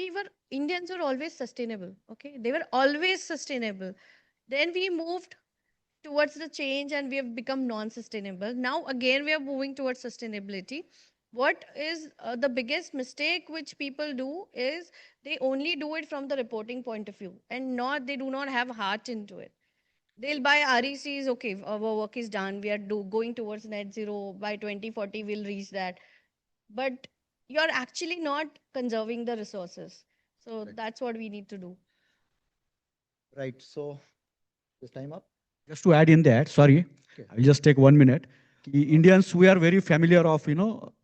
Indians were always sustainable. Okay. They were always sustainable. Then we moved towards the change and we have become non-sustainable. Now, again, we are moving towards sustainability. What is the biggest mistake which people do is they only do it from the reporting point of view and they do not have heart into it. They'll buy RECs, okay, our work is done. We are going towards net zero. By 2040, we'll reach that. But you're actually not conserving the resources. So that's what we need to do. Right. So is time up? Just to add in that, sorry, Okay. I'll just take 1 minute. Indians, we are very familiar of,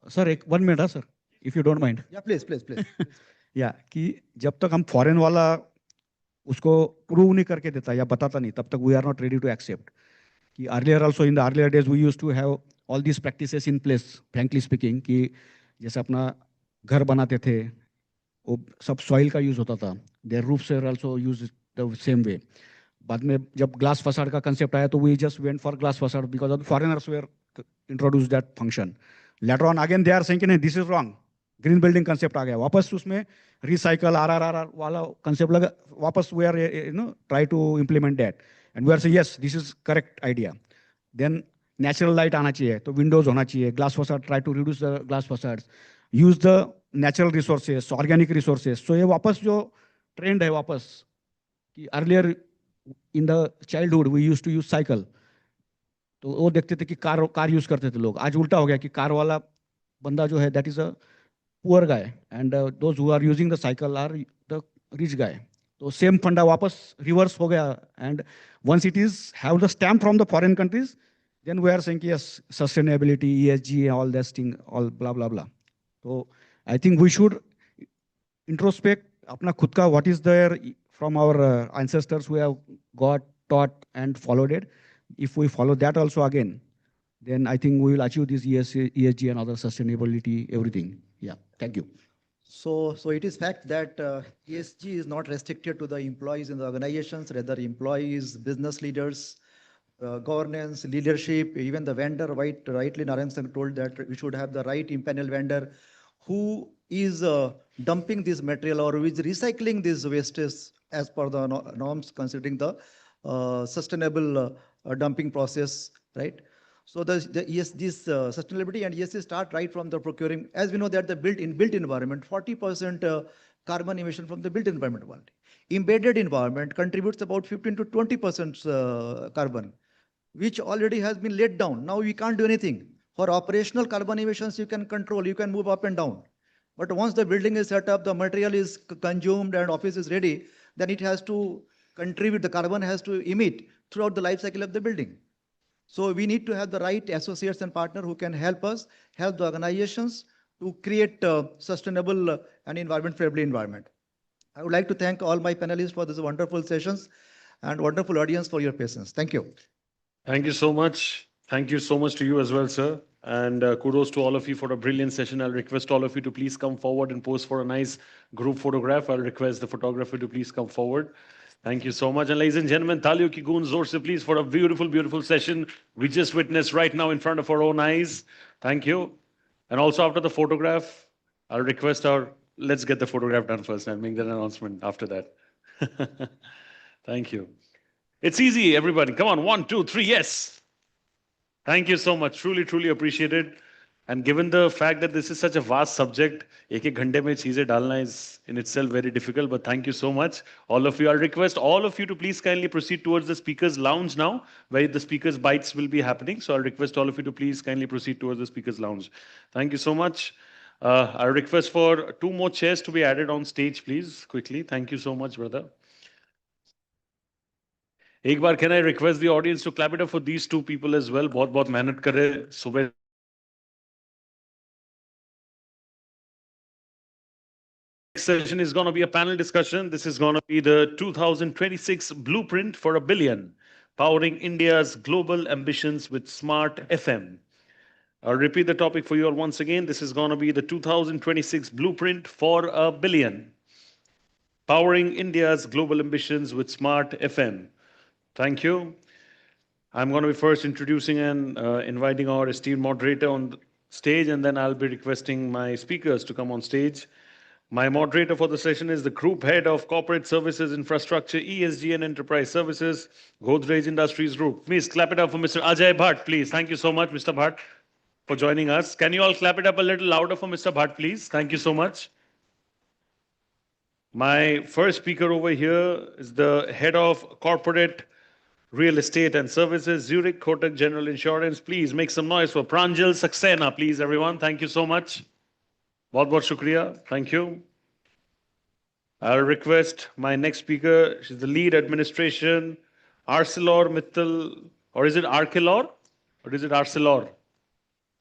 sir, 1 minute, sir, if you don't mind. Yeah, please. या कि जब तक हम foreign वाला उसको prove नहीं करके देता या बताता नहीं, तब तक we are not ready to accept. कि earlier also in the earlier days we used to have all these practices in place, frankly speaking, कि जैसे अपना घर बनाते थे वो सब सॉइल का यूज होता था. Their roofs are also use the same way. बाद में जब ग्लास फसाड का कंसेप्ट आया तो we just went for glass facade because of foreigners were introduce that function. Later on again they are saying कि नहीं this is wrong, green building concept आ गया, वापस उसमें रिसाइकल आर वाला कंसेप्ट लगा, वापस we are try to implement that and we are say yes this is correct idea. Then natural light आना चाहिए तो विंडोज होना चाहिए, glass facade, try to reduce the glass facade, use the natural resources, organic resources. So ये वापस जो trend है वापस कि earlier in the childhood we use to use cycle, तो वो देखते थे कि कार यूज करते थे लोग. आज उल्टा हो गया कि कार वाला बंदा जो है that is a poor guy and those who are using the cycle are the rich guy. तो सेम फंडा वापस रिवर्स हो गया and once it is have the stamp from the foreign countries then we are saying yes sustainability, ESG, all this thing, all blah blah blah. So I think we should introspect अपना खुद का what is there from our ancestors who have got taught and followed it. If we follow that also again, then I think we will achieve this ESG and other sustainability everything. Yeah, thank you. So it is fact that ESG is not restricted to the employees in the organizations, rather employees, business leaders, governance, leadership, even the vendor. Rightly Narayan Singh told that we should have the right impanel vendor who is dumping this material or who is recycling these wastes as per the norms, considering the sustainable dumping process, right? So this sustainability and ESG start right from the procuring. As we know that the built environment, 40% carbon emission from the built environment only. Embedded environment contributes about 15 to 20% carbon, which already has been laid down. Now we can't do anything. For operational carbon emissions, you can control, you can move up and down. But once the building is set up, the material is consumed and office is ready, then it has to contribute, the carbon has to emit throughout the life cycle of the building. So we need to have the right associates and partner who can help us, help the organizations to create sustainable and environment-friendly environment. I would like to thank all my panelists for these wonderful sessions and wonderful audience for your patience. Thank you. Thank you so much. Thank you so much to you as well, sir. And kudos to all of you for a brilliant session. I'll request all of you to please come forward and pose for a nice group photograph. I'll request the photographer to please come forward. Thank you so much. And ladies and gentlemen, Taliyo ki goon zor se please for a beautiful, beautiful session we just witnessed right now in front of our own eyes. Thank you. And also after the photograph, I'll request let's get the photograph done first and make that announcement after that. Thank you. It's easy, everybody. Come on, 1, 2, 3, yes. Thank you so much. Truly, truly appreciate it. And given the fact that this is such a vast subject, एक एक घंटे में चीजें डालना is in itself very difficult. But thank you so much, all of you. I'll request all of you to please kindly proceed towards the speakers' lounge now, where the speakers' bites will be happening. So I'll request all of you to please kindly proceed towards the speakers' lounge. Thank you so much. I'll request for 2 more chairs to be added on stage, please, quickly. Thank you so much, brother. एक बार can I request the audience to clap it up for these 2 people as well? बहुत बहुत मेहनत कर रहे हैं सुबह. Next session is going to be a panel discussion. This is going to be the 2026 Blueprint for a Billion, powering India's global ambitions with smart FM. I'll repeat the topic for you all once again. This is going to be the 2026 Blueprint for a Billion, powering India's global ambitions with smart FM. Thank you. I'm going to be first introducing and inviting our esteemed moderator on the stage, and then I'll be requesting my speakers to come on stage. My moderator for the session is the Group Head of Corporate Services, Infrastructure, ESG and Enterprise Services, Godrej Industries Group. Please clap it up for Mr. Ajay Bhatt, please. Thank you so much, Mr. Bhatt, for joining us. Can you all clap it up a little louder for Mr. Bhatt, please? Thank you so much. My first speaker over here is the Head of Corporate Real Estate and Services, Zurich Kotak General Insurance. Please make some noise for Pranjal Saxena, please, everyone. Thank you so much. Bahut shukriya. Thank you. I'll request my next speaker. She's the lead administration, ArcelorMittal, or is it Arcelor? Or is it Arcelor?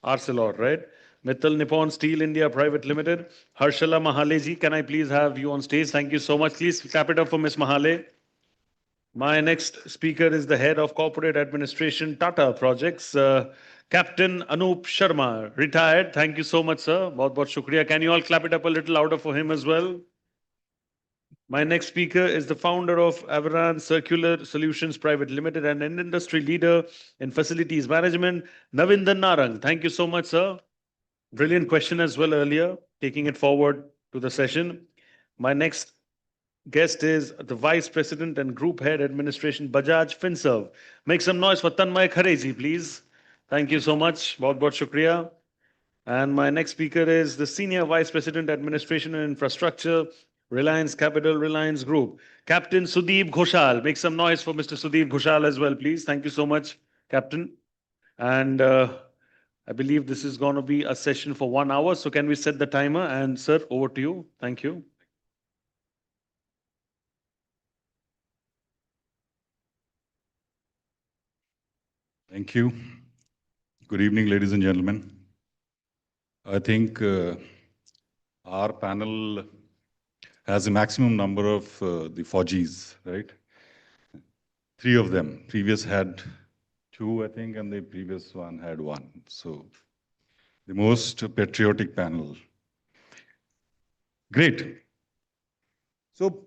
Arcelor, right? Mittal Nippon Steel India Private Limited. Harshala Mahaleji, can I please have you on stage? Thank you so much. Please clap it up for Ms. Mahale. My next speaker is the head of corporate administration, Tata Projects, Captain Anup Sharma, retired. Thank you so much, sir. Bahut bahut shukriya. Can you all clap it up a little louder for him as well? My next speaker is the founder of Avaran Circular Solutions Private Limited and an industry leader in facilities management, Navindan Narang. Thank you so much, sir. Brilliant question as well earlier, taking it forward to the session. My next guest is the Vice President and Group Head Administration, Bajaj Finserv. Make some noise for Tanmay Khareji, please. Thank you so much. Bahut bahut shukriya. And my next speaker is the Senior Vice President Administration and Infrastructure, Reliance Capital, Reliance Group, Captain Sudeep Ghoshal. Make some noise for Mr. Sudeep Ghoshal as well, please. Thank you so much, Captain. And I believe this is going to be a session for 1 hour. So can we set the timer? And sir, over to you. Thank you. Thank you. Good evening, ladies and gentlemen. I think our panel has a maximum number of the 4Gs, right? 3 of them. Previous had 2, I think, and the previous one had 1. So the most patriotic panel. Great. So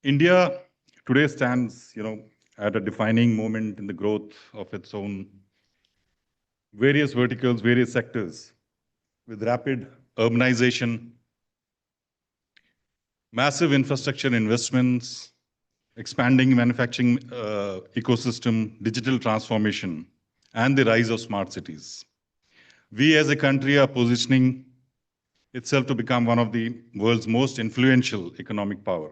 India today stands, at a defining moment in the growth of its own various verticals, various sectors, with rapid urbanization, massive infrastructure investments, expanding manufacturing ecosystem, digital transformation, and the rise of smart cities. We as a country are positioning itself to become one of the world's most influential economic power.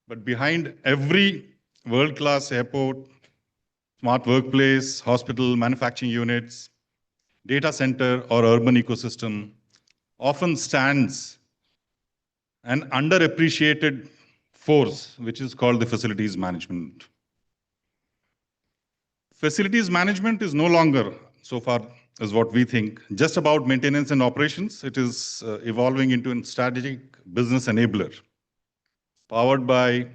But behind every world-class airport, smart workplace, hospital, manufacturing units, data center, or urban ecosystem often stands an underappreciated force, which is called the facilities management. Facilities management is no longer, so far as what we think, just about maintenance and operations. It is evolving into a strategic business enabler, powered by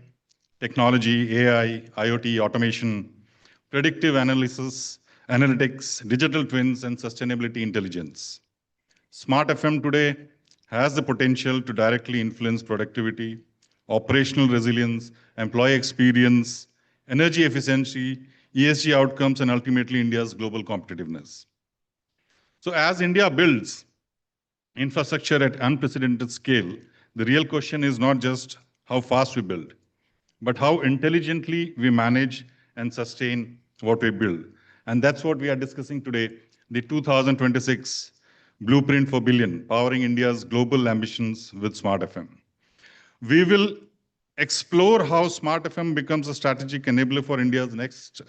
technology, AI, IoT, automation, predictive analysis, analytics, digital twins, and sustainability intelligence. Smart FM today has the potential to directly influence productivity, operational resilience, employee experience, energy efficiency, ESG outcomes, and ultimately India's global competitiveness. So as India builds infrastructure at unprecedented scale, the real question is not just how fast we build, but how intelligently we manage and sustain what we build. And that's what we are discussing today, the 2026 Blueprint for Billion, powering India's global ambitions with Smart FM. We will explore how Smart FM becomes a strategic enabler for India's next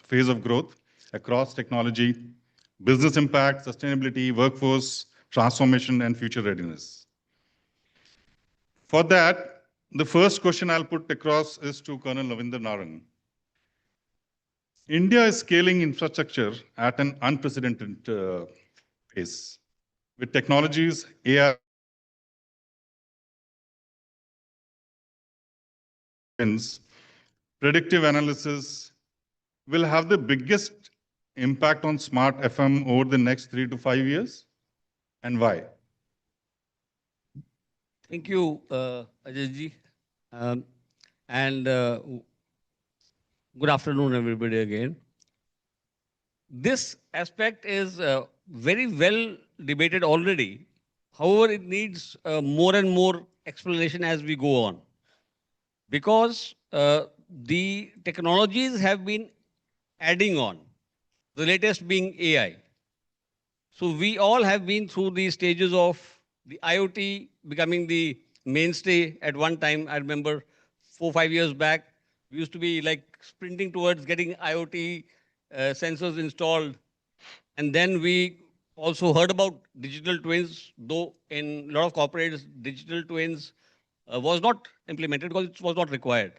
phase of growth across technology, business impact, sustainability, workforce transformation, and future readiness. For that, the first question I'll put across is to Colonel Navindan Narang. India is scaling infrastructure at an unprecedented pace. With technologies, AI, predictive analysis will have the biggest impact on Smart FM over the next 3 to 5 years, and why? Thank you, Ajay ji. Good afternoon, everybody, again. This aspect is very well debated already. However, it needs more and more explanation as we go on. Because the technologies have been adding on, the latest being AI. So we all have been through the stages of the IoT becoming the mainstay at one time. I remember 4 or 5 years back, we used to be like sprinting towards getting IoT sensors installed. And then we also heard about digital twins, though in a lot of corporates, digital twins was not implemented because it was not required.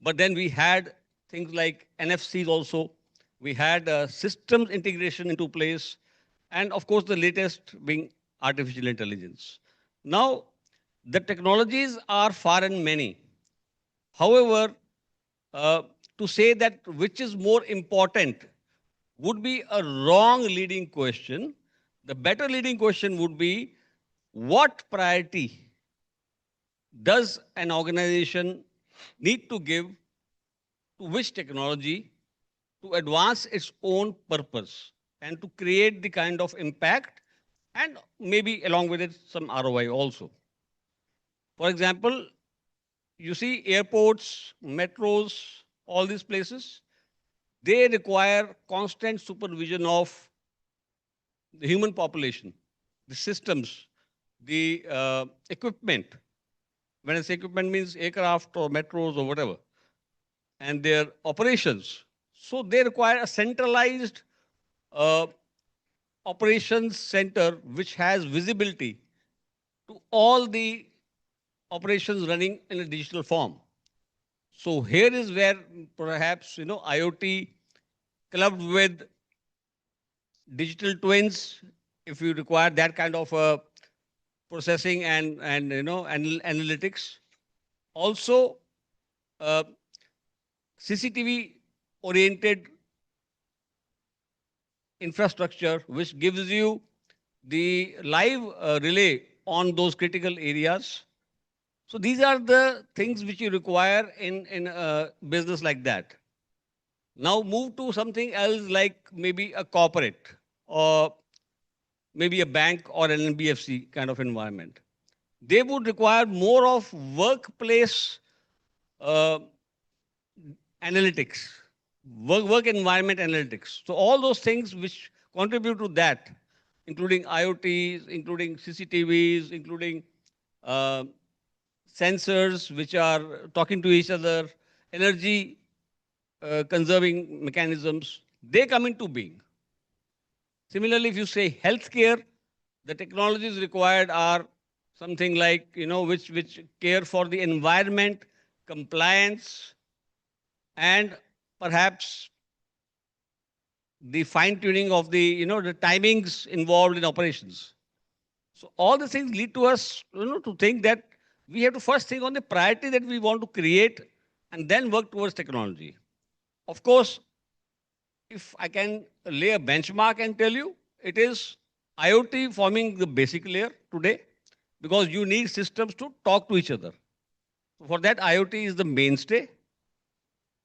But then we had things like NFCs also. We had systems integration into place. and of course, the latest being artificial intelligence. Now, the technologies are far and many. However, uh, to say that which is more important would be a wrong leading question. The better leading question would be, what priority does an organization need to give to which technology to advance its own purpose and to create the kind of impact and maybe along with it some ROI also. For example, you see airports, metros, all these places, they require constant supervision of the human population, the systems, the equipment. When I say equipment means aircraft or metros or whatever, and their operations. So they require a centralized uh, operations center which has visibility to all the operations running in a digital form. So here is where perhaps IoT clubbed with digital twins, if you require that kind of processing and analytics. Also, uh, CCTV oriented infrastructure which gives you the live relay on those critical areas. So these are the things which you require in a business like that. Now move to something else like maybe a corporate or maybe a bank or an NBFC kind of environment. They would require more of workplace uh, analytics, work environment analytics. So all those things which contribute to that, including IoTs, including CCTVs, including uh, sensors which are talking to each other, energy conserving mechanisms, they come into being. Similarly, if you say healthcare, the technologies required are something like, which care for the environment, compliance, and perhaps the fine tuning of the timings involved in operations. So all the things lead to us, to think that we have to first think on the priority that we want to create and then work towards technology. Of course, if I can lay a benchmark and tell you, it is IoT forming the basic layer today because you need systems to talk to each other. So for that, IoT is the mainstay.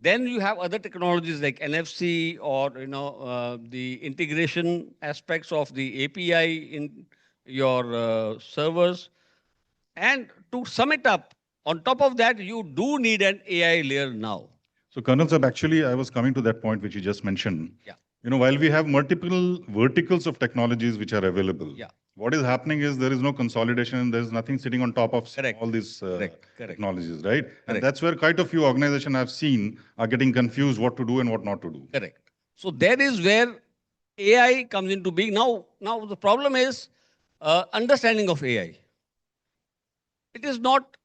Then you have other technologies like NFC or the integration aspects of the API in your servers. And to sum it up, on top of that, you do need an AI layer now. So, Colonel Sab, actually, I was coming to that point which you just mentioned. Yeah. While we have multiple verticals of technologies which are available, yeah. what is happening is there is no consolidation and there is nothing sitting on top of all these technologies, right? And that's where quite a few organizations I've seen are getting confused what to do and what not to do. Correct. So that is where AI comes into being. Now the problem is understanding of AI. It is not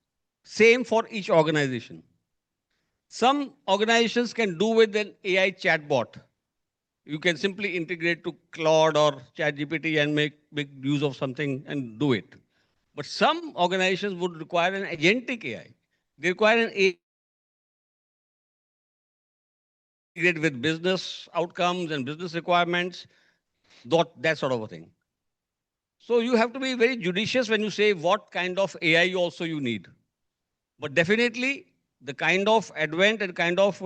same for each organization. Some organizations can do with an AI chatbot. You can simply integrate to Claude or ChatGPT and make big use of something and do it. But some organizations would require an agentic AI. They require an AI integrated with business outcomes and business requirements, that sort of a thing. So you have to be very judicious when you say what kind of AI also you need. But definitely the kind of advent and kind of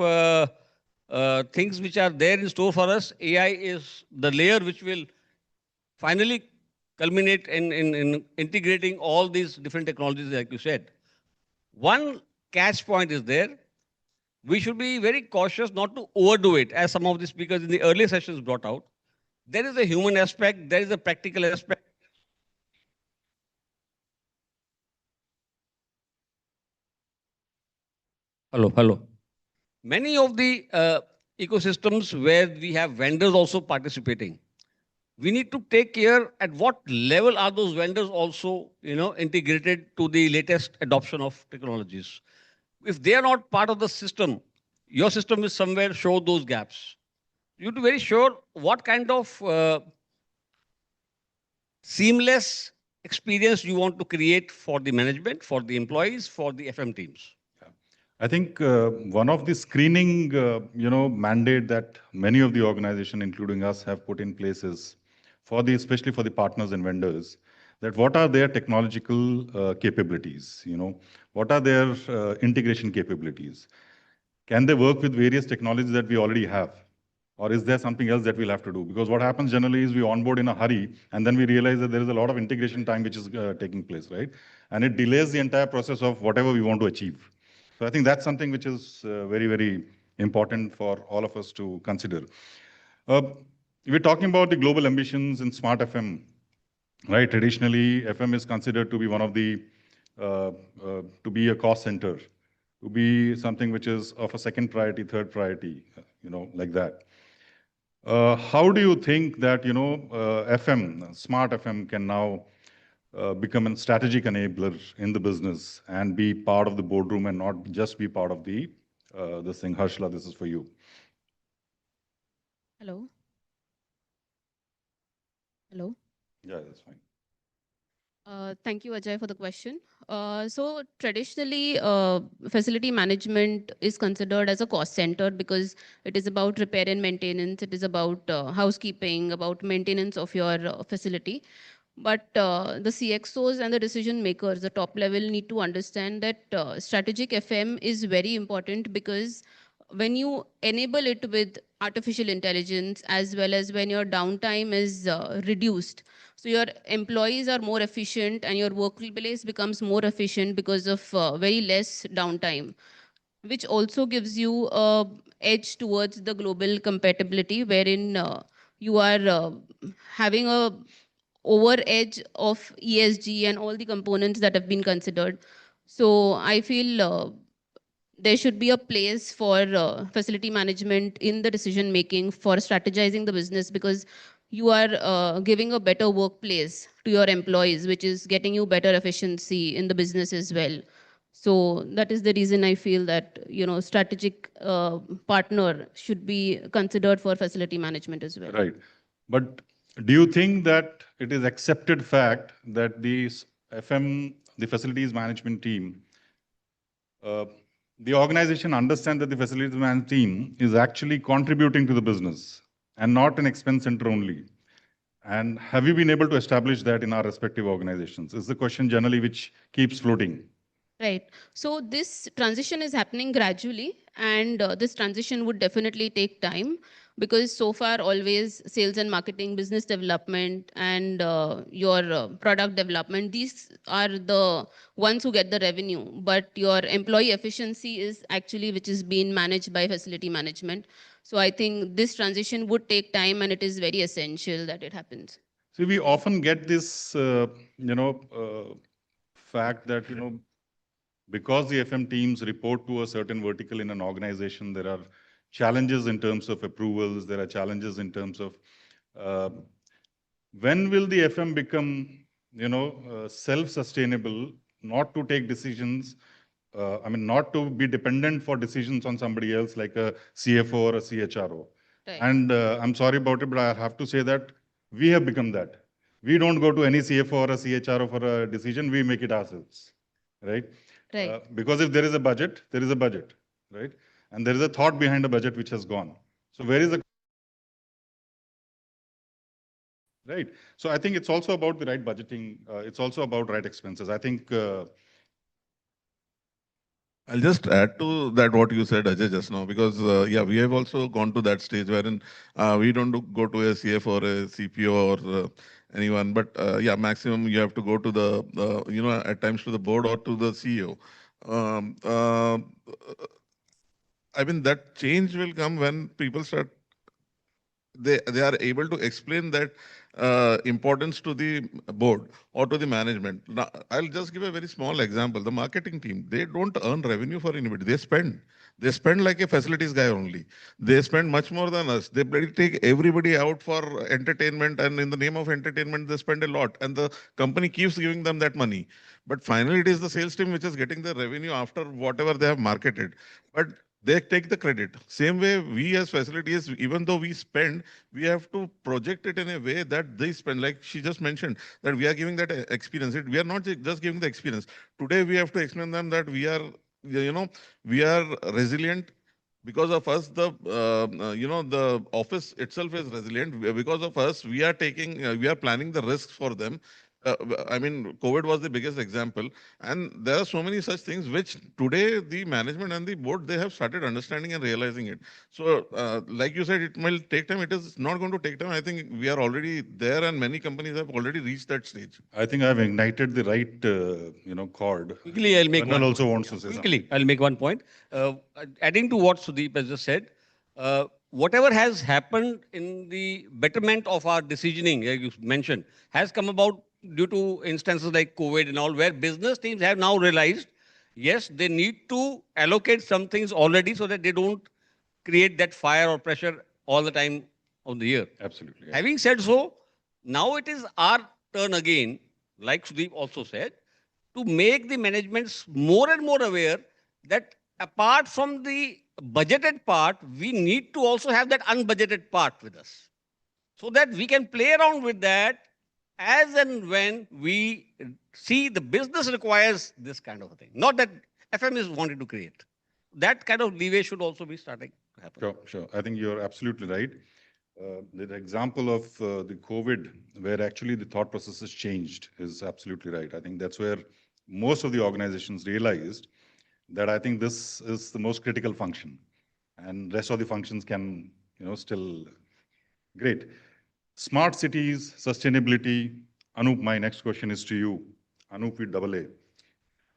things which are there in store for us, AI is the layer which will finally culminate in integrating all these different technologies like you said. One catch point is there. We should be very cautious not to overdo it, as some of the speakers in the earlier sessions brought out. There is a human aspect, there is a practical aspect. Hello. Many of the ecosystems where we have vendors also participating, we need to take care at what level are those vendors also, integrated to the latest adoption of technologies. If they are not part of the system, your system will somewhere show those gaps. You have to be very sure what kind of seamless experience you want to create for the management, for the employees, for the FM teams? I think one of the screening, mandate that many of the organizations, including us, have put in place is especially for the partners and vendors, that what are their technological capabilities? What are their integration capabilities? Can they work with various technologies that we already have? Or is there something else that we'll have to do? Because what happens generally is we onboard in a hurry, and then we realize that there is a lot of integration time which is taking place, right? And it delays the entire process of whatever we want to achieve. So I think that's something which is very, very important for all of us to consider. We're talking about the global ambitions in smart FM, right? Traditionally, FM is considered to be one of the, to be a cost center, to be something which is of a second priority, third priority, like that. How do you think that, FM, smart FM can now become a strategic enabler in the business and be part of the boardroom and not just be part of the this thing? Harshla, this is for you. Hello. Hello. Yeah, that's fine. Thank you, Ajay, for the question. So traditionally, facility management is considered as a cost center because it is about repair and maintenance. It is about housekeeping, about maintenance of your facility. But the CXOs and the decision makers, the top level, need to understand that strategic FM is very important because when you enable it with artificial intelligence as well as when your downtime is reduced, so your employees are more efficient and your workplace becomes more efficient because of very less downtime, which also gives you a edge towards the global compatibility wherein you are having a over edge of ESG and all the components that have been considered. So I feel there should be a place for facility management in the decision making for strategizing the business because you are giving a better workplace to your employees, which is getting you better efficiency in the business as well. So that is the reason I feel that strategic partner should be considered for facility management as well. Right. But do you think that it is accepted fact that the FM, the facilities management team, uh, the organization understand that the facilities management team is actually contributing to the business and not an expense center only? And have you been able to establish that in our respective organizations? Is the question generally which keeps floating. Right. So this transition is happening gradually, and this transition would definitely take time because so far always sales and marketing, business development, and your product development, these are the ones who get the revenue. But your employee efficiency is actually which is being managed by facility management. So I think this transition would take time, and it is very essential that it happens. See, we often get this, fact that, because the FM teams report to a certain vertical in an organization, there are challenges in terms of approvals, there are challenges in terms of when will the FM become, self-sustainable, not to take decisions, not to be dependent for decisions on somebody else like a CFO or a CHRO. Right. And I'm sorry about it, but I have to say that we have become that. We don't go to any CFO or a CHRO for a decision, we make it ourselves, right? Right. Because if there is a budget, there is a budget, right? And there is a thought behind a budget which has gone. So where is the right? So I think it's also about the right budgeting. It's also about right expenses. I think. I'll just add to that what you said, Ajay, just now, because yeah, we have also gone to that stage wherein we don't go to a CF or a CPO or anyone, but yeah, maximum you have to go to the, at times to the board or to the CEO. I mean, that change will come when people start they are able to explain that importance to the board or to the management. Now, I'll just give a very small example. The marketing team, they don't earn revenue for anybody. They spend. They spend like a facilities guy only. They spend much more than us. They take everybody out for entertainment, and in the name of entertainment, they spend a lot. And the company keeps giving them that money. But finally, it is the sales team which is getting the revenue after whatever they have marketed. But they take the credit. Same way, we as facilities, even though we spend, we have to project it in a way that they spend. Like she just mentioned, that we are giving that experience. We are not just giving the experience. Today, we have to explain them that we are, we are resilient. Because of us, the office itself is resilient. Because of us, we are we are planning the risks for them. I mean, COVID was the biggest example, and there are so many such things which today the management and the board, they have started understanding and realizing it. So, like you said, it might take time. It is not going to take time. I think we are already there, and many companies have already reached that stage. I think I've ignited the right, chord. Quickly, I'll make Colonel one also point. wants to say Quickly, something. I'll make one point. Adding to what Sudeep has just said, whatever has happened in the betterment of our decisioning, like you mentioned, has come about due to instances like COVID and all, where business teams have now realized, yes, they need to allocate some things already so that they don't create that fire or pressure all the time of the year. Absolutely. Yeah. Having said so, now it is our turn again, like Sudeep also said, to make the managements more and more aware that apart from the budgeted part, we need to also have that unbudgeted part with us, so that we can play around with that as and when we see the business requires this kind of a thing. Not that FM is wanted to create. That kind of leeway should also be starting to happen. Sure, sure. I think you're absolutely right. The example of the COVID, where actually the thought processes changed, is absolutely right. I think that's where most of the organizations realized that I think this is the most critical function, and rest of the functions can, still great. Smart cities, sustainability. Anup, my next question is to you. Anup with double A.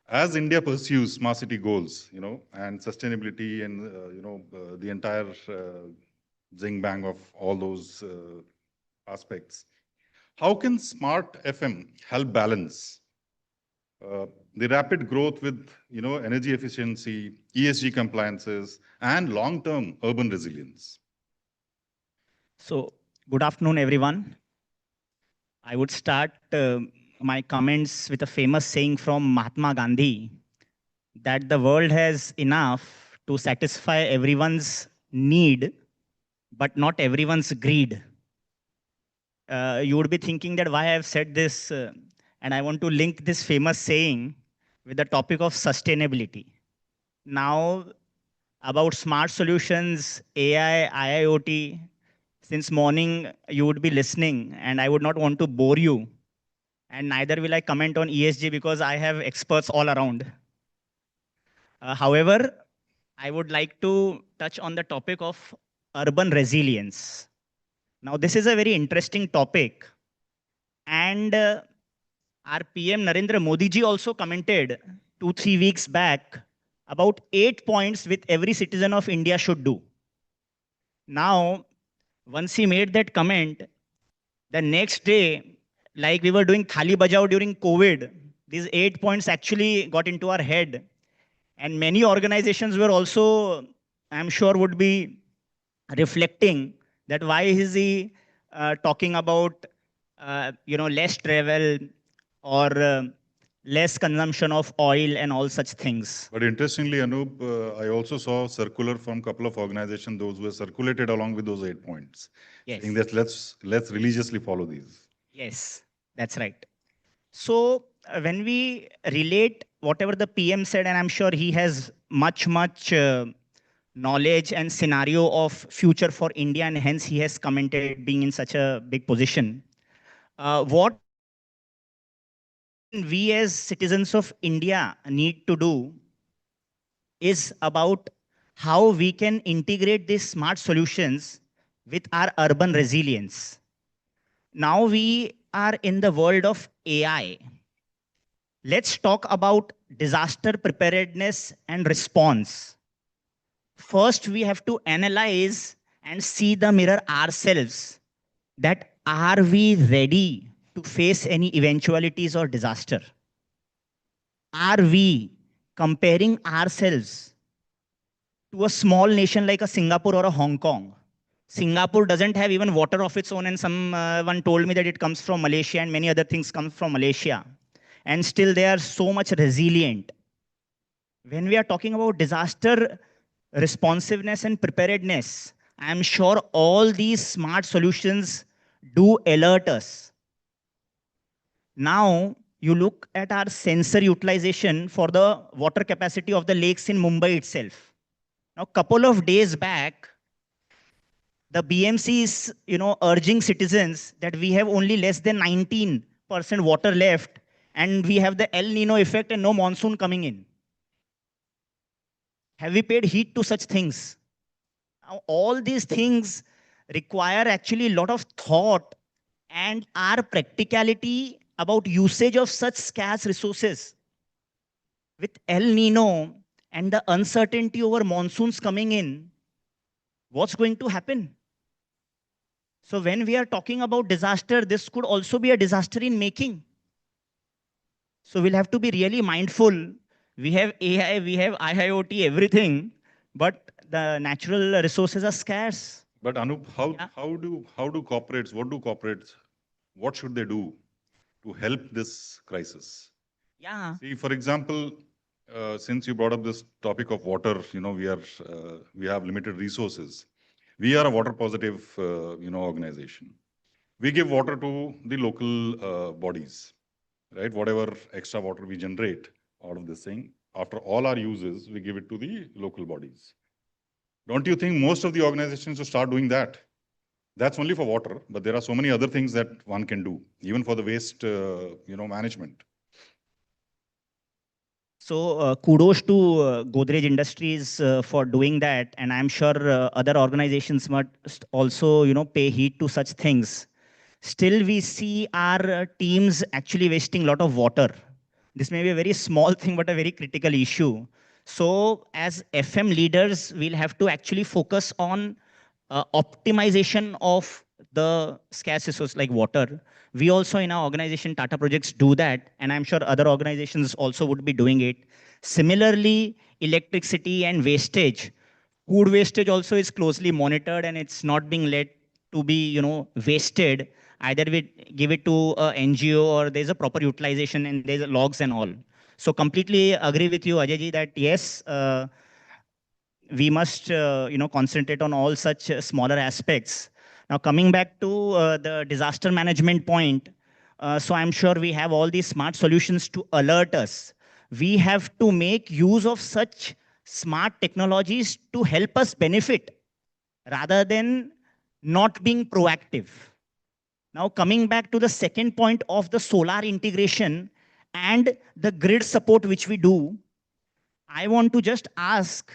As India pursues smart city goals, and sustainability and, the entire zing bang of all those aspects, how can smart FM help balance the rapid growth with, energy efficiency, ESG compliances, and long-term urban resilience? So, good afternoon, everyone. I would start my comments with a famous saying from Mahatma Gandhi that the world has enough to satisfy everyone's need, but not everyone's greed. You would be thinking that why I have said this, and I want to link this famous saying with the topic of sustainability. Now, about smart solutions, AI, IIoT, since morning you would be listening, and I would not want to bore you, and neither will I comment on ESG because I have experts all around. However, I would like to touch on the topic of urban resilience. Now, this is a very interesting topic, and our PM Narendra Modi ji also commented 2-3 weeks back about 8 points which every citizen of India should do. Now, once he made that comment, the next day, like we were doing Thali Bajao during COVID, these 8 points actually got into our head. And many organizations were also, I'm sure, would be reflecting that why is he talking about less travel or less consumption of oil and all such things. But interestingly, Anup, I also saw circular from a couple of organizations, those were circulated along with those 8 points, yes, saying that let's religiously follow these. Yes, that's right. So when we relate whatever the PM said, and I'm sure he has much knowledge and scenario of future for India, and hence he has commented being in such a big position. What we as citizens of India need to do is about how we can integrate these smart solutions with our urban resilience. Now we are in the world of AI. Let's talk about disaster preparedness and response. First, we have to analyze and see the mirror ourselves, that are we ready to face any eventualities or disaster? Are we comparing ourselves to a small nation like a Singapore or a Hong Kong? Singapore doesn't have even water of its own, and someone told me that it comes from Malaysia and many other things come from Malaysia. And still they are so much resilient. When we are talking about disaster responsiveness and preparedness, I'm sure all these smart solutions do alert us. Now, you look at our sensor utilization for the water capacity of the lakes in Mumbai itself. Now, a couple of days back, the BMC is, urging citizens that we have only less than 19% water left, and we have the El Nino effect and no monsoon coming in. Have we paid heed to such things? Now, all these things require actually a lot of thought and our practicality about usage of such scarce resources. With El Nino and the uncertainty over monsoons coming in, what's going to happen? So when we are talking about disaster, this could also be a disaster in making. So we'll have to be really mindful. We have AI, we have IIoT, everything, but the natural resources are scarce. But Anup, how do corporates, what should they do to help this crisis? Yeah. See, for example, since you brought up this topic of water, we have limited resources. We are a water positive, organization. We give water to the local bodies, right? Whatever extra water we generate out of this thing, after all our uses, we give it to the local bodies. Don't you think most of the organizations should start doing that? That's only for water, but there are so many other things that one can do, even for the waste, management. So kudos to Godrej Industries for doing that, and I'm sure other organizations must also, pay heed to such things. Still, we see our teams actually wasting a lot of water. This may be a very small thing, but a very critical issue. So, as FM leaders, we'll have to actually focus on optimization of the scarce resource like water. We also in our organization, Tata Projects, do that, and I'm sure other organizations also would be doing it. Similarly, electricity and wastage. Food wastage also is closely monitored, and it's not being let to be, wasted. Either we give it to a NGO or there's a proper utilization and there's logs and all. So completely agree with you, Ajay ji, that yes, we must concentrate on all such smaller aspects. Now coming back to the disaster management point, so I'm sure we have all these smart solutions to alert us. We have to make use of such smart technologies to help us benefit rather than not being proactive. Now coming back to the second point of the solar integration and the grid support which we do, I want to just ask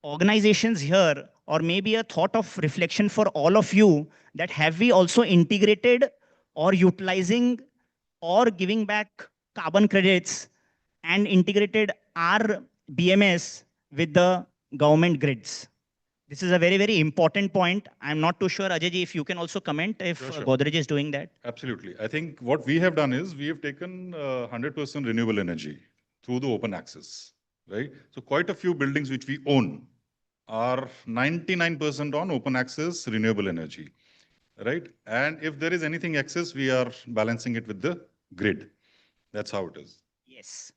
organizations here, or maybe a thought of reflection for all of you, that have we also integrated or utilizing or giving back carbon credits and integrated our BMS with the government grids? This is a very, very important point. I'm not too sure, Ajay ji, if you can also comment if Sure. Godrej is doing that. Absolutely. I think what we have done is we have taken 100% renewable energy through the open access, right? So quite a few buildings which we own are 99% on open access renewable energy, right? And if there is anything excess, we are balancing it with the grid. That's how it is. Yes.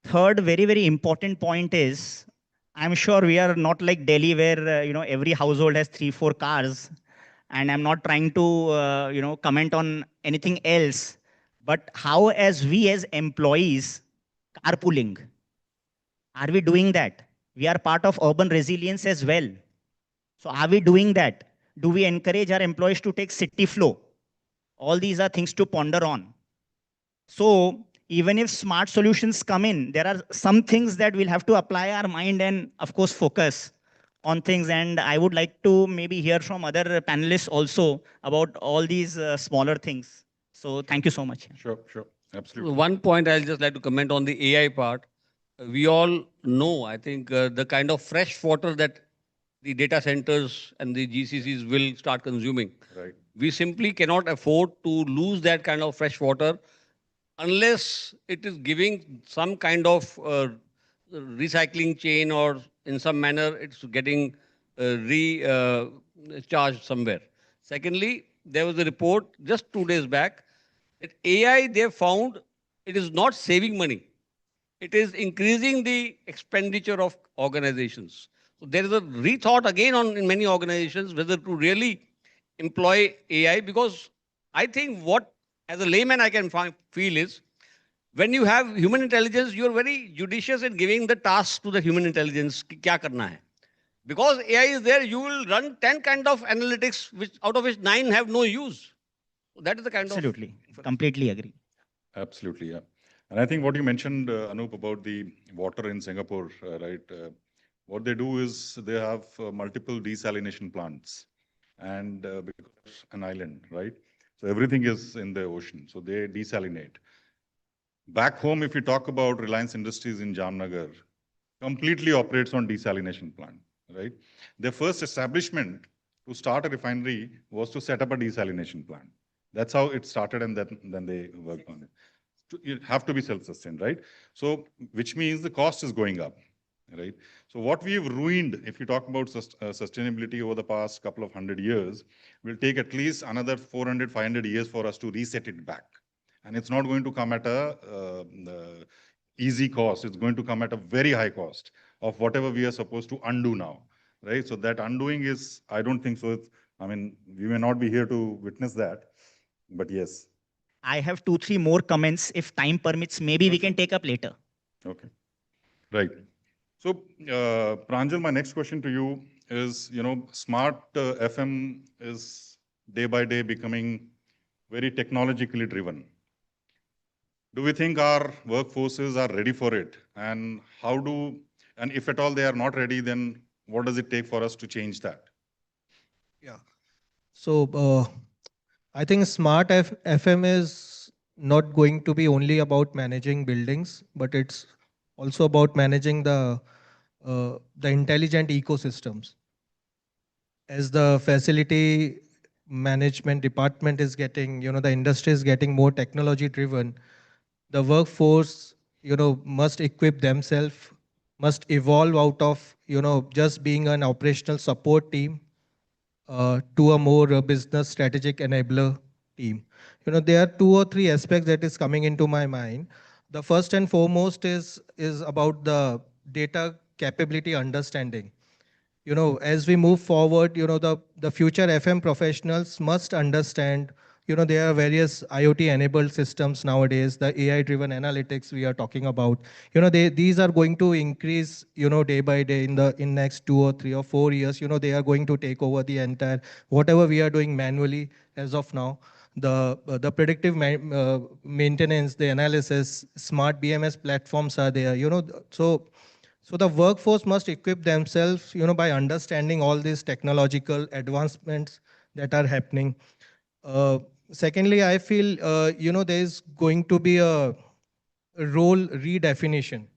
Third, very, very important point is, I'm sure we are not like Delhi where, every household has 3, 4 cars. And I'm not trying to, comment on anything else. But how as we as employees, carpooling, are we doing that? We are part of urban resilience as well. So are we doing that? Do we encourage our employees to take city flow? All these are things to ponder on. So even if smart solutions come in, there are some things that we'll have to apply our mind and of course focus on things. And I would like to maybe hear from other panelists also about all these smaller things. So thank you so much. Sure. Absolutely. One point I'll just like to comment on the AI part. We all know, I think, the kind of fresh water that the data centers and the GCCs will start consuming. Right. We simply cannot afford to lose that kind of fresh water unless it is giving some kind of recycling chain, or in some manner it's getting recharged somewhere. Secondly, there was a report just 2 days back that AI, they found it is not saving money. it is increasing the expenditure of organizations. So there is a rethought again on in many organizations whether to really employ AI, because I think what as a layman I can feel is when you have human intelligence, you are very judicious in giving the task to the human intelligence. कि क्या करना है? Because AI is there, you will run 10 kind of analytics, which out of which 9 have no use. So that is the kind Absolutely. of Completely agree. Absolutely, yeah. And I think what you mentioned, Anup, about the water in Singapore, right? What they do is they have multiple desalination plants, and because it's an island, right? So everything is in the ocean. So they desalinate. Back home, if you talk about Reliance Industries in Jamnagar, completely operates on desalination plant, right? Their first establishment to start a refinery was to set up a desalination plant. That's how it started, and then they worked on it. You have to be self-sustained, right? So, which means the cost is going up, right? So what we've ruined, if you talk about sustainability over the past couple of 100 years, will take at least another 400, 500 years for us to reset it back. And it's not going to come at a easy cost. It's going to come at a very high cost of whatever we are supposed to undo now, right? So that undoing is, I don't think so. I mean, we may not be here to witness that, but yes. I have 2, 3 more comments. If time permits, maybe we can take up later. Okay, right. So, Pranjal, my next question to you is, smart FM is day by day becoming very technologically driven. Do we think our workforces are ready for it? And and if at all they are not ready, then what does it take for us to change that? Yeah. So I think smart FM is not going to be only about managing buildings, but it's also about managing the intelligent ecosystems. As the facility management department is getting, the industry is getting more technology driven, the workforce, must equip themselves, must evolve out of, just being an operational support team to a more business strategic enabler team. There are 2 or 3 aspects that is coming into my mind. The first and foremost is about the data capability understanding. As we move forward, the future FM professionals must understand, there are various IoT enabled systems nowadays, the AI driven analytics we are talking about. These are going to increase, day by day in next 2 or 3 or 4 years. They are going to take over the entire, whatever we are doing manually as of now. The predictive maintenance, the analysis, smart BMS platforms are there. So the workforce must equip themselves, by understanding all these technological advancements that are happening. Secondly, I feel, there is going to be a role redefinition.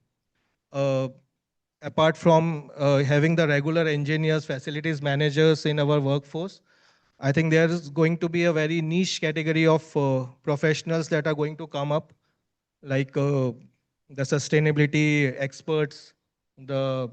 Apart from having the regular engineers, facilities managers in our workforce, I think there is going to be a very niche category of professionals that are going to come up, like the sustainability experts, the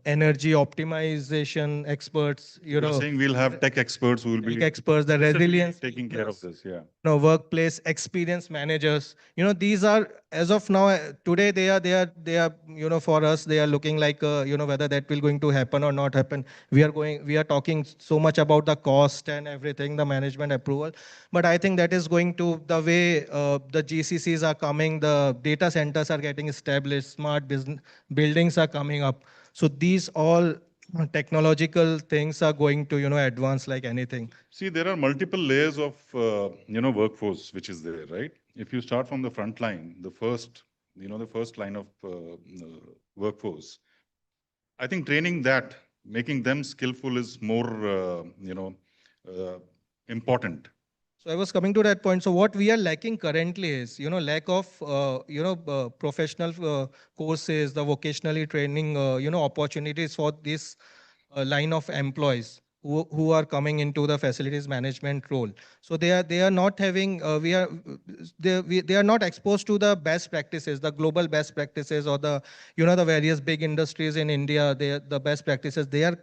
energy optimization experts, You're saying we'll have tech experts who will be tech experts, the specifically resilience taking care of this, yeah. workplace experience managers. These are, as of now, today they are for us they are looking like whether that will going to happen or not happen. We are talking so much about the cost and everything, the management approval, but I think that is going to, the way the GCCs are coming, the data centers are getting established, smart business buildings are coming up. So these all technological things are going to advance like anything. See, there are multiple layers of workforce which is there, right? If you start from the front line, the first line of workforce, I think training that, making them skillful is more important. So I was coming to that point. So what we are lacking currently is, lack of, professional courses, the vocationally training, opportunities for this line of employees who are coming into the facilities management role. So they are not having, they are not exposed to the best practices, the global best practices, or the, the various big industries in India, the best practices they are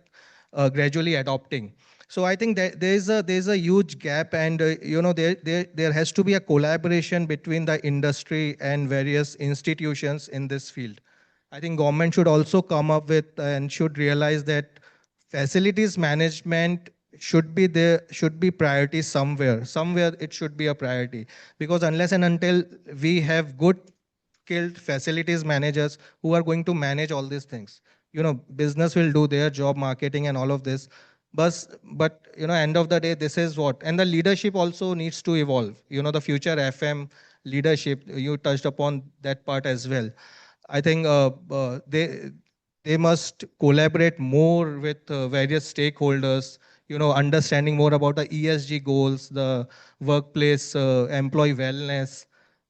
gradually adopting. So I think that there's a huge gap, and there has to be a collaboration between the industry and various institutions in this field. I think government should also come up with and should realize that facilities management should be priority somewhere. Somewhere it should be a priority, because unless and until we have good skilled facilities managers who are going to manage all these things, business will do their job, marketing and all of this. But end of the day, this is what, and the leadership also needs to evolve. The future FM leadership, you touched upon that part as well. I think they must collaborate more with various stakeholders, understanding more about the ESG goals, the workplace employee wellness,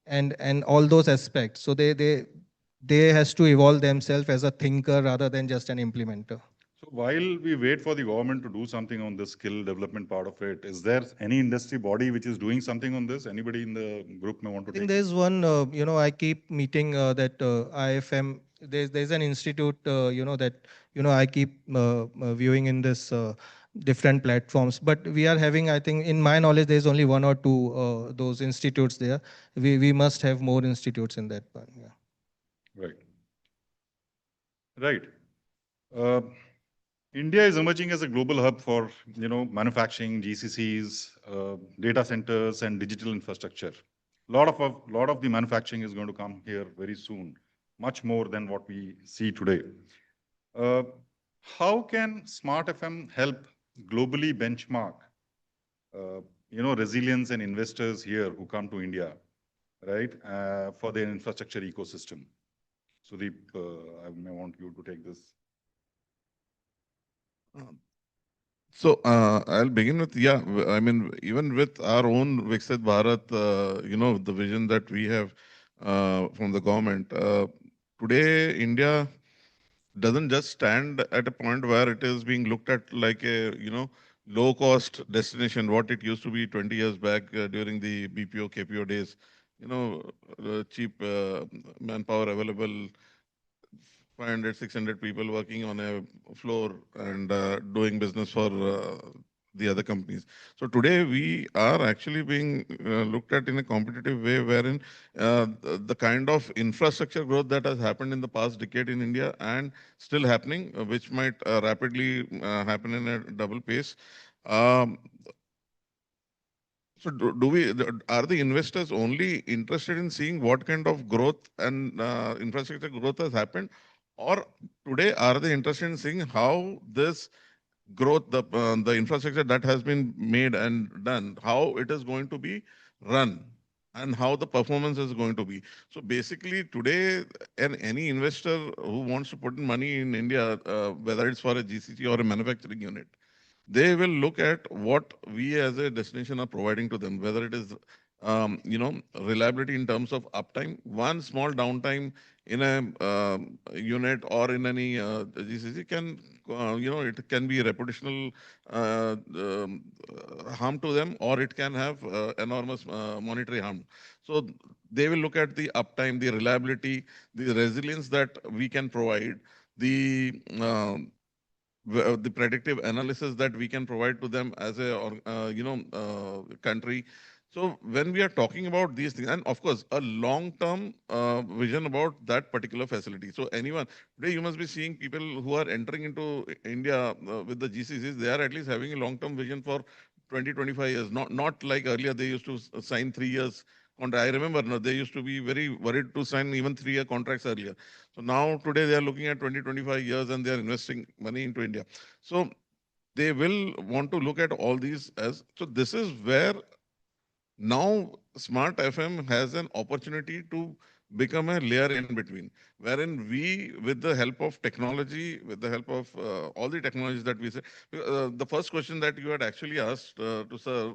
and all those aspects. So they has to evolve themselves as a thinker rather than just an implementer. So while we wait for the government to do something on the skill development part of it, is there any industry body which is doing something on this? Anybody in the group may want to I think take it? there's one, I keep meeting that IFM. There's an institute, I keep viewing in this different platforms. But we are having, I think, in my knowledge, there's only one or two those institutes there. We must have more institutes in that one. Yeah. Right. Right. Uh, India is emerging as a global hub for manufacturing, GCCs, data centers, and digital infrastructure. Lot of the manufacturing is going to come here very soon, much more than what we see today. Uh, how can Smart FM help globally benchmark, resilience and investors here who come to India, right, for their infrastructure ecosystem? Sudeep, I may want you to take this. So I'll begin with, I mean, even with our own Viksit Bharat, the vision that we have from the government, today India doesn't just stand at a point where it is being looked at like a, low cost destination, what it used to be 20 years back during the BPO, KPO days, cheap manpower available, 500, 600 people working on a floor and doing business for the other companies. So today we are actually being looked at in a competitive way, wherein the kind of infrastructure growth that has happened in the past decade in India and still happening, which might rapidly happen in a double pace. So are the investors only interested in seeing what kind of growth and infrastructure growth has happened, or today are they interested in seeing how this growth, the infrastructure that has been made and done, how it is going to be run and how the performance is going to be? So basically today, any investor who wants to put in money in India, whether it's for a GCC or a manufacturing unit, they will look at what we as a destination are providing to them, whether it is reliability in terms of uptime. One small downtime in a unit or in any GCC can, it can be reputational harm to them, or it can have enormous monetary harm. So they will look at the uptime, the reliability, the resilience that we can provide, the the predictive analysis that we can provide to them as a country. So when we are talking about these things, and of course a long-term vision about that particular facility. So anyone today, you must be seeing people who are entering into India with the GCCs. They are at least having a long-term vision for 20, 25 years. Not like earlier they used to sign 3 years contract. I remember, no, they used to be very worried to sign even 3-year contracts earlier. So now today they are looking at 20, 25 years and they are investing money into India. So they will want to look at all these as, so this is where now Smart FM has an opportunity to become a layer in between, wherein we, with the help of technology, with the help of all the technologies that we say, the first question that you had actually asked to Sir,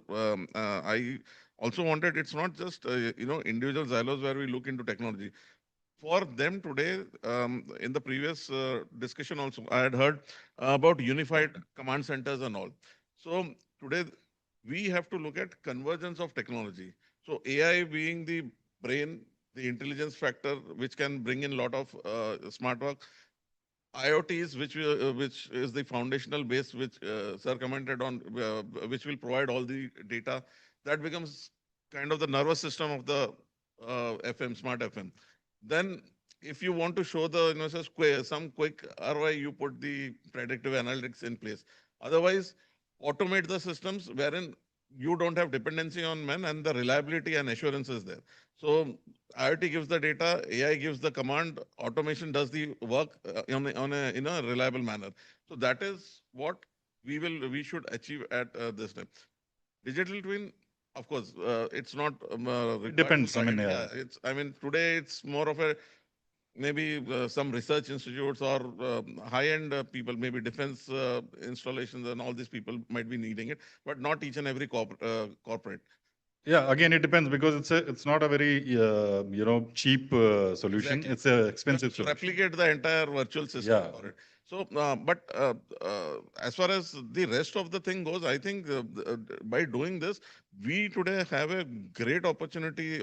I also wanted, it's not just, individual silos where we look into technology. For them today, in the previous discussion also, I had heard about unified command centers and all. So today, we have to look at convergence of technology. So AI being the brain, the intelligence factor, which can bring in a lot of smart work. IoTs, which is the foundational base, which sir commented on, which will provide all the data, that becomes kind of the nervous system of the FM, smart FM. Then, if you want to show the investors some quick ROI, you put the predictive analytics in place. Otherwise, automate the systems wherein you don't have dependency on men and the reliability and assurance is there. So IoT gives the data, AI gives the command, automation does the work in a reliable manner. So that is what we should achieve at this time. Digital twin, of course, it's not It depends. I mean, yeah, today it's more of a maybe some research institutes or high-end people, maybe defense installations and all these people might be needing it, but not each and every corporate. Yeah, again, it depends because it's not a very cheap solution. Exactly. It's an expensive To solution. replicate the entire virtual system Yeah. for it. So, as far as the rest of the thing goes, I think by doing this, we today have a great opportunity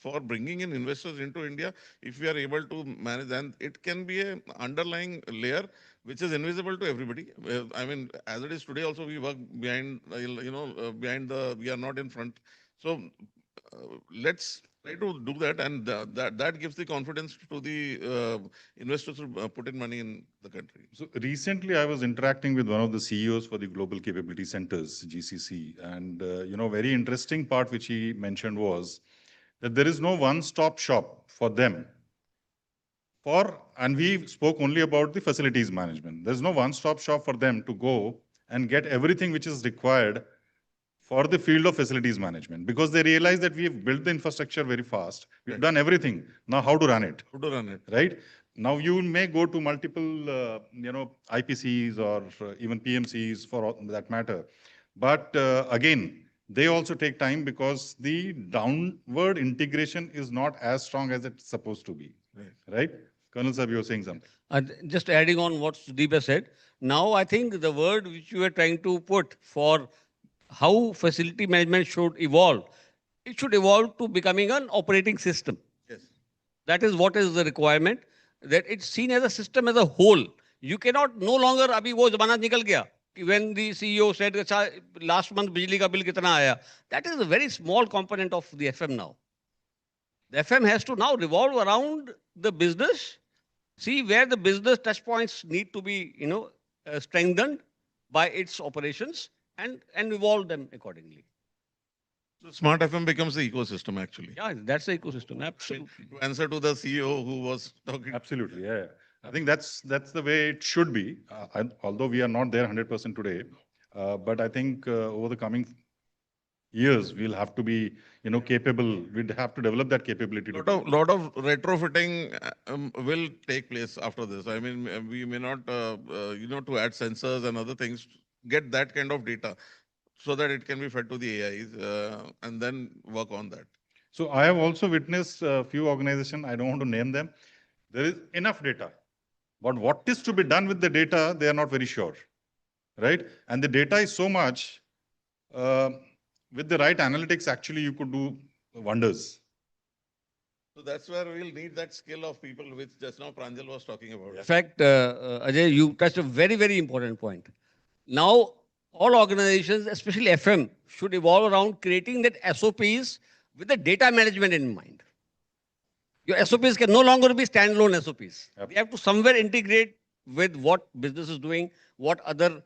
for bringing in investors into India if we are able to manage, and it can be an underlying layer which is invisible to everybody. As it is today, also we work behind, we are not in front. So let's try to do that, and that gives the confidence to the investors to put in money in the country. So recently, I was interacting with one of the CEOs for the Global Capability Centers, GCC, and very interesting part which he mentioned was that there is no one-stop shop for them. And we spoke only about the facilities management. There's no one-stop shop for them to go and get everything which is required for the field of facilities management, because they realize that we have built the infrastructure very fast. We've done everything. Now, how to run it? How to run it? Right? Now, you may go to multiple, IPCs or even PMCs for that matter. But again, they also take time because the downward integration is not as strong as it's supposed to be. Right? Colonel Sahib, you were saying something. Just adding on what Sudeep has said, now I think the word which you were trying to put for how facility management should evolve, it should evolve to becoming an operating system. Yes. That is what is the requirement, that it's seen as a system as a whole. You cannot no longer, abhi wo zamana nikal gaya, when the CEO said, last month bijli ka bill kitna aaya. That is a very small component of the FM now. The FM has to now revolve around the business, see where the business touch points need to be, strengthened by its operations and evolve them accordingly. So Smart FM becomes the ecosystem, actually. Yeah, that's the ecosystem. Absolutely. To answer to the CEO who was talking. Absolutely, yeah. I think that's the way it should be. Although we are not there 100% today, but I think over the coming years we'll have to be, capable. We'd have to develop that capability. Lot of retrofitting will take place after this. We may not, to add sensors and other things, get that kind of data so that it can be fed to the AIs and then work on that. So I have also witnessed a few organizations, I don't want to name them. There is enough data, but what is to be done with the data, they are not very sure, right? And the data is so much, with the right analytics, actually you could do wonders. So that's where we'll need that skill of people, which just now Pranjal was talking about. In fact, Ajay, you touched a very, very important point. Now, all organizations, especially FM, should evolve around creating that SOPs with the data management in mind. Your SOPs can no longer be standalone SOPs. Yep. They have to somewhere integrate with what business is doing, what other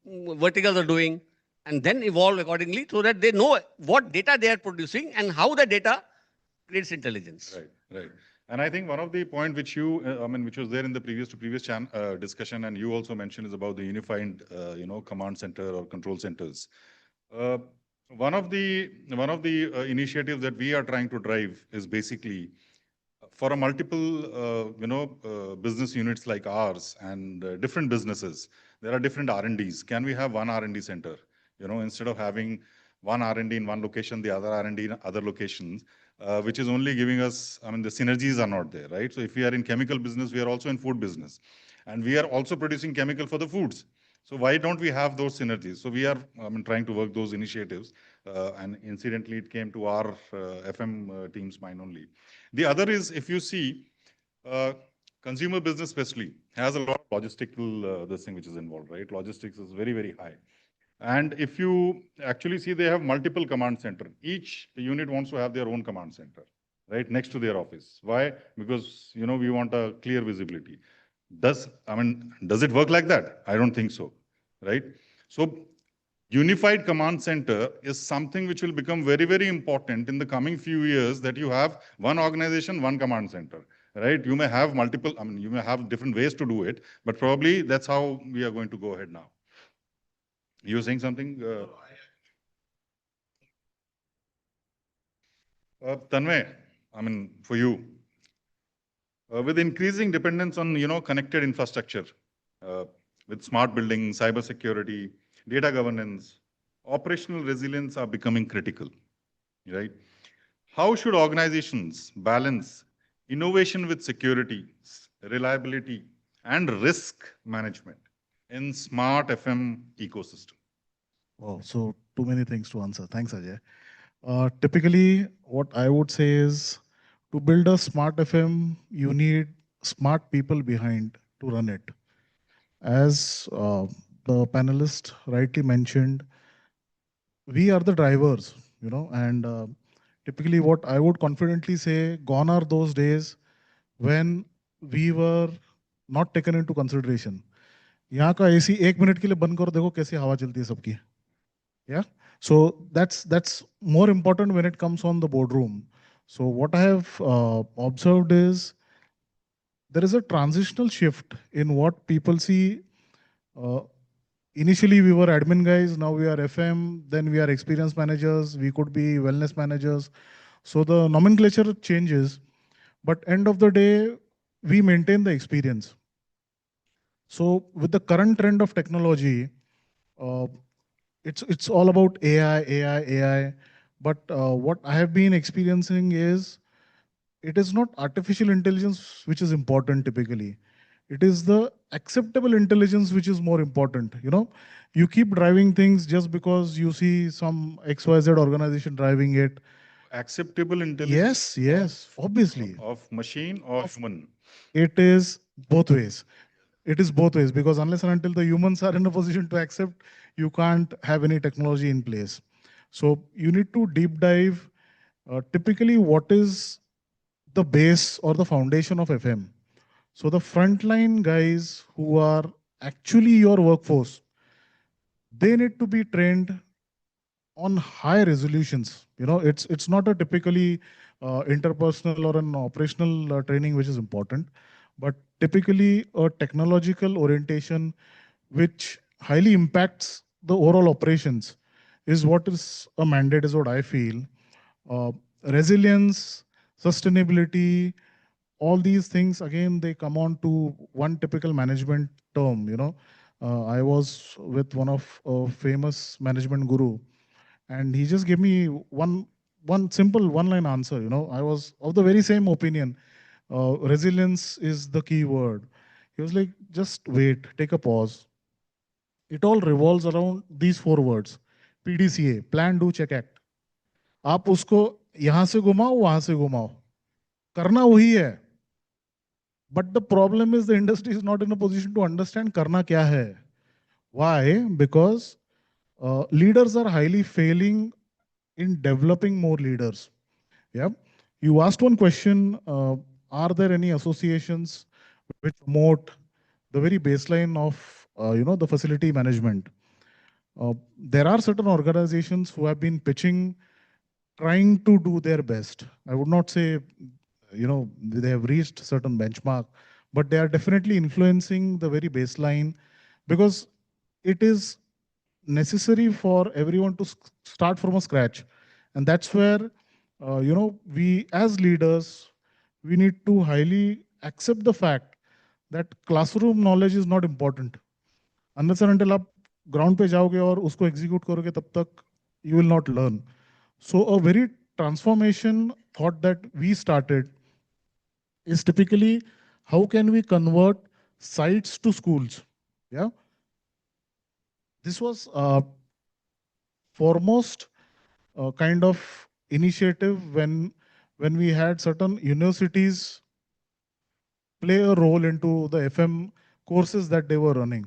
verticals are doing, and then evolve accordingly so that they know what data they are producing and how the data creates intelligence. Right. And I think one of the point which you, which was there in the previous discussion, and you also mentioned, is about the unified, command center or control centers. One of the initiatives that we are trying to drive is basically for a multiple, business units like ours and different businesses. There are different R&Ds. Can we have one R&D center? Instead of having one R&D in one location, the other R&D in other locations, which is only giving us, the synergies are not there, right? So if we are in chemical business, we are also in food business. And we are also producing chemical for the foods. So why don't we have those synergies? So we are trying to work those initiatives. And incidentally, it came to our FM team's mind only. The other is, if you see, consumer business especially has a lot of logistical this thing which is involved, right? Logistics is very, very high. And if you actually see, they have multiple command center. Each unit wants to have their own command center, right, next to their office. Why? Because, you know, we want a clear visibility. Does it work like that? I don't think so, right? So unified command center is something which will become very, very important in the coming few years, that you have one organization, one command center, right? You may have multiple, you may have different ways to do it, but probably that's how we are going to go ahead now. You were saying something? Tanmay, for you, with increasing dependence on, connected infrastructure, with smart building, cyber security, data governance, operational resilience are becoming critical, right? How should organizations balance innovation with security, reliability, and risk management in smart FM ecosystem? Wow, so too many things to answer. Thanks, Ajay. Typically, what I would say is, to build a smart FM, you need smart people behind to run it. As the panelist rightly mentioned, we are the drivers, and typically what I would confidently say, gone are those days when we were not taken into consideration. यहाँ का AC 1 minute के लिए बंद करो, देखो कैसे हवा चलती है सबकी. Yeah. So that's more important when it comes on the boardroom. So what I have observed is there is a transitional shift in what people see. Initially, we were admin guys. Now we are FM. Then we are experience managers. We could be wellness managers. So the nomenclature changes, but end of the day, we maintain the experience. So with the current trend of technology, uh, it's all about AI. But what I have been experiencing is, it is not artificial intelligence which is important typically. It is the acceptable intelligence which is more important. You keep driving things just because you see some XYZ organization driving it. Acceptable intelligence? Yes, obviously. Of machine or human? It is both ways. It is both ways, because unless and until the humans are in a position to accept, you can't have any technology in place. So you need to deep dive. Typically, what is the base or the foundation of FM? So the frontline guys who are actually your workforce, they need to be trained on high resolutions. It's not a typically interpersonal or an operational training which is important, but typically a technological orientation which highly impacts the overall operations is what is a mandate, is what I feel. Uh, Resilience, sustainability, all these things, again, they come on to one typical management term. I was with one of a famous management guru, and he just gave me one simple one-line answer. I was of the very same opinion. Resilience is the key word. He was like, just wait, take a pause. It all revolves around these 4 words: PDCA, plan, do, check, act. आप उसको यहां से घुमाओ, वहां से घुमाओ, करना वही है. But the problem is the industry is not in a position to understand karna kya hai. Why? Because leaders are highly failing in developing more leaders. Yeah. You asked one question, are there any associations which promote the very baseline of the facility management? There are certain organizations who have been pitching, trying to do their best. I would not say they have reached certain benchmark, but they are definitely influencing the very baseline, because it is necessary for everyone to start from a scratch. And that's where we as leaders, we need to highly accept the fact that classroom knowledge is not important. Unless and until आप ground पे जाओगे और उसको execute करोगे, तब तक you will not learn. So a very transformation thought that we started is typically, how can we convert sites to schools? Yeah. This was foremost kind of initiative when we had certain universities play a role into the FM courses that they were running.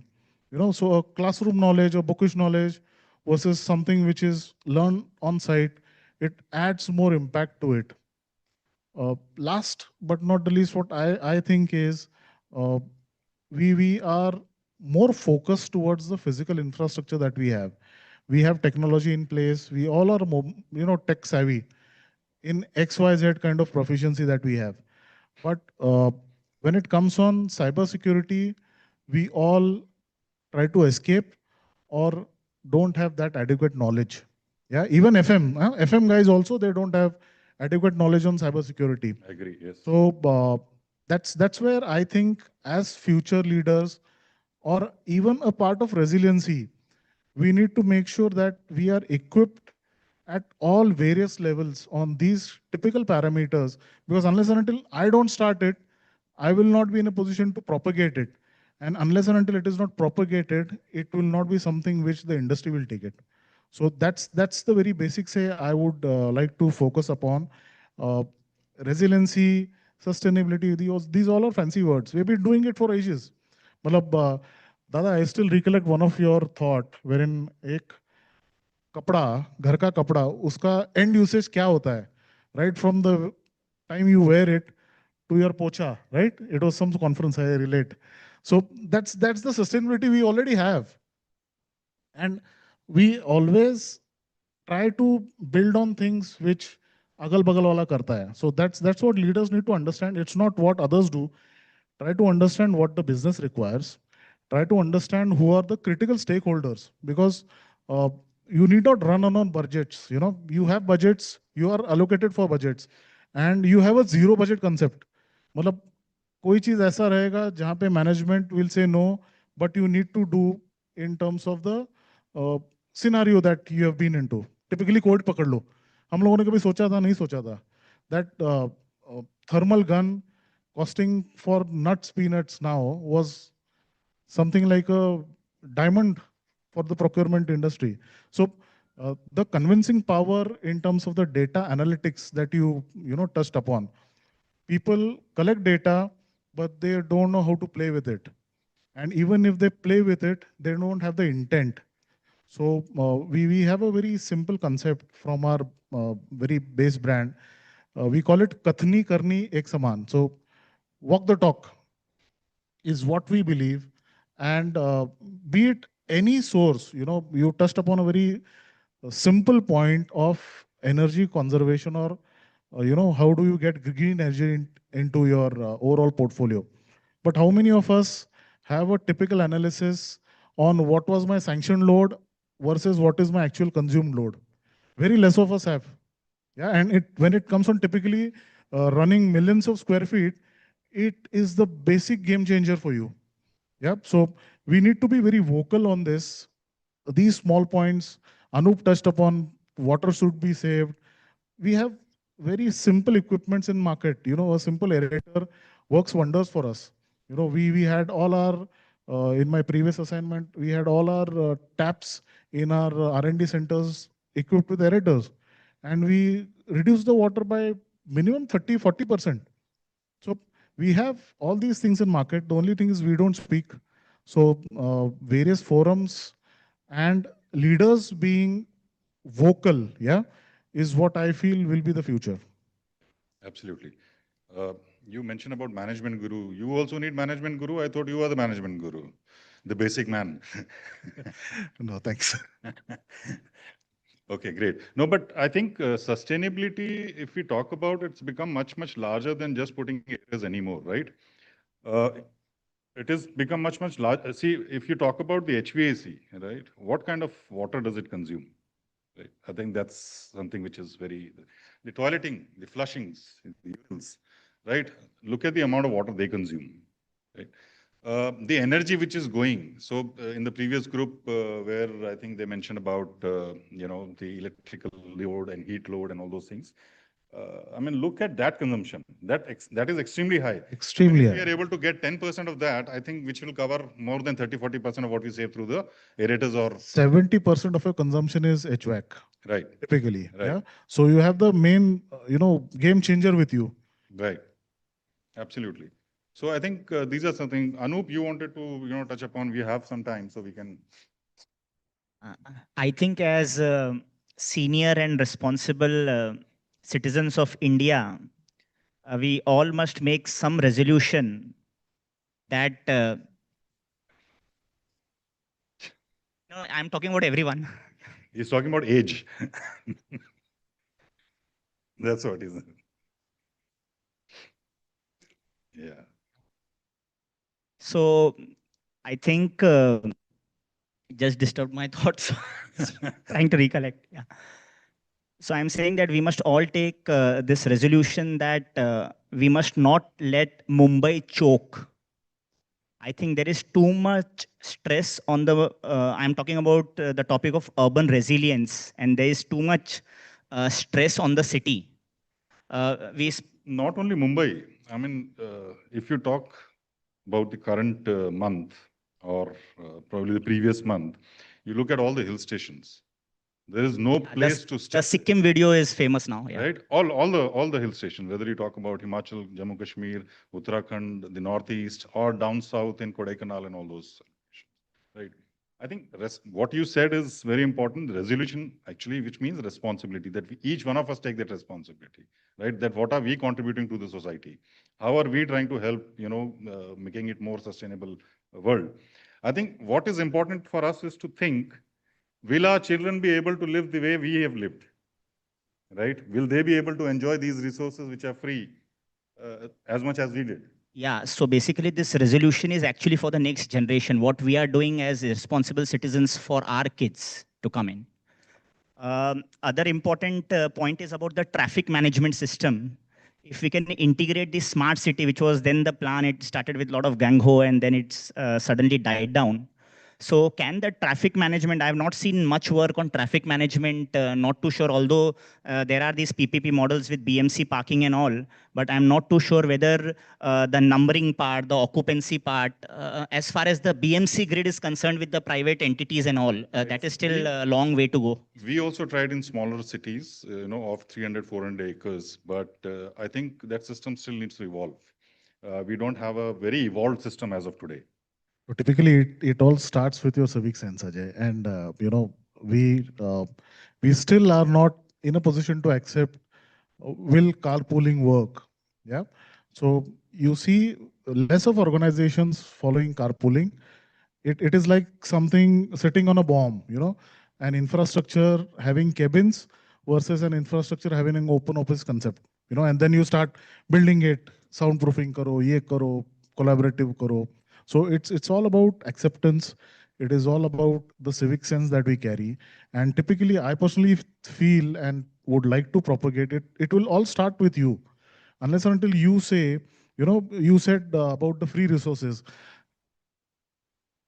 So a classroom knowledge or bookish knowledge versus something which is learned on site, it adds more impact to it. Last but not the least, what I think is uh, we are more focused towards the physical infrastructure that we have. We have technology in place. We all are tech savvy in XYZ kind of proficiency that we have. But when it comes on cybersecurity, we all try to escape or don't have that adequate knowledge. Yeah, even FM guys also, they don't have adequate knowledge on cybersecurity. I agree, yes. So that's where I think as future leaders or even a part of resiliency, we need to make sure that we are equipped at all various levels on these typical parameters, because unless and until I don't start it, I will not be in a position to propagate it. And unless and until it is not propagated, it will not be something which the industry will take it. So that's the very basic say I would like to focus upon. Uh, Resiliency, sustainability, these all are fancy words. We've been doing it for ages. Matlab, Dada, I still recollect one of your thought wherein एक कपड़ा, घर का कपड़ा, उसका end usage क्या होता है? Right from the time you wear it to your pocha, right? It was some conference I relate. So that's the sustainability we already have. And we always try to build on things which agal bagal wala karta hai. So that's what leaders need to understand. It's not what others do. Try to understand what the business requires. Try to understand who are the critical stakeholders, because you need not run on budgets. You have budgets, you are allocated for budgets, and you have a zero budget concept. मतलब कोई चीज ऐसा रहेगा जहाँ पे management will say no, but you need to do in terms of the scenario that you have been into. Typically covid पकड़ लो, हम लोगों ने कभी सोचा था, नहीं सोचा था that thermal gun costing for nuts peanuts now was something like a diamond for the procurement industry. So the convincing power in terms of the data analytics that you touched upon, people collect data but they don't know how to play with it, and even if they play with it, they don't have the intent. So we have a very simple concept from our very base brand. We call it kathni karni ek saman. So walk the talk is what we believe. And be it any source, you touched upon a very simple point of energy conservation, or how do you get green energy into your overall portfolio. But how many of us have a typical analysis on what was my sanction load versus what is my actual consumed load? Very less of us have. Yeah, and when it comes on typically running millions of square feet, it is the basic game changer for you. Yep. So we need to be very vocal on this. These small points, Anup touched upon, water should be saved. We have very simple equipments in market. A simple aerator works wonders for us. We had all our, in my previous assignment, we had all our taps in our R&D centers equipped with aerators. And we reduced the water by minimum 30-40%. So we have all these things in market. The only thing is we don't speak. So various forums and leaders being vocal, yeah, is what I feel will be the future. Absolutely. You mentioned about management guru. You also need management guru. I thought you were the management guru, the basic man. No, thanks. Okay, great. No, but I think sustainability, if we talk about, it's become much, much larger than just putting areas anymore, right? It has become much, much larger. See, if you talk about the HVAC, right, what kind of water does it consume? Right? I think that's something which is very, the toileting, the flushings, the urines, right? Look at the amount of water they consume, right? The energy which is going. So in the previous group where I think they mentioned about, the electrical load and heat load and all those things. I mean, look at that consumption. That is extremely high. Extremely if high. we are able to get 10% of that, I think which will cover more than 30-40% of what we save through the aerators or 70% of your consumption is HVAC. Right. Typically. Right. Yeah. So you have the main, game changer with you. Right. Absolutely. So I think these are something. Anup, you wanted to touch upon. We have some time, so we can. I think as senior and responsible citizens of India, we all must make some resolution that, no, I'm talking about everyone. He's talking about age. That's what is. Yeah. So I think just disturbed my thoughts. Trying to recollect. Yeah. So I'm saying that we must all take this resolution that we must not let Mumbai choke. I think there is too much stress on the, I'm talking about the topic of urban resilience, and there is too much stress on the city. Not only Mumbai. I mean, if you talk about the current month or probably the previous month, you look at all the hill stations. There is no place to stay. The Sikkim video is famous now. Yeah. Right? All the hill stations, whether you talk about Himachal, Jammu Kashmir, Uttarakhand, the Northeast, or down south in Kodaikanal and all those. Right. I think what you said is very important. The resolution actually, which means responsibility, that each one of us take that responsibility, right? That what are we contributing to the society? How are we trying to help, making it more sustainable world? I think what is important for us is to think, will our children be able to live the way we have lived? Right? Will they be able to enjoy these resources which are free as much as we did? Yeah, so basically this resolution is actually for the next generation, what we are doing as responsible citizens for our kids to come in. Other important point is about the traffic management system. If we can integrate this smart city, which was then the plan, it started with a lot of gung-ho and then it's suddenly died down. So can the traffic management, I have not seen much work on traffic management, not too sure, although there are these PPP models with BMC parking and all, but I'm not too sure whether the numbering part, the occupancy part, as far as the BMC grid is concerned with the private entities and all, that is still a long way to go. We also tried in smaller cities, of 300, 400 acres, but I think that system still needs to evolve. We don't have a very evolved system as of today. So typically, it all starts with your civic sense, Ajay. And, we still are not in a position to accept, will carpooling work? Yeah. So you see less of organizations following carpooling. It is like something sitting on a bomb, an infrastructure having cabins versus an infrastructure having an open office concept, and then you start building it, soundproofing karo, ye karo, collaborative karo. So it's all about acceptance. It is all about the civic sense that we carry. And typically, I personally feel and would like to propagate it. It will all start with you. Unless and until you say, you said about the free resources.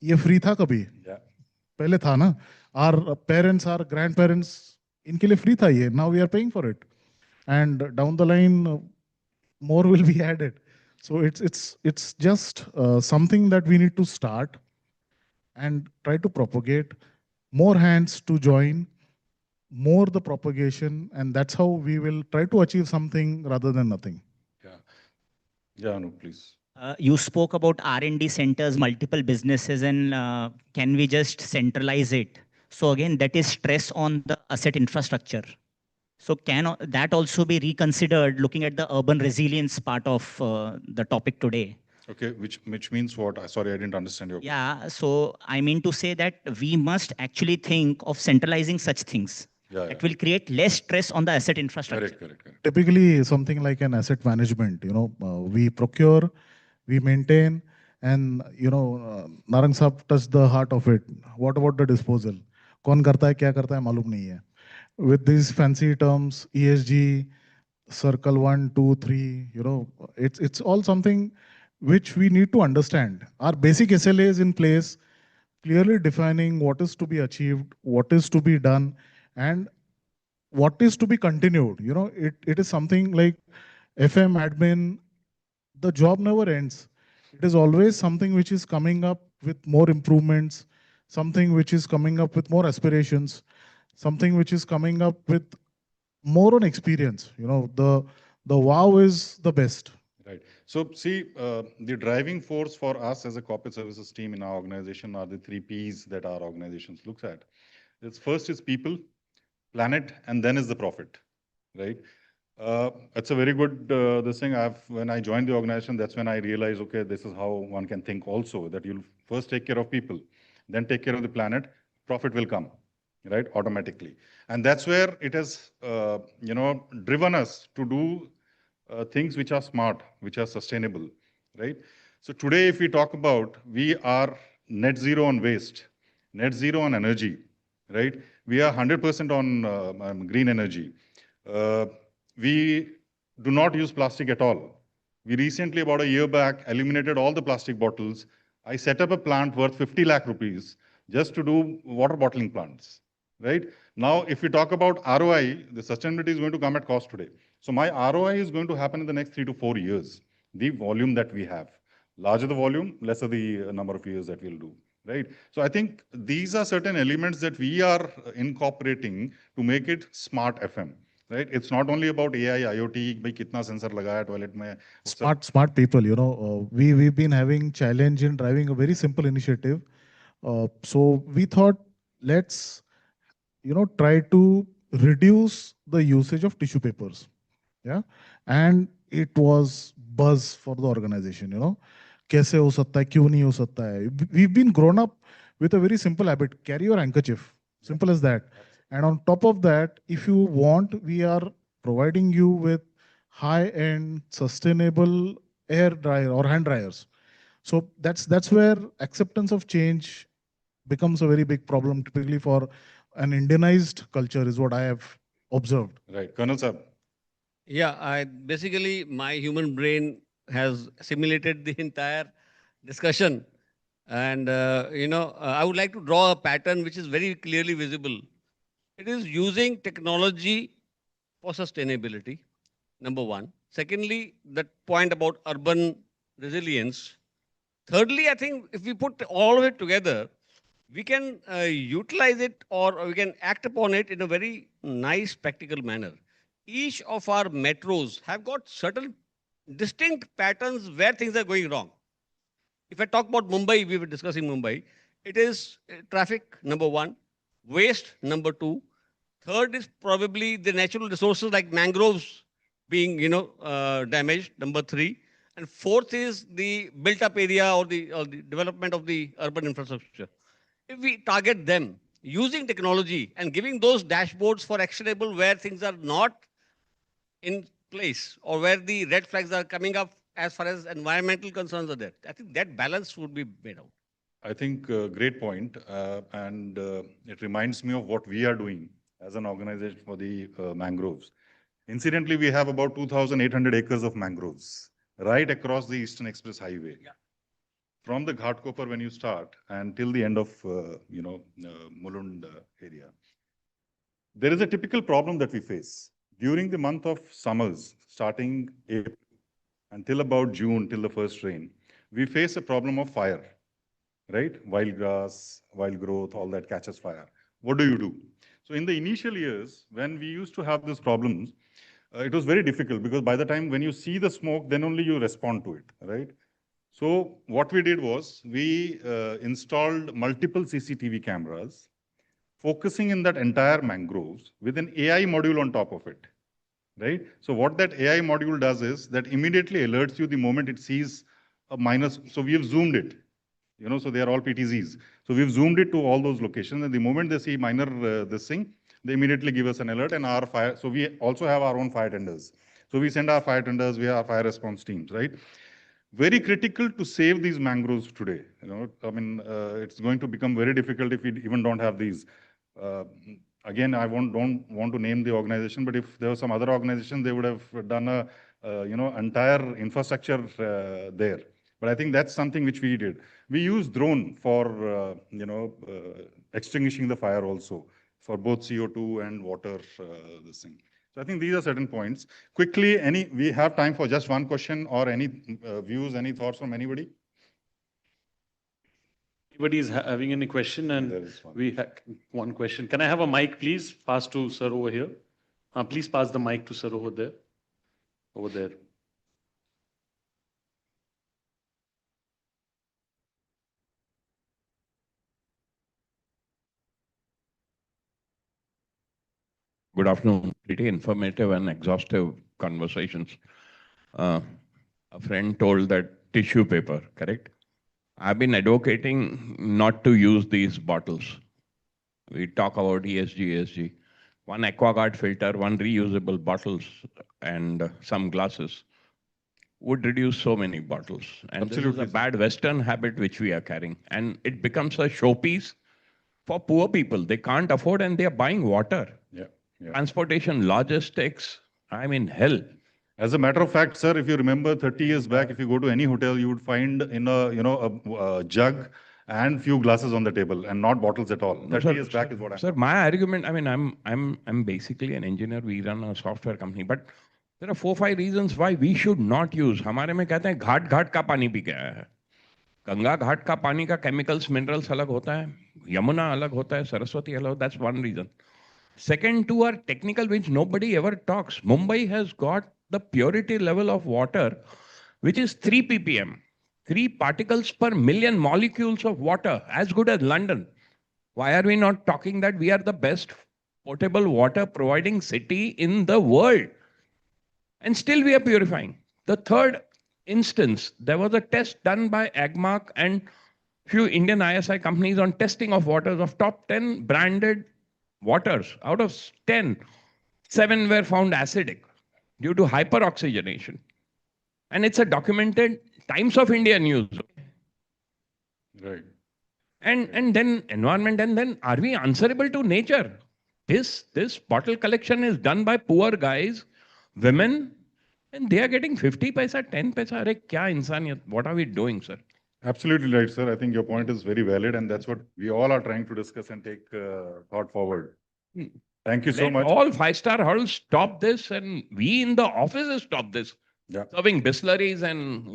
ये free था कभी? पहले था ना? Our parents, our grandparents, इनके लिए free था ये. Now we are paying for it. And down the line, more will be added. So it's just something that we need to start and try to propagate, more hands to join, more the propagation, and that's how we will try to achieve something rather than nothing. Yeah, no, please. You spoke about R&D centers, multiple businesses, and can we just centralize it? So again, that is stress on the asset infrastructure. So can that also be reconsidered looking at the urban resilience part of the topic today? Okay, which means what? Sorry, I didn't understand your question. Yeah, so I mean to say that we must actually think of centralizing such things. It will create less stress on the asset infrastructure. Correct. Typically, something like an asset management, we procure, we maintain, and, Narang Saab touched the heart of it. What about the disposal? कौन करता है, क्या करता है, मालूम नहीं है. With these fancy terms, ESG, circle 1, 2, 3, it's all something which we need to understand. Our basic SLA is in place, clearly defining what is to be achieved, what is to be done, and what is to be continued. It is something like FM admin, the job never ends. It is always something which is coming up with more improvements, something which is coming up with more aspirations, something which is coming up with more on experience. The wow is the best. Right. So see, the driving force for us as a corporate services team in our organization are the 3 Ps that our organizations looks at. It's first is people, planet, and then is the profit, right? It's a very good this thing. When I joined the organization, that's when I realized, okay, this is how one can think also, that you'll first take care of people, then take care of the planet, profit will come, right, automatically. And that's where it has, driven us to do things which are smart, which are sustainable, right? So today, if we talk about, we are net zero on waste, net zero on energy, right? We are 100% on green energy. Uh, we do not use plastic at all. We recently, about a year back, eliminated all the plastic bottles. I set up a plant worth 50 lakh rupees just to do water bottling plants, right? Now, if we talk about ROI, the sustainability is going to come at cost today. So my ROI is going to happen in the next 3 to 4 years, the volume that we have. Larger the volume, lesser the number of years that we'll do, right? So I think these are certain elements that we are incorporating to make it smart FM, right? It's not only about AI, IoT, bhai kitna sensor lagaya toilet mein. Smart people, we've been having challenge in driving a very simple initiative. So we thought, let's, try to reduce the usage of tissue papers. Yeah. And it was buzz for the organization. कैसे हो सकता है, क्यों नहीं हो सकता है? We've been grown up with a very simple habit: carry your handkerchief. Simple as that. And on top of that, if you want, we are providing you with high-end, sustainable air dryer or hand dryers. So that's where acceptance of change becomes a very big problem, typically for an Indianized culture, is what I have observed. Right. Colonel Sir. Yeah, basically my human brain has simulated the entire discussion. And, I would like to draw a pattern which is very clearly visible. It is using technology for sustainability, number one. Secondly, that point about urban resilience. Thirdly, I think if we put all of it together, we can utilize it, or we can act upon it in a very nice, practical manner. Each of our metros have got certain distinct patterns where things are going wrong. If I talk about Mumbai, we were discussing Mumbai, it is traffic, number one, waste, number two. Third is probably the natural resources like mangroves being, damaged, number three. And fourth is the built-up area or the development of the urban infrastructure. If we target them using technology and giving those dashboards for actionable where things are not in place or where the red flags are coming up as far as environmental concerns are there, I think that balance would be made out. I think great point. And it reminds me of what we are doing as an organization for the mangroves. Incidentally, we have about 2,800 acres of mangroves right across the Eastern Express Highway. Yeah. From the Ghatkopar when you start and till the end of, Mulund area. There is a typical problem that we face. During the month of summers, starting April until about June, till the first rain, we face a problem of fire, right? Wild grass, wild growth, all that catches fire. What do you do? So in the initial years, when we used to have these problems, it was very difficult because by the time when you see the smoke, then only you respond to it, right? So what we did was we installed multiple CCTV cameras, focusing in that entire mangroves with an AI module on top of it, right? So what that AI module does is that immediately alerts you the moment it sees a minor. So we have zoomed it, so they are all PTZs. So we've zoomed it to all those locations, and the moment they see minor this thing, they immediately give us an alert. And our fire. So we also have our own fire tenders. So we send our fire tenders, we have our fire response teams, right? Very critical to save these mangroves today. It's going to become very difficult if we even don't have these. Again, I don't want to name the organization, but if there was some other organization, they would have done a entire infrastructure there. But I think that's something which we did. We use drone for extinguishing the fire also for both CO2 and water. This thing. So I think these are certain points. Quickly, we have time for just one question or any views, any thoughts from anybody? Anybody is having any question? And we have one question. Can I have a mic, please? Pass to sir over here. Please pass the mic to sir over there. Over there. Good afternoon. Pretty informative and exhaustive conversations. A friend told that tissue paper, correct? I've been advocating not to use these bottles. We talk about ESG. One AquaGuard filter, one reusable bottles, and some glasses would reduce so many bottles. And this is Absolutely, a sir. bad Western habit which we are carrying. And it becomes a showpiece for poor people. They can't afford and they are buying water. Yeah. Transportation, logistics, I'm in hell. As a matter of fact, sir, if you remember 30 years back, if you go to any hotel, you would find in a jug and few glasses on the table and not bottles at all. 30 years back is what I'm. Sir, my argument, I mean, I'm basically an engineer. We run a software company, but there are 4-5 reasons why we should not use. हमारे में कहते हैं घाट घाट का पानी P गया है. गंगा घाट का पानी का chemicals, minerals अलग होता है. यमुना अलग होता है. सरस्वती अलग. That's one reason. Second, two are technical, which nobody ever talks. Mumbai has got the purity level of water, which is 3 ppm, 3 particles per million molecules of water, as good as London. Why are we not talking that we are the best potable water providing city in the world? And still we are purifying. The third instance, there was a test done by Agmark and few Indian ISI companies on testing of waters of top 10 branded waters. Out of 10, 7 were found acidic due to hyperoxygenation. And it's a documented Times of India news. Right. And then environment, and then are we answerable to nature? This bottle collection is done by poor guys, women, and they are getting 50 paisa, 10 paisa. Arey, kya insaniyat? What are we doing, sir? Absolutely right, sir. I think your point is very valid, and that's what we all are trying to discuss and take thought forward. Thank you so Let much. all five-star halls stop this, and we in the offices stop this. Yeah. Serving distilleries and,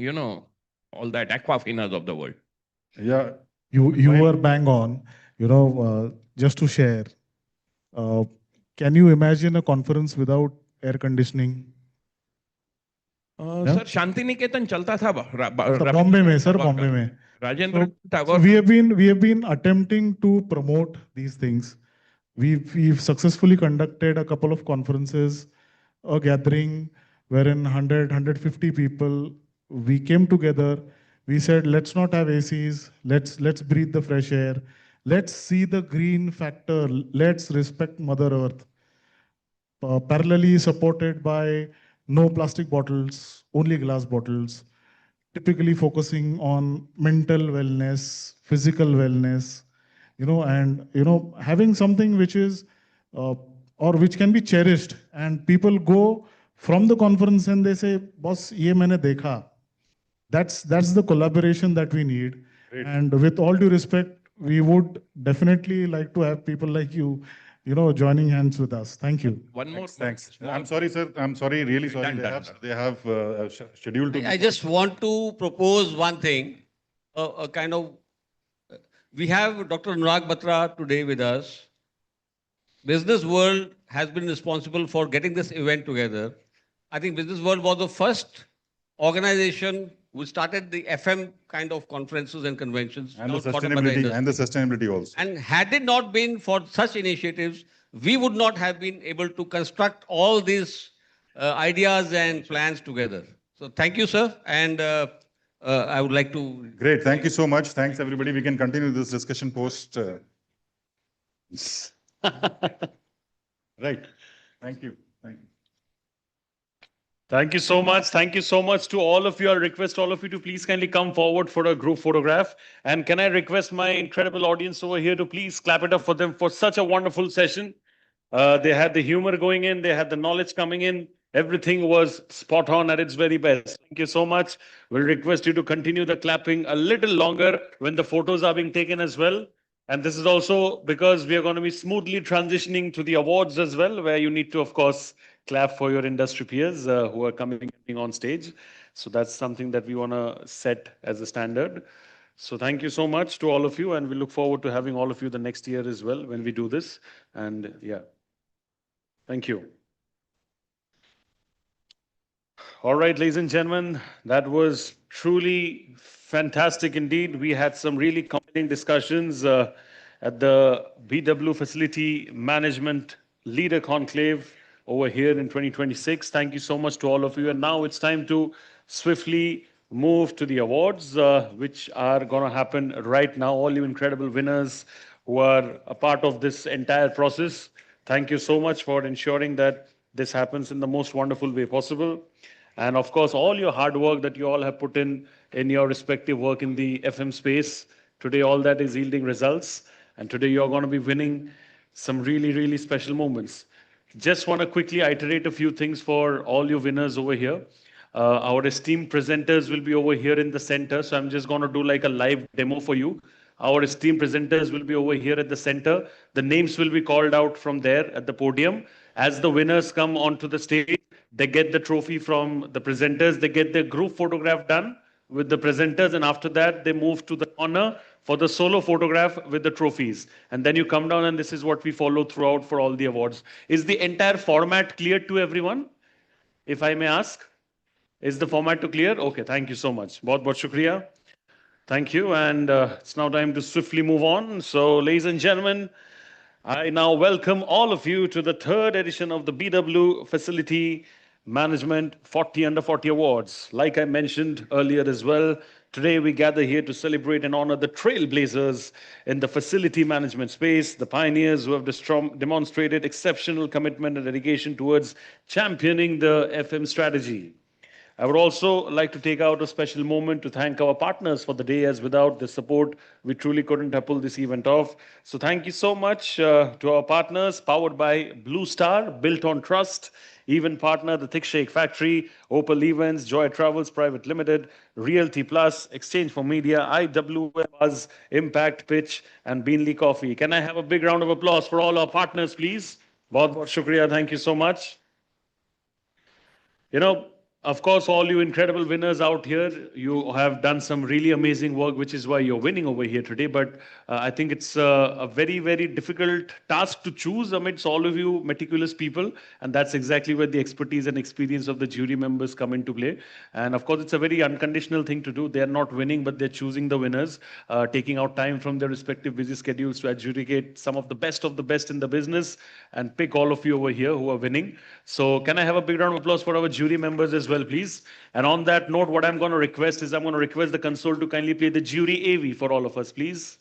all that aquafinas of the world. Yeah. You were bang on. Just to share, can you imagine a conference without air conditioning? Sir, Shanti Niketan chalta tha. Bombay mein, sir, Bombay mein. Rajendra So Tagore. we have been attempting to promote these things. We've successfully conducted a couple of conferences, a gathering wherein 100, 150 people, we came together. We said, let's not have ACs. Let's breathe the fresh air. Let's see the green factor. Let's respect Mother Earth. Parallelly supported by no plastic bottles, only glass bottles, typically focusing on mental wellness, physical wellness, and having something which is or which can be cherished, and people go from the conference and they say, boss, ye maine dekha. That's the collaboration that we need. Great. And with all due respect, we would definitely like to have people like you, joining hands with us. Thank you. One more. Thanks. I'm sorry, sir. I'm sorry, really sorry. They have scheduled to. I just want to propose one thing, a kind of, we have Dr. Anurag Batra today with us. Business World has been responsible for getting this event together. I think Business World was the first organization who started the FM kind of conferences and conventions. And the not thought about the industry. sustainability also. And had it not been for such initiatives, we would not have been able to construct all these ideas and plans together. So thank you, sir. And I would like to... Great. Thank you so much. Thanks, everybody. We can continue this discussion post. Right. Thank you. Thank you. Thank you so much. Thank you so much to all of you. I'll request all of you to please kindly come forward for a group photograph. And can I request my incredible audience over here to please clap it up for them for such a wonderful session. They had the humor going in. They had the knowledge coming in. Everything was spot on at its very best. Thank you so much. We'll request you to continue the clapping a little longer when the photos are being taken as well. And this is also because we are going to be smoothly transitioning to the awards as well, where you need to, of course, clap for your industry peers who are coming on stage. So that's something that we want to set as a standard. So thank you so much to all of you, and we look forward to having all of you the next year as well when we do this. And yeah, thank you. All right, ladies and gentlemen, that was truly fantastic indeed. We had some really compelling discussions at the BW Facility Management leader conclave over here in 2026. Thank you so much to all of you. And now it's time to swiftly move to the awards, which are going to happen right now. All you incredible winners who are a part of this entire process, thank you so much for ensuring that this happens in the most wonderful way possible. And of course, all your hard work that you all have put in your respective work in the FM space. Today, all that is yielding results. And today, you're going to be winning some really, really special moments. Just want to quickly iterate a few things for all you winners over here. Our esteemed presenters will be over here in the center. So I'm just going to do like a live demo for you. Our esteemed presenters will be over here at the center. The names will be called out from there at the podium. As the winners come onto the stage, they get the trophy from the presenters. They get their group photograph done with the presenters. And after that, they move to the corner for the solo photograph with the trophies. And then you come down, and this is what we follow throughout for all the awards. Is the entire format clear to everyone? If I may ask, is the format to clear? Okay, thank you so much. Bahut bahut shukriya. Thank you. And it's now time to swiftly move on. So, ladies and gentlemen, I now welcome all of you to the third edition of the BW Facility Management 40 Under 40 Awards. Like I mentioned earlier as well, today we gather here to celebrate and honor the trailblazers in the facility management space, the pioneers who have demonstrated exceptional commitment and dedication towards championing the FM strategy. I would also like to take out a special moment to thank our partners for the day, as without the support, we truly couldn't have pulled this event off. So thank you so much to our partners, powered by Blue Star, built on trust, Even Partner, the Thick Shake Factory, Opal Events, Joy Travels Private Limited, Realty Plus, Exchange for Media, IWM Buzz, Impact Pitch, and Beanley Coffee. Can I have a big round of applause for all our partners, please? Bahut bahut shukriya. Thank you so much. You know, of course, all you incredible winners out here, you have done some really amazing work, which is why you're winning over here today. But I think it's a very, very difficult task to choose amidst all of you meticulous people. And that's exactly where the expertise and experience of the jury members come into play. And of course, it's a very unconditional thing to do. They're not winning, but they're choosing the winners, taking out time from their respective busy schedules to adjudicate some of the best in the business and pick all of you over here who are winning. So can I have a big round of applause for our jury members as well, please? And on that note, what I'm going to request is I'm going to request the console to kindly play the jury AV for all of us, please.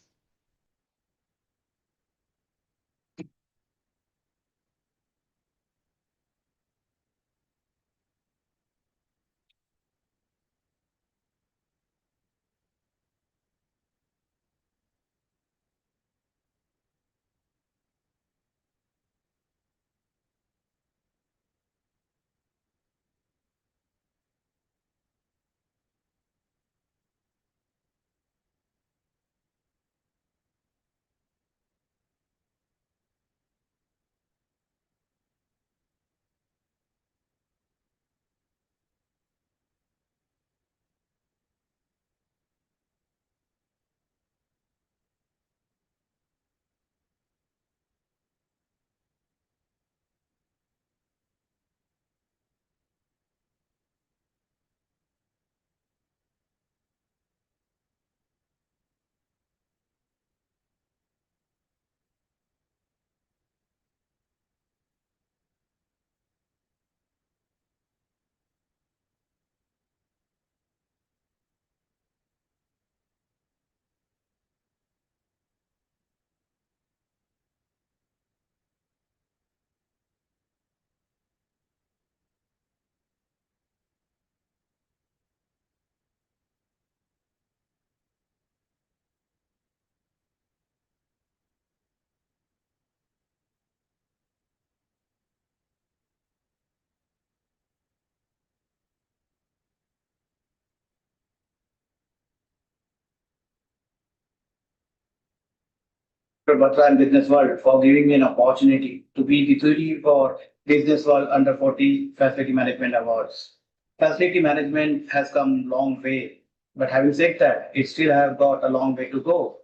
Batra and Business World for giving me an opportunity to be the jury for Business World Under 40 Facility Management Awards. Facility management has come long way, but having said that, it still have got a long way to go.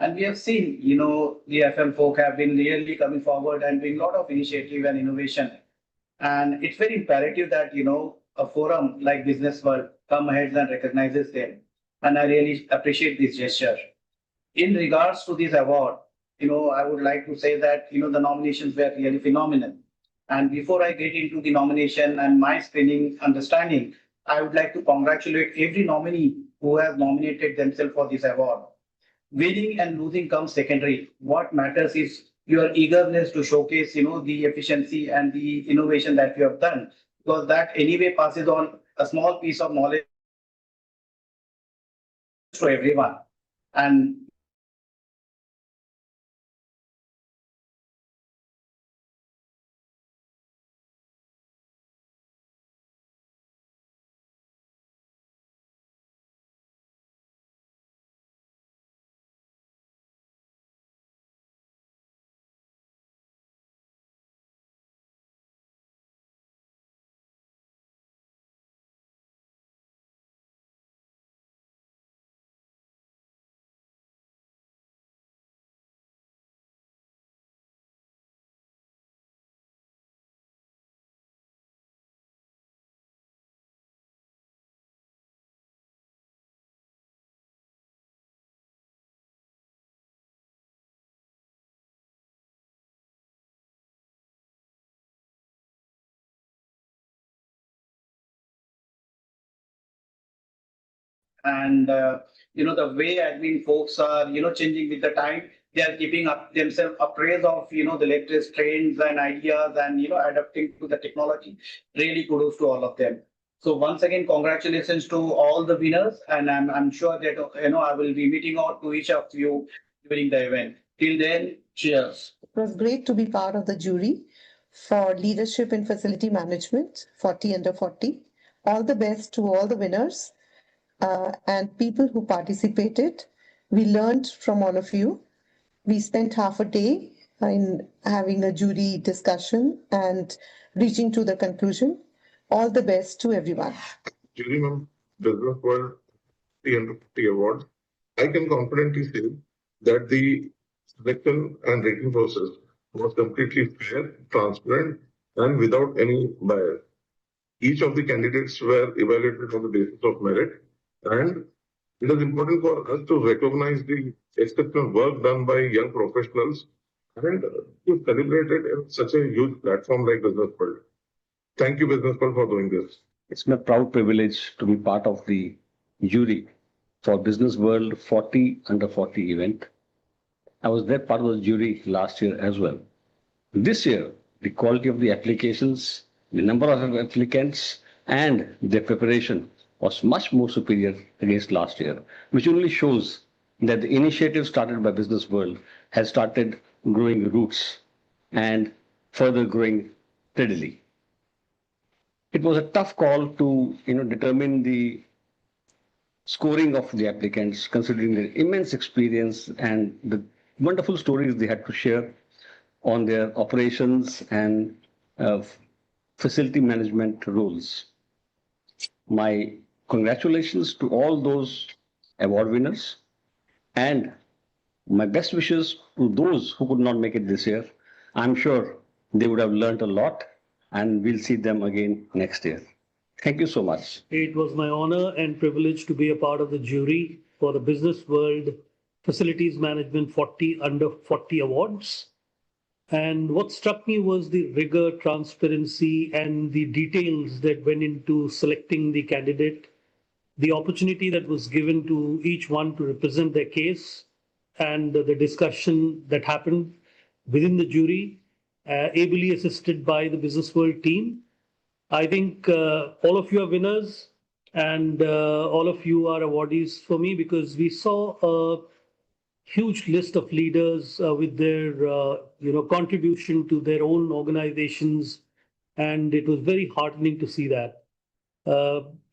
And we have seen, the FM folk have been really coming forward and doing a lot of initiative and innovation. And it's very imperative that, a forum like Business World come ahead and recognizes them. And I really appreciate this gesture. In regards to this award, I would like to say that, the nominations were really phenomenal. And before I get into the nomination and my screening understanding, I would like to congratulate every nominee who has nominated themselves for this award. Winning and losing comes secondary. What matters is your eagerness to showcase, the efficiency and the innovation that you have done, because that anyway passes on a small piece of knowledge to everyone. And and the way admin folks are changing with the time, they are keeping up themselves appraised of the latest trends and ideas, and adapting to the technology. Really kudos to all of them. So once again, congratulations to all the winners, and I'm sure that I will be meeting out to each of you during the event. Till then, cheers. It was great to be part of the jury for leadership in facility management 40 under 40. All the best to all the winners and people who participated. We learned from all of you. We spent half a day in having a jury discussion and reaching to the conclusion. All the best to everyone. Jury member Business World 350 Award, I can confidently say that the selection and rating process was completely fair, transparent, and without any bias. Each of the candidates were evaluated on the basis of merit, and it is important for us to recognize the exceptional work done by young professionals and to celebrate it in such a huge platform like Business World. Thank you, Business World, for doing this. It's my proud privilege to be part of the jury for Business World 40 under 40 event. I was there part of the jury last year as well. This year, the quality of the applications, the number of applicants, and their preparation was much more superior against last year, which only shows that the initiative started by Business World has started growing roots and further growing steadily. It was a tough call to determine the scoring of the applicants, considering their immense experience and the wonderful stories they had to share on their operations and facility management roles. My congratulations to all those award winners, and my best wishes to those who could not make it this year. I'm sure they would have learned a lot, and we'll see them again next year. Thank you so much. It was my honor and privilege to be a part of the jury for the Business World Facilities Management 40 under 40 awards. And what struck me was the rigor, transparency, and the details that went into selecting the candidate, the opportunity that was given to each one to represent their case, and the discussion that happened within the jury, ably assisted by the Business World team. I think all of you are winners, and all of you are awardees for me, because we saw a huge list of leaders with their contribution to their own organizations, and it was very heartening to see that.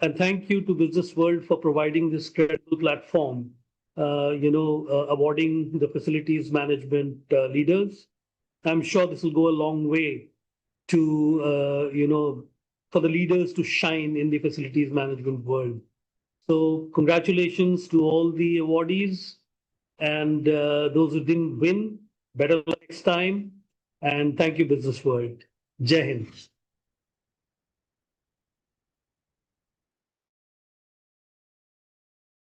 And thank you to Business World for providing this credible platform, awarding the facilities management leaders. I'm sure this will go a long way to for the leaders to shine in the facilities management world. So congratulations to all the awardees, and those who didn't win, better luck next time. And thank you, Business World. Jai Hind.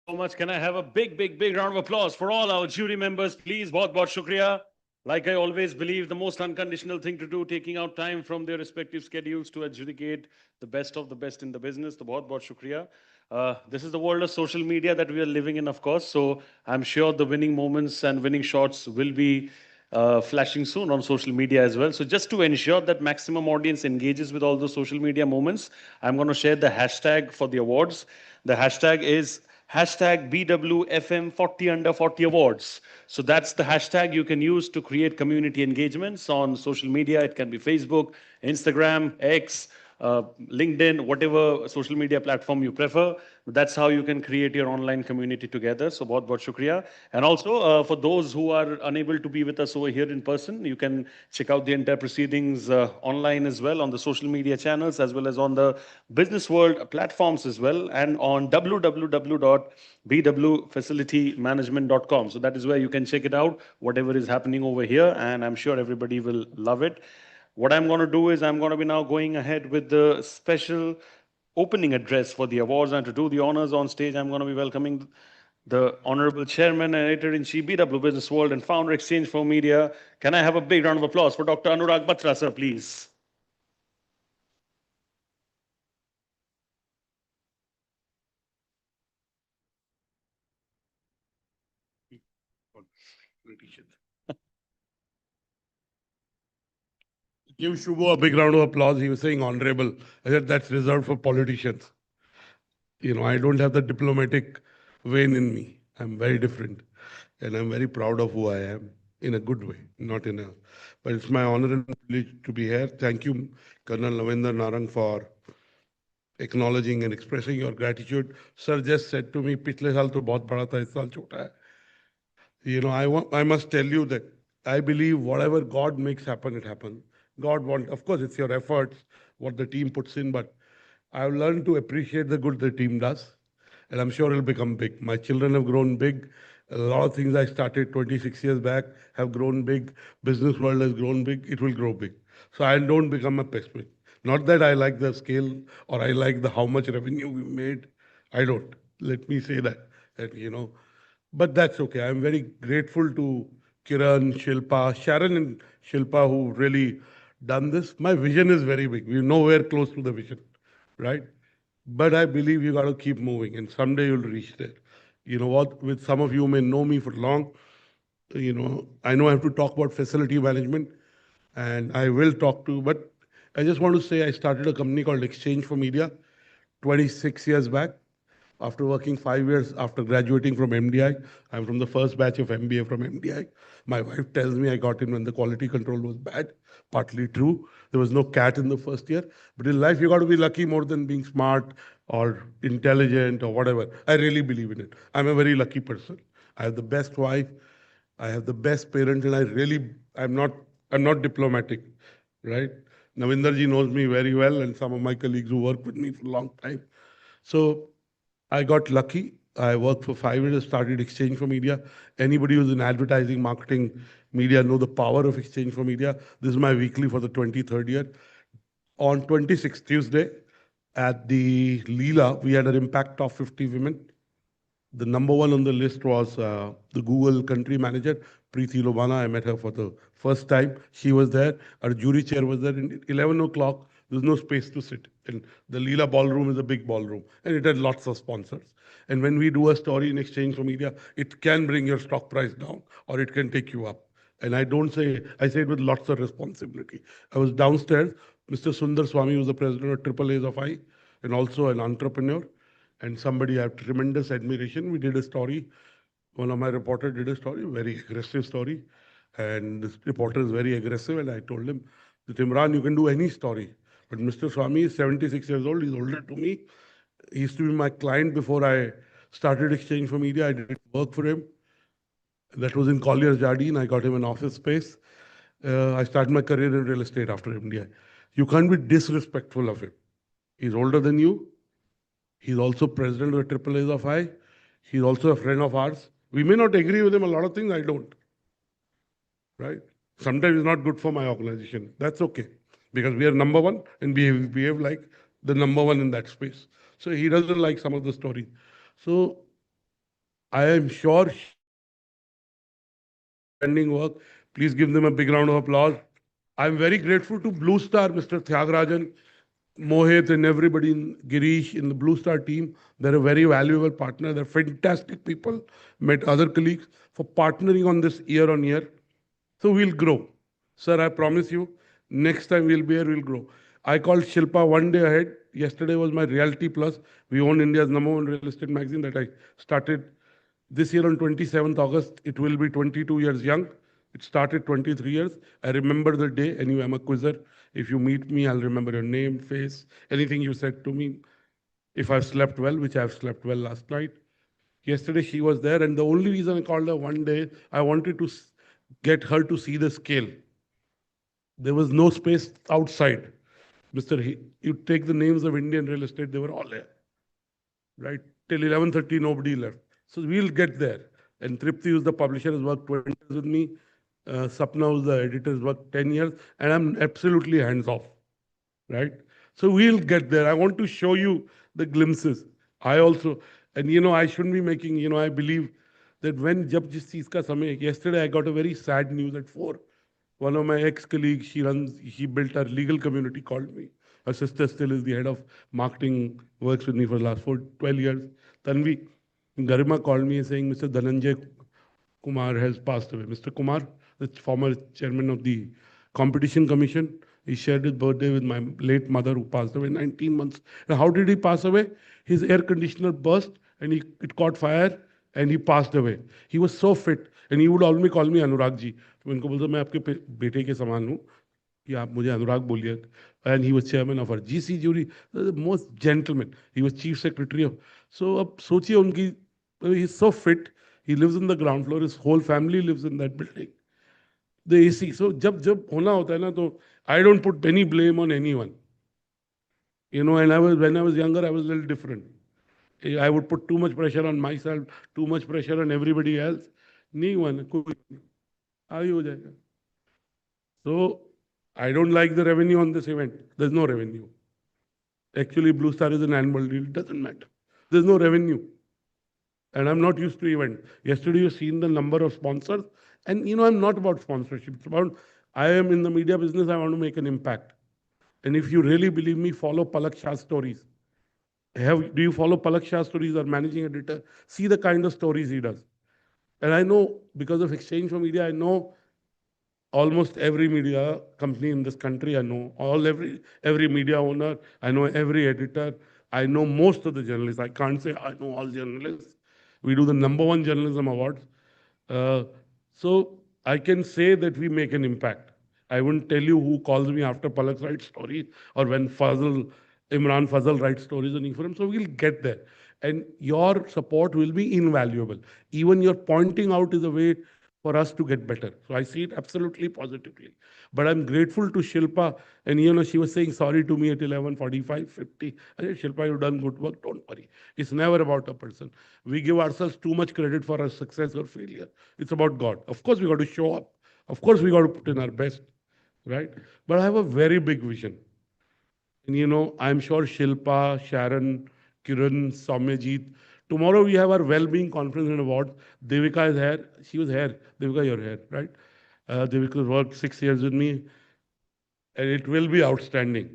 So much. Can I have a big round of applause for all our jury members, please? बहुत बहुत शुक्रिया. Like I always believe, the most unconditional thing to do, taking out time from their respective schedules to adjudicate the best of the best in the business. The बहुत shukriya. This is the world of social media that we are living in, of course. So I'm sure the winning moments and winning shots will be flashing soon on social media as well. So just to ensure that maximum audience engages with all those social media moments, I'm going to share the hashtag for the awards. The hashtag is hashtag BWFM40 under 40 awards. So that's the hashtag you can use to create community engagements on social media. It can be Facebook, Instagram, X, LinkedIn, whatever social media platform you prefer. That's how you can create your online community together. So बहुत shukriya. And also for those who are unable to be with us over here in person, you can check out the entire proceedings online as well on the social media channels as well as on the business world platforms as well and on www.bwfacilitymanagement.com. So that is where you can check it out, whatever is happening over here, and I'm sure everybody will love it. What I'm going to do is I'm going to be now going ahead with the special opening address for the awards, and to do the honors on stage, I'm going to be welcoming the Honorable Chairman and Editor-in-Chief, BW Business World and Founder Exchange for Media. Can I have a big round of applause for Dr. Anurag Batra, sir, please? Give Shubho a big round of applause. He was saying honorable. I said that's reserved for politicians. You know, I don't have the diplomatic vein in me. I'm very different. And I'm very proud of who I am in a good way, not in a. But it's my honor and privilege to be here. Thank you, Colonel Lavender Narang, for acknowledging and expressing your gratitude. Sir just said to me, पिछले साल तो बहुत बड़ा था, इस साल छोटा है. You know, I must tell you that I believe whatever God makes happen, it happens. God wants, of course, it's your efforts, what the team puts in, but I've learned to appreciate the good the team does, and I'm sure it'll become big. My children have grown big. A lot of things I started 26 years back have grown big. Business world has grown big. It will grow big. So I don't become a pessimist. Not that I like the scale or I like the how much revenue we made. I don't. Let me say that. That you know, but that's okay. I'm very grateful to Kiran, Shilpa, Sharon and Shilpa who really done this. My vision is very big. We're nowhere close to the vision, right? But I believe you got to keep moving and someday you'll reach there. You know what, with some of you may know me for long, you know I have to talk about facility management and I will talk to, but I just want to say I started a company called Exchange for Media 26 years back. After working 5 years after graduating from MDI, I'm from the first batch of MBA from MDI. My wife tells me I got in when the quality control was bad. Partly true. There was no cat in the first year. But in life, you got to be lucky more than being smart or intelligent or whatever. I really believe in it. I'm a very lucky person. I have the best wife. I have the best parents, and I'm not diplomatic, right? Navinder ji knows me very well, and some of my colleagues who work with me for a long time. So I got lucky. I worked for 5 years, started Exchange for Media. Anybody who's in advertising, marketing, media know the power of Exchange for Media. This is my weekly for the 23rd year. On 26th Tuesday at the Leela, we had an impact of 50 women. The number one on the list was the Google country manager, Preeti Lobana. I met her for the first time. She was there. Our jury chair was there. And 11 o'clock, there's no space to sit. And the Leela ballroom is a big ballroom. And it had lots of sponsors. And when we do a story in Exchange for Media, it can bring your stock price down or it can take you up. And I say it with lots of responsibility. I was downstairs. Mr. Sundar Swami was the president of Triple A's of I and also an entrepreneur and somebody I have tremendous admiration. We did a story. One of my reporters did a story, very aggressive story. And this reporter is very aggressive. And I told him that Imran, you can do any story. But Mr. Swami is 76 years old. He's older to me. He used to be my client before I started Exchange for Media. I did work for him. That was in Collier's Jardine. I got him an office space. I started my career in real estate after MDI. You can't be disrespectful of him. He's older than you. He's also president of the Triple A's of I. He's also a friend of ours. We may not agree with him a lot of things. I don't. Right? Sometimes it's not good for my organization. That's okay. Because we are number one and we behave like the number one in that space. So he doesn't like some of the story. So I am sure pending work, Please give them a big round of applause. I'm very grateful to Blue Star, Mr. Thyagarajan, Mohit and everybody in Girish in the Blue Star team. They're a very valuable partner. They're fantastic people. Met other colleagues for partnering on this year on year. So we'll grow. Sir, I promise you, next time we'll be here, we'll grow. I called Shilpa one day ahead. Yesterday was my Realty Plus. We own India's #1 real estate magazine that I started this year on 27th August. It will be 22 years young. It started 23 years. I remember the day. Anyway, I'm a quizzer. If you meet me, I'll remember your name, face, anything you said to me. If I've slept well, which I've slept well last night. Yesterday she was there, and the only reason I called her one day, I wanted to get her to see the scale. There was no space outside. You take the names of Indian real estate, they were all there. Right? Till 11:30, nobody left. So we'll get there. And Tripti, who's the publisher, has worked 20 years with me. Sapna, who's the editor, has worked 10 years. And I'm absolutely hands off. Right? So we'll get there. I want to show you the glimpses. I also, and I shouldn't be making, I believe that when jab jis cheez ka samay, yesterday I got a very sad news at 4. One of my ex-colleagues, she built our legal community, called me. Her sister still is the head of marketing, works with me for the last 12 years. Tanvi, Garima called me saying Mr. Dhananjay Kumar has passed away. Mr. Kumar, the former chairman of the Competition Commission, he shared his birthday with my late mother who passed away 19 months. And how did he pass away? His air conditioner burst and it caught fire and he passed away. He was so fit and he would always call me Anurag ji. तो उनको बोलता मैं आपके बेटे के समान हूँ कि आप मुझे अनुराग बोलिए. And he was chairman of our GC jury, the most gentleman. He was chief secretary of. So अब सोचिए उनकी, he's so fit. He lives in the ground floor. His whole family lives in that building. The AC. So जब होना होता है ना तो I don't put any blame on anyone. And when I was younger, I was a little different. I would put too much pressure on myself, too much pressure on everybody else. नहीं हुआ ना कोई आगे हो जाएगा. So I don't like the revenue on this event. There's no revenue. Actually, Blue Star is an annual deal. It doesn't matter. There's no revenue. And I'm not used to event. Yesterday, you've seen the number of sponsors. And I'm not about sponsorship. It's about, I am in the media business. I want to make an impact. And if you really believe me, follow Palak Shah's stories. Do you follow Palak Shah's stories or managing editor? See the kind of stories he does. And I know, because of Exchange for Media, I know almost every media company in this country. I know every media owner. I know every editor. I know most of the journalists. I can't say I know all journalists. We do the #1 journalism awards. So I can say that we make an impact. I wouldn't tell you who calls me after Palak writes stories or when Imran Fazal writes stories on Inforum. So we'll get there. And your support will be invaluable. Even your pointing out is a way for us to get better. So I see it absolutely positively. But I'm grateful to Shilpa. And she was saying sorry to me at 11:45, 50. I said, Shilpa, you've done good work. Don't worry. It's never about a person. We give ourselves too much credit for our success or failure. It's about God. Of course, we got to show up. Of course, we got to put in our best. Right? But I have a very big vision. And I'm sure Shilpa, Sharon, Kiran, Soumyajit. Tomorrow we have our well-being conference and awards. Devika is here. She was here. Devika, you're here, right? Devika worked 6 years with me. And it will be outstanding.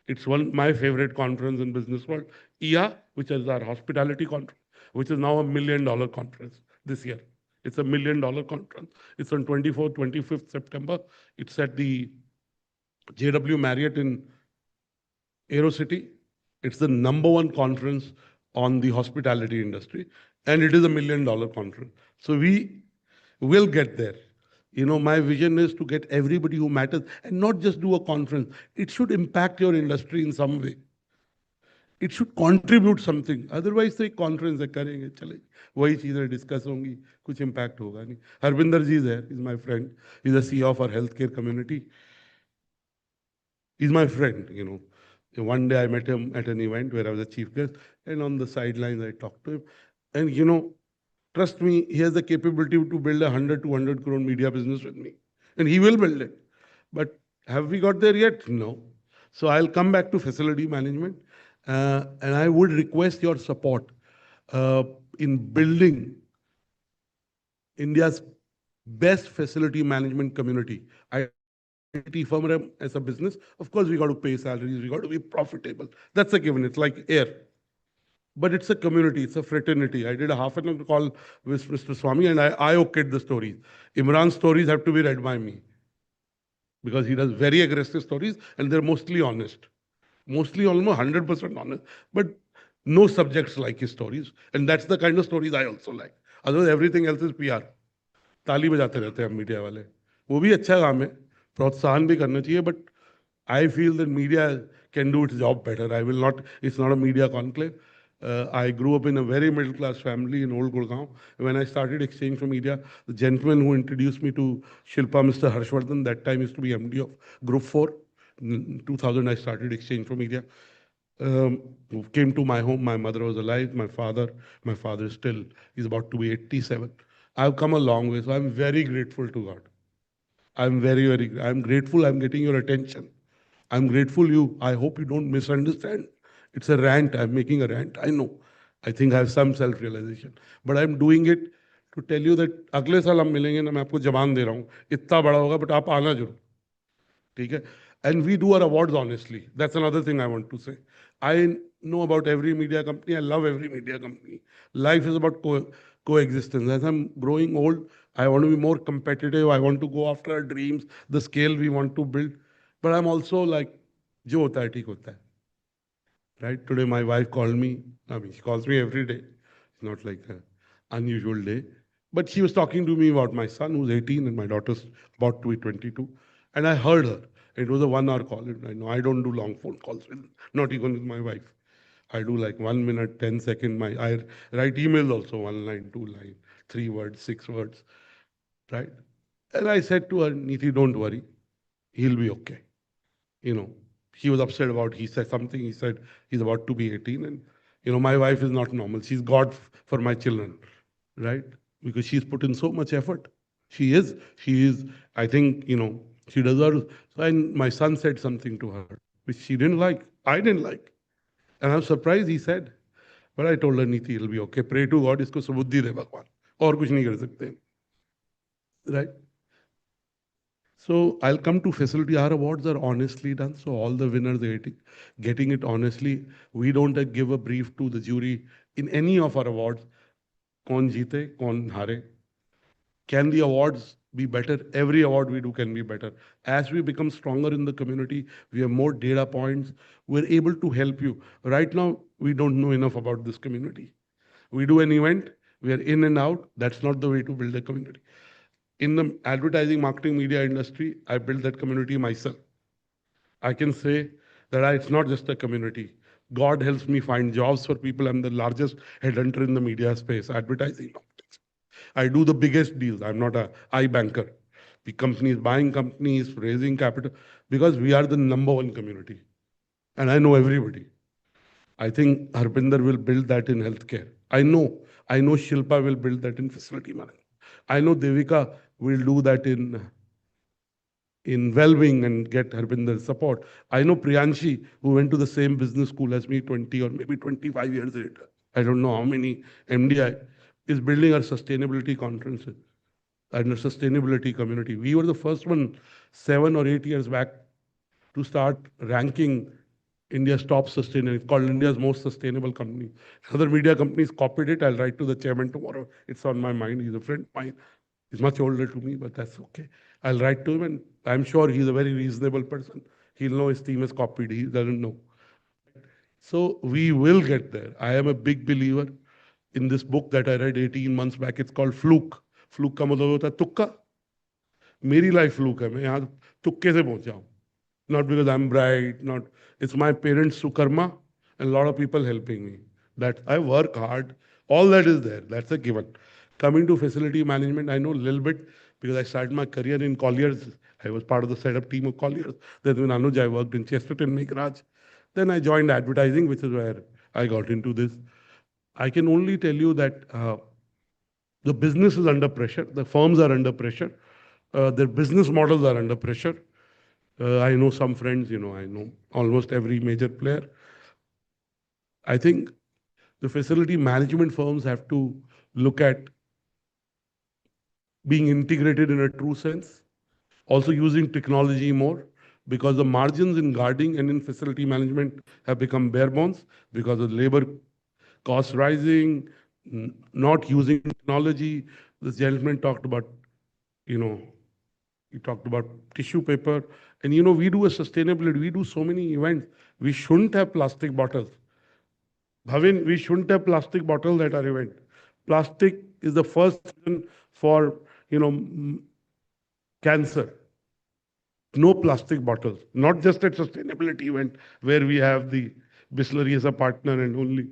It's my favorite conference in business world. IA, which is our hospitality conference, which is now $1 million conference this year. It's $1 million conference. It's on 24th, 25th September. It's at the JW Marriott in AeroCity. It's the #1 conference on the hospitality industry, and it is $1 million conference. So we will get there. My vision is to get everybody who matters and not just do a conference. It should impact your industry in some way. It should contribute something. Otherwise, the conference है करेंगे चले वही चीजें discuss होंगी कुछ impact होगा नहीं. Harbinder ji is there. He's my friend. He's the CEO of our healthcare community. He's my friend. One day I met him at an event where I was a chief guest, and on the sidelines I talked to him. And trust me, he has the capability to build a 100-200 crore media business with me. And he will build it. But have we got there yet? No. So I'll come back to facility management. And I would request your support in building India's best facility management community. IT firm as a business, of course, we got to pay salaries, we got to be profitable. That's a given. It's like air. But it's a community, it's a fraternity. I did a half an hour call with Mr. Swami and I okayed the stories. Imran's stories have to be read by me because he does very aggressive stories and they're mostly honest. Mostly almost 100% honest. But no subjects like his stories. And that's the kind of stories I also like. Otherwise, everything else is PR. ताली बजाते रहते हैं हम media वाले वो भी अच्छा काम है प्रोत्साहन भी करना चाहिए but I feel that media can do its job better. I will not, it's not a media conclave. I grew up in a very middle class family in Old Gurgaon. When I started Exchange for Media, the gentleman who introduced me to Shilpa, Mr. Harshvardhan, that time used to be MD of Group 4. In 2000, I started Exchange for Media. Came to my home. My mother was alive. My father is still, he's about to be 87. I've come a long way. So I'm very grateful to God. I'm I'm grateful I'm getting your attention. I'm grateful you, I hope you don't misunderstand. It's a rant, I'm making a rant, I know. I think I have some self-realization. But I'm doing it to tell you that अगले साल हम मिलेंगे ना मैं आपको जबान दे रहा हूँ इतना बड़ा होगा but आप आना जरूर ठीक है and we do our awards honestly. That's another thing I want to say. I know about every media company. I love every media company. Life is about coexistence. As I'm growing old, I want to be more competitive. I want to go after our dreams, the scale we want to build. But I'm also like, jo hota hai, theek hota hai. Right? Today my wife called me. I mean, she calls me every day. It's not like an unusual day. But she was talking to me about my son who's 18 and my daughter's about to be 22. And I heard her. It was a 1 hour call. And I know I don't do long phone calls, not even with my wife. I do like 1 minute, 10 second. I write emails also, 1 line, 2 line, 3 words, 6 words. Right? And I said to her, Niti, don't worry. He'll be okay. You know, he was upset about, he said something, he said he's about to be 18 and, you know, my wife is not normal. She's God for my children, right? Because she's put in so much effort. She is, I think, you know, she deserves. And my son said something to her, which she didn't like. I didn't like. And I'm surprised he said. But I told her, Niti, it'll be okay. Pray to God, isko subuddhi de bhagwan. और कुछ नहीं कर सकते. Right? So I'll come to facility. Our awards are honestly done. So all the winners are getting it honestly. We don't give a brief to the jury in any of our awards. Kaun jeete, kaun hare. Can the awards be better? Every award we do can be better. As we become stronger in the community, we have more data points. We're able to help you. Right now, we don't know enough about this community. We do an event, we are in and out. That's not the way to build a community. In the advertising, marketing, media industry, I built that community myself. I can say that it's not just a community. God helps me find jobs for people. I'm the largest headhunter in the media space, advertising. I do the biggest deals. I'm not a banker. The companies, buying companies, raising capital, because we are the #1 community. And I know everybody. I think Harpinder will build that in healthcare. I know Shilpa will build that in facility management. I know Devika will do that in well-being and get Harbinder's support. I know Priyanshi, who went to the same business school as me 20 or maybe 25 years later. I don't know how many MDI is building our sustainability conferences and a sustainability community. We were the first one 7 or 8 years back to start ranking India's top sustainable. It's called India's most sustainable company. Other media companies copied it. I'll write to the chairman tomorrow. It's on my mind. He's a friend of mine. He's much older to me, but that's okay. I'll write to him, and I'm sure he's a very reasonable person. He'll know his team is copied. He doesn't know. So we will get there. I am a big believer in this book that I read 18 months back. It's called Fluke. Fluke का मतलब होता है तुक्का. मेरी life fluke है. मैं यहाँ तुक्के से पहुंचा हूँ. Not because I'm bright, not, it's my parents' sukarma and a lot of people helping me. That I work hard. All that is there. That's a given. Coming to facility management, I know a little bit because I started my career in Colliers. I was part of the setup team of Colliers. Then when Anuj, I worked in Chesterton, Megraj. Then I joined advertising, which is where I got into this. I can only tell you that the business is under pressure. The firms are under pressure. Their business models are under pressure. I know some friends, I know almost every major player. I think the facility management firms have to look at being integrated in a true sense, also using technology more, because the margins in guarding and in facility management have become bare bones because of labor costs rising, not using technology. This gentleman talked about, he talked about tissue paper. And we do a sustainability, we do so many events. We shouldn't have plastic bottles. Bhavin, we shouldn't have plastic bottles at our event. Plastic is the first reason for, cancer. No plastic bottles, not just at sustainability event where we have the Bisleri as a partner and only.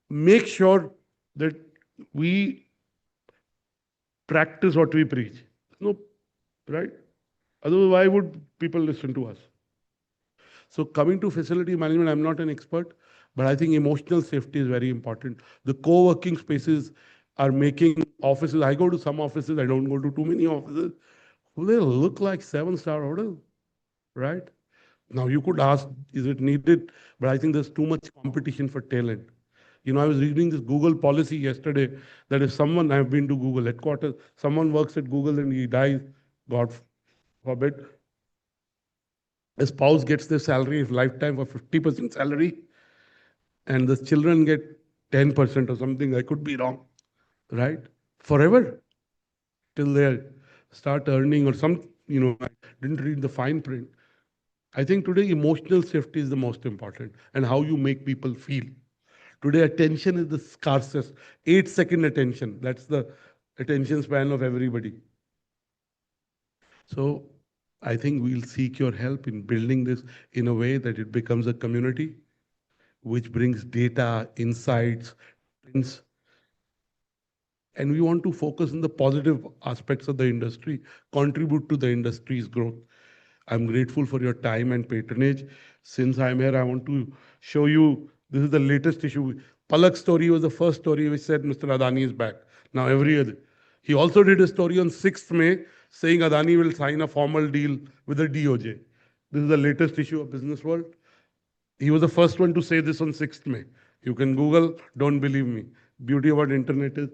Make sure that we practice what we preach. No, right? Otherwise, why would people listen to us? So coming to facility management, I'm not an expert, but I think emotional safety is very important. The co-working spaces are making offices. I go to some offices, I don't go to too many offices. They look like 7-star hotel, right? Now you could ask, is it needed? But I think there's too much competition for talent. I was reading this Google policy yesterday that if someone, I've been to Google headquarters, someone works at Google and he dies, God forbid, a spouse gets their salary of lifetime for 50% salary, and the children get 10% or something. I could be wrong, right? Forever till they start earning or some, I didn't read the fine print. I think today emotional safety is the most important and how you make people feel. Today, attention is the scarcest. 8-second attention. That's the attention span of everybody. So I think we'll seek your help in building this in a way that it becomes a community which brings data, insights, trends. And we want to focus on the positive aspects of the industry, contribute to the industry's growth. I'm grateful for your time and patronage. Since I'm here, I want to show you, this is the latest issue. Palak's story was the first story which said Mr. Adani is back. Now every other. He also did a story on 6th May saying Adani will sign a formal deal with the DOJ. This is the latest issue of Business World. He was the first one to say this on 6th May. You can Google, don't believe me. Beauty about internet is.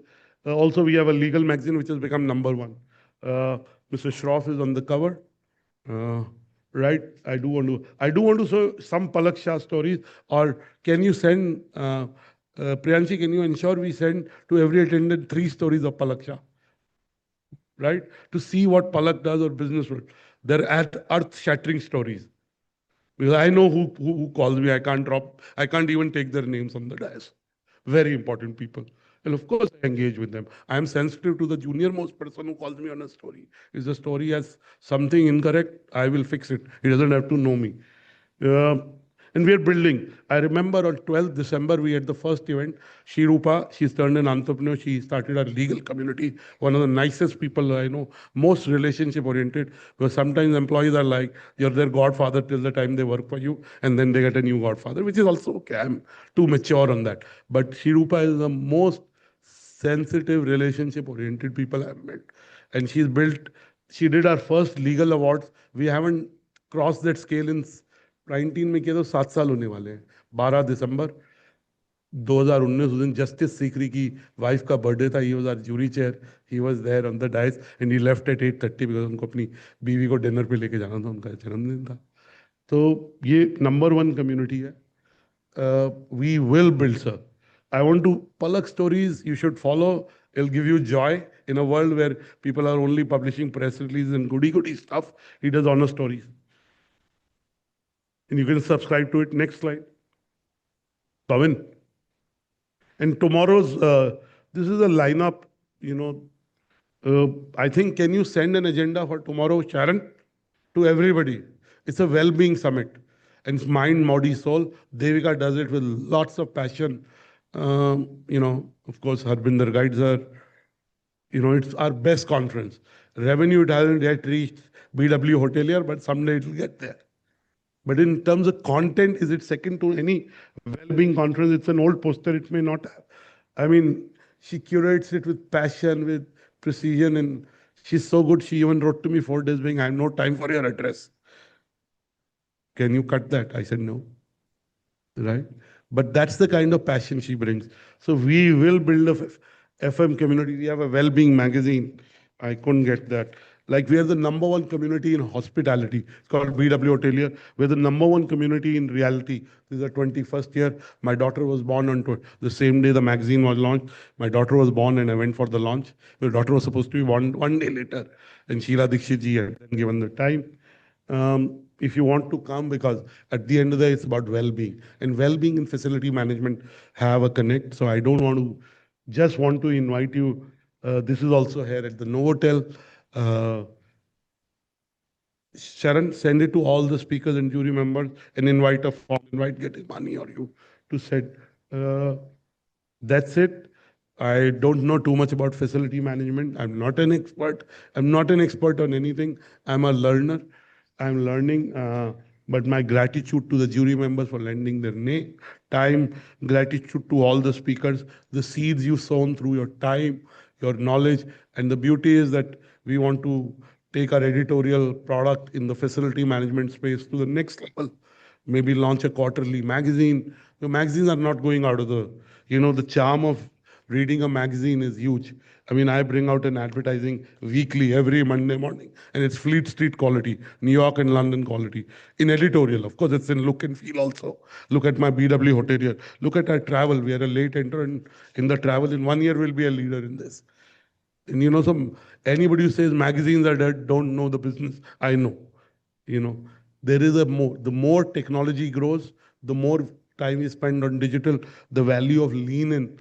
Also, we have a legal magazine which has become #1. Mr. Shroff is on the cover. Right, I do want to show some Palak Shah stories. Or can you send Priyanshi? Can you ensure we send to every attendant 3 stories of Palak Shah, right? To see what Palak does or Business World. They're at earth-shattering stories. Because I know who calls me. I can't even take their names on the dais. Very important people. And of course, I engage with them. I am sensitive to the junior most person who calls me on a story. If the story has something incorrect, I will fix it. He doesn't have to know me. And we are building. I remember on 12th December, we had the first event. Shirupa, she's turned an entrepreneur. She started our legal community. One of the nicest people I know, most relationship oriented. Because sometimes employees are like, you're their godfather till the time they work for you. And then they get a new godfather, which is also okay. I'm too mature on that. But Shirupa is the most sensitive relationship oriented people I've met. And she did our first legal awards. We haven't crossed that scale in 19 में किया तो 7 साल होने वाले हैं. 12 दिसंबर 2019 उस दिन justice Sikri की वाइफ का बर्थडे था. He was our jury chair. He was there on the dais and he left at 8:30 because उनको अपनी बीवी को डिनर पे लेके जाना था. उनका जन्मदिन था. तो ये #1 कम्युनिटी है. We will build, sir. I want to Palak stories you should follow. It'll give you joy in a world where people are only publishing press releases and goody stuff. He does honor stories. And you can subscribe to it. Next slide. Bhavin. And tomorrow's, this is a lineup, I think, can you send an agenda for tomorrow, Sharon, to everybody? It's a well-being summit. And it's mind, body, soul. Devika does it with lots of passion. Of course, Harbinder guides her. It's our best conference. Revenue, it hasn't yet reached BW Hotelier, but someday it will get there. But in terms of content, is it second to any well-being conference? It's an old poster. It may not have. I mean, she curates it with passion, with precision, and she's so good. She even wrote to me 4 days saying, I have no time for your address. Can you cut that? I said, no. Right? But that's the kind of passion she brings. So we will build a FM community. We have a well-being magazine. I couldn't get that. Like we are the number one community in hospitality. It's called BW Hotelier. We're the number one community in reality. This is the 21st year. My daughter was born on the same day the magazine was launched. My daughter was born and I went for the launch. My daughter was supposed to be born one day later. And Sheila Dikshit ji had then given the time. If you want to come, because at the end of the day, it's about well-being. And well-being and facility management have a connect. So I don't want to, just want to invite you. This is also here at the Novotel. Sharon, send it to all the speakers and jury members and invite a form, invite getting money or you to said. That's it. I don't know too much about facility management. I'm not an expert. I'm not an expert on anything. I'm a learner. I'm learning, but my gratitude to the jury members for lending their time, gratitude to all the speakers, the seeds you've sown through your time, your knowledge. And the beauty is that we want to take our editorial product in the facility management space to the next level. Maybe launch a quarterly magazine. The magazines are not going out of the charm of reading a magazine is huge. I mean, I bring out an advertising weekly every Monday morning, and it's Fleet Street quality, New York and London quality. In editorial, of course, it's in look and feel also. Look at my BW Hotelier. Look at our travel. We are a late entrant in the travel. In 1 year, we'll be a leader in this. And anybody who says magazines are dead don't know the business. I know. There is the more technology grows, the more time you spend on digital, the value of lean and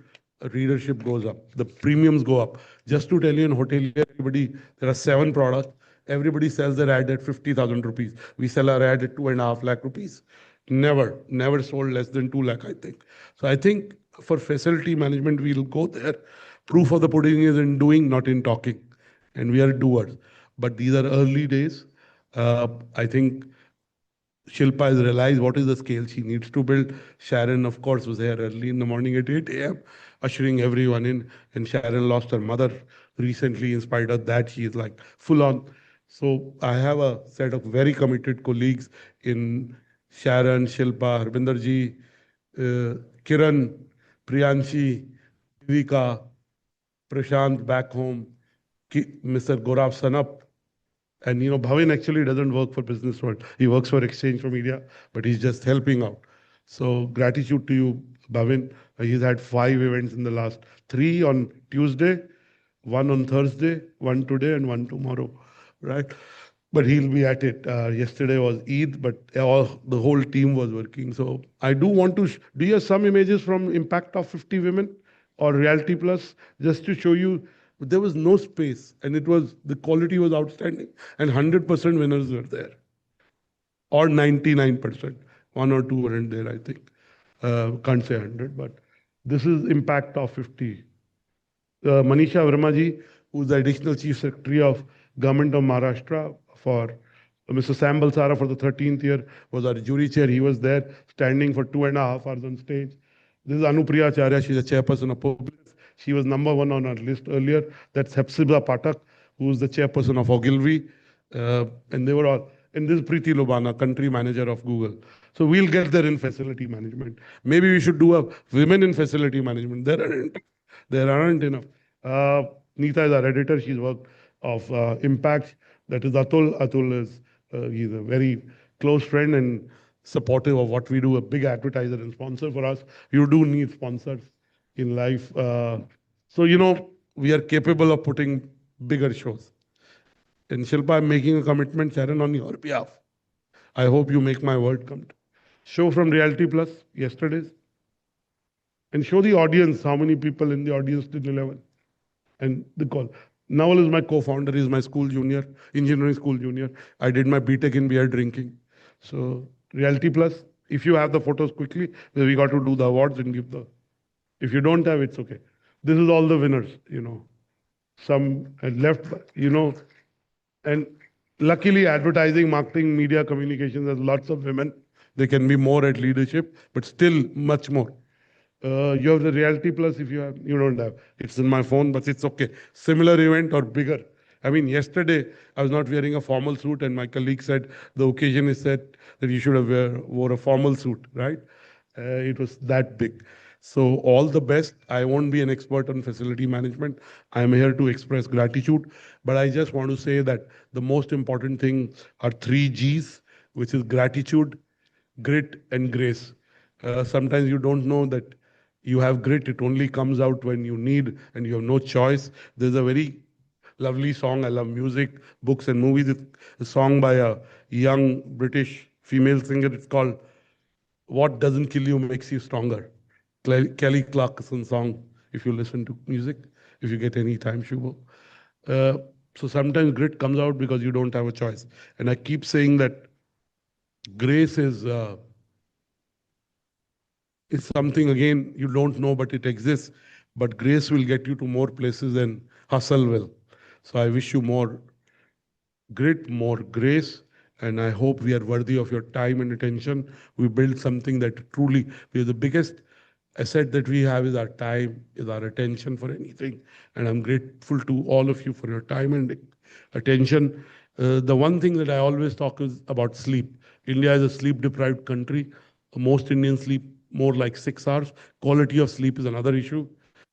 readership goes up, the premiums go up. Just to tell you, in hotelier, there are 7 products. Everybody sells their ad at 50,000 rupees. We sell our ad at 2.5 lakh rupees. Never sold less than 2 lakh, I think. So I think for facility management, we'll go there. Proof of the pudding is in doing, not in talking. And we are doers. But these are early days. I think Shilpa has realized what is the scale she needs to build. Sharon, of course, was here early in the morning at 8 a.m., ushering everyone in. And Sharon lost her mother recently. In spite of that, she is like full on. So I have a set of very committed colleagues in Sharon, Shilpa, Harbinderji, Kiran, Priyanshi, Vivika, Prashant back home, Mr. Gaurav Sanap. And Bhavin actually doesn't work for Business World. He works for Exchange for Media, but he's just helping out. So gratitude to you, Bhavin. He's had 5 events in the last 3 on Tuesday, 1 on Thursday, 1 today, and 1 tomorrow, right? But he'll be at it. Yesterday was Eid, but the whole team was working. So I do want to. Do you have some images from Impact of 50 Women or Reality Plus, just to show you? There was no space, and the quality was outstanding, and 100% winners were there, or 99%. 1 or 2 weren't there, I think. Can't say 100, but this is Impact of 50. Manisha Verma ji, who's the Additional Chief Secretary of Government of Maharashtra for Mr. Sam Balsara for the 13th year, was our jury chair. He was there standing for 2.5 hours on stage. This is Anupriya Acharya. She's a chairperson of Publis. She was number 1 on our list earlier. That's Hepzibah Patak, who's the chairperson of Ogilvy. And they were all. And this is Preeti Lobana, country manager of Google. So we'll get there in facility management. Maybe we should do a women in facility management. There aren't enough. Neeta is our editor. She's worked of Impact. That is Atul. Atul is he's a very close friend and supportive of what we do, a big advertiser and sponsor for us. You do need sponsors in life. So, we are capable of putting bigger shows. And Shilpa, I'm making a commitment, Sharon, on your behalf. I hope you make my word come true. Show from Reality Plus, yesterday's. And show the audience how many people in the audience did 11. And the call. Naval is my co-founder, he's my school junior, engineering school junior. I did my BTech in beer drinking. So Reality Plus, if you have the photos quickly, we got to do the awards and give the. If you don't have, it's okay. This is all the winners, Some had left, and luckily advertising, marketing, media, communications, there's lots of women. They can be more at leadership, but still much more. You have the Reality Plus. If you don't have. It's in my phone, but it's okay. Similar event or bigger. I mean, yesterday I was not wearing a formal suit, and my colleague said the occasion is set that you should have wore a formal suit, right? It was that big. So all the best. I won't be an expert on facility management. I'm here to express gratitude, but I just want to say that the most important thing are three G's, which is gratitude, grit, and grace. Sometimes you don't know that you have grit. It only comes out when you need and you have no choice. There's a very lovely song. I love music, books, and movies. It's a song by a young British female singer. It's called "What Doesn't Kill You Makes You Stronger." Kelly Clarkson song. If you listen to music, if you get any time, Shubho. Uh, so sometimes grit comes out because you don't have a choice. And I keep saying that grace is something, again, you don't know, but it exists. But grace will get you to more places than hustle will. So I wish you more grit, more grace, and I hope we are worthy of your time and attention. We build something that truly, we the biggest asset that we have is our time, is our attention for anything. And I'm grateful to all of you for your time and attention. The one thing that I always talk is about sleep. India is a sleep deprived country. Most Indians sleep more like 6 hours. Quality of sleep is another issue.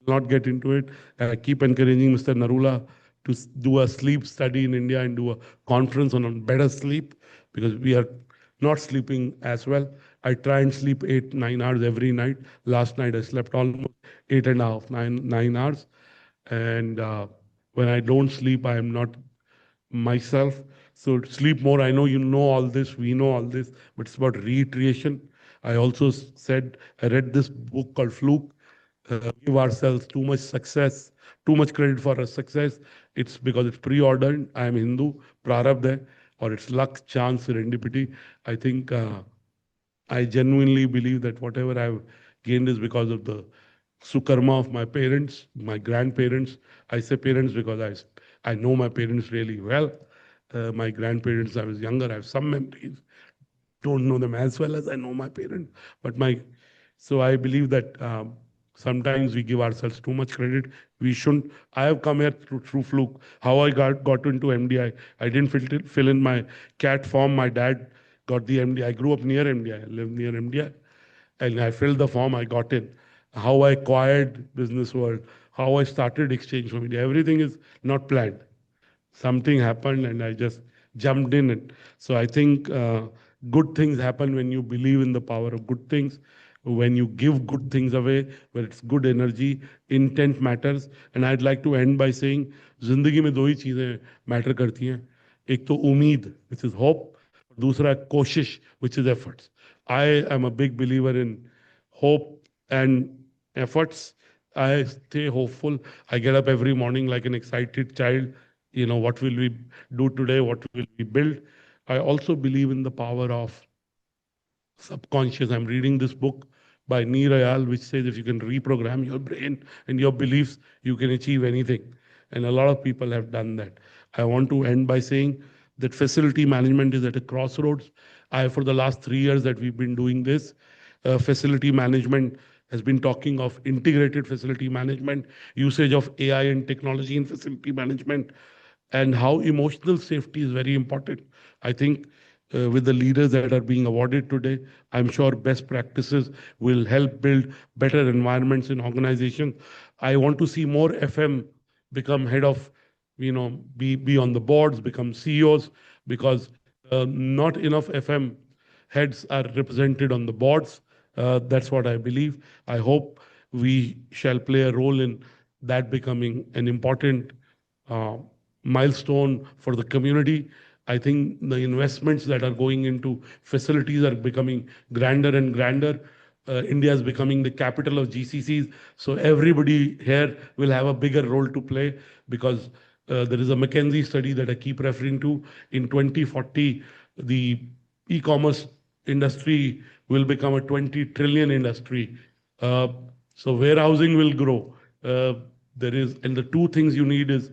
Not get into it. I keep encouraging Mr. Narula to do a sleep study in India and do a conference on better sleep, because we are not sleeping as well. I try and sleep 8, 9 hours every night. Last night I slept almost 8.5, 9 hours. And when I don't sleep, I am not myself. So sleep more. I know you know all this, we know all this, but it's about reiteration. I also said, I read this book called Fluke. Give ourselves too much success, too much credit for our success. It's because it's preordained. I am Hindu, prarabdha, or it's luck, chance, serendipity. I think I genuinely believe that whatever I've gained is because of the sukarma of my parents, my grandparents. I say parents because I know my parents really well. My grandparents, I was younger, I have some memories. Don't know them as well as I know my parents. But so I believe that sometimes we give ourselves too much credit. We shouldn't. I have come here through fluke. How I got into MDI. I didn't fill in my CAT form. My dad got the MDI. I grew up near MDI. I live near MDI. And I filled the form, I got in. How I acquired Business World, how I started Exchange for Media, everything is not planned. Something happened and I just jumped in it. So I think good things happen when you believe in the power of good things, when you give good things away, where it's good energy, intent matters. And I'd like to end by saying, जिंदगी में दो ही चीजें matter करती हैं. एक तो उम्मीद, which is hope, दूसरा कोशिश, which is efforts. I am a big believer in hope and efforts. I stay hopeful. I get up every morning like an excited child. What will we do today? What will we build? I also believe in the power of subconscious. I'm reading this book by Neer Ayal, which says if you can reprogram your brain and your beliefs, you can achieve anything. And a lot of people have done that. I want to end by saying that facility management is at a crossroads. For the last 3 years that we've been doing this, facility management has been talking of integrated facility management, usage of AI and technology in facility management, and how emotional safety is very important. I think with the leaders that are being awarded today, I'm sure best practices will help build better environments in organizations. I want to see more FM become head of, be on the boards, become CEOs, because not enough FM heads are represented on the boards. That's what I believe. I hope we shall play a role in that becoming an important uh, milestone for the community. I think the investments that are going into facilities are becoming grander and grander. India is becoming the capital of GCCs. So everybody here will have a bigger role to play, because there is a McKinsey study that I keep referring to. In 2040, the e-commerce industry will become a 20 trillion industry. Uh, so warehousing will grow. And the two things you need is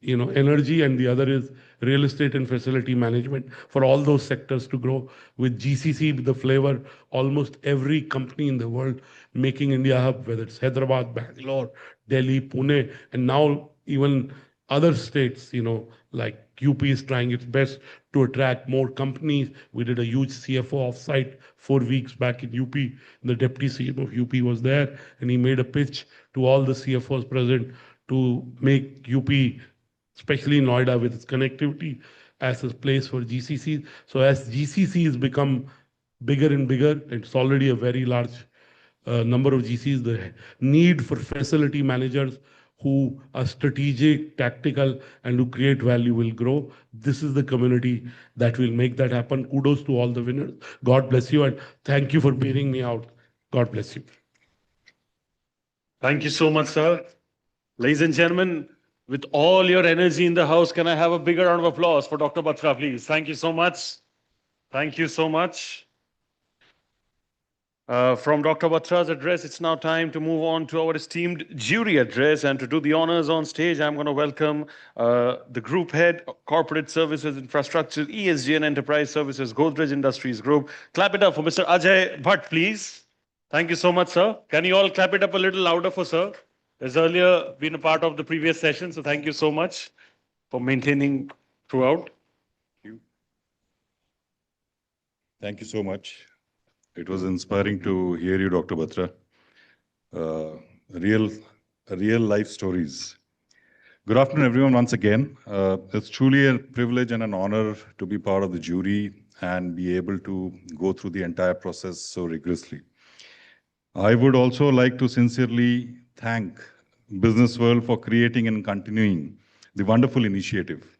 energy, and the other is real estate and facility management for all those sectors to grow. With GCC, the flavor, almost every company in the world making India hub, whether it's Hyderabad, Bangalore, Delhi, Pune, and now even other states, like UP is trying its best to attract more companies. We did a huge CFO offsite 4 weeks back in UP. The deputy CM of UP was there, and he made a pitch to all the CFOs present to make UP, especially Noida with its connectivity, as a place for GCCs. So as GCCs become bigger and bigger, it's already a very large number of GCs, the need for facility managers who are strategic, tactical, and who create value will grow. This is the community that will make that happen. Kudos to all the winners. God bless you, and thank you for bearing me out. God bless you. Thank you so much, sir. Ladies and gentlemen, with all your energy in the house, can I have a bigger round of applause for Dr. Batra, please? Thank you so much. Thank you so much. From Dr. Batra's address, it's now time to move on to our esteemed jury address. And to do the honors on stage, I'm going to welcome the Group Head, Corporate Services, Infrastructure, ESG and Enterprise Services, Godrej Industries Group. Clap it up for Mr. Ajay Bhatt, please. Thank you so much, sir. Can you all clap it up a little louder for sir? Has earlier been a part of the previous session, so thank you so much for maintaining throughout. Thank you so much. It was inspiring to hear you, Dr. Batra. Real life stories. Good afternoon, everyone, once again. It's truly a privilege and an honor to be part of the jury and be able to go through the entire process so rigorously. I would also like to sincerely thank Business World for creating and continuing the wonderful initiative.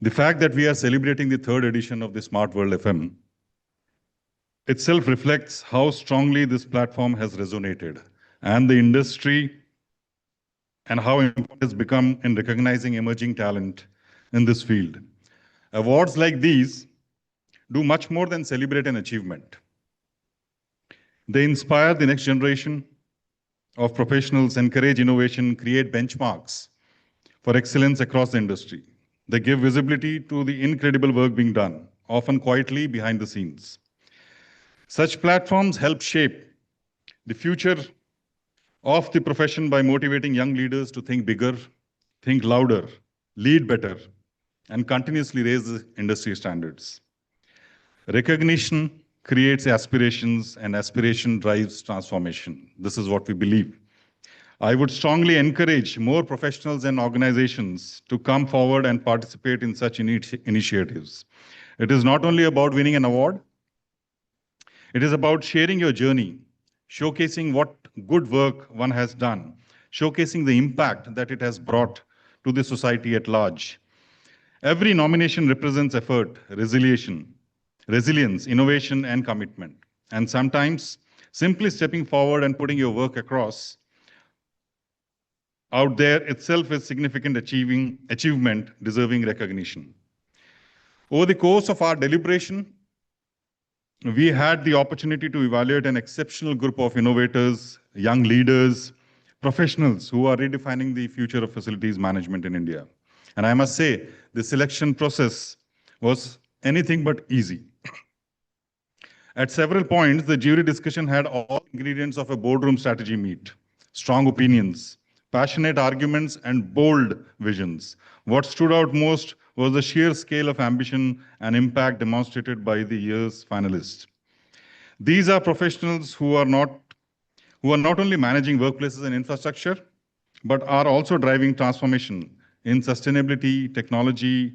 The fact that we are celebrating the 3rd edition of the Smart World FM itself reflects how strongly this platform has resonated and the industry and how important it has become in recognizing emerging talent in this field. Awards like these do much more than celebrate an achievement. They inspire the next generation of professionals, encourage innovation, create benchmarks for excellence across the industry. They give visibility to the incredible work being done, often quietly behind the scenes. Such platforms help shape the future of the profession by motivating young leaders to think bigger, think louder, lead better, and continuously raise the industry standards. Recognition creates aspirations, and aspiration drives transformation. This is what we believe. I would strongly encourage more professionals and organizations to come forward and participate in such initiatives. It is not only about winning an award, it is about sharing your journey, showcasing what good work one has done, showcasing the impact that it has brought to the society at large. Every nomination represents effort, resilience, innovation, and commitment. And sometimes simply stepping forward and putting your work across out there itself is significant achievement deserving recognition. Over the course of our deliberation, we had the opportunity to evaluate an exceptional group of innovators, young leaders, professionals who are redefining the future of facilities management in India. And I must say, the selection process was anything but easy. At several points, the jury discussion had all ingredients of a boardroom strategy meet: strong opinions, passionate arguments, and bold visions. What stood out most was the sheer scale of ambition and impact demonstrated by the year's finalists. These are professionals who are not only managing workplaces and infrastructure, but are also driving transformation in sustainability, technology,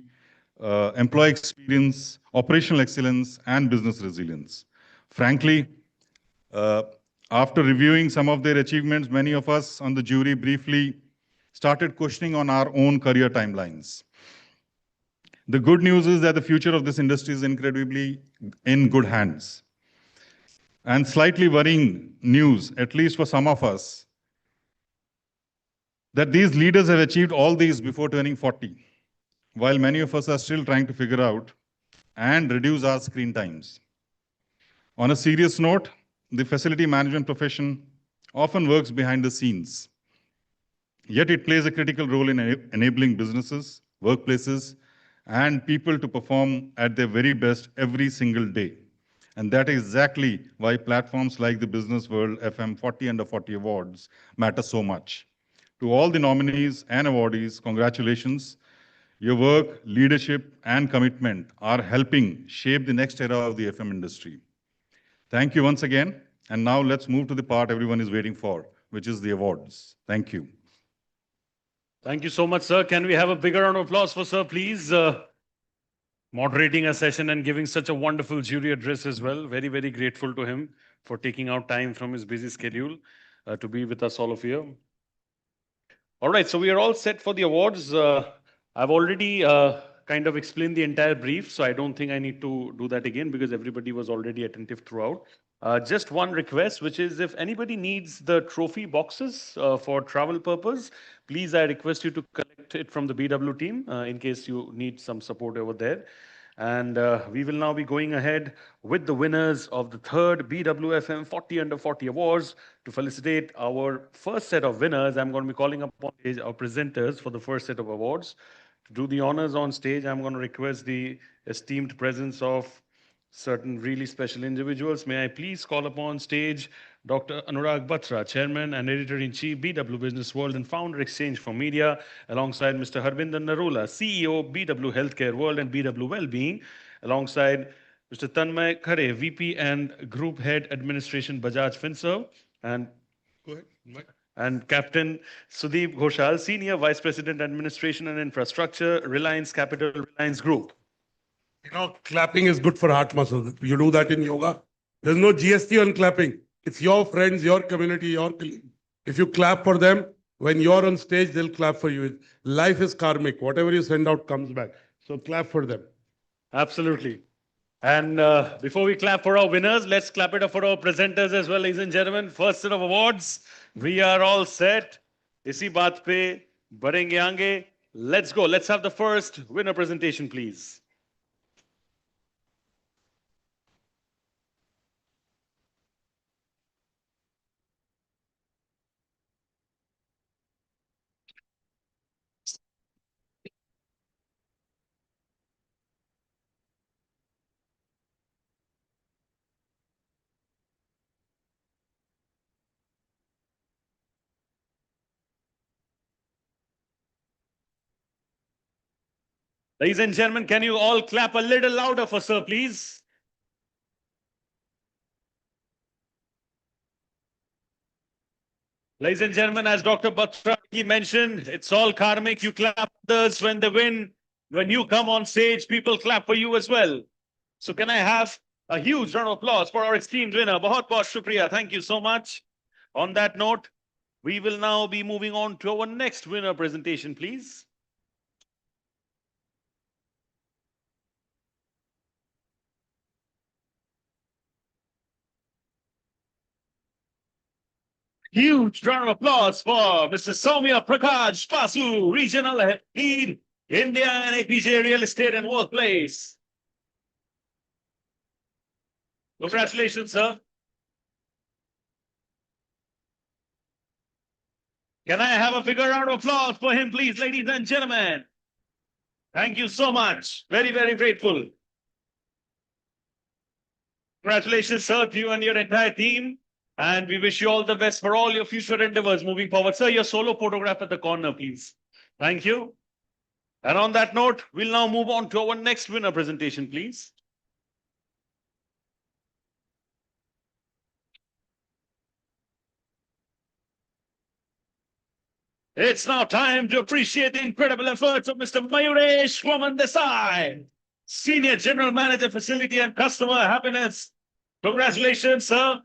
employee experience, operational excellence, and business resilience. Frankly, after reviewing some of their achievements, many of us on the jury briefly started questioning on our own career timelines. The good news is that the future of this industry is incredibly in good hands. And slightly worrying news, at least for some of us, that these leaders have achieved all these before turning 40, while many of us are still trying to figure out and reduce our screen times. On a serious note, the facility management profession often works behind the scenes, yet it plays a critical role in enabling businesses, workplaces, and people to perform at their very best every single day. And that is exactly why platforms like the Business World FM 40 Under 40 Awards matter so much. To all the nominees and awardees, congratulations. Your work, leadership, and commitment are helping shape the next era of the FM industry. Thank you once again. And now let's move to the part everyone is waiting for, which is the awards. Thank you. Thank you so much, sir. Can we have a bigger round of applause for sir, please? Moderating a session and giving such a wonderful jury address as well. Very, very grateful to him for taking out time from his busy schedule to be with us all of you. All right, so we are all set for the awards. I've already kind of explained the entire brief, so I don't think I need to do that again because everybody was already attentive throughout. Just one request, which is if anybody needs the trophy boxes for travel purpose, please I request you to collect it from the BW team in case you need some support over there. And we will now be going ahead with the winners of the third BWFM 40 Under 40 Awards. To felicitate our first set of winners, I'm going to be calling upon our presenters for the first set of awards. To do the honors on stage, I'm going to request the esteemed presence of certain really special individuals. May I please call upon stage Dr. Anurag Batra, Chairman and Editor-in-Chief, BW Business World and Founder Exchange for Media, alongside Mr. Harbinder Narula, CEO, BW Healthcare World and BW Wellbeing, alongside Mr. Tanmay Khare, VP and Group Head Administration, Bajaj Finserv, and go ahead, Mike. And Captain Sudeep Ghoshal, Senior Vice President Administration and Infrastructure, Reliance Capital, Reliance Group. You know, clapping is good for heart muscles. You do that in yoga. There's no GST on clapping. It's your friends, your community, your colleagues. If you clap for them, when you're on stage, they'll clap for you. Life is karmic. Whatever you send out comes back. So clap for them. Absolutely. And before we clap for our winners, let's clap it up for our presenters as well, ladies and gentlemen. First set of awards. We are all set. Isi baat pe badenge aange. Let's go. Let's have the first winner presentation, please. Ladies and gentlemen, can you all clap a little louder for sir, please? Ladies and gentlemen, as Dr. Batra mentioned, it's all karmic. You clap others when they win. When you come on stage, people clap for you as well. So can I have a huge round of applause for our esteemed winner? Bahut bahut shukriya. Thank you so much. On that note, we will now be moving on to our next winner presentation, please. Huge round of applause for Mr. Soumya Prakash Pasu, Regional Lead, India and APJ Real Estate and Workplace. Congratulations, sir. Can I have a bigger round of applause for him, please, ladies and gentlemen? Thank you so much. Very, very grateful. Congratulations, sir, to you and your entire team. And we wish you all the best for all your future endeavors moving forward. Sir, your solo photograph at the corner, please. Thank you. And on that note, we'll now move on to our next winner presentation, please. It's now time to appreciate the incredible efforts of Mr. Mayuresh Waman Desai, Senior General Manager, Facility and Customer Happiness. Congratulations, sir.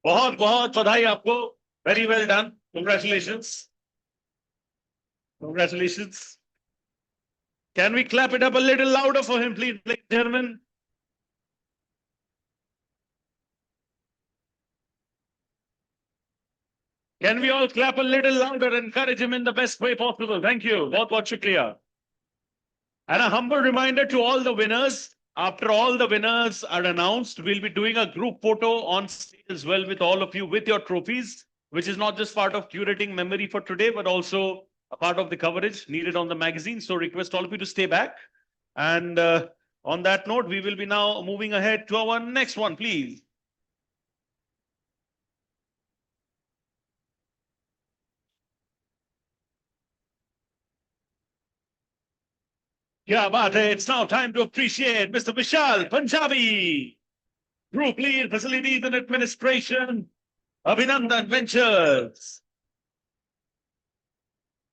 बहुत बहुत बधाई आपको. Very well done. Congratulations. Congratulations. Can we clap it up a little louder for him, please, ladies and gentlemen? Can we all clap a little louder and encourage him in the best way possible? Thank you. बहुत बहुत शुक्रिया. And a humble reminder to all the winners. After all the winners are announced, we'll be doing a group photo on stage as well with all of you with your trophies, which is not just part of curating memory for today, but also a part of the coverage needed on the magazine. So request all of you to stay back. And on that note, we will be now moving ahead to our next one, please. Kya baat hai. It's now time to appreciate Mr. Vishal Punjabi, Group Lead, Facilities and Administration, Abhinandan Ventures.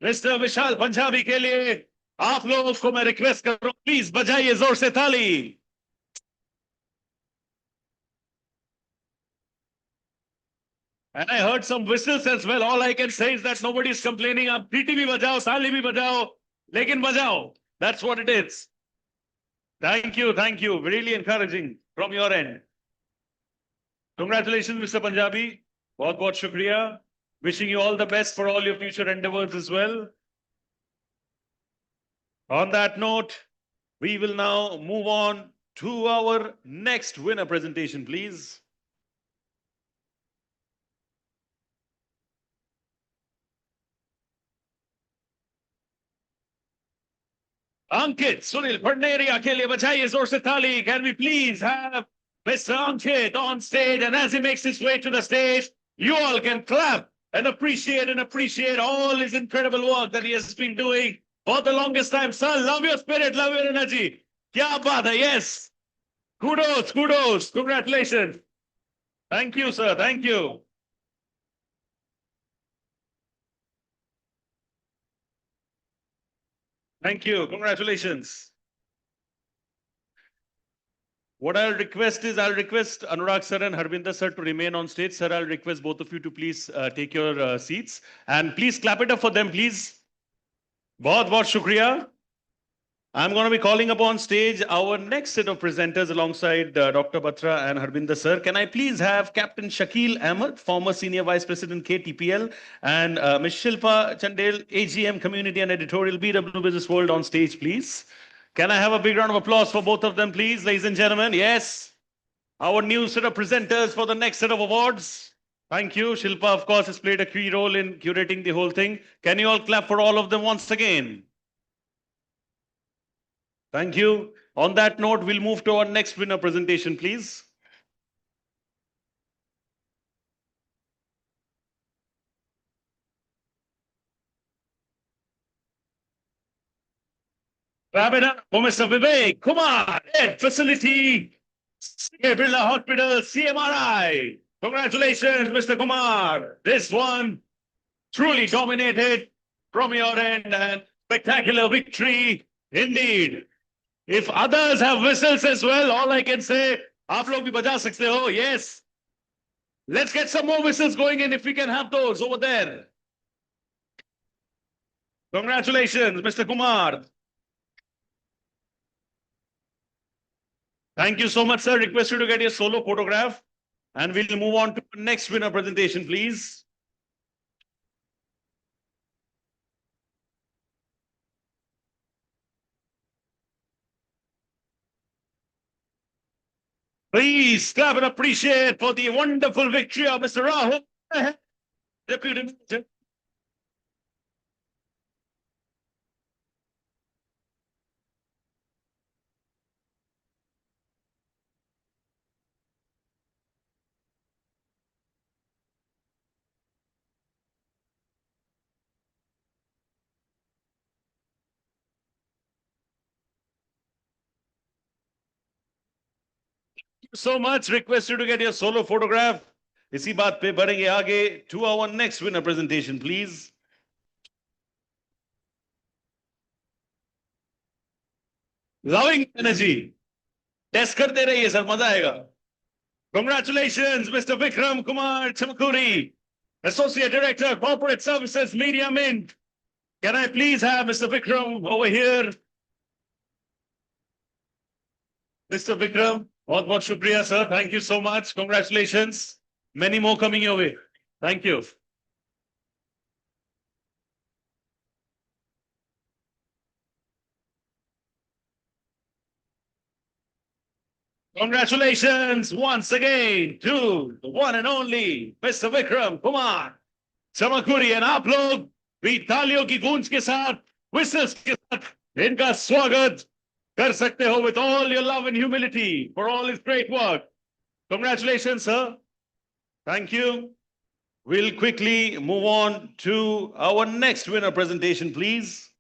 Mr. Vishal Punjabi के लिए आप लोगों को मैं request कर रहा हूं, please बजाइए जोर से ताली. And I heard some whistles as well. All I can say is that nobody is complaining. आप पीटी भी बजाओ, ताली भी बजाओ, लेकिन बजाओ. That's what it is. Thank you, thank you. Really encouraging from your end. Congratulations, Mr. Punjabi. बहुत बहुत शुक्रिया. Wishing you all the best for all your future endeavors as well. On that note, we will now move on to our next winner presentation, please. Ankit Sunil Parneria के लिए बजाइए जोर से ताली. Can we please have Mr. Ankit on stage? And as he makes his way to the stage, you all can clap and appreciate all his incredible work that he has been doing for the longest time. Sir, love your spirit, love your energy. Kya baat hai, yes. Kudos, kudos, congratulations. Thank you, sir, thank you. Thank you, congratulations. What I'll request is, I'll request Anurag sir and Harvinder sir to remain on stage. Sir, I'll request both of you to please take your seats. And please clap it up for them, please. बहुत बहुत शुक्रिया. I'm going to be calling upon stage our next set of presenters alongside Dr. Batra and Harbinder sir. Can I please have Captain Shakil Ahmed, former Senior Vice President KTPL, and Ms. Shilpa Chandel, AGM Community and Editorial BW Business World on stage, please. Can I have a big round of applause for both of them, please, ladies and gentlemen? Yes. Our new set of presenters for the next set of awards. Thank you. Shilpa, of course, has played a key role in curating the whole thing. Can you all clap for all of them once again? Thank you. On that note, we'll move to our next winner presentation, please. Grab it up for Mr. Vivek Kumar, Head Facility, Birla Hospital, CMRI. Congratulations, Mr. Kumar. This one truly dominated from your end and spectacular victory indeed. If others have whistles as well, all I can say, आप लोग भी बजा सकते हो. Yes. Let's get some more whistles going in if we can have those over there. Congratulations, Mr. Kumar. Thank you so much, sir. Request you to get your solo photograph. And we'll move on to the next winner presentation, please. Please clap and appreciate for the wonderful victory of Mr. Rahul, Deputy Minister. So much. Request you to get your solo photograph. इसी बात पे बढ़ेंगे आगे to our next winner presentation, please. Loving energy. Test करते रहिए sir, मजा आएगा. Congratulations, Mr. Vikram Kumar Chamakuri, Associate Director, Corporate Services, Media Mint. Can I please have Mr. Vikram over here? Mr. Vikram, बहुत बहुत शुक्रिया, sir. Thank you so much. Congratulations. Many more coming your way. Thank you. Congratulations once again to the one and only Mr. Vikram Kumar Chamakuri. And आप लोग भी तालियों की गूंज के साथ, whistles के साथ इनका स्वागत कर सकते हो with all your love and humility for all his great work. Congratulations, sir. Thank you. We'll quickly move on to our next winner presentation, please.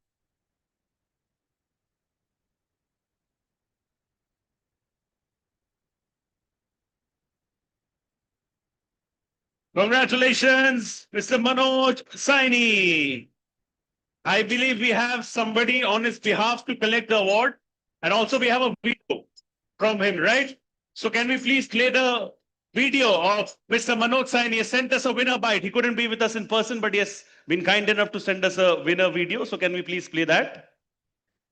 Congratulations, Mr. Manoj Saini. I believe we have somebody on his behalf to collect the award. And also we have a video from him, right? So can we please play the video of Mr. Manoj Saini? He has sent us a winner bite. He couldn't be with us in person, but he has been kind enough to send us a winner video. So can we please play that?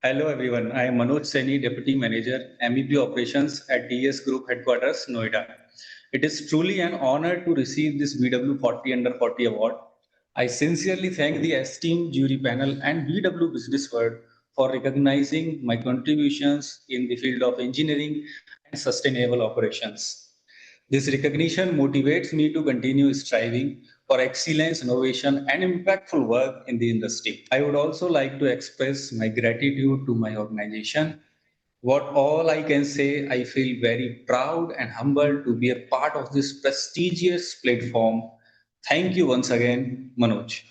Hello everyone, I am Manoj Saini, Deputy Manager, MEP Operations at DS Group Headquarters, Noida. It is truly an honor to receive this BW 40 Under 40 award. I sincerely thank the esteemed jury panel and BW Business World for recognizing my contributions in the field of engineering and sustainable operations. This recognition motivates me to continue striving for excellence, innovation, and impactful work in the industry. I would also like to express my gratitude to my organization. What all I can say, I feel very proud and humbled to be a part of this prestigious platform. Thank you once again, Manoj.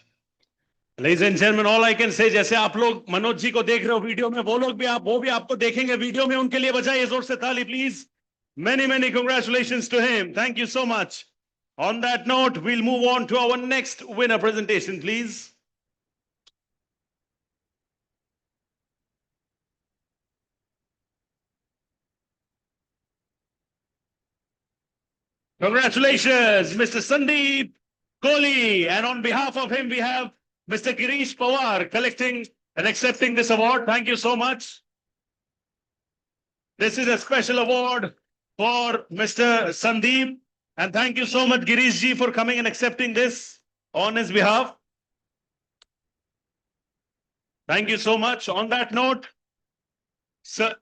Ladies and gentlemen, all I can say, जैसे आप लोग मनोज जी को देख रहे हो video में, वो भी आपको देखेंगे वीडियो में, उनके लिए बजाइए जोर से ताली, please. Many congratulations to him. Thank you so much. On that note, we'll move on to our next winner presentation, please. Congratulations, Mr. Sandeep Kohli. And on behalf of him, we have Mr. Girish Pawar collecting and accepting this award. Thank you so much. This is a special award for Mr. Sandeep. And thank you so much, Girish ji, for coming and accepting this on his behalf. Thank you so much. On that note, sir,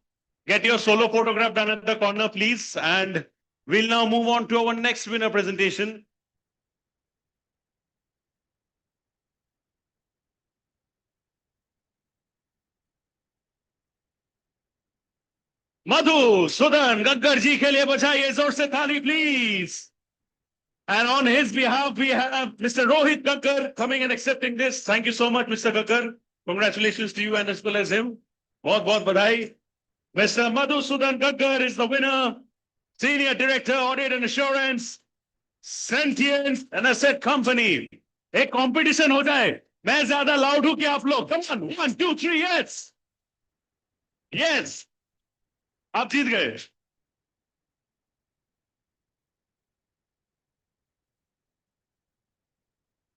get your solo photograph done at the corner, please. And we'll now move on to our next winner presentation. Madhu Sudan Gaggar ji ke liye bajaiye zor se thali, please. And on his behalf, we have Mr. Rohit Gaggar coming and accepting this. Thank you so much, Mr. Gaggar. Congratulations to you and as well as him. Bahut badhai. Mr. Madhu Sudan Gaggar is the winner. Senior Director, Audit and Assurance, Sentient and Asset Company. एक competition हो जाए. मैं ज़्यादा loud हूँ कि आप लोग. Come on, 1, 2, 3, yes. Yes. आप जीत गए.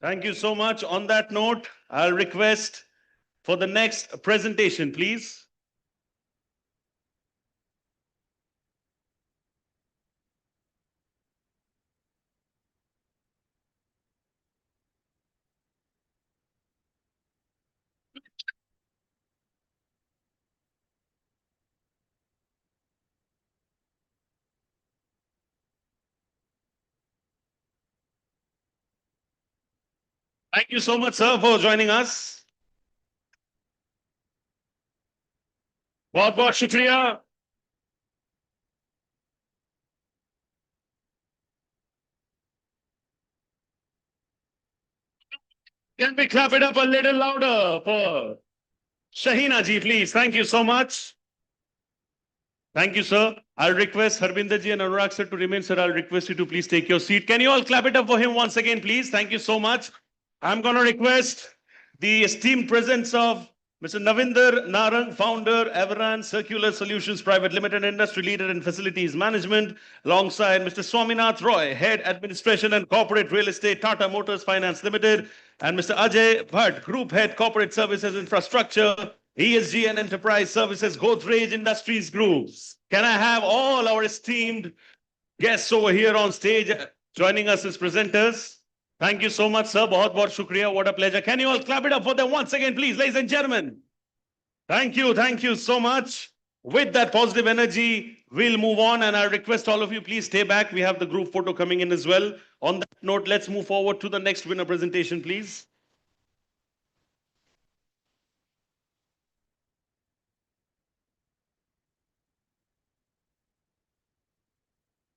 Thank you so much. On that note, I'll request for the next presentation, please. Thank you so much, sir, for joining us. बहुत शुक्रिया. Can we clap it up a little louder for Shahina ji, please? Thank you so much. Thank you, sir. I'll request Harbinder ji and Anurag sir to remain, sir. I'll request you to please take your seat. Can you all clap it up for him once again, please? Thank you so much. I'm going to request the esteemed presence of Mr. Navinder Narang, founder, Everan Circular Solutions Private Limited, industry leader in facilities management, alongside Mr. Swaminath Roy, head administration and corporate real estate, Tata Motors Finance Limited, and Mr. Ajay Bhatt, group head corporate services infrastructure, ESG and enterprise services, Godrej Industries Groups. Can I have all our esteemed guests over here on stage joining us as presenters? Thank you so much, sir. Bahut shukriya. What a pleasure. Can you all clap it up for them once again, please, ladies and gentlemen? Thank you so much. With that positive energy, we'll move on, and I request all of you, please stay back. We have the group photo coming in as well. On that note, let's move forward to the next winner presentation, please.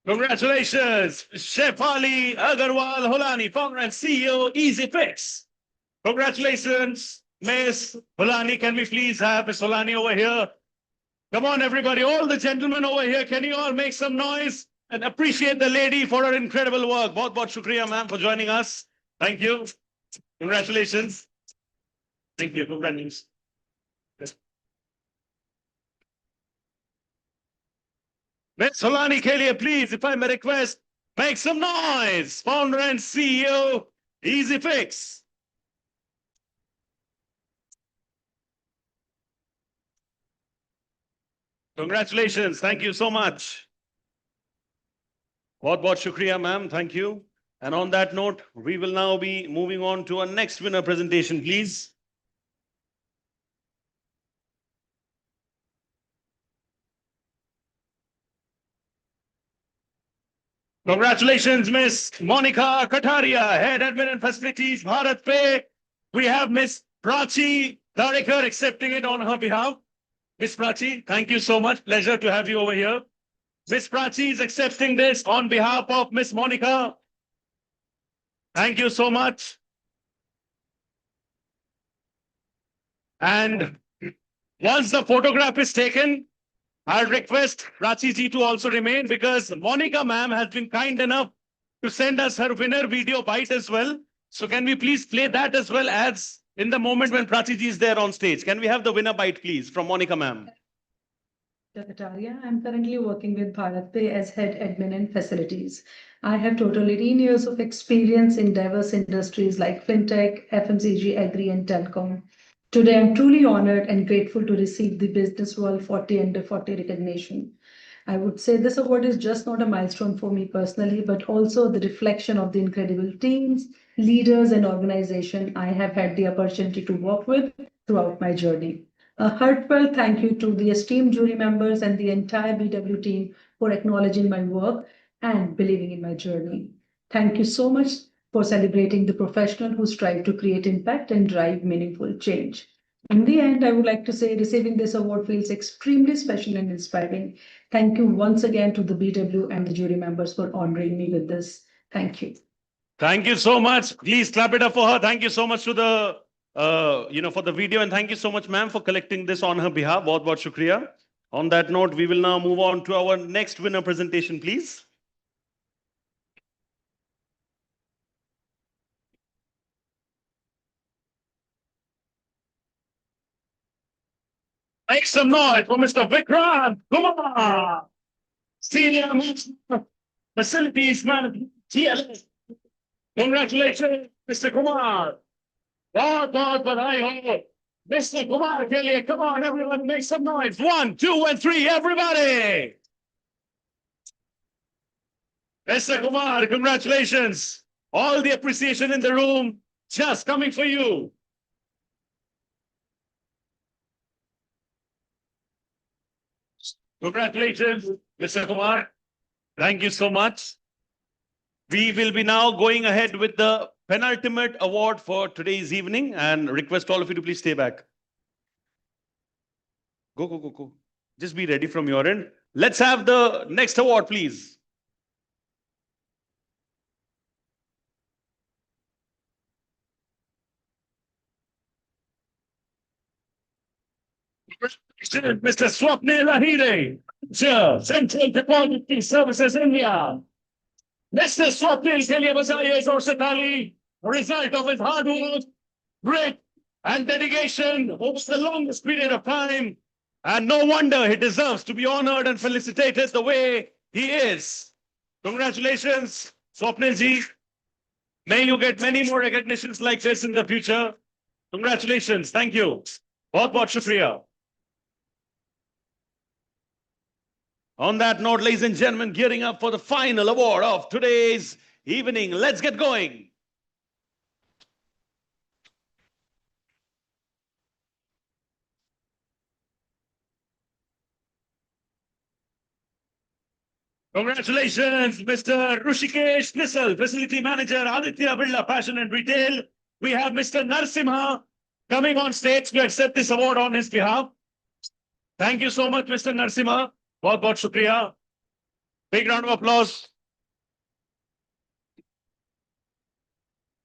Congratulations, Shefali Agarwal Holani, founder and CEO, EasyFix. Congratulations, Miss Holani. Can we please have Miss Holani over here? Come on, everybody, all the gentlemen over here. Can you all make some noise And appreciate the lady for her incredible work. बहुत shukriya, ma'am, for joining us. Thank you. Congratulations. Thank you. Congratulations. Ms. Solani Kelia, please, if I may request, make some noise. Founder and CEO, Easy Fix. Congratulations. Thank you so much. बहुत shukriya, ma'am. Thank you. And on that note, we will now be moving on to our next winner presentation, please. Congratulations, Miss Monica Kataria, Head Admin and Facilities, Bharat Pay. We have Miss Prachi Dharekar accepting it on her behalf. Miss Prachi, thank you so much. Pleasure to have you over here. Miss Prachi is accepting this on behalf of Miss Monica. Thank you so much. And once the photograph is taken, I'll request Prachi ji to also remain because Monica ma'am has been kind enough to send us her winner video bite as well. So can we please play that as well as in the moment when Prachi ji is there on stage? Can we have the winner bite please from Monica ma'am? Kataria. I'm currently working with Bharat Pay as head admin and facilities. I have total 18 years of experience in diverse industries like fintech, FMCG, agri, and telecom. Today, I'm truly honored and grateful to receive the Business World 40 Under 40 recognition. I would say this award is just not a milestone for me personally, but also the reflection of the incredible teams, leaders, and organization I have had the opportunity to work with throughout my journey. A heartfelt thank you to the esteemed jury members and the entire BW team for acknowledging my work and believing in my journey. Thank you so much for celebrating the professional who strive to create impact and drive meaningful change. In the end, I would like to say receiving this award feels extremely special and inspiring. Thank you once again to the BW and the jury members for honoring me with this. Thank you. Thank you so much. Please clap it up for her. Thank you so much to the, for the video. And thank you so much, ma'am, for collecting this on her behalf. बहुत shukriya. On that note, we will now move on to our next winner presentation, please. Make some noise for Mr. Vikrant Kumar, Senior Facilities Manager, TLS. Congratulations, Mr. Kumar. बहुत बधाई हो. Mr. Kumar के लिए, come on, everyone, make some noise. 1, 2, and 3, everybody. Mr. Kumar, congratulations. All the appreciation in the room, just coming for you. Congratulations, Mr. Kumar. Thank you so much. We will be now going ahead with the penultimate award for today's evening and request all of you to please stay back. Go. Just be ready from your end. Let's have the next award, please. Mr. Swapnil Ahire, Central Depository Services India. Mr. Swapnil के लिए बजाइए जोर से ताली. A result of his hard work, grit, and dedication over the longest period of time. And no wonder he deserves to be honored and felicitated the way he is. Congratulations, Swapnil ji. May you get many more recognitions like this in the future. Congratulations. Thank you. बहुत shukriya. On that note, ladies and gentlemen, gearing up for the final award of today's evening. Let's get going. Congratulations, Mr. Rushikesh Nissal, Facility Manager, Aditya Birla Fashion and Retail. We have Mr. Narsimha coming on stage to accept this award on his behalf. Thank you so much, Mr. Narsimha. बहुत shukriya. Big round of applause.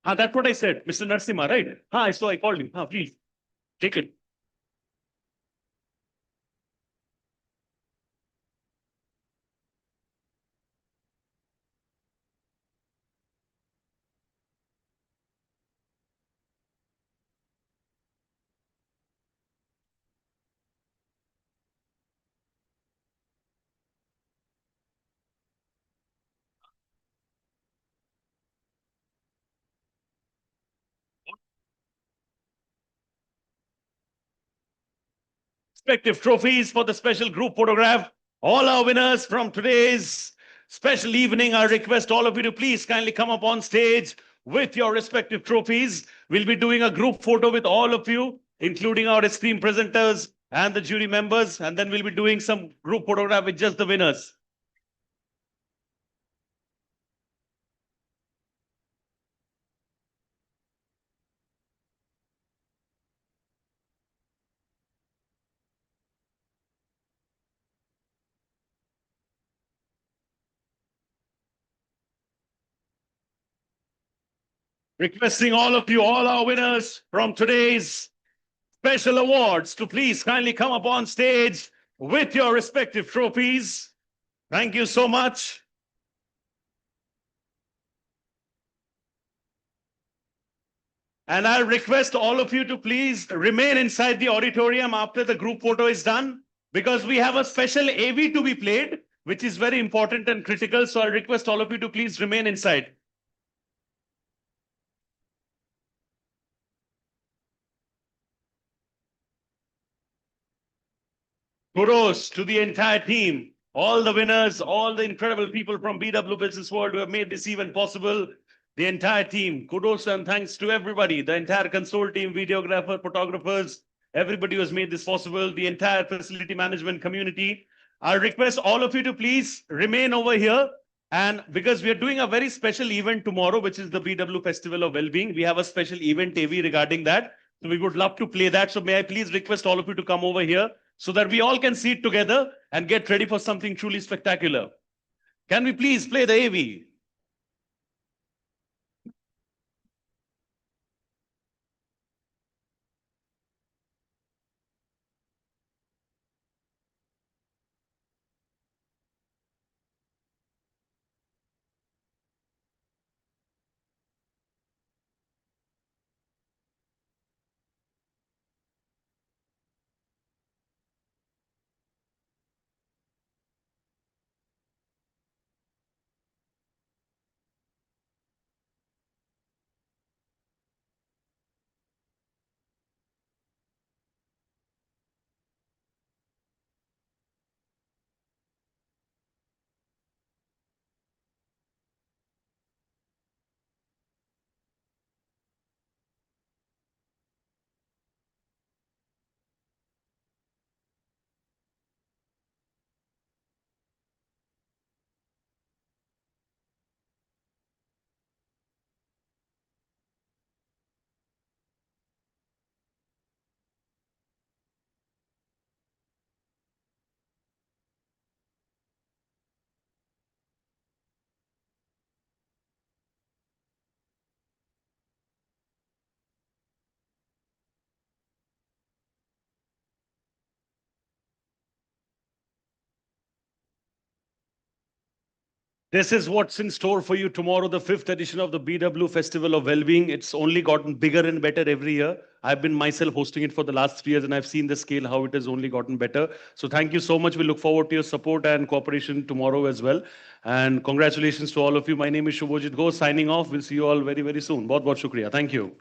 That's what I said, Mr. Narsimha, right? So I called you. Please, take it. respective trophies for the special group photograph. All our winners from today's special evening, I request all of you to please kindly come up on stage with your respective trophies. We'll be doing a group photo with all of you, including our esteemed presenters and the jury members, and then we'll be doing some group photograph with just the winners. Requesting all of you, all our winners from today's special awards to please kindly come up on stage with your respective trophies. Thank you so much. And I'll request all of you to please remain inside the auditorium after the group photo is done, because we have a special AV to be played, which is very important and critical. So I'll request all of you to please remain inside. Kudos to the entire team, all the winners, all the incredible people from BW Business World who have made this event possible. The entire team, kudos and thanks to everybody, the entire console team, videographer, photographers, everybody who has made this possible, the entire facility management community. I request all of you to please remain over here. And because we are doing a very special event tomorrow, which is the BW Festival of Wellbeing, we have a special event AV regarding that. So we would love to play that. So may I please request all of you to come over here so that we all can sit together and get ready for something truly spectacular. Can we please play the AV? This is what's in store for you tomorrow, the 5th edition of the BW Festival of Wellbeing. It's only gotten bigger and better every year. I've been myself hosting it for the last 3 years and I've seen the scale, how it has only gotten better. So thank you so much. We look forward to your support and cooperation tomorrow as well. And congratulations to all of you. My name is Shubhojit Ghosh, signing off. We'll see you all very, very soon. Bahut bahut shukriya. Thank you.